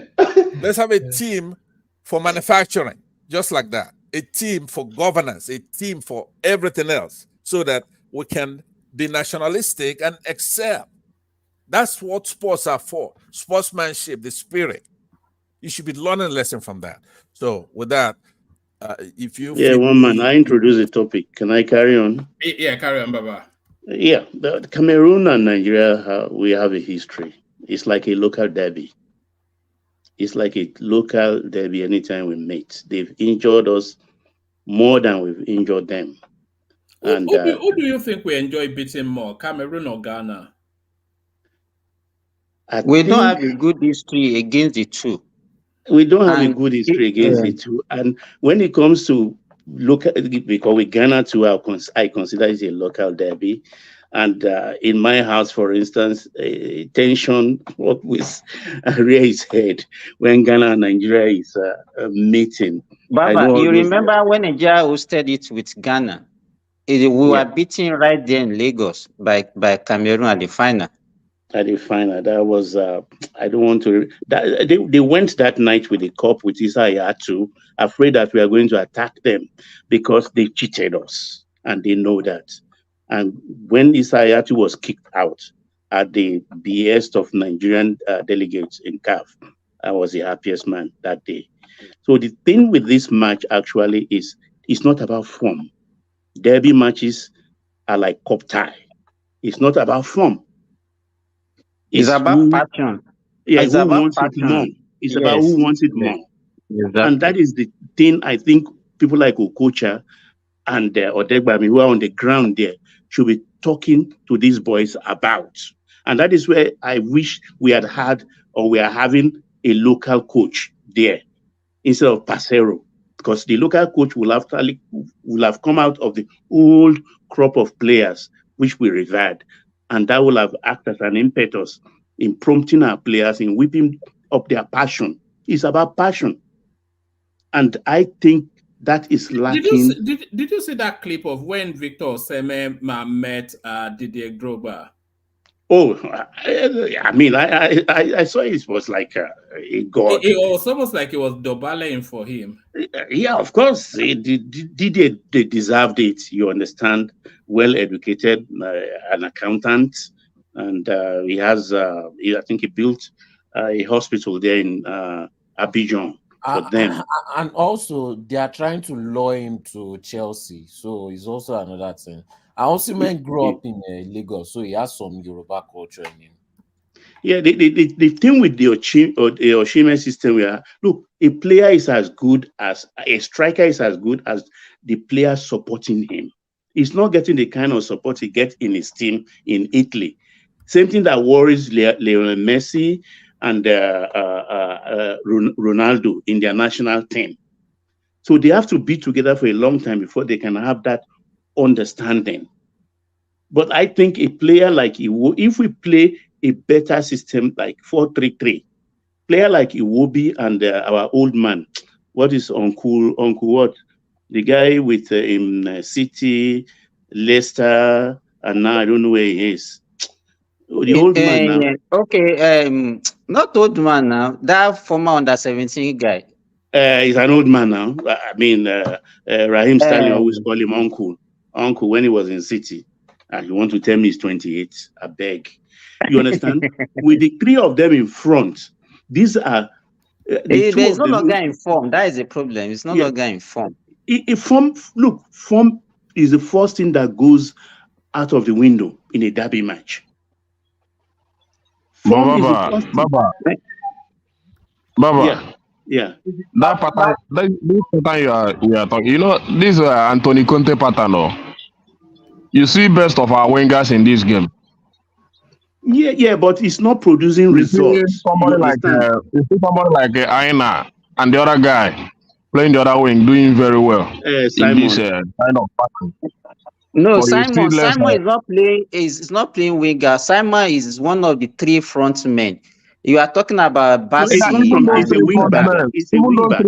Let's have a team for manufacturing, just like that. A team for governance. A team for everything else, so that we can be nationalistic and excel. That's what sports are for. Sportsmanship, the spirit. You should be learning a lesson from that. So with that, if you... Yeah, one man, I introduce a topic. Can I carry on? Yeah, carry on, Baba. Yeah, the Cameroon and Nigeria, we have a history. It's like a local derby. It's like a local derby anytime we meet. They've injured us more than we've injured them. And who do you think we enjoy beating more, Cameroon or Ghana? We don't have a good history against the two. We don't have a good history against the two. And when it comes to local, because with Ghana too, I consider it a local derby. And in my house, for instance, tension always rears its head when Ghana and Nigeria is meeting. Baba, you remember when Nigeria hosted it with Ghana? We were beaten right there in Lagos by Cameroon at the final. At the final, that was I don't want to. They went that night with the cup with Isaiatu, afraid that we are going to attack them because they cheated us, and they know that. And when Isaiatu was kicked out at the behest of Nigerian delegates in CAF, I was the happiest man that day. So the thing with this match actually is it's not about form. Derby matches are like cup tie. It's not about form. It's about passion. Yeah, it's who about wants passion. it more. It's about who wants it more. Exactly. And that is the thing I think people like Okocha and Odegbami, who are on the ground there, should be talking to these boys about. And that is where I wish we had or we are having a local coach there instead of Pasero. Because the local coach will have come out of the old crop of players which we revered. And that will have acted as an impetus in prompting our players, in whipping up their passion. It's about passion. And I think that is lacking. Did you see that clip of when Victor Osimhen met Didier Drogba? Oh, I saw it was like a god. It was almost like it was Dobale for him. Yeah, of course, they deserved it. You understand, well educated, an accountant, and he has. I think he built a hospital there in Abidjan for them. And also, they are trying to lure him to Chelsea, so it's also another thing. I also grew up in Lagos, so he has some Yoruba culture in him. Yeah, the thing with the Osimhen system, look, a player is as good as a striker is as good as the player supporting him. He's not getting the kind of support he gets in his team in Italy. Same thing that worries Lionel Messi and Ronaldo in their national team. So they have to be together for a long time before they can have that understanding. But I think a player like Iwo, if we play a better system like 4-3-3, player like Iwobi and our old man, what is Uncle what? The guy with in City, Leicester, and now I don't know where he is. The old man now. Okay, not old man now. That former under-17 guy. He's an old man now. I mean, Raheem Sterling always call him uncle. Uncle when he was in City. And you want to tell me he's 28? I beg. You understand? With the three of them in front, these are there's no longer in form. That is the problem. It's no longer in form. Form is the first thing that goes out of the window in a derby match. Baba. Yeah. That pattern, this pattern you are talking. You know, this Anthony Conte pattern. You see best of our wingers in this game. Yeah, but it's not producing results. Somebody like Aina and the other guy playing the other wing, doing very well in this kind of pattern. No, but Simon is not playing. Is not playing winger. Simon is one of the three front men. You are talking about Bassi. It's a wing back. It's a wing back.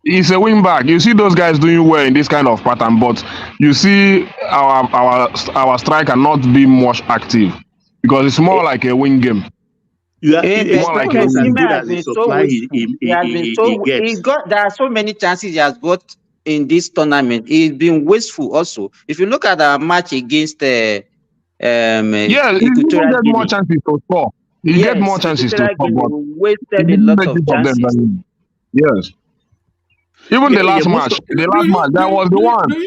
He's a wing back. You see those guys doing well in this kind of pattern, but you see our striker not be much active because it's more like a wing game. There are so many chances he has got in this tournament. He's been wasteful also. If you look at our match against he get more chances to score. He get more chances to score. Wasted a lot of chances. Yes. Even the last match, there was the one. Do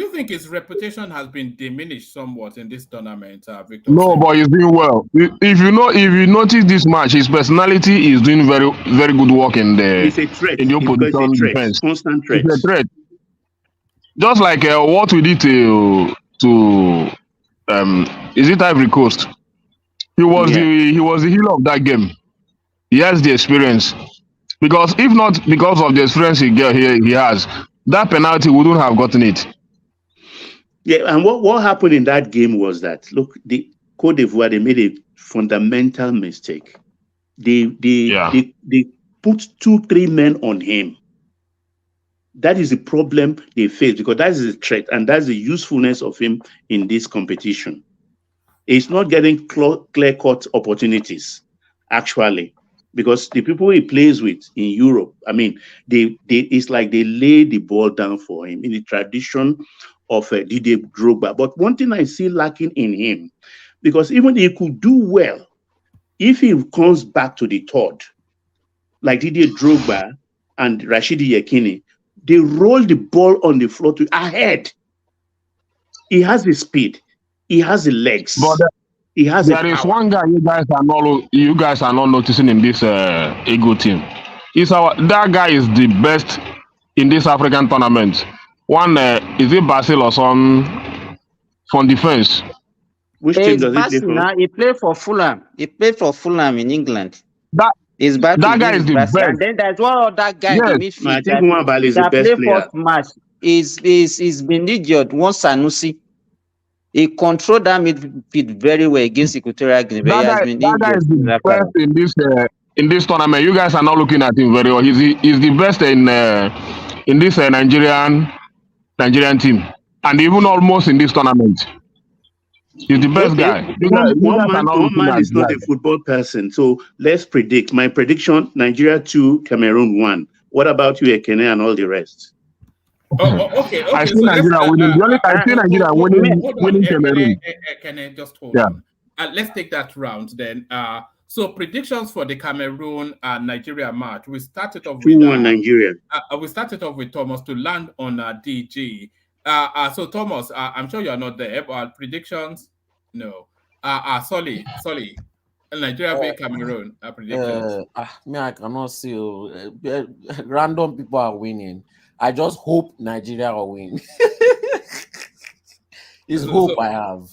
you think his reputation has been diminished somewhat in this tournament, Victor? No, but he's doing well. If you notice this match, his personality is doing very, very good work in the opposition defense. Constant threat. It's a threat. Just like what we did to is it Ivory Coast? He was the hero of that game. He has the experience. Because if not because of the experience he has, that penalty wouldn't have gotten it. Yeah, and what happened in that game was that, look, the Côte d'Ivoire, they made a fundamental mistake. They put 2-3 men on him. That is the problem they face because that is the threat and that's the usefulness of him in this competition. It's not getting clear-cut opportunities, actually. Because the people he plays with in Europe, I mean, it's like they lay the ball down for him in the tradition of Didier Drogba. But one thing I see lacking in him, because even he could do well if he comes back to the third, like Didier Drogba and Rashidi Yekini, they roll the ball on the floor to ahead. He has the speed, he has the legs. But there is one guy you guys are not noticing in this Ego team. That guy is the best in this African tournament. One is it Basil or some from defense? Which team does he play for? He played for Fulham. He played for Fulham in England. That guy is the best. And then there's one other guy in the midfield. I think Nwabali is the best player. First match is been injured. One Sanusi. He controlled that midfield very well against Equatorial Guinea. That guy is the best in this tournament. You guys are not looking at him very well. He's the best in this Nigerian team, and even almost in this tournament. He's the best guy. You guys are not One looking man at is not a guys. football person. So let's predict. My prediction: Nigeria 2, Cameroon 1. What about you, Ekene, and all the rest? Okay. I see So let's Nigeria winning. The only I see Nigeria hold on. winning Cameroon. Can I just hold Yeah. on? Let's take that round then. So predictions for the Cameroon and Nigeria match. We started off with 2-1 Nigeria. We started off with Thomas to land on DG. So Thomas, I'm sure you're not there, but predictions? No. Solly, Nigeria v Cameroon predictions. Me, I cannot see. Random people are winning. I just hope Nigeria will win. It's hope I have.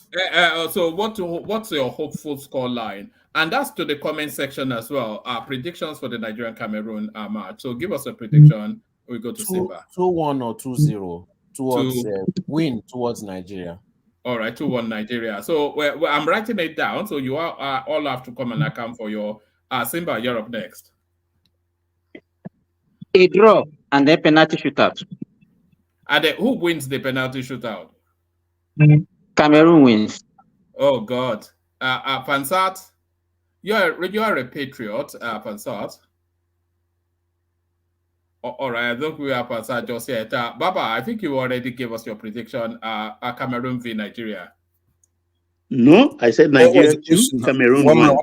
So what's your hopeful score line? And that's to the comment section as well. Predictions for the Nigerian Cameroon match. So give us a prediction. We go to Simba. 2-1 or 2-0 towards win towards Nigeria. All right, 2-1 Nigeria. So I'm writing it down. So you are all have to come and account for your Simba. You're up next. A draw and then penalty shootout. And then who wins the penalty shootout? Cameroon wins. Oh God, Pansat, you are a patriot, Pansat. All right, I think we are Pansat just yet. Baba, I think you already gave us your prediction. Cameroon v Nigeria. No, I said Nigeria 2, Cameroon 1.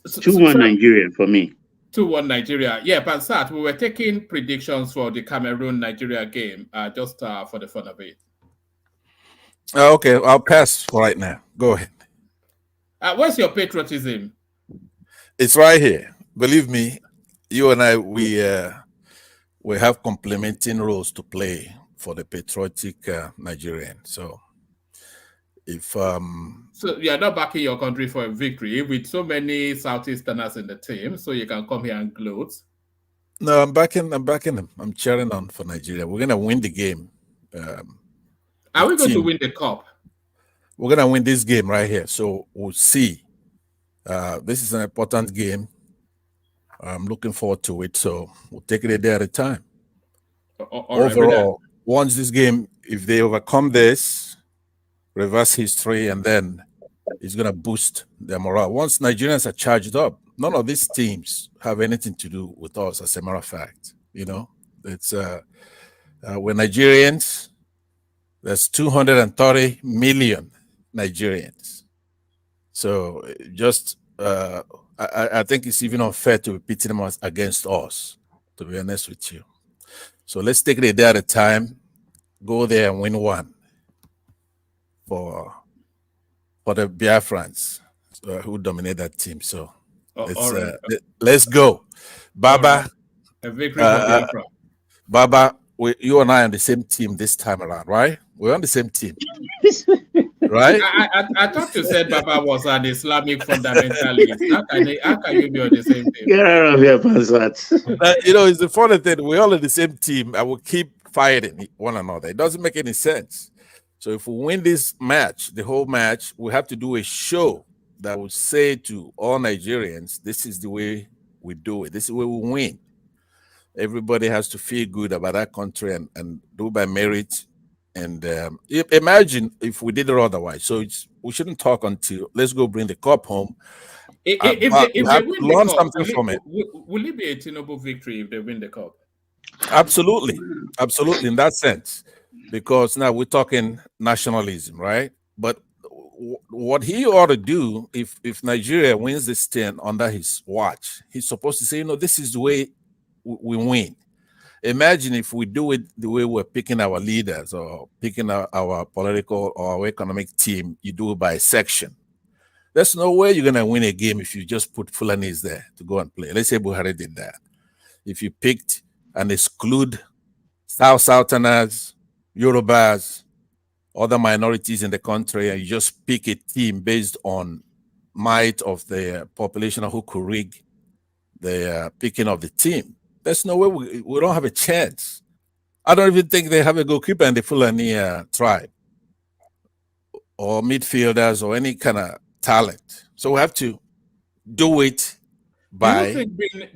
2-1 Nigeria for me. 2-1 Nigeria. Yeah, Pansat, we were taking predictions for the Cameroon-Nigeria game just for the fun of it. Okay, I'll pass for right now. Go ahead. Where's your patriotism? It's right here. Believe me, you and I, we have complementing roles to play for the patriotic Nigerian. So if so you're not backing your country for a victory with so many Southeasterners in the team, so you can come here and gloat. No, I'm backing them. I'm cheering on for Nigeria. We're gonna win the game. Are we going to win the cup? We're gonna win this game right here. So we'll see. This is an important game. I'm looking forward to it. So we'll take it a day at a time. Overall, once this game, if they overcome this, reverse history, and then it's going to boost their morale. Once Nigerians are charged up, none of these teams have anything to do with us, as a matter of fact. You know, it's we're Nigerians. There's 230 million Nigerians. So just, I think it's even unfair to be pitting them against us, to be honest with you. So let's take it a day at a time, go there and win one for the Biafrans who dominate that team. So let's go. Baba, a victory for Biafra. Baba, you and I are on the same team this time around, right? We're on the same team. Right? I thought you said Baba was an Islamic fundamentalist. How can you be on the same team? Get out of here, Pansat. You know, it's the funny thing. We're all on the same team and we keep fighting one another. It doesn't make any sense. So if we win this match, the whole match, we have to do a show that will say to all Nigerians, this is the way we do it. This is the way we win. Everybody has to feel good about that country and do by merit. And imagine if we did it otherwise. So we shouldn't talk until let's go bring the cup home. If they win learn the cup, something from it. Will it be a Tinubu victory if they win the cup? Absolutely, in that sense, because now we're talking nationalism, right? But what he ought to do if Nigeria wins this thing under his watch, he's supposed to say, you know, this is the way we win. Imagine if we do it the way we're picking our leaders or picking our political or our economic team, you do it by section. There's no way you're going to win a game if you just put Fulanis there to go and play. Let's say Buhari did that. If you picked and exclude Southerners, Yorubas, other minorities in the country, and you just pick a team based on might of the population who could rig the picking of the team, there's no way we don't have a chance. I don't even think they have a goalkeeper in the Fulani tribe or midfielders or any kind of talent. So we have to do it by... Do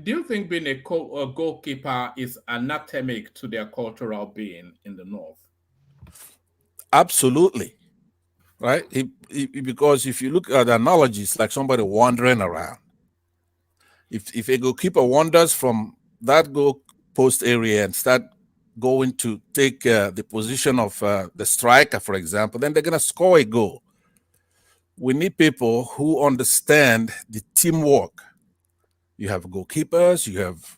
you think being a goalkeeper is anatomic to their cultural being in the North? Absolutely. right? Because if you look at the analogies, like somebody wandering around. If a goalkeeper wanders from that goal post area and start going to take the position of the striker, for example, then they're going to score a goal. We need people who understand the teamwork. You have goalkeepers, you have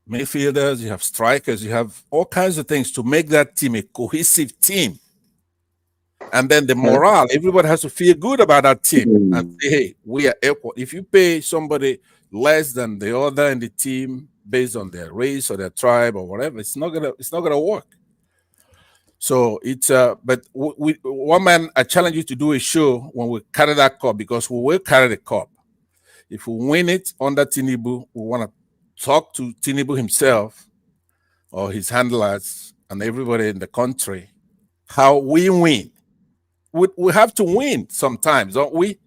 midfielders, you have strikers, you have all kinds of things to make that team a cohesive team. And then the morale, everybody has to feel good about that team and say, hey, we are equal. If you pay somebody less than the other in the team based on their race or their tribe or whatever, it's not gonna work. So it's but one man, I challenge you to do a show when we carry that cup, because we will carry the cup. If we win it under Tinubu, we want to talk to Tinubu himself or his handlers and everybody in the country how we win. We have to win sometimes, don't we?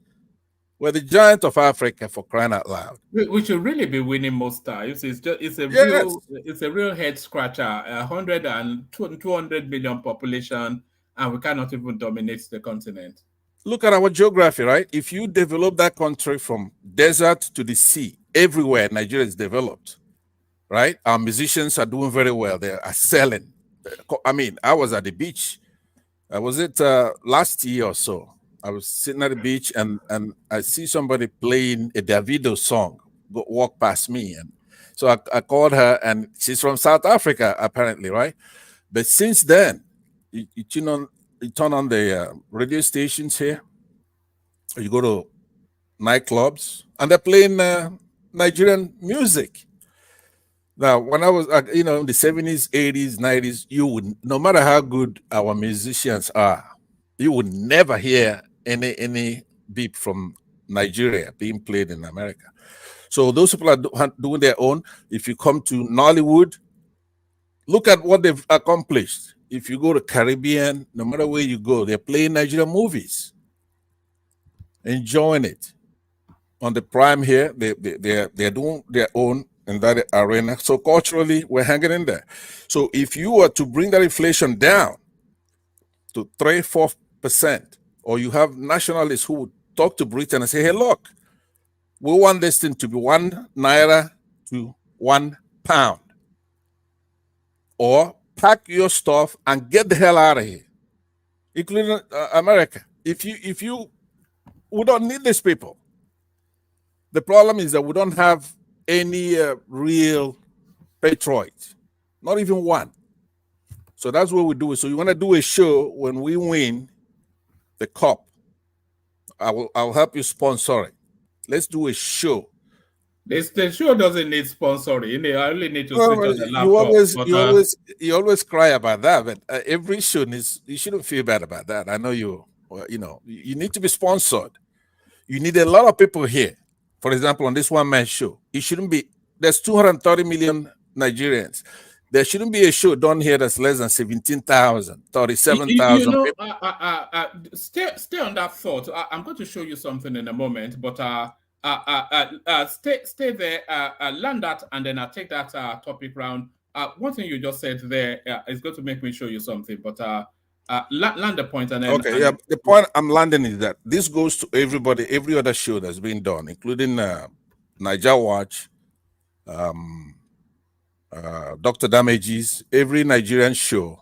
We're the giant of Africa, for crying out loud. We should really be winning most times. It's a real head scratcher. 100 and 200 million population, and we cannot even dominate the continent. Look at our geography, right? If you develop that country from desert to the sea, everywhere Nigeria is developed, right? Our musicians are doing very well. They are selling. I mean, I was at the beach. Was it last year or so? I was sitting at the beach and I see somebody playing a Davido song walk past me. And so I called her, and she's from South Africa, apparently, right? But since then, you turn on the radio stations here, or you go to nightclubs, and they're playing Nigerian music. Now, when I was, in the 70s, 80s, 90s, you would, no matter how good our musicians are, you would never hear any beat from Nigeria being played in America. So those people are doing their own. If you come to Nollywood, look at what they've accomplished. If you go to Caribbean, no matter where you go, they're playing Nigerian movies, enjoying it. On the Prime here, they're doing their own in that arena. So culturally, we're hanging in there. So if you were to bring that inflation down to 3-4%, or you have nationalists who would talk to Britain and say, hey, look, we want this thing to be 1 naira to 1 pound. Or pack your stuff and get the hell out of here, including America. We don't need these people. The problem is that we don't have any real patriots, not even one. So that's what we do. So you want to do a show when we win the cup, I'll help you sponsor it. Let's do a show. The show doesn't need sponsoring. I only need to sit on the laptop. You always cry about that, but every show you shouldn't feel bad about that. I know you need to be sponsored. You need a lot of people here. For example, on this one-man show, it shouldn't be. There's 230 million Nigerians. There shouldn't be a show done here that's less than 17,000, 37,000 people. Stay on that thought. I'm going to show you something in a moment, but stay there, land that, and then I'll take that topic round. One thing you just said there is going to make me show you something, but land the point and then. Okay, yeah. The point I'm landing is that this goes to everybody, every other show that's been done, including Niger Watch, Dr. Damages, every Nigerian show.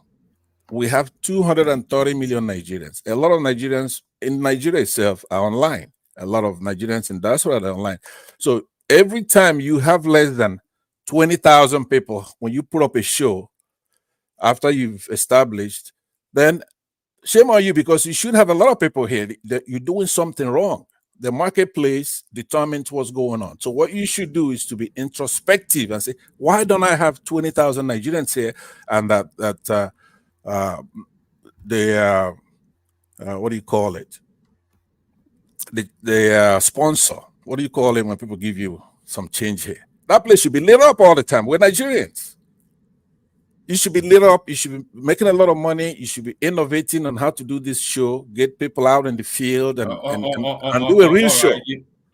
We have 230 million Nigerians. A lot of Nigerians in Nigeria itself are online. A lot of Nigerians in diaspora are online. So every time you have less than 20,000 people, when you put up a show after you've established, then shame on you, because you should have a lot of people here that you're doing something wrong. The marketplace determines what's going on. So what you should do is to be introspective and say, why don't I have 20,000 Nigerians here? And what do you call it? The sponsor, what do you call it when people give you some change here? That place should be lit up all the time. We're Nigerians. You should be lit up. You should be making a lot of money. You should be innovating on how to do this show, get people out in the field and do a real show.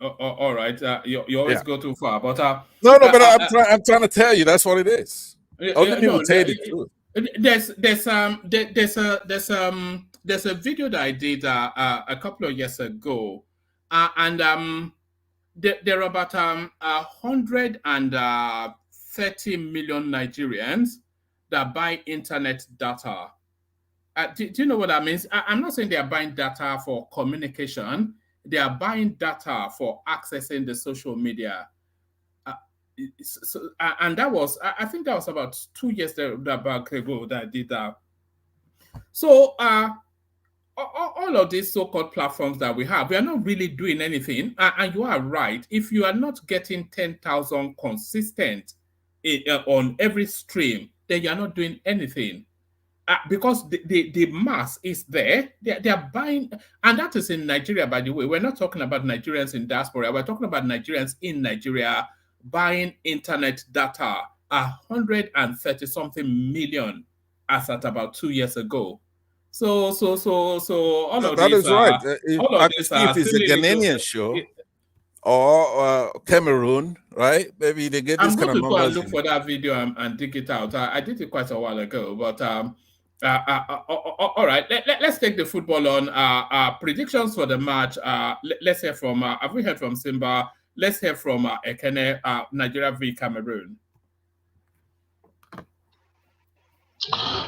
All right. You always go too far. But no, but I'm trying to tell you that's what it is. Only people tell the truth. There's a video that I did a couple of years ago, and there are about 130 million Nigerians that buy internet data. Do you know what that means? I'm not saying they are buying data for communication. They are buying data for accessing the social media. And that was, I think that was about 2 years back ago that I did that. So all of these so-called platforms that we have, we are not really doing anything. And you are right. If you are not getting 10,000 consistent on every stream, then you are not doing anything. Because the mass is there. They are buying, and that is in Nigeria, by the way. We're not talking about Nigerians in diaspora. We're talking about Nigerians in Nigeria buying internet data, 130 something million as at about 2 years ago. So all of That these is right. all I of could these see if it's a silly little. Ghanaian show or Cameroon, right? Maybe they get these I'm kind going of to go and numbers. look for that video and dig it out. I did it quite a while ago, but all right. Let's take the football on. Predictions for the match. Let's hear from. Have we heard from Simba? Let's hear from Ekene. Nigeria v Cameroon.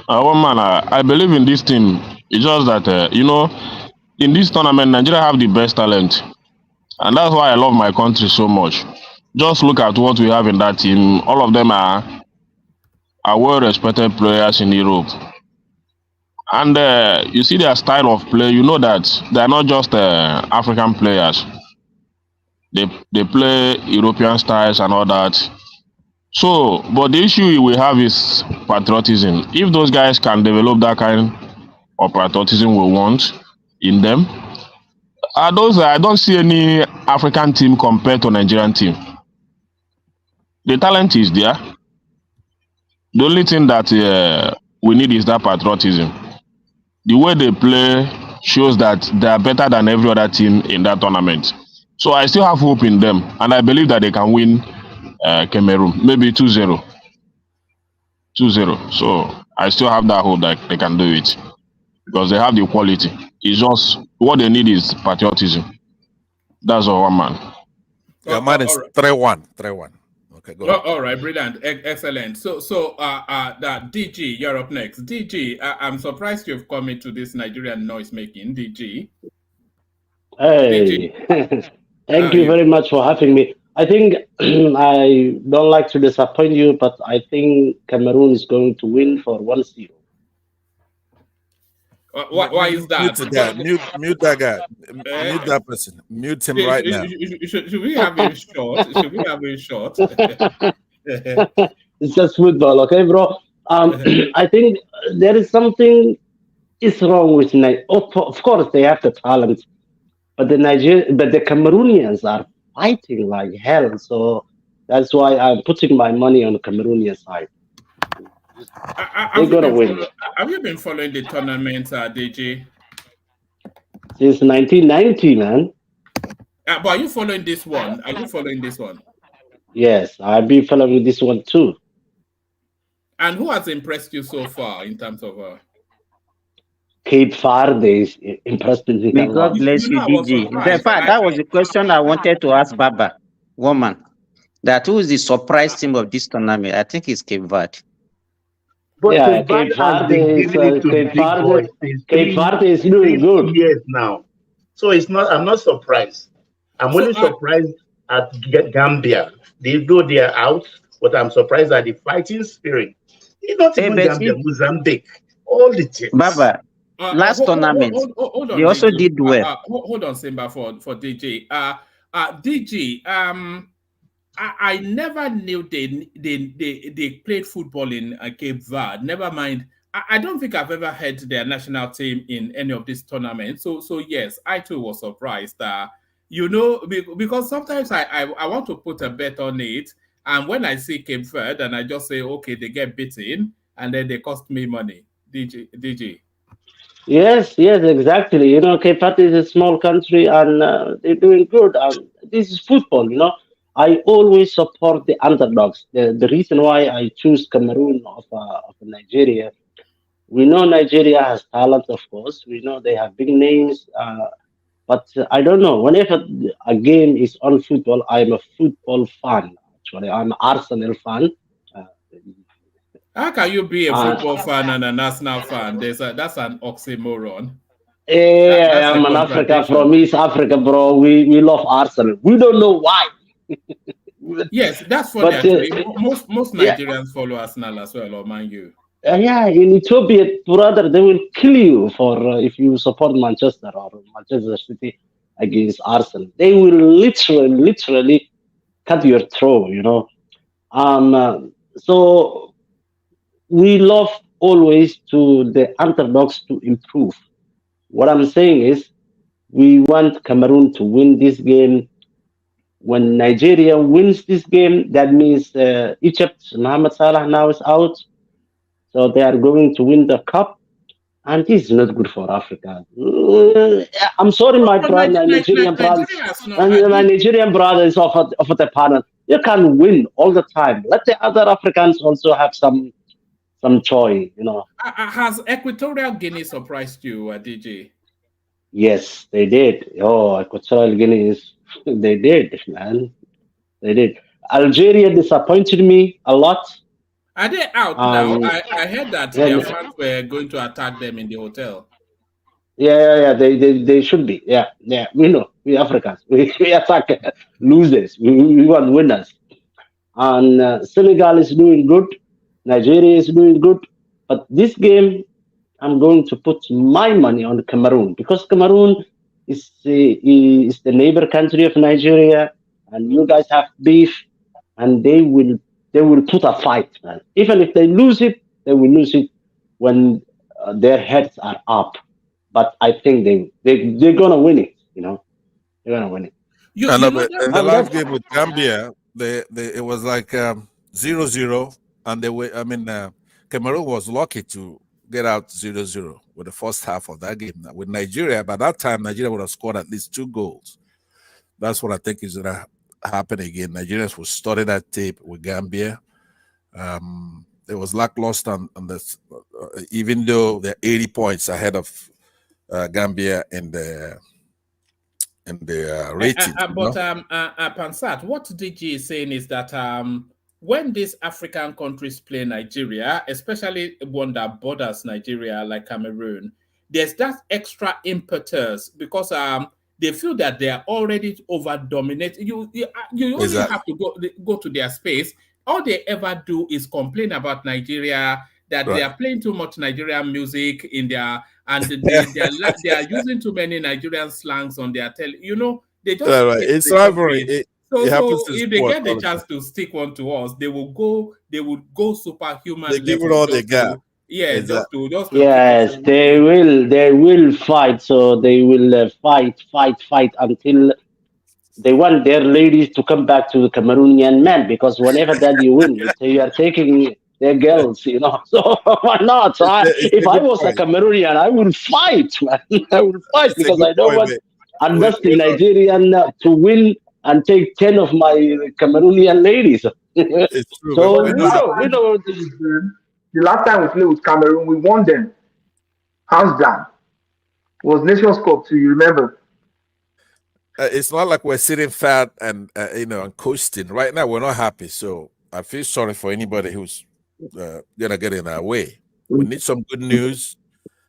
One man, I believe in this team. It's just that in this tournament, Nigeria have the best talent, and that's why I love my country so much. Just look at what we have in that team. All of them are well-respected players in Europe, and you see their style of play. You know that they are not just African players. They play European styles and all that. So, but the issue we have is patriotism. If those guys can develop that kind of patriotism we want in them, I don't see any African team compared to Nigerian team. The talent is there. The only thing that we need is that patriotism. The way they play shows that they are better than every other team in that tournament. So I still have hope in them, and I believe that they can win Cameroon, maybe 2-0. 2-0. So I still have that hope that they can do it because they have the quality. It's just what they need is patriotism. That's all, one man. Your man is 3-1. 3-1. Okay, go ahead. All right, brilliant, excellent. So that DG, you're up next. DG, I'm surprised you've come into this Nigerian noise making. DG. Hey, thank you very much for having me. I think I don't like to disappoint you, but I think Cameroon is going to win for 1-0. Why is that? Mute that guy. Mute that person. Mute him right now. Should we have him short? Should we have him short? It's just football, okay, bro? I think there is something is wrong with Nigeria. Of course, they have the talent, but the Cameroonians are fighting like hell. So that's why I'm putting my money on the Cameroonian side. They're gonna win. Have you been following the tournament, DG? Since 1990, man. But are you following this one? Are you following this one? Yes, I've been following this one too. And who has impressed you so far in terms of? Cape Verde is impressed me. May God bless you, DG. In fact, that was the question I wanted to ask Baba, woman. That who is the surprise team of this tournament? I think it's Cape Verde. But yeah, Cape Verde is doing good. Years now, so it's not. I'm not surprised. I'm only surprised at Gambia. They know they are out, but I'm surprised at the fighting spirit. It's not even Gambia, Mozambique, all the teams. Baba, last tournament, hold on, they also DG. did well. Hold on, Simba, for DG. DG. I never knew they played football in Cape Verde. Never mind. I don't think I've ever heard their national team in any of these tournaments. So yes, I too was surprised. Because sometimes I want to put a bet on it, and when I see Cape Verde and I just say, okay, they get beaten, and then they cost me money. DG. Yes, exactly. Cape Verde is a small country, and they're doing good. This is football, I always support the underdogs. The reason why I choose Cameroon of Nigeria, we know Nigeria has talent, of course. We know they have big names, but I don't know. Whenever a game is on football, I'm a football fan. Actually, I'm an Arsenal fan. Uh, How can you be a and football fan and a national fan? That's an oxymoron. yeah, That's a I'm an Africa contradiction. from East Africa, bro. We love Arsenal. We don't know why. Yes, that's funny But actually. Most yeah, Nigerians follow Arsenal as well, or Man U. yeah, in Ethiopia, brother, they will kill you for if you support Manchester or Manchester City against Arsenal. They will literally cut your throat. So we love always to the underdogs to improve. What I'm saying is we want Cameroon to win this game. When Nigeria wins this game, that means Egypt, Mohamed Salah now is out. So they are going to win the cup. And this is not good for Africa. I'm sorry, my But brother, my Nigerian brothers, Nigeria has not. and my Nigerian brothers of the panel. You can win all the time. Let the other Africans also have some joy. Has Equatorial Guinea surprised you, DJ? Yes, they did. Oh, Equatorial Guinea they did, man. They did. Algeria disappointed me a lot. Are they out now? I heard that their Yeah, fans were going to attack them in the hotel. yeah. They should be. Yeah. We know. We Africans. We attack losers. We want winners. And Senegal is doing good. Nigeria is doing good. But this game, I'm going to put my money on Cameroon because Cameroon is the neighbor country of Nigeria, and you guys have beef, and they will put a fight, man. Even if they lose it, they will lose it when their heads are up. But I think they're gonna win it. They're gonna win it. But in the And last that's game with Gambia, it was like 0-0, and Cameroon was lucky to get out 0-0 with the first half of that game. With Nigeria, by that time, Nigeria would have scored at least 2 goals. That's what I think is going to happen again. Nigerians will study that tape with Gambia. It was lackluster on this, even though they're 80 points ahead of Gambia in the rating. But Pansat, what DG is saying is that when these African countries play Nigeria, especially one that borders Nigeria like Cameroon, there's that extra impetus because they feel that they are already over dominated. You only have to go to their space. All they ever do is complain about Nigeria, that they are playing too much Nigerian music in their, and they are using too many Nigerian slangs on their they just it's rivalry. So if they get the chance to stick one to us, they would go superhuman. They give it all they got. Yeah, exactly. just to yes, they will fight. So they will fight until they want their ladies to come back to the Cameroonian men, because whenever that you win, you are taking their girls, So why not? If I was a Cameroonian, I would fight, man. I would fight because I don't want a dusty Nigerian to win and take 10 of my Cameroonian ladies. It's true. So we know the last time we played with Cameroon, we won them. Hands down. It was Nations Cup, so you remember. It's not like we're sitting fat and and coasting. Right now, we're not happy. So I feel sorry for anybody who's gonna get in our way. We need some good news.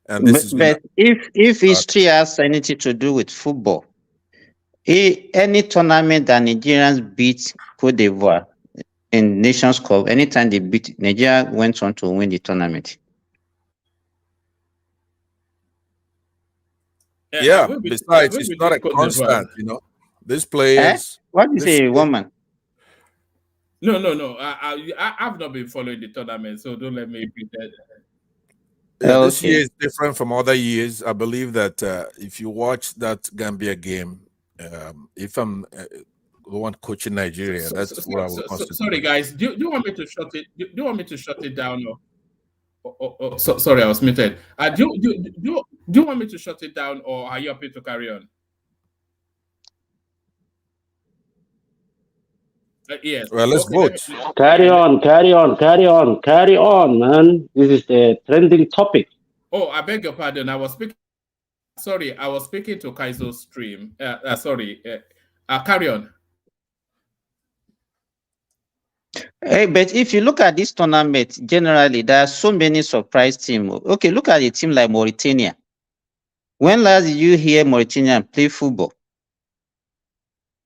And this but if history has anything to do with football, any tournament that Nigerians beat Cote d'Ivoire in Nations Cup, anytime they beat Nigeria, went on to win the tournament. Yeah. Besides, it's not a constant. These players. What is a woman? No. I've not been following the tournament, so don't let me pretend. Yeah, this year is different from other years. I believe that if you watch that Gambia game, if I'm the one coaching Nigeria, that's what I would consider. Sorry, guys. Do you want me to shut it? Do you want me to shut it down? Sorry, I was muted. Do you want me to shut it down, or are you happy to carry on? Yes. Well, let's Okay. vote. Carry on, man. This is the trending topic. Oh, I beg your pardon. I was speaking. Sorry, I was speaking to Kaizo's stream. Sorry. Carry on. Hey, but if you look at this tournament, generally, there are so many surprise teams. Okay, look at a team like Mauritania. When last did you hear Mauritania play football?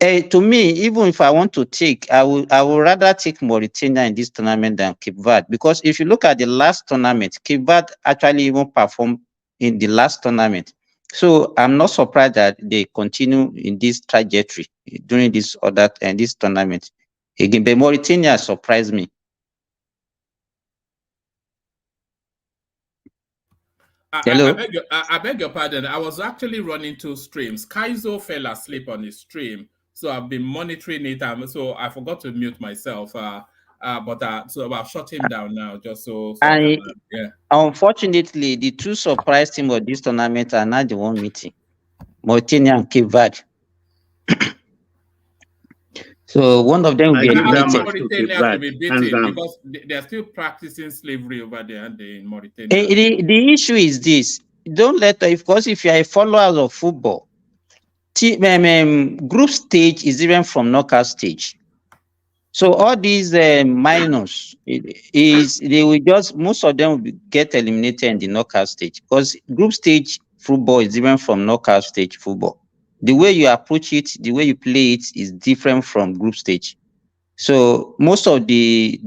To me, even if I want to take, I would rather take Mauritania in this tournament than Cape Verde, because if you look at the last tournament, Cape Verde actually even performed in the last tournament. So I'm not surprised that they continue in this trajectory during this this tournament. Again, but Mauritania surprised me. Hello? I beg your pardon. I was actually running 2 streams. Kaizo fell asleep on his stream, so I've been monitoring it. So I forgot to mute myself. So I've shut him down now, just so I can. Yeah. Unfortunately, the two surprise team of this tournament are not the one meeting. Mauritania and Cape Verde. So one of them will be eliminated. Mauritania to be beaten because they're still practicing slavery over there in Mauritania. The issue is this: don't let because if you are a follower of football, group stage is different from knockout stage. So all these minors they will just most of them will get eliminated in the knockout stage, because group stage football is different from knockout stage football. The way you approach it, the way you play it is different from group stage. So most of the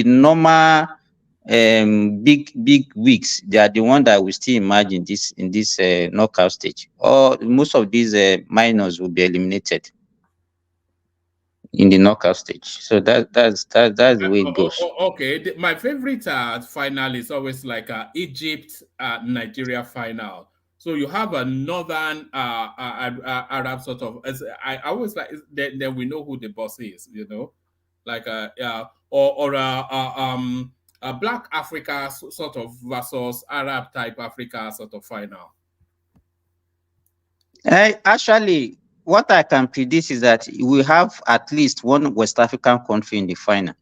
normal big weeks, they are the one that will still emerge in this knockout stage. Or most of these minors will be eliminated in the knockout stage. So that's the way it goes. Okay, my favorite final is always like Egypt Nigeria final. So you have a northern Arab sort of. I always like. Then we know who the boss is. You know, like or a Black Africa sort of versus Arab type Africa sort of final. Actually, what I can predict is that we have at least one West African country in the final.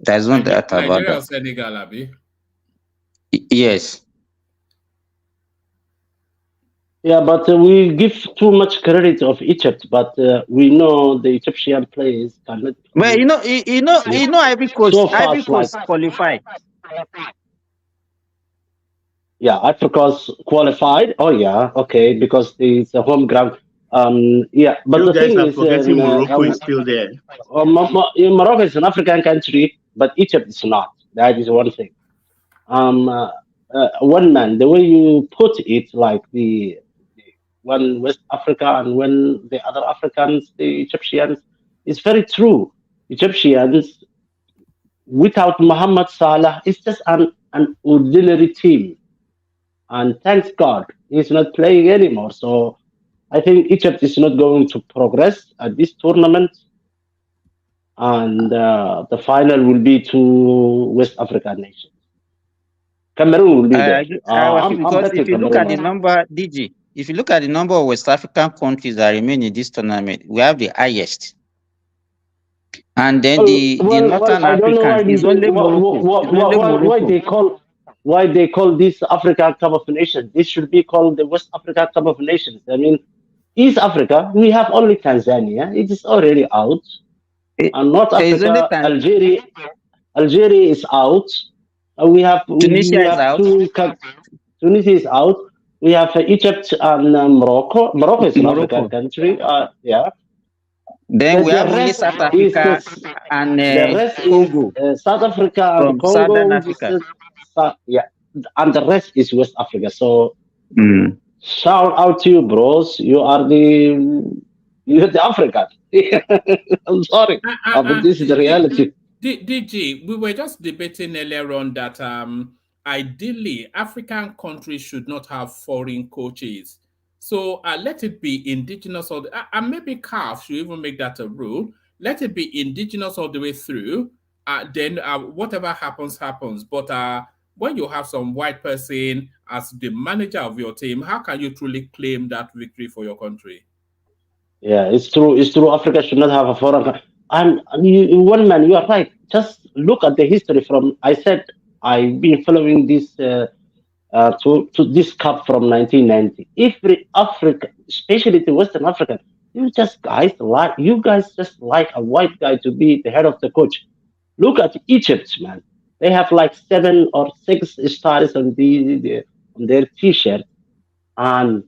There's no doubt about Nigeria or that. Senegal, Abi? Yes. Yeah, but we give too much credit of Egypt, but we know the Egyptian players cannot. Well, Ivory Coast qualified. Yeah, Africa's qualified. Oh yeah, okay, because it's a home ground. Yeah, but you the guys thing are is, forgetting Morocco is still there. Morocco is an African country, but Egypt is not. That is one thing. One man, the way you put it, like the one West Africa and when the other Africans, the Egyptians, is very true. Egyptians, without Muhammad Salah, it's just an ordinary team. And thanks God, he's not playing anymore. So I think Egypt is not going to progress at this tournament. And the final will be to West African nations. Cameroon will be there. Because if you look at the number, DG, if you look at the number of West African countries that remain in this tournament, we have the highest. And then the Northern Africans is only Morocco. Why they call this Africa Cup of Nations? This should be called the West Africa Cup of Nations. I mean, East Africa, we have only Tanzania. It is already out. And North Africa, Algeria is out. Tunisia is out. Tunisia is out. We have Egypt and Morocco. Morocco is an African country. Yeah. Then we have only South Africa and Congo. South Africa and Congo. Southern Africa. Yeah. And the rest is West Africa. So shout out to you, bros. You're the African. I'm sorry. But this is the reality. DG, we were just debating earlier on that ideally African countries should not have foreign coaches. So let it be indigenous, and maybe CAF should even make that a rule. Let it be indigenous all the way through. Then whatever happens, happens. But when you have some white person as the manager of your team, how can you truly claim that victory for your country? Yeah, it's true. It's true. Africa should not have a foreign. One man, you are right. Just look at the history from. I said I've been following this to this cup from 1990. Every Africa, especially the Western African, you guys just like a white guy to be the head of the coach. Look at Egypt, man. They have like 7 or 6 stars on on their T-shirt, and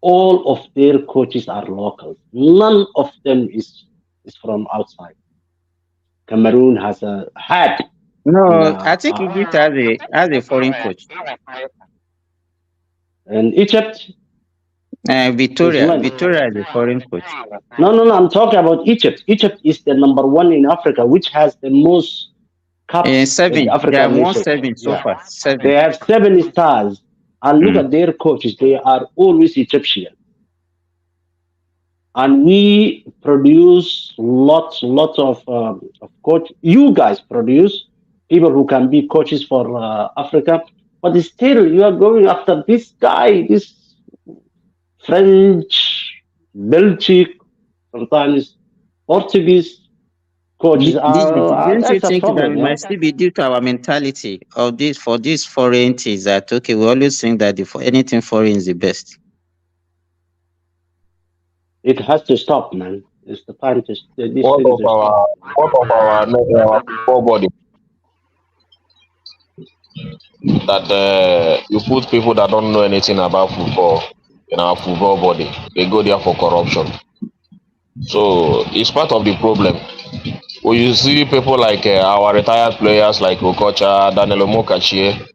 all of their coaches are locals. None of them is from outside. Cameroon has had No, I think Egypt has a foreign coach. and Egypt. Victoria is a foreign coach. No. I'm talking about Egypt. Egypt is the number 1 in Africa, which has the most cups in the 7. They have African won nation. 7 so Yeah. far. 7. They have 7 stars, and look at their coaches. They are always Egyptian. And we produce lots of coach. You guys produce people who can be coaches for Africa, but still you are going after this guy, this French, Belgic, sometimes Portuguese coaches. Don't you That's a think that problem, we yeah. might still be due to our mentality of this for these foreign things that okay, we always think that anything foreign is the best. It has to stop, man. It's the time to these What things of to stop. our football body that you put people that don't know anything about football in our football body, they go there for corruption. So it's part of the problem. When you see people like our retired players like Okocha, Daniel Omokachie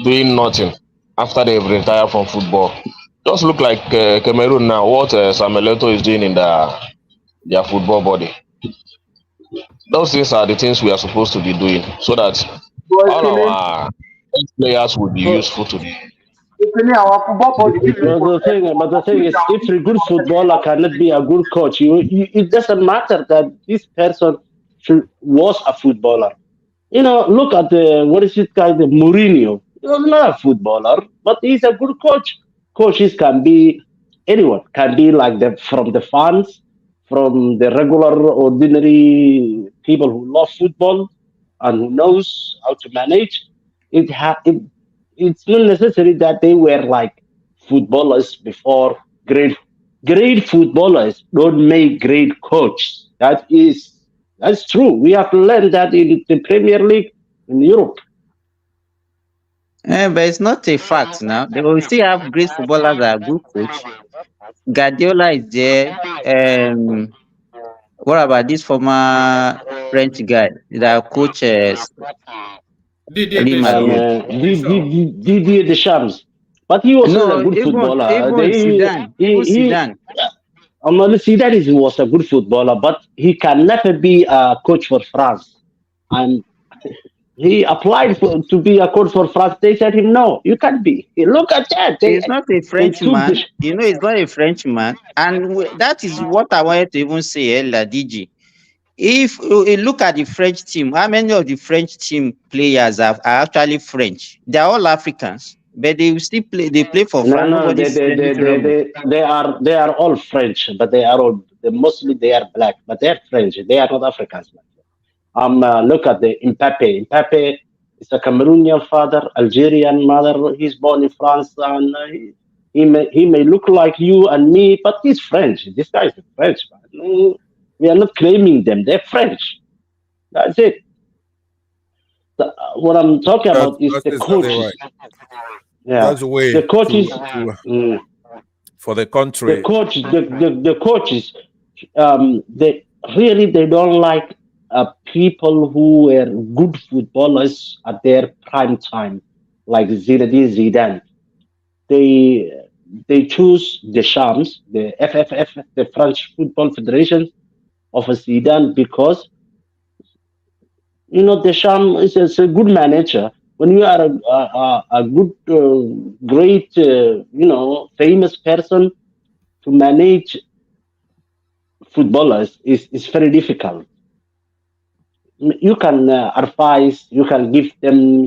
doing nothing after they've retired from football. Just look like Cameroon now, what Samuel Eto'o is doing in their football body. Those things are the things we are supposed to be doing so that all our players will be useful to them. Our football body But the thing is, if a good footballer cannot be a good coach, it doesn't matter that this person was a footballer. Look at what is this guy, the Mourinho. He was not a footballer, but he's a good coach. Coaches can be anyone, can be like from the fans, from the regular, ordinary people who love football and who knows how to manage. It's not necessary that they were like footballers before. Great footballers don't make great coaches. That's true. We have learned that in the Premier League in Europe. But it's not a fact now. They will still have great footballers that are good coach. Guardiola is there. What about this former French guy that coaches Didier Deschamps? But he was not a good footballer. Zidane was a good footballer, but he can never be a coach for France. And he applied to be a coach for France. They said him, no, you can't be. Look at that. He's not a Frenchman. He's not a Frenchman. And that is what I wanted to even say earlier, DG. If you look at the French team, how many of the French team players are actually French? They're all Africans, but they still play. They play for France. No, they are all French, but mostly they are black, but they are French. They are not Africans. Look at the Mbappe. Mbappe is a Cameroonian father, Algerian mother. He's born in France, and he may look like you and me, but he's French. This guy is French. Man. We are not claiming them. They're French. That's it. What I'm talking about is the coaches. Right. Yeah, that's the way the coaches for the country. The coaches, they don't like people who were good footballers at their prime time, like Zinedine Zidane. They choose Deschamps, the FFF, the French Football Federation, of a Zidane because Deschamps is a good manager. When you are a good, great, famous person, to manage footballers is very difficult. You can advise, you can give them,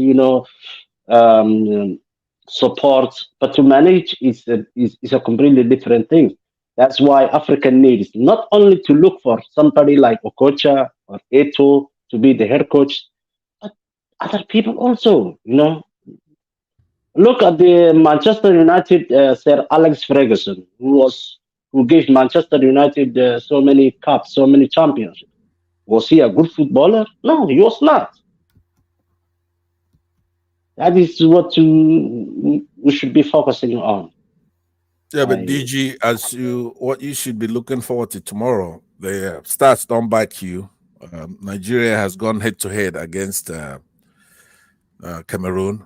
support, but to manage is a completely different thing. That's why Africa needs not only to look for somebody like Okocha or Eto to be the head coach, but other people also. Look at the Manchester United Sir Alex Ferguson, who gave Manchester United so many cups, so many championships. Was he a good footballer? No, he was not. That is what we should be focusing on. Yeah, but DG, what you should be looking forward to tomorrow, the stats don't bite you. Nigeria has gone head to head against Cameroon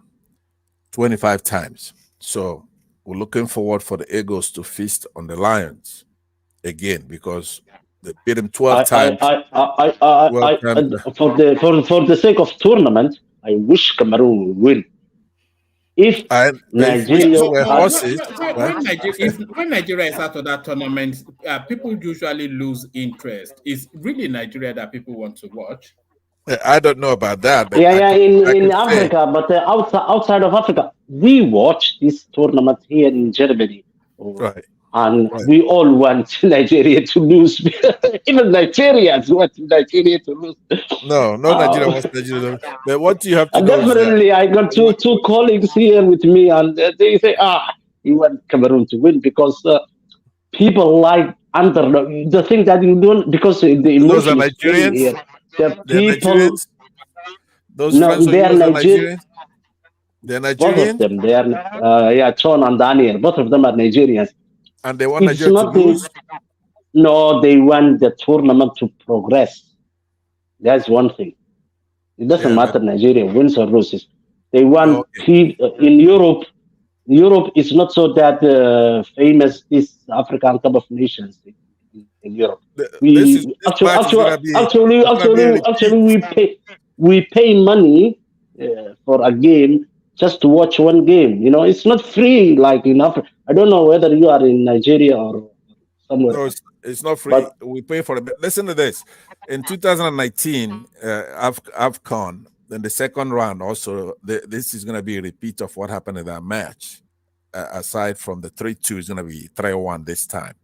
25 times. So we're looking forward for the Eagles to feast on the Lions again, because they beat them 12 times. For the sake of tournament, I wish Cameroon would win. If Nigeria, when Nigeria is out of that tournament, people usually lose interest. It's really Nigeria that people want to watch. I don't know about that. But in Africa, but outside of Africa, we watch this tournament here in Germany, and we all want Nigeria to lose. Even Nigerians want Nigeria to lose. No, Nigeria wants Nigeria to lose. But what you have to know definitely, I got two colleagues here with me, and they say, you want Cameroon to win because people like the thing that you don't, because the emotions. Those are Nigerians. Here. The people, Nigerians? Those friends of yours are Nigerians? They're Nigerians? Both of them. They are, John and Daniel. Both of them are Nigerians. And they want Nigeria to lose? No, they want the tournament to progress. That's one thing. It doesn't matter Nigeria wins or loses. They want in Europe. Europe is not so that famous, this African Cup of Nations in Europe. Actually, we pay money for a game just to watch one game. It's not free like in Africa. I don't know whether you are in Nigeria or somewhere. No, it's not free. But we pay for it. But listen to this. In 2019, AFCON, then the second round also, this is going to be a repeat of what happened in that match. Aside from the 3-2, it's going to be 3-1 this time.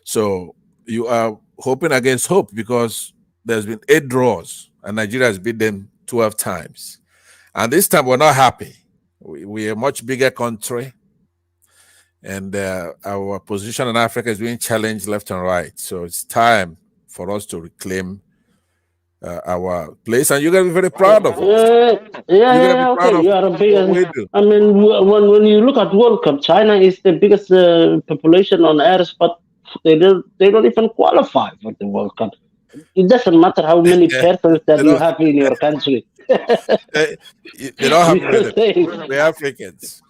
So you are hoping against hope, because there's been 8 draws and Nigeria has beat them 12 times. And this time we're not happy. We're a much bigger country, and our position in Africa is being challenged left and right. So it's time for us to reclaim our place, and you're going to be very proud of us. You are the biggest. I mean, when you look at World Cup, China is the biggest population on earth, but they don't even qualify for the World Cup. It doesn't matter how many persons that you have in your country. They don't have rhythm. We're Africans.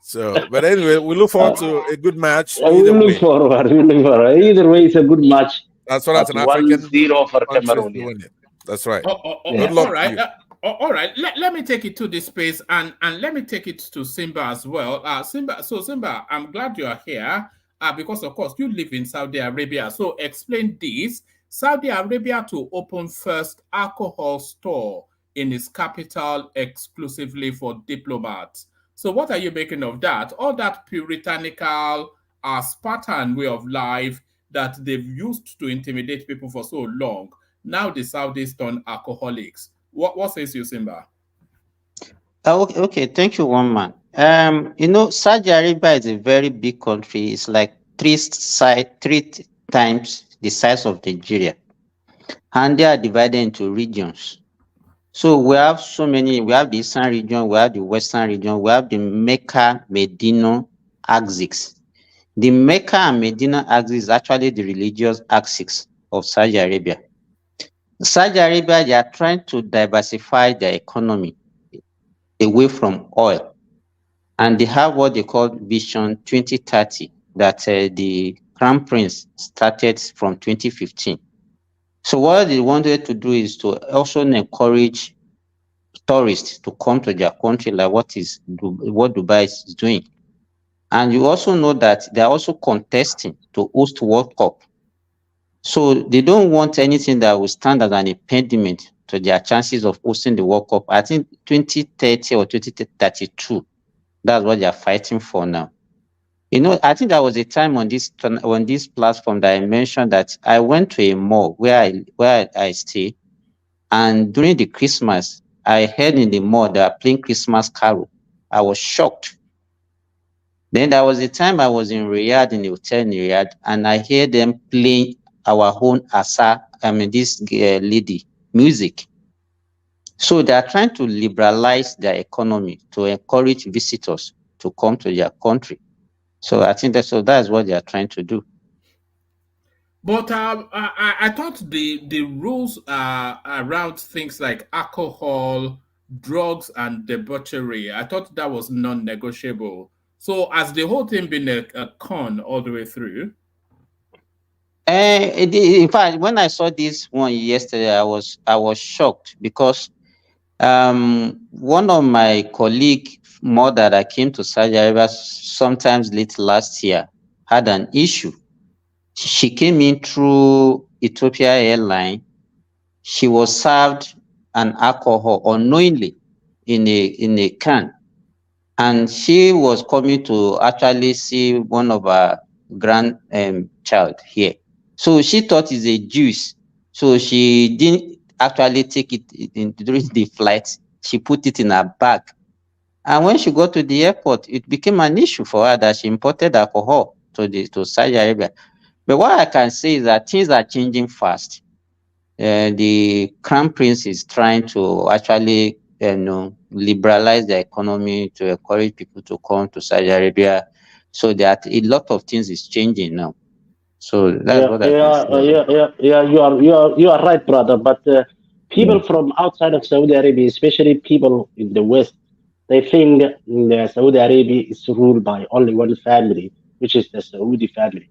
So, but anyway, we look forward to a good match. We look forward. Either way, it's a good match. That's what as an African 1-0 for Cameroon. That's right. Good luck. All right. All right. Let me take it to this space, and let me take it to Simba as well. Simba, I'm glad you are here because, of course, you live in Saudi Arabia. So explain this. Saudi Arabia to open first alcohol store in its capital exclusively for diplomats. So what are you making of that? All that puritanical, Spartan way of life that they've used to intimidate people for so long. Now the Saudis turn alcoholics. What says you, Simba? Okay, thank you, one man. Saudi Arabia is a very big country. It's like three times the size of Nigeria, and they are divided into regions. So we have so many. We have the eastern region, we have the western region, we have the Mecca Medina axis. The Mecca and Medina axis is actually the religious axis of Saudi Arabia. Saudi Arabia, they are trying to diversify their economy away from oil, and they have what they call Vision 2030 that the Crown Prince started from 2015. So what they wanted to do is to also encourage tourists to come to their country, like what Dubai is doing. And you also know that they are also contesting to host World Cup. So they don't want anything that will stand as an impediment to their chances of hosting the World Cup. I think 2030 or 2032, that's what they are fighting for now. You know, I think there was a time on this platform that I mentioned that I went to a mall where I stay, and during the Christmas, I heard in the mall they are playing Christmas carol. I was shocked. Then there was a time I was in Riyadh, in the hotel in Riyadh, and I hear them playing our own this lady music. So they are trying to liberalize their economy to encourage visitors to come to their country. So I think that's what they are trying to do. But I thought the rules around things like alcohol, drugs, and debauchery, I thought that was non-negotiable. So has the whole thing been a con all the way through? In fact, when I saw this one yesterday, I was shocked because one of my colleague mother that came to Saudi Arabia sometimes late last year had an issue. She came in through Ethiopia Airline. She was served an alcohol unknowingly in a can, and she was coming to actually see one of her grandchild here. So she thought it's a juice. So she didn't actually take it during the flight. She put it in her bag. And when she got to the airport, it became an issue for her that she imported alcohol to Saudi Arabia. But what I can say is that things are changing fast. The Crown Prince is trying to actually liberalize the economy to encourage people to come to Saudi Arabia, so that a lot of things is changing now. So that's what I can say. You are right, brother. But people from outside of Saudi Arabia, especially people in the West, they think Saudi Arabia is ruled by only one family, which is the Saudi family.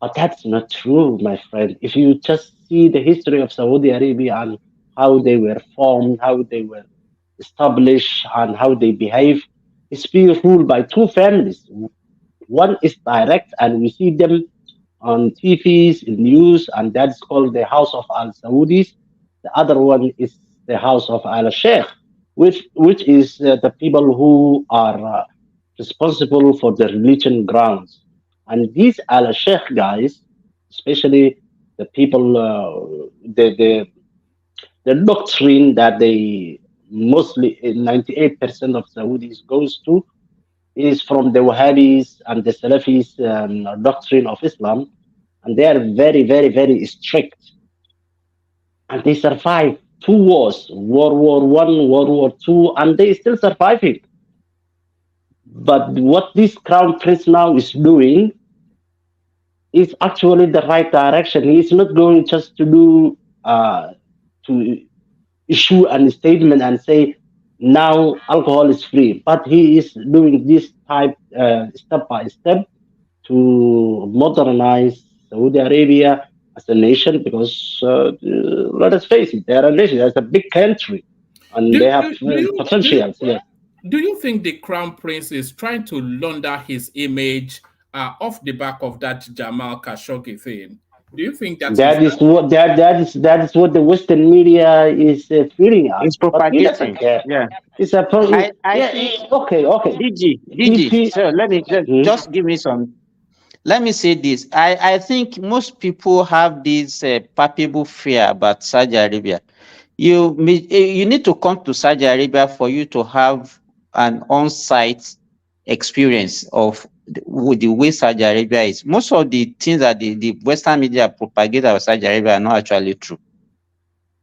But that's not true, my friend. If you just see the history of Saudi Arabia and how they were formed, how they were established, and how they behave, it's being ruled by two families. One is direct, and we see them on TVs, in news, and that's called the House of Al Saudis. The other one is the House of Al Sheikh, which is the people who are responsible for the religion grounds. And these Al Sheikh guys, especially the people, the doctrine that they mostly 98% of Saudis goes to is from the Wahhabis and the Salafis doctrine of Islam, and they are very, very, very strict. And they survived two wars, World War One, World War Two, and they still surviving. But what this crown prince now is doing is actually the right direction. He's not going just to do to issue a statement and say now alcohol is free, but he is doing this type step by step to modernize Saudi Arabia as a nation, because let us face it, they are a nation, it's a big country, and they have potentials. Yes. Do you think the crown prince is trying to launder his image off the back of that Jamal Khashoggi thing? Do you think that is what that is what the Western media is feeding us? It's propagating. Yeah, it's a okay. DG. So let me just give me some. Let me say this. I think most people have this palpable fear about Saudi Arabia. You need to come to Saudi Arabia for you to have an on-site experience of the way Saudi Arabia is. Most of the things that the Western media propagate about Saudi Arabia are not actually true.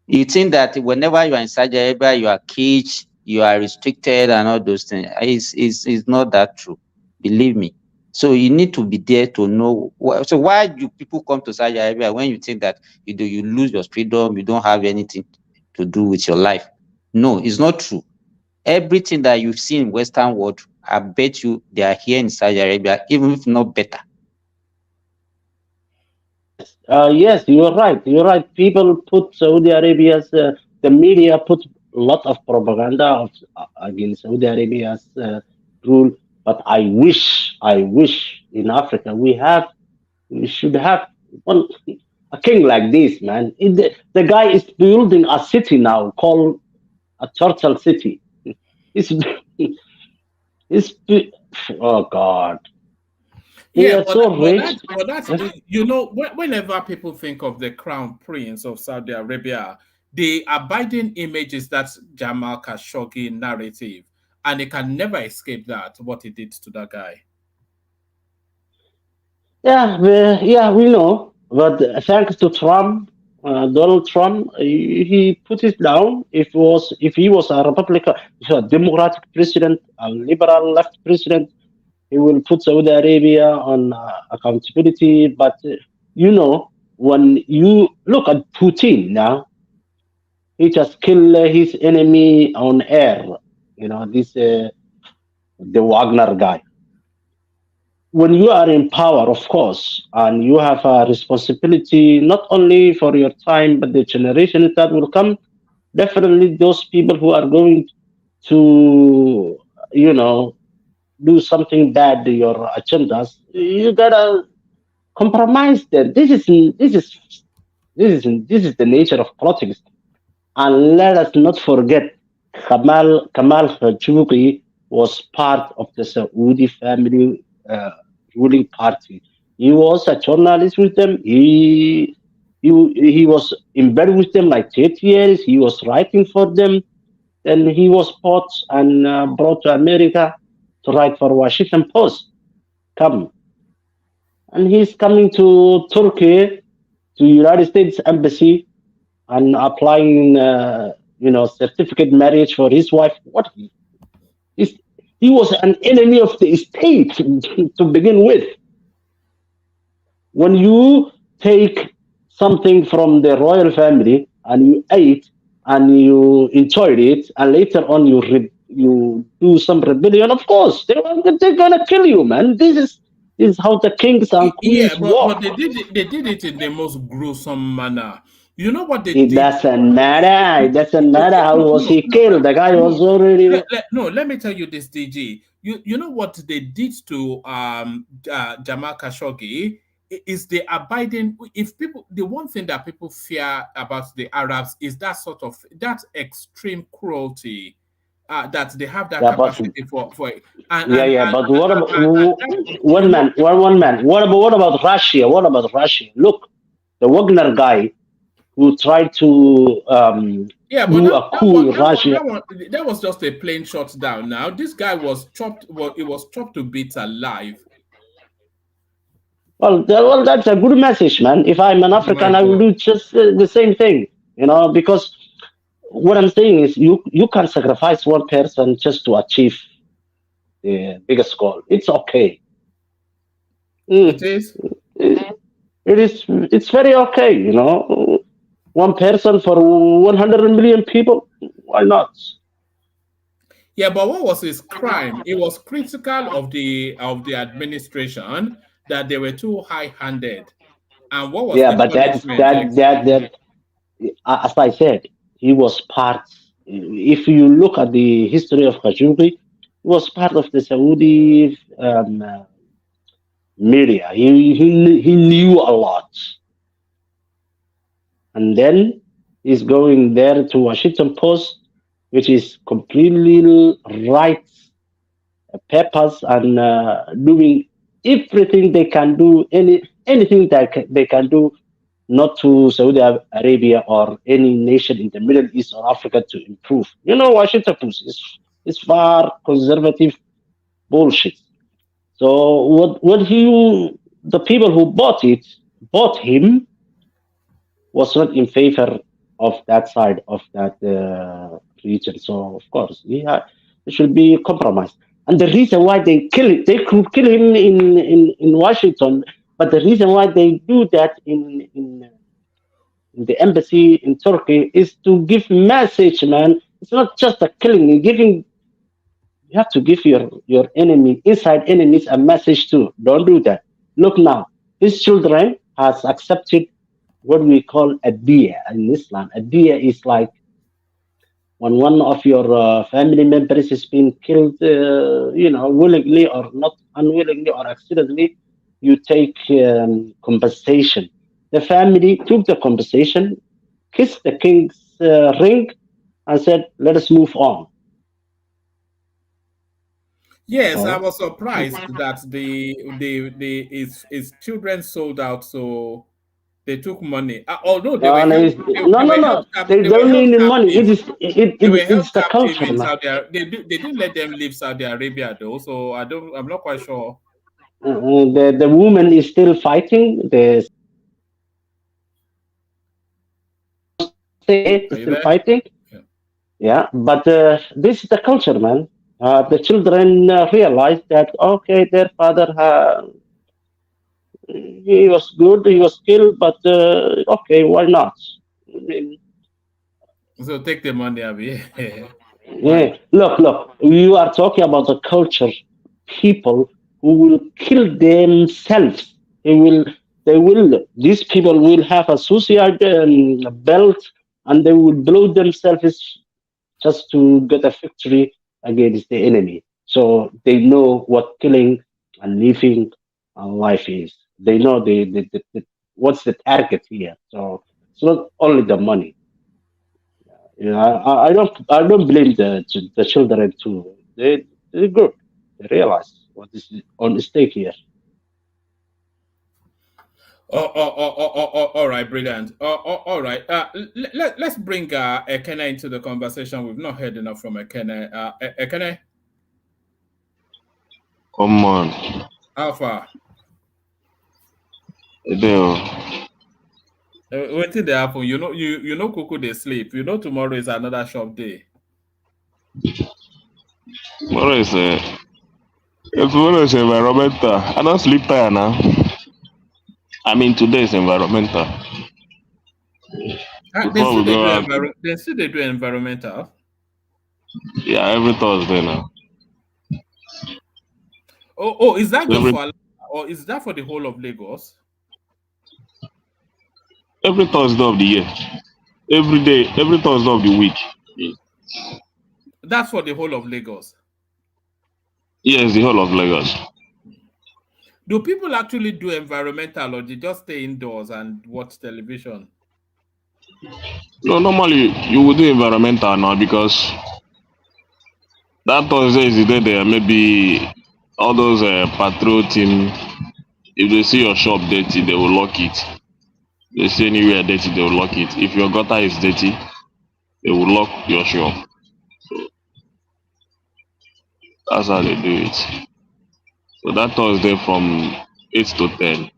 You think that whenever you are in Saudi Arabia, you are caged, you are restricted, and all those things. It's not that true. Believe me. So you need to be there to know. So why do people come to Saudi Arabia when you think that you lose your freedom, you don't have anything to do with your life? No, it's not true. Everything that you see in Western world, I bet you they are here in Saudi Arabia, even if not better. Yes, you're right. You're right. People put Saudi Arabia's, the media put a lot of propaganda against Saudi Arabia's rule. But I wish in Africa we should have a king like this, man. The guy is building a city now called a turtle city. It's Oh God. Yeah, They are so rich. but that's you know, whenever people think of the crown prince of Saudi Arabia, the abiding image is that Jamal Khashoggi narrative, and they can never escape that what he did to that guy. Yeah, we know. But thanks to Trump, Donald Trump, he put it down. If he was a Republican, a Democratic president, a liberal left president, he will put Saudi Arabia on accountability. But when you look at Putin now, he just killed his enemy on air. This the Wagner guy. When you are in power, of course, and you have a responsibility not only for your time but the generations that will come. Definitely, those people who are going to, do something bad to your agendas, you gotta compromise them. This is the nature of politics. And let us not forget, Kamal Khashoggi was part of the Saudi family ruling party. He was a journalist with them. He was in bed with them like 30 years. He was writing for them. Then he was bought and brought to America to write for Washington Post. Come, and he's coming to Turkey, to United States Embassy, and applying, certificate marriage for his wife. He was an enemy of the state to begin with. When you take something from the royal family and you ate and you enjoyed it, and later on you do some rebellion, of course they're gonna kill you, man. This is how the kings and Yeah, queens but work. they did it in the most gruesome manner. You know what they It did? doesn't matter. It doesn't matter Okay, how was he killed. The guy was already. let me tell you this, DG. You know what they did to Jamal Khashoggi is the abiding. If people, the one thing that people fear about the Arabs is that extreme cruelty. That they have that Yeah, but capacity for But what about one man? What about Russia? What about Russia? Look, the Wagner guy who tried to Yeah, but do a coup in Russia. that was just a plain shot down. Now this guy was chopped. Well, he was chopped to bits alive. Well, that's a good message, man. If I'm an Oh my African, I will God. do just the same thing, because what I'm saying is you can sacrifice one person just to achieve the biggest goal. It's okay. It is. It's very okay, one person for 100 million people. Why not? Yeah, but what was his crime? He was critical of the administration that they were too high-handed. And what was Yeah, the but punishment? as I said, he was part. If you look at the history of Khashoggi, he was part of the Saudi media. He knew a lot, and then he's going there to Washington Post, which is completely right papers, and doing everything they can do, anything that they can do, not to Saudi Arabia or any nation in the Middle East or Africa to improve. Washington Post is far conservative bullshit. So the people who bought him, was not in favor of that side of that region. So of course, it should be compromised. And the reason why they could kill him in Washington, but the reason why they do that in the embassy in Turkey is to give message, man. It's not just a killing. You have to give your enemy, inside enemies, a message too. Don't do that. Look now, his children has accepted what we call a diya in Islam. A diya is like when one of your family members is being killed, willingly or not unwillingly or accidentally, you take compensation. The family took the compensation, kissed the king's ring, and said, "Let us move on." Yes, I Oh. was surprised that his children sold out, so they took money. Although they were And held, it's, no, they no, were no. held They they were don't held need the money. captive. They were held It's the captive culture, in man. Saudi Arabia. They didn't let them leave Saudi Arabia though, so I'm not quite sure. The woman is still fighting. The state Are is you still there? fighting. Yeah. Yeah, but this is the culture, man. The children realize that okay, their father he was good, he was killed, but okay, why not? I mean, So take the money, Abi. yeah, Fine. look, you are talking about the culture. People who will kill themselves. These people will have a suicide belt and they will blow themselves just to get a victory against the enemy. So they know what killing and living and life is. They know what's the target here. So it's not only the money. You know, I don't blame the children too. They're good. They realize what is on stake here. All right, brilliant. All right. Let's bring Ekene into the conversation. We've not heard enough from Ekene. Ekene, Come on. Alpha. Adele. What did they happen? You know, Kuku they sleep. You know, tomorrow is another shop day. Tomorrow is tomorrow is environmental. I don't sleep there now. I mean today is environmental. Before we go out. They still they do environmental. Yeah, every Thursday now. Oh, is that just Every for or is that for the whole of Lagos? every Thursday of the year. Every day, every Thursday of the week. That's for the whole of Lagos. Yes, the whole of Lagos. Do people actually do environmental or they just stay indoors and watch television? No, normally you would do environmental now because that Thursday is the day there. Maybe all those patrol team, if they see your shop dirty, they will lock it. They see anywhere dirty, they will lock it. If your gutter is dirty, they will lock your shop. So that's how they do it. So that Thursday from 8 to 10,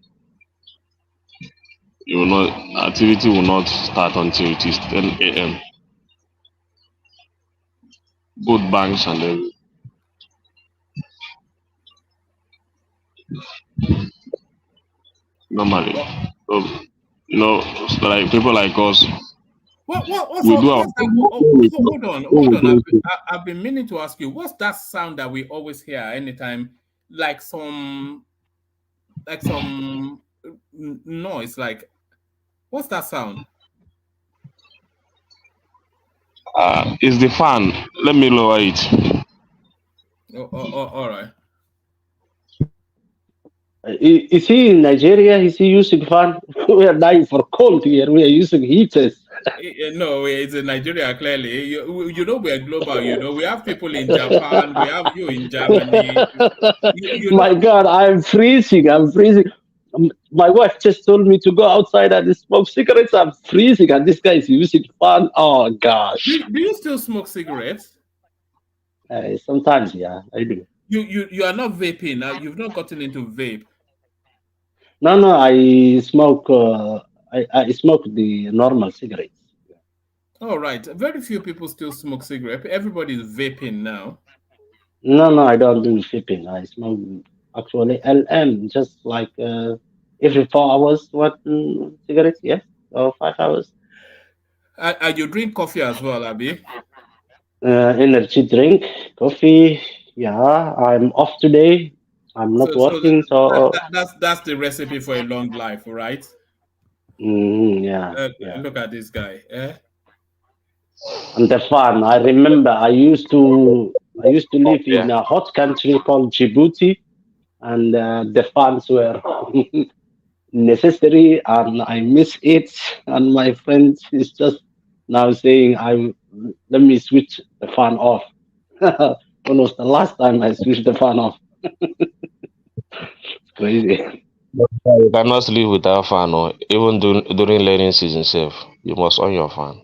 you will not activity will not start until it is 10 a.m. Both banks and everything. Normally. So, like people like us, we do our What's that? Hold on. I've been meaning to ask you, what's that sound that we always hear anytime, like some noise, like what's that sound? It's the fan. Let me lower it. All right. Is he in Nigeria? Is he using fan? We are dying for cold here. We are using heaters. No, it's in Nigeria, clearly. You know, we're global, we have people in Japan, we have you in Germany. My God, I'm freezing. I'm freezing. My wife just told me to go outside and smoke cigarettes. I'm freezing, and this guy is using fan. Oh gosh. Do you still smoke cigarettes? Sometimes, yeah, I do. You are not vaping now. You've not gotten into vape. No, I smoke. I smoke the normal cigarettes. All right. Very few people still smoke cigarette. Everybody is vaping now. No, I don't do vaping. I smoke actually LM, just like every 4 hours. What cigarettes? Yes, or 5 hours. And you drink coffee as well, Abi? Energy drink, coffee. Yeah, I'm off today. I'm not working, so that's the recipe for a long life, right? yeah. Look at this guy. And the fun. I remember I used to live in a hot country called Djibouti, and the fans were necessary, and I miss it. And my friend is just now saying, let me switch the fan off." When was the last time I switched the fan off? It's crazy. You cannot sleep without fan, or even during learning season safe. You must on your fan.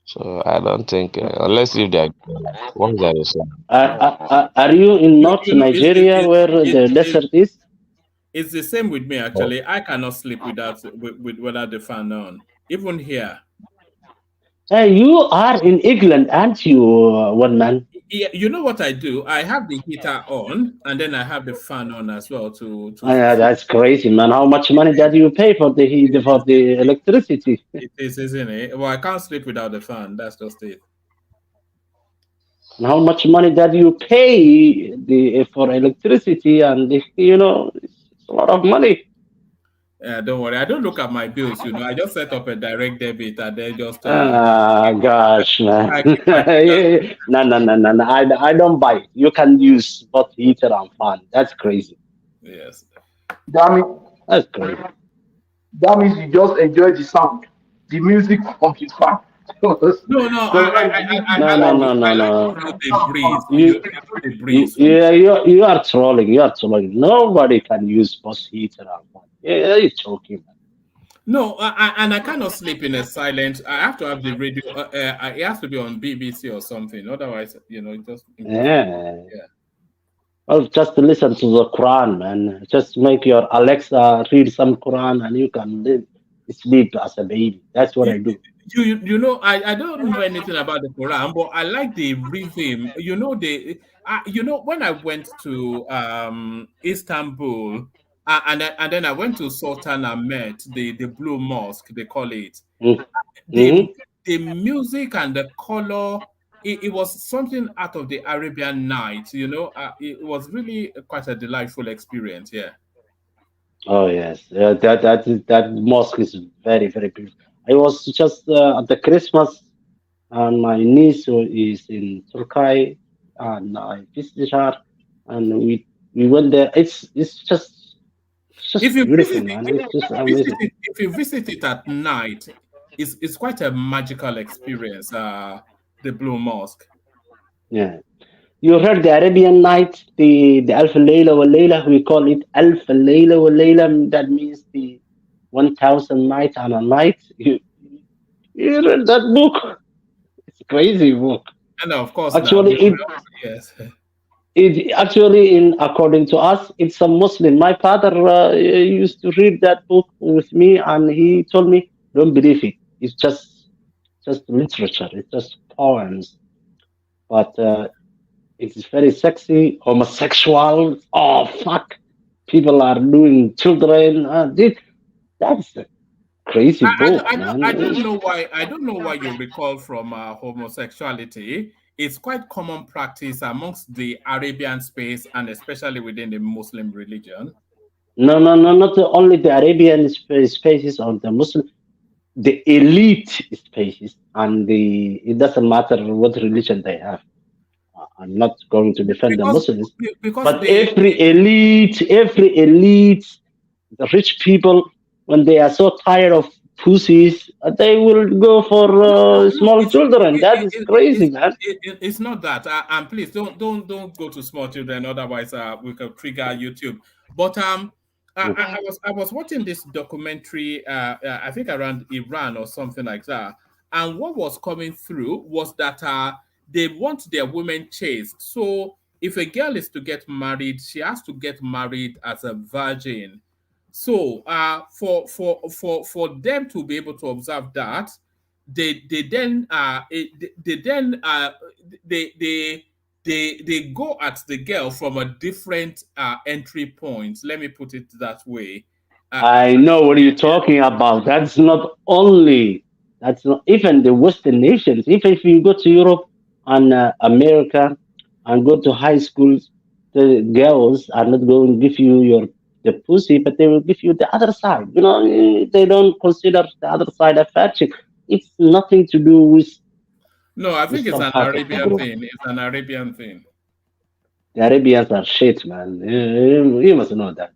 So I don't think unless if they are once there is Are you in North You know, Nigeria where the desert is? it's the same with me actually. I cannot sleep without the fan on. Even here. Hey, you are in England, aren't you, one man? Yeah, you know what I do? I have the heater on and then I have the fan on as well to Yeah, that's crazy, man. How much money did you pay for the heat, for the electricity? it is, isn't it? Well, I can't sleep without the fan. That's just it. And how much money did you pay for electricity? And it's a lot of money. Yeah, don't worry. I don't look at my bills, you know. I just set up a direct debit and then just Gosh, man. I keep my No. I don't buy it. You can use both heater and fan. That's crazy. Yes. That's crazy. That means you just enjoy the sound, the music from the fan. No, No. the breeze. The breeze. You are trolling. You are trolling. Nobody can use both heater and fan. Yeah, you're joking, man. No, and I cannot sleep in a silent. I have to have the radio. It has to be on BBC or something. Otherwise, you know, it just Yeah. Well, just listen to the Quran, man. Just make your Alexa read some Quran, and you can sleep as a baby. That's what I do. You know, I don't know anything about the Quran, but I like the rhythm. You know, when I went to Istanbul, and then I went to Sultan Ahmed, the Blue Mosque, they call it. The music and the color, it was something out of the Arabian Night. You know, it was really quite a delightful experience. Yeah. Oh yes, that mosque is very very beautiful. I was just at the Christmas, and my niece is in Turkey, and I visited her, and we went there. It's just If you beautiful, visit man. It's just amazing. if you visit it at night, it's quite a magical experience. The Blue Mosque. Yeah. You heard the Arabian Night, the Alf Layla wa Layla. We call it Alf Layla wa Layla. That means the 1,000 nights and a night. You read that book? It's a crazy book. And of course, Actually, yes. It actually, in according to us, it's a Muslim. My father used to read that book with me, and he told me, "Don't believe it. It's just literature. It's just poems." But it's very sexy, homosexual. Oh fuck! People are doing children. That's a crazy book, man. I don't know why. I don't know why you recall from homosexuality. It's quite common practice amongst the Arabian space and especially within the Muslim religion. No. Not only the Arabian spaces or the Muslim, the elite spaces, and it doesn't matter what religion they have. I'm not going to defend the Muslims, but every elite, the rich people, when they are so tired of pussies, they will go for small children. That is crazy, man. It's not that. And please don't go to small children. Otherwise, we can trigger YouTube. But I was watching this documentary. I think around Iran or something like that. And what was coming through was that they want their women chaste. So if a girl is to get married, she has to get married as a virgin. So for them to be able to observe that, they go at the girl from a different entry point. Let me put it that way. I know what you're talking about. That's not even the Western nations. If you go to Europe and America and go to high schools, the girls are not going to give you the pussy, but they will give you the other side. You know, they don't consider the other side a fat chick. It's nothing to do with. No, I think it's an Arabian thing. It's an Arabian thing. The Arabians are shit, man. You must know that.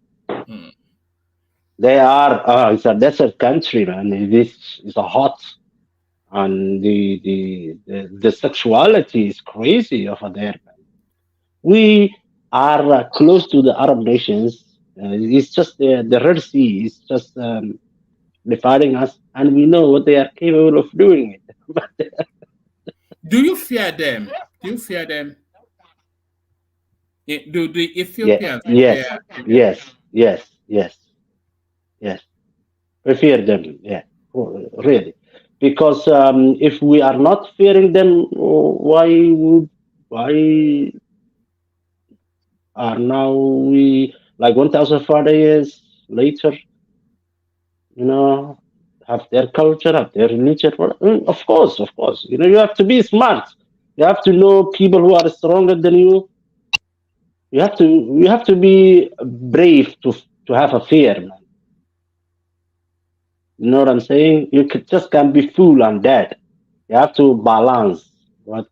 They are. It's a desert country, man. It's a hot, and the sexuality is crazy over there. We are close to the Arab nations. It's just the Red Sea is just dividing us, and we know what they are capable of doing. Do you fear them? Do you fear them? Do the Yeah, Ethiopians yes, fear Nigeria? yes, yes, yes, yes. We fear them. Yeah, really, because if we are not fearing them, why are now we like 1,040 years later? You know, have their culture, have their religion. Of course, of course. You know, you have to be smart. You have to know people who are stronger than you. You have to be brave to have a fear, man. You know what I'm saying? You just can't be fool and dead. You have to balance what's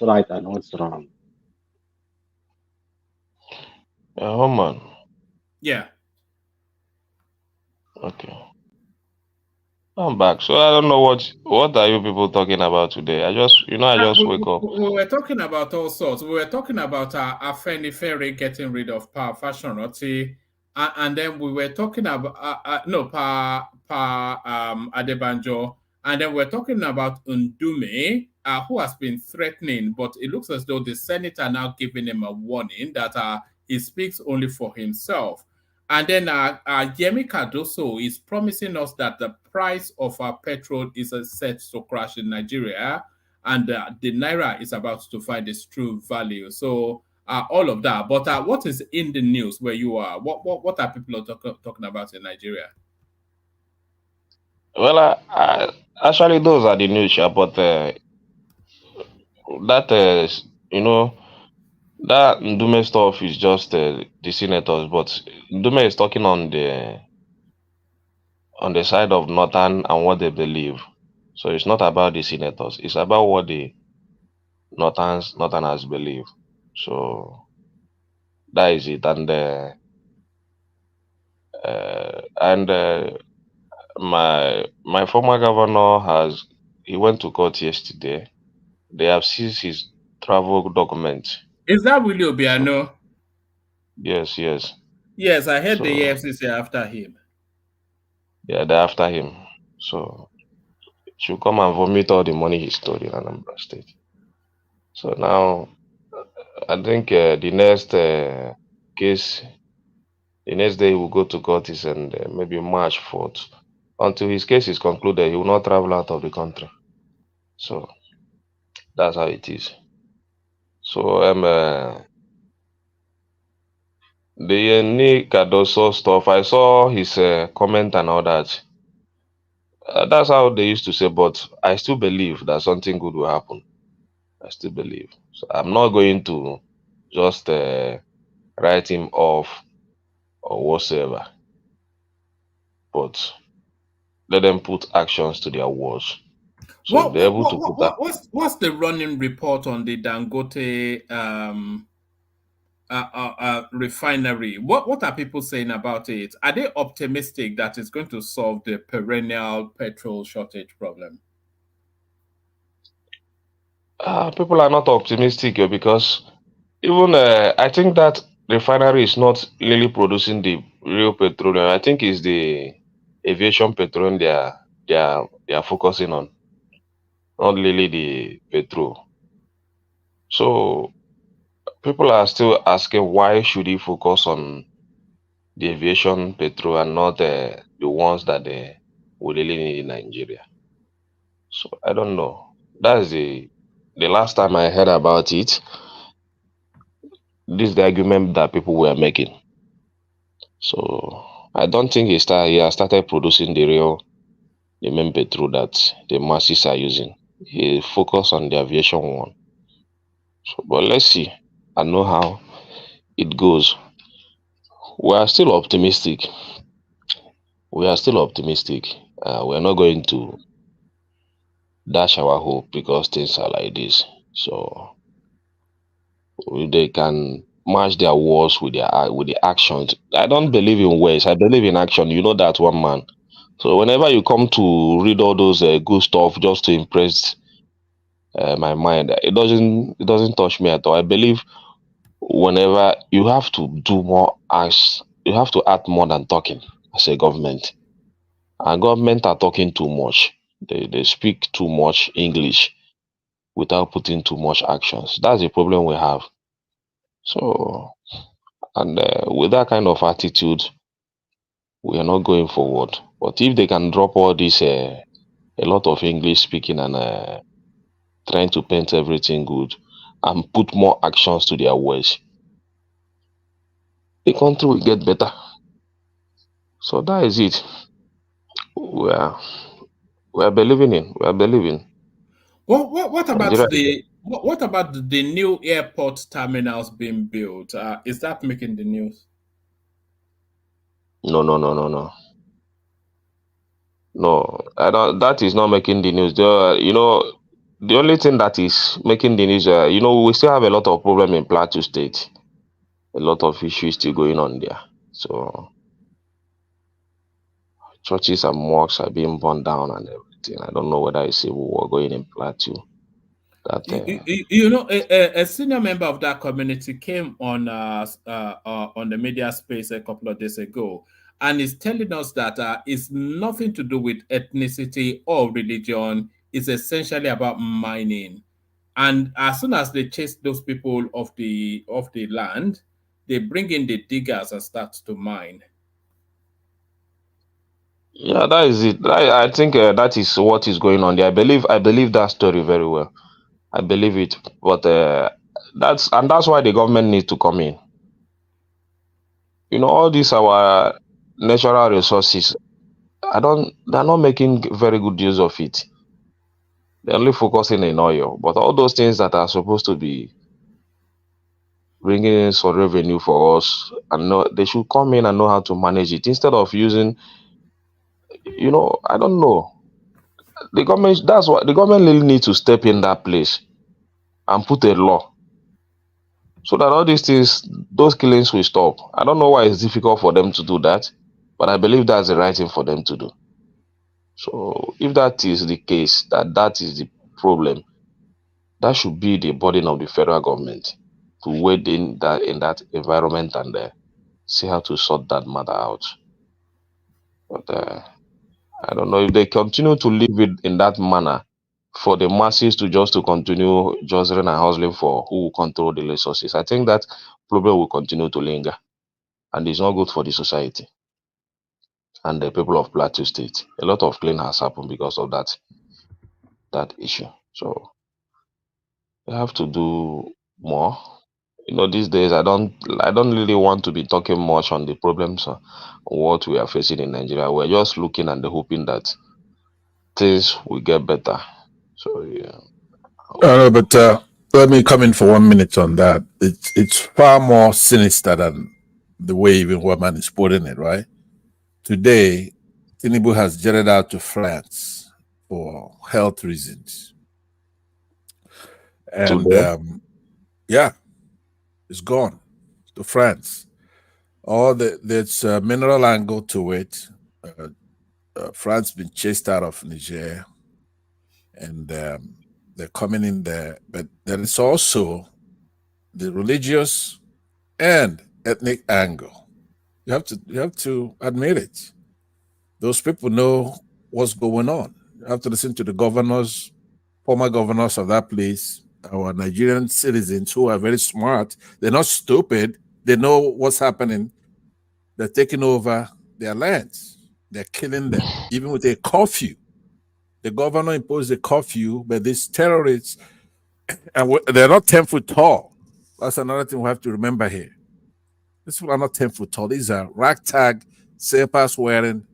right and what's wrong. man. Yeah. Okay. I'm back. So I don't know what are you people talking about today. I just wake up. We were talking about all sorts. We were talking about Afenifere getting rid of Pa Fashionroti, and then we were talking about Pa Adebanjo, and then we're talking about Ndume, who has been threatening, but it looks as though the Senate are now giving him a warning that he speaks only for himself. And then Yemi Cardoso is promising us that the price of our petrol is set to crash in Nigeria, and the naira is about to find its true value. So all of that. But what is in the news where you are? What are people talking about in Nigeria? Well, actually, those are the news, but that that Ndume stuff is just the senators, but Ndume is talking on the side of Northern and what they believe. So it's not about the senators; it's about what the Northerners believe. So that is it, and my former governor he went to court yesterday. They have seized his travel documents. Is that Willie Obiano? Yes. Yes, I heard So the EFCC after him. yeah, they're after him. So should come and vomit all the money he stole in Anambra State. So now I think the next case, the next day he will go to court is maybe March 4th. Until his case is concluded, he will not travel out of the country. So that's how it is. So the Nick Cardoso stuff, I saw his comment and all that. That's how they used to say, but I still believe that something good will happen. I still believe. So I'm not going to just write him off or whatsoever. But let them put actions to their words. So if they're able to put that. What's the running report on the Dangote refinery? What are people saying about it? Are they optimistic that it's going to solve the perennial petrol shortage problem? People are not optimistic because even I think that refinery is not really producing the real petroleum. I think it's the aviation petroleum they are focusing on, not really the petrol. So people are still asking why should he focus on the aviation petrol and not the ones that we really need in Nigeria. So I don't know. That's the last time I heard about it. This is the argument that people were making. So I don't think he has started producing the main petrol that the masses are using. He focused on the aviation one. So, but let's see. I know how it goes. We are still optimistic. We're not going to dash our hope because things are like this. So they can match their words with the actions. I don't believe in words. I believe in action. You know that one man. So whenever you come to read all those good stuff just to impress my mind, it doesn't touch me at all. I believe whenever you have to do more acts, you have to act more than talking as a government. And government are talking too much. They speak too much English without putting too much actions. That's the problem we have. So, and with that kind of attitude, we are not going forward. But if they can drop all this, a lot of English speaking and trying to paint everything good and put more actions to their words, the country will get better. So that is it. We are believing in. We are believing. What about Nigeria. what about the new airport terminals being built? Is that making the news? No. No, I don't. That is not making the news. The only thing that is making the news, we still have a lot of problem in Plateau State. A lot of issues still going on there. So churches and mosques are being burned down and everything. I don't know whether it's civil war going in Plateau. A senior member of that community came on the media space a couple of days ago, and is telling us that it's nothing to do with ethnicity or religion. It's essentially about mining, and as soon as they chase those people off the land, they bring in the diggers and start to mine. Yeah, that is it. I think that is what is going on there. I believe that story very well. I believe it, but that's why the government needs to come in. All these our natural resources, they're not making very good use of it. They're only focusing in oil, but all those things that are supposed to be bringing in some revenue for us, and they should come in and know how to manage it instead of using. I don't know. The government. That's why the government really needs to step in that place and put a law so that all these things, those killings will stop. I don't know why it's difficult for them to do that, but I believe that's the right thing for them to do. So if that is the case, that is the problem, that should be the burden of the federal government to wade in that environment and see how to sort that matter out. But I don't know if they continue to live it in that manner for the masses to continue jostling and hustling for who will control the resources. I think that problem will continue to linger, and it's not good for the society and the people of Plateau State. A lot of killing has happened because of that issue. So they have to do more. These days I don't really want to be talking much on the problems of what we are facing in Nigeria. We're just looking and hoping that things will get better. So yeah. But let me come in for 1 minute on that. It's far more sinister than the way even Woman is putting it, right? Today, Tinubu has jetted out to France for health reasons. And yeah, it's gone to France. There's a mineral angle to it. France been chased out of Niger, and they're coming in there. But there is also the religious and ethnic angle. You have to admit it. Those people know what's going on. You have to listen to the governors, former governors of that place, our Nigerian citizens who are very smart. They're not stupid. They know what's happening. They're taking over their lands. They're killing them, even with a curfew. The governor imposed a curfew, but these terrorists, and they're not 10 foot tall. That's another thing we have to remember here. These people are not 10 foot tall. These are ragtag, sailpass wearing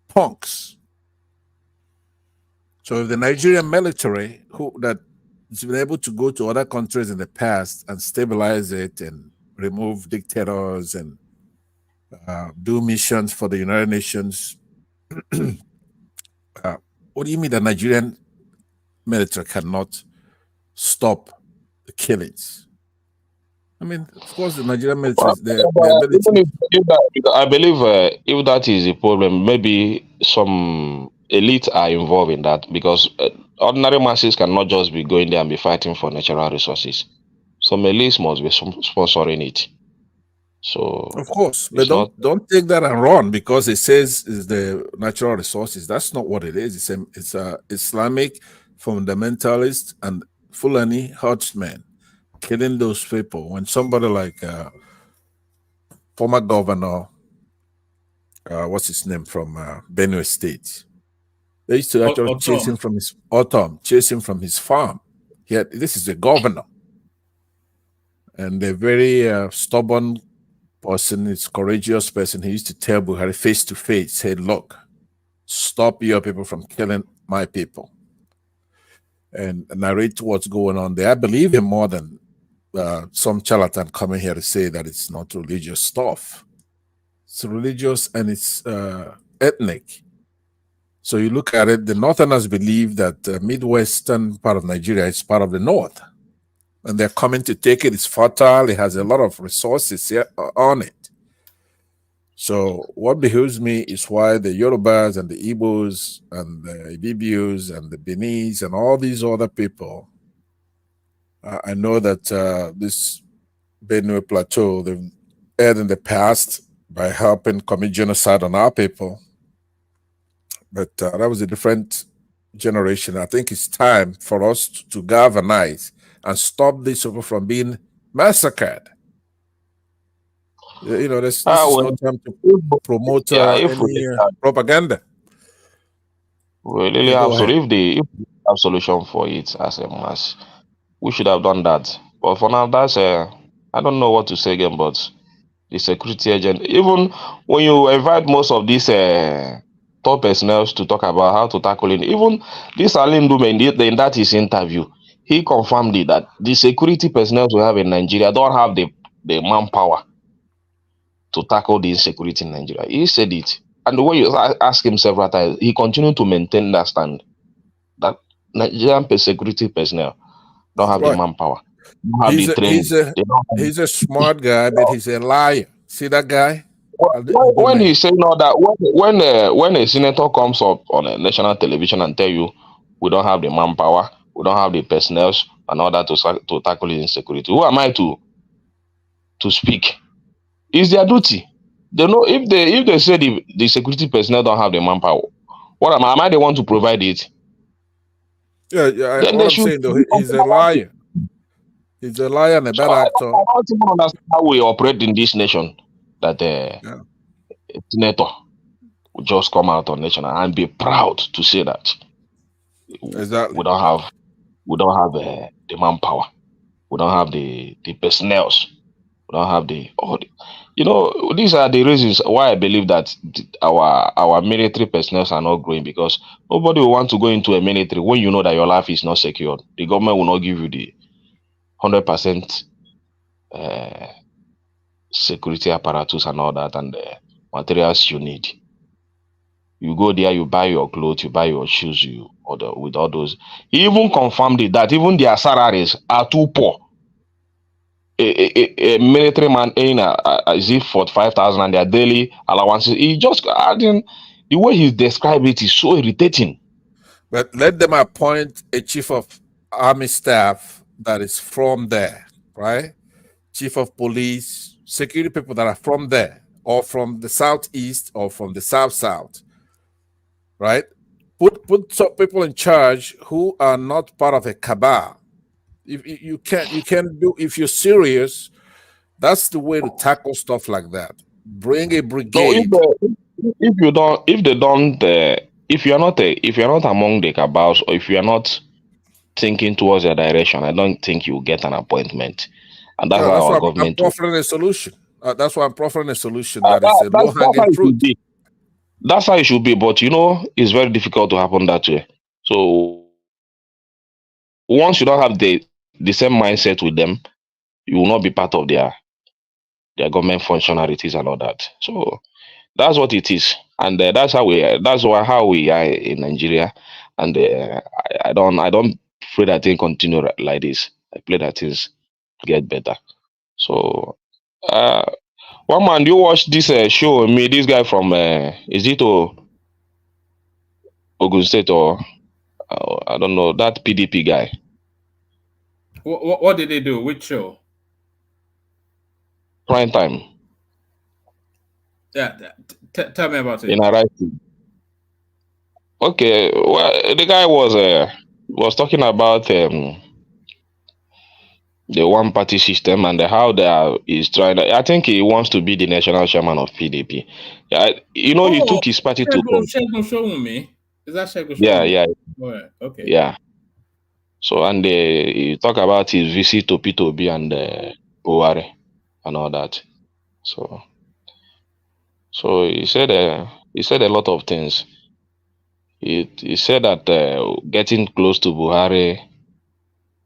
punks. So if the Nigerian military, that has been able to go to other countries in the past and stabilize it and remove dictators and do missions for the United Nations, what do you mean the Nigerian military cannot stop the killings? I mean, of course, the Nigerian military, their ability. I believe if that is the problem, maybe some elites are involved in that because ordinary masses cannot just be going there and be fighting for natural resources. Some elites must be sponsoring it. So Of course, but it's not. don't take that and run because it says is the natural resources. That's not what it is. It's a Islamic fundamentalist and Fulani herdsmen killing those people. When somebody like former governor, what's his name from Benue State, they used to actually chase him from his farm. This is the governor, and a very stubborn person, is courageous person. He used to tell Buhari face to face, say, "Look, stop your people from killing my people," and narrate what's going on there. I believe him more than some charlatan coming here to say that it's not religious stuff. It's religious and it's ethnic. So you look at it, the Northerners believe that the Midwestern part of Nigeria is part of the North. And they're coming to take it. It's fertile. It has a lot of resources here on it. So what behooves me is why the Yorubas and the Igbos and the Ibibios and the Benis and all these other people, I know that this Benue Plateau, they've erred in the past by helping commit genocide on our people. But that was a different generation. I think it's time for us to galvanize and stop these people from being massacred. You know, this is no time to promote any propaganda. We really have so if they have solution for it as a mass, we should have done that. But for now, that's I don't know what to say again, but the security agent, even when you invite most of these top personnel to talk about how to tackle it, even this Alin Dume in that his interview, he confirmed it that the security personnel we have in Nigeria don't have the manpower to tackle the insecurity in Nigeria. He said it. And when you ask him several times, he continued to maintain that stand that Nigerian security personnel don't have the manpower. Don't have the training. He's a smart guy, but he's a liar. See that guy? When he's saying all that, when a senator comes up on a national television and tell you we don't have the manpower, we don't have the personnel and all that to tackle insecurity, who am I to speak? It's their duty. They know if they say the security personnel don't have the manpower, what am I the one to provide it? Yeah, what I'm saying though, he's a liar. He's a liar and a bad actor. I don't even understand how we operate in this nation. That a senator will just come out on national and be proud to say that exactly we don't have the manpower, we don't have the personnel, we don't have you know, these are the reasons why I believe that our military personnel are not growing, because nobody will want to go into a military when you know that your life is not secured. The government will not give you the 100% security apparatus and all that and the materials you need. You go there, you buy your clothes, you buy your shoes, with all those. He even confirmed it that even their salaries are too poor. A military man earning is it 45,000 and their daily allowances. He just adding the way he described it is so irritating. But let them appoint a chief of army staff that is from there, right? Chief of police, security people that are from there, or from the southeast, or from the south, right? Put some people in charge who are not part of a cabal. If you can't do, if you're serious, that's the way to tackle stuff like that. Bring a brigade. So if you're not among the cabals, or if you're not thinking towards their direction, I don't think you get an appointment. And that's why our government. I'm offering a solution. That's why I'm offering a solution that is a low-hanging fruit. That's how it should be, but you know, it's very difficult to happen that way. So once you don't have the same mindset with them, you will not be part of their government functionalities and all that. So that's what it is, and that's how we are in Nigeria. And I don't pray that things continue like this. I pray that things get better. So one man, you watch this show with me, this guy from is it Ogun State or I don't know, that PDP guy. What did they do? Which show? Prime time. Yeah, tell me about it. In Araiti. Okay, well, the guy was talking about the one party system and how is trying. I think he wants to be the national chairman of PDP. Yeah, he took his party to. Shegun Showunmi. Is that Shegun Yeah, Showunmi? yeah, Oh, okay. yeah. So and he talk about his visit to P2B and Buhari and all that. So he said a lot of things. He said that getting close to Buhari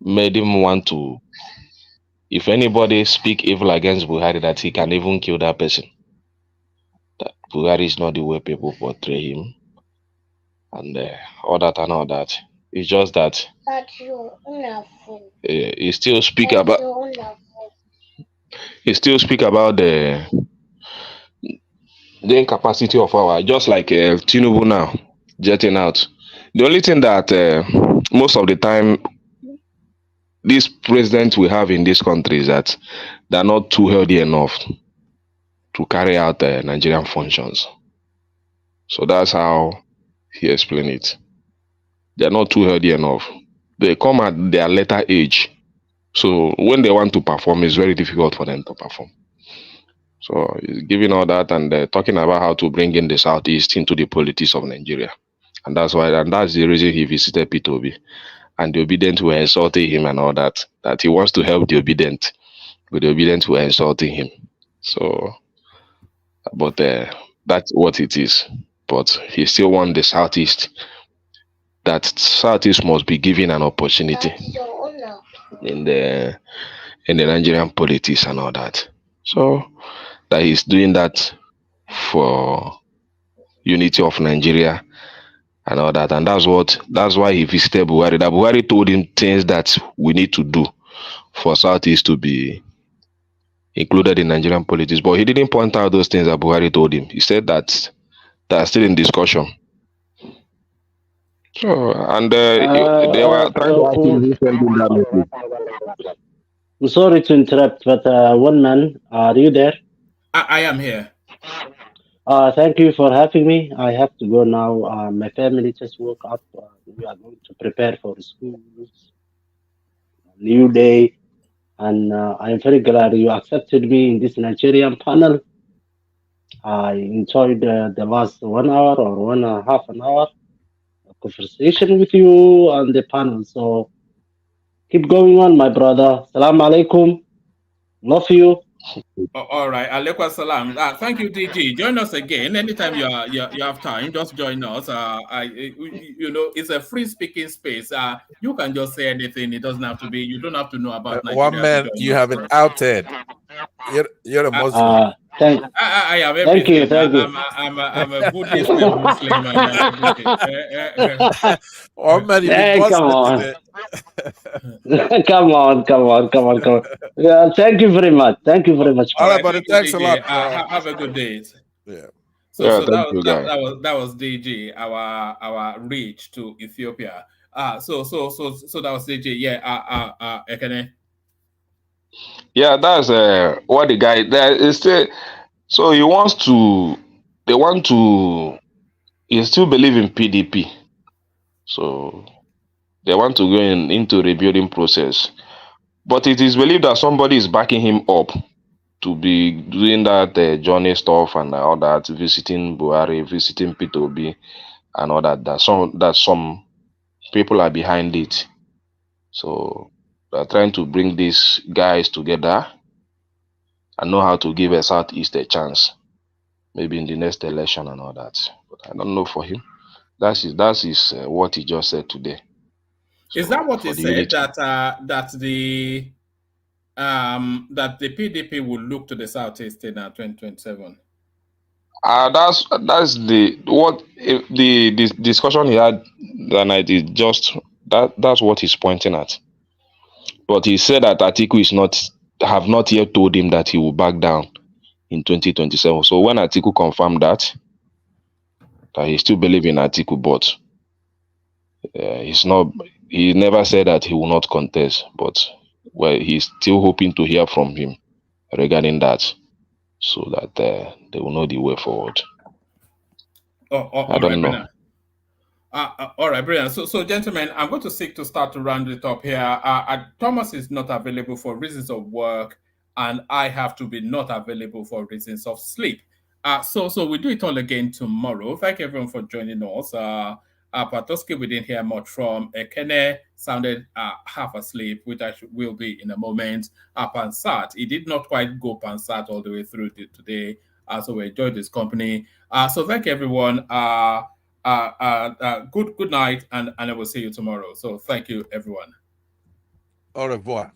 made him want to, if anybody speak evil against Buhari, that he can even kill that person. That Buhari is not the way people portray him, and all that and all that. It's just that he still speak about the incapacity of our, just like Tinubu now jetting out. The only thing that most of the time these presidents we have in this country is that they're not too healthy enough to carry out Nigerian functions. So that's how he explained it. They're not too healthy enough. They come at their later age. So when they want to perform, it's very difficult for them to perform. So he's giving all that and talking about how to bring in the Southeast into the politics of Nigeria. And that's the reason he visited P2B. And the obedient were insulting him and all that. That he wants to help the obedient, but the obedient were insulting him. So, but that's what it is. But he still wants the Southeast. That Southeast must be given an opportunity in the Nigerian politics and all that. So that he's doing that for unity of Nigeria and all that. And that's why he visited Buhari. That Buhari told him things that we need to do for Southeast to be included in Nigerian politics. But he didn't point out those things that Buhari told him. He said that they are still in discussion. So, and they were trying to ask him who sent him that message. I'm sorry to interrupt, but one man, are you there? I am here. Thank you for having me. I have to go now. My family just woke up. We are going to prepare for school, new day, and I am very glad you accepted me in this Nigerian panel. I enjoyed the last 1 hour or 1.5 an hour conversation with you on the panel. So keep going on, my brother. Salam alaikum. Love you. All right, alaikum salam. Thank you, DG. Join us again anytime you have time. Just join us. It's a free speaking space. You can just say anything. It doesn't have to be. You don't have to know about Nigeria. One man, you have been outed. You're a Muslim. I am everything. Thank you. I'm a Buddhist Muslim. One man, you've been Muslim. Come on. Yeah, thank you very much. All right, buddy. Thanks a lot. Have a good day. Yeah. So that was DG, our reach to Ethiopia. So that was DG. Yeah. Ekene. Yeah, that's what the guy there is still. So he wants to. They want to. He still believe in PDP. So they want to go into rebuilding process. But it is believed that somebody is backing him up to be doing that journey stuff and all that, visiting Buhari, visiting P2B, and all that. That some people are behind it. So they're trying to bring these guys together and know how to give a Southeast a chance, maybe in the next election and all that. But I don't know for him. That is what he just said today. Is that what he said? That the PDP will look to the Southeast in 2027? That's the discussion he had that night is just that's what he's pointing at. But he said that Atiku have not yet told him that he will back down in 2027. So when Atiku confirmed that he still believes in Atiku, but he's not. He never said that he will not contest, but well, he's still hoping to hear from him regarding that, so that they will know the way forward. I All don't right, know. Bernard. All right, brilliant. So, gentlemen, I'm going to seek to start to round it up here. Thomas is not available for reasons of work, and I have to be not available for reasons of sleep. So we'll do it all again tomorrow. Thank everyone for joining us. Patoski, we didn't hear much from. Ekene sounded half asleep, which will be in a moment. Pansat, he did not quite go Pansat all the way through today. So we enjoyed this company. So thank everyone. Good night, and I will see you tomorrow. So thank you, everyone. Au revoir.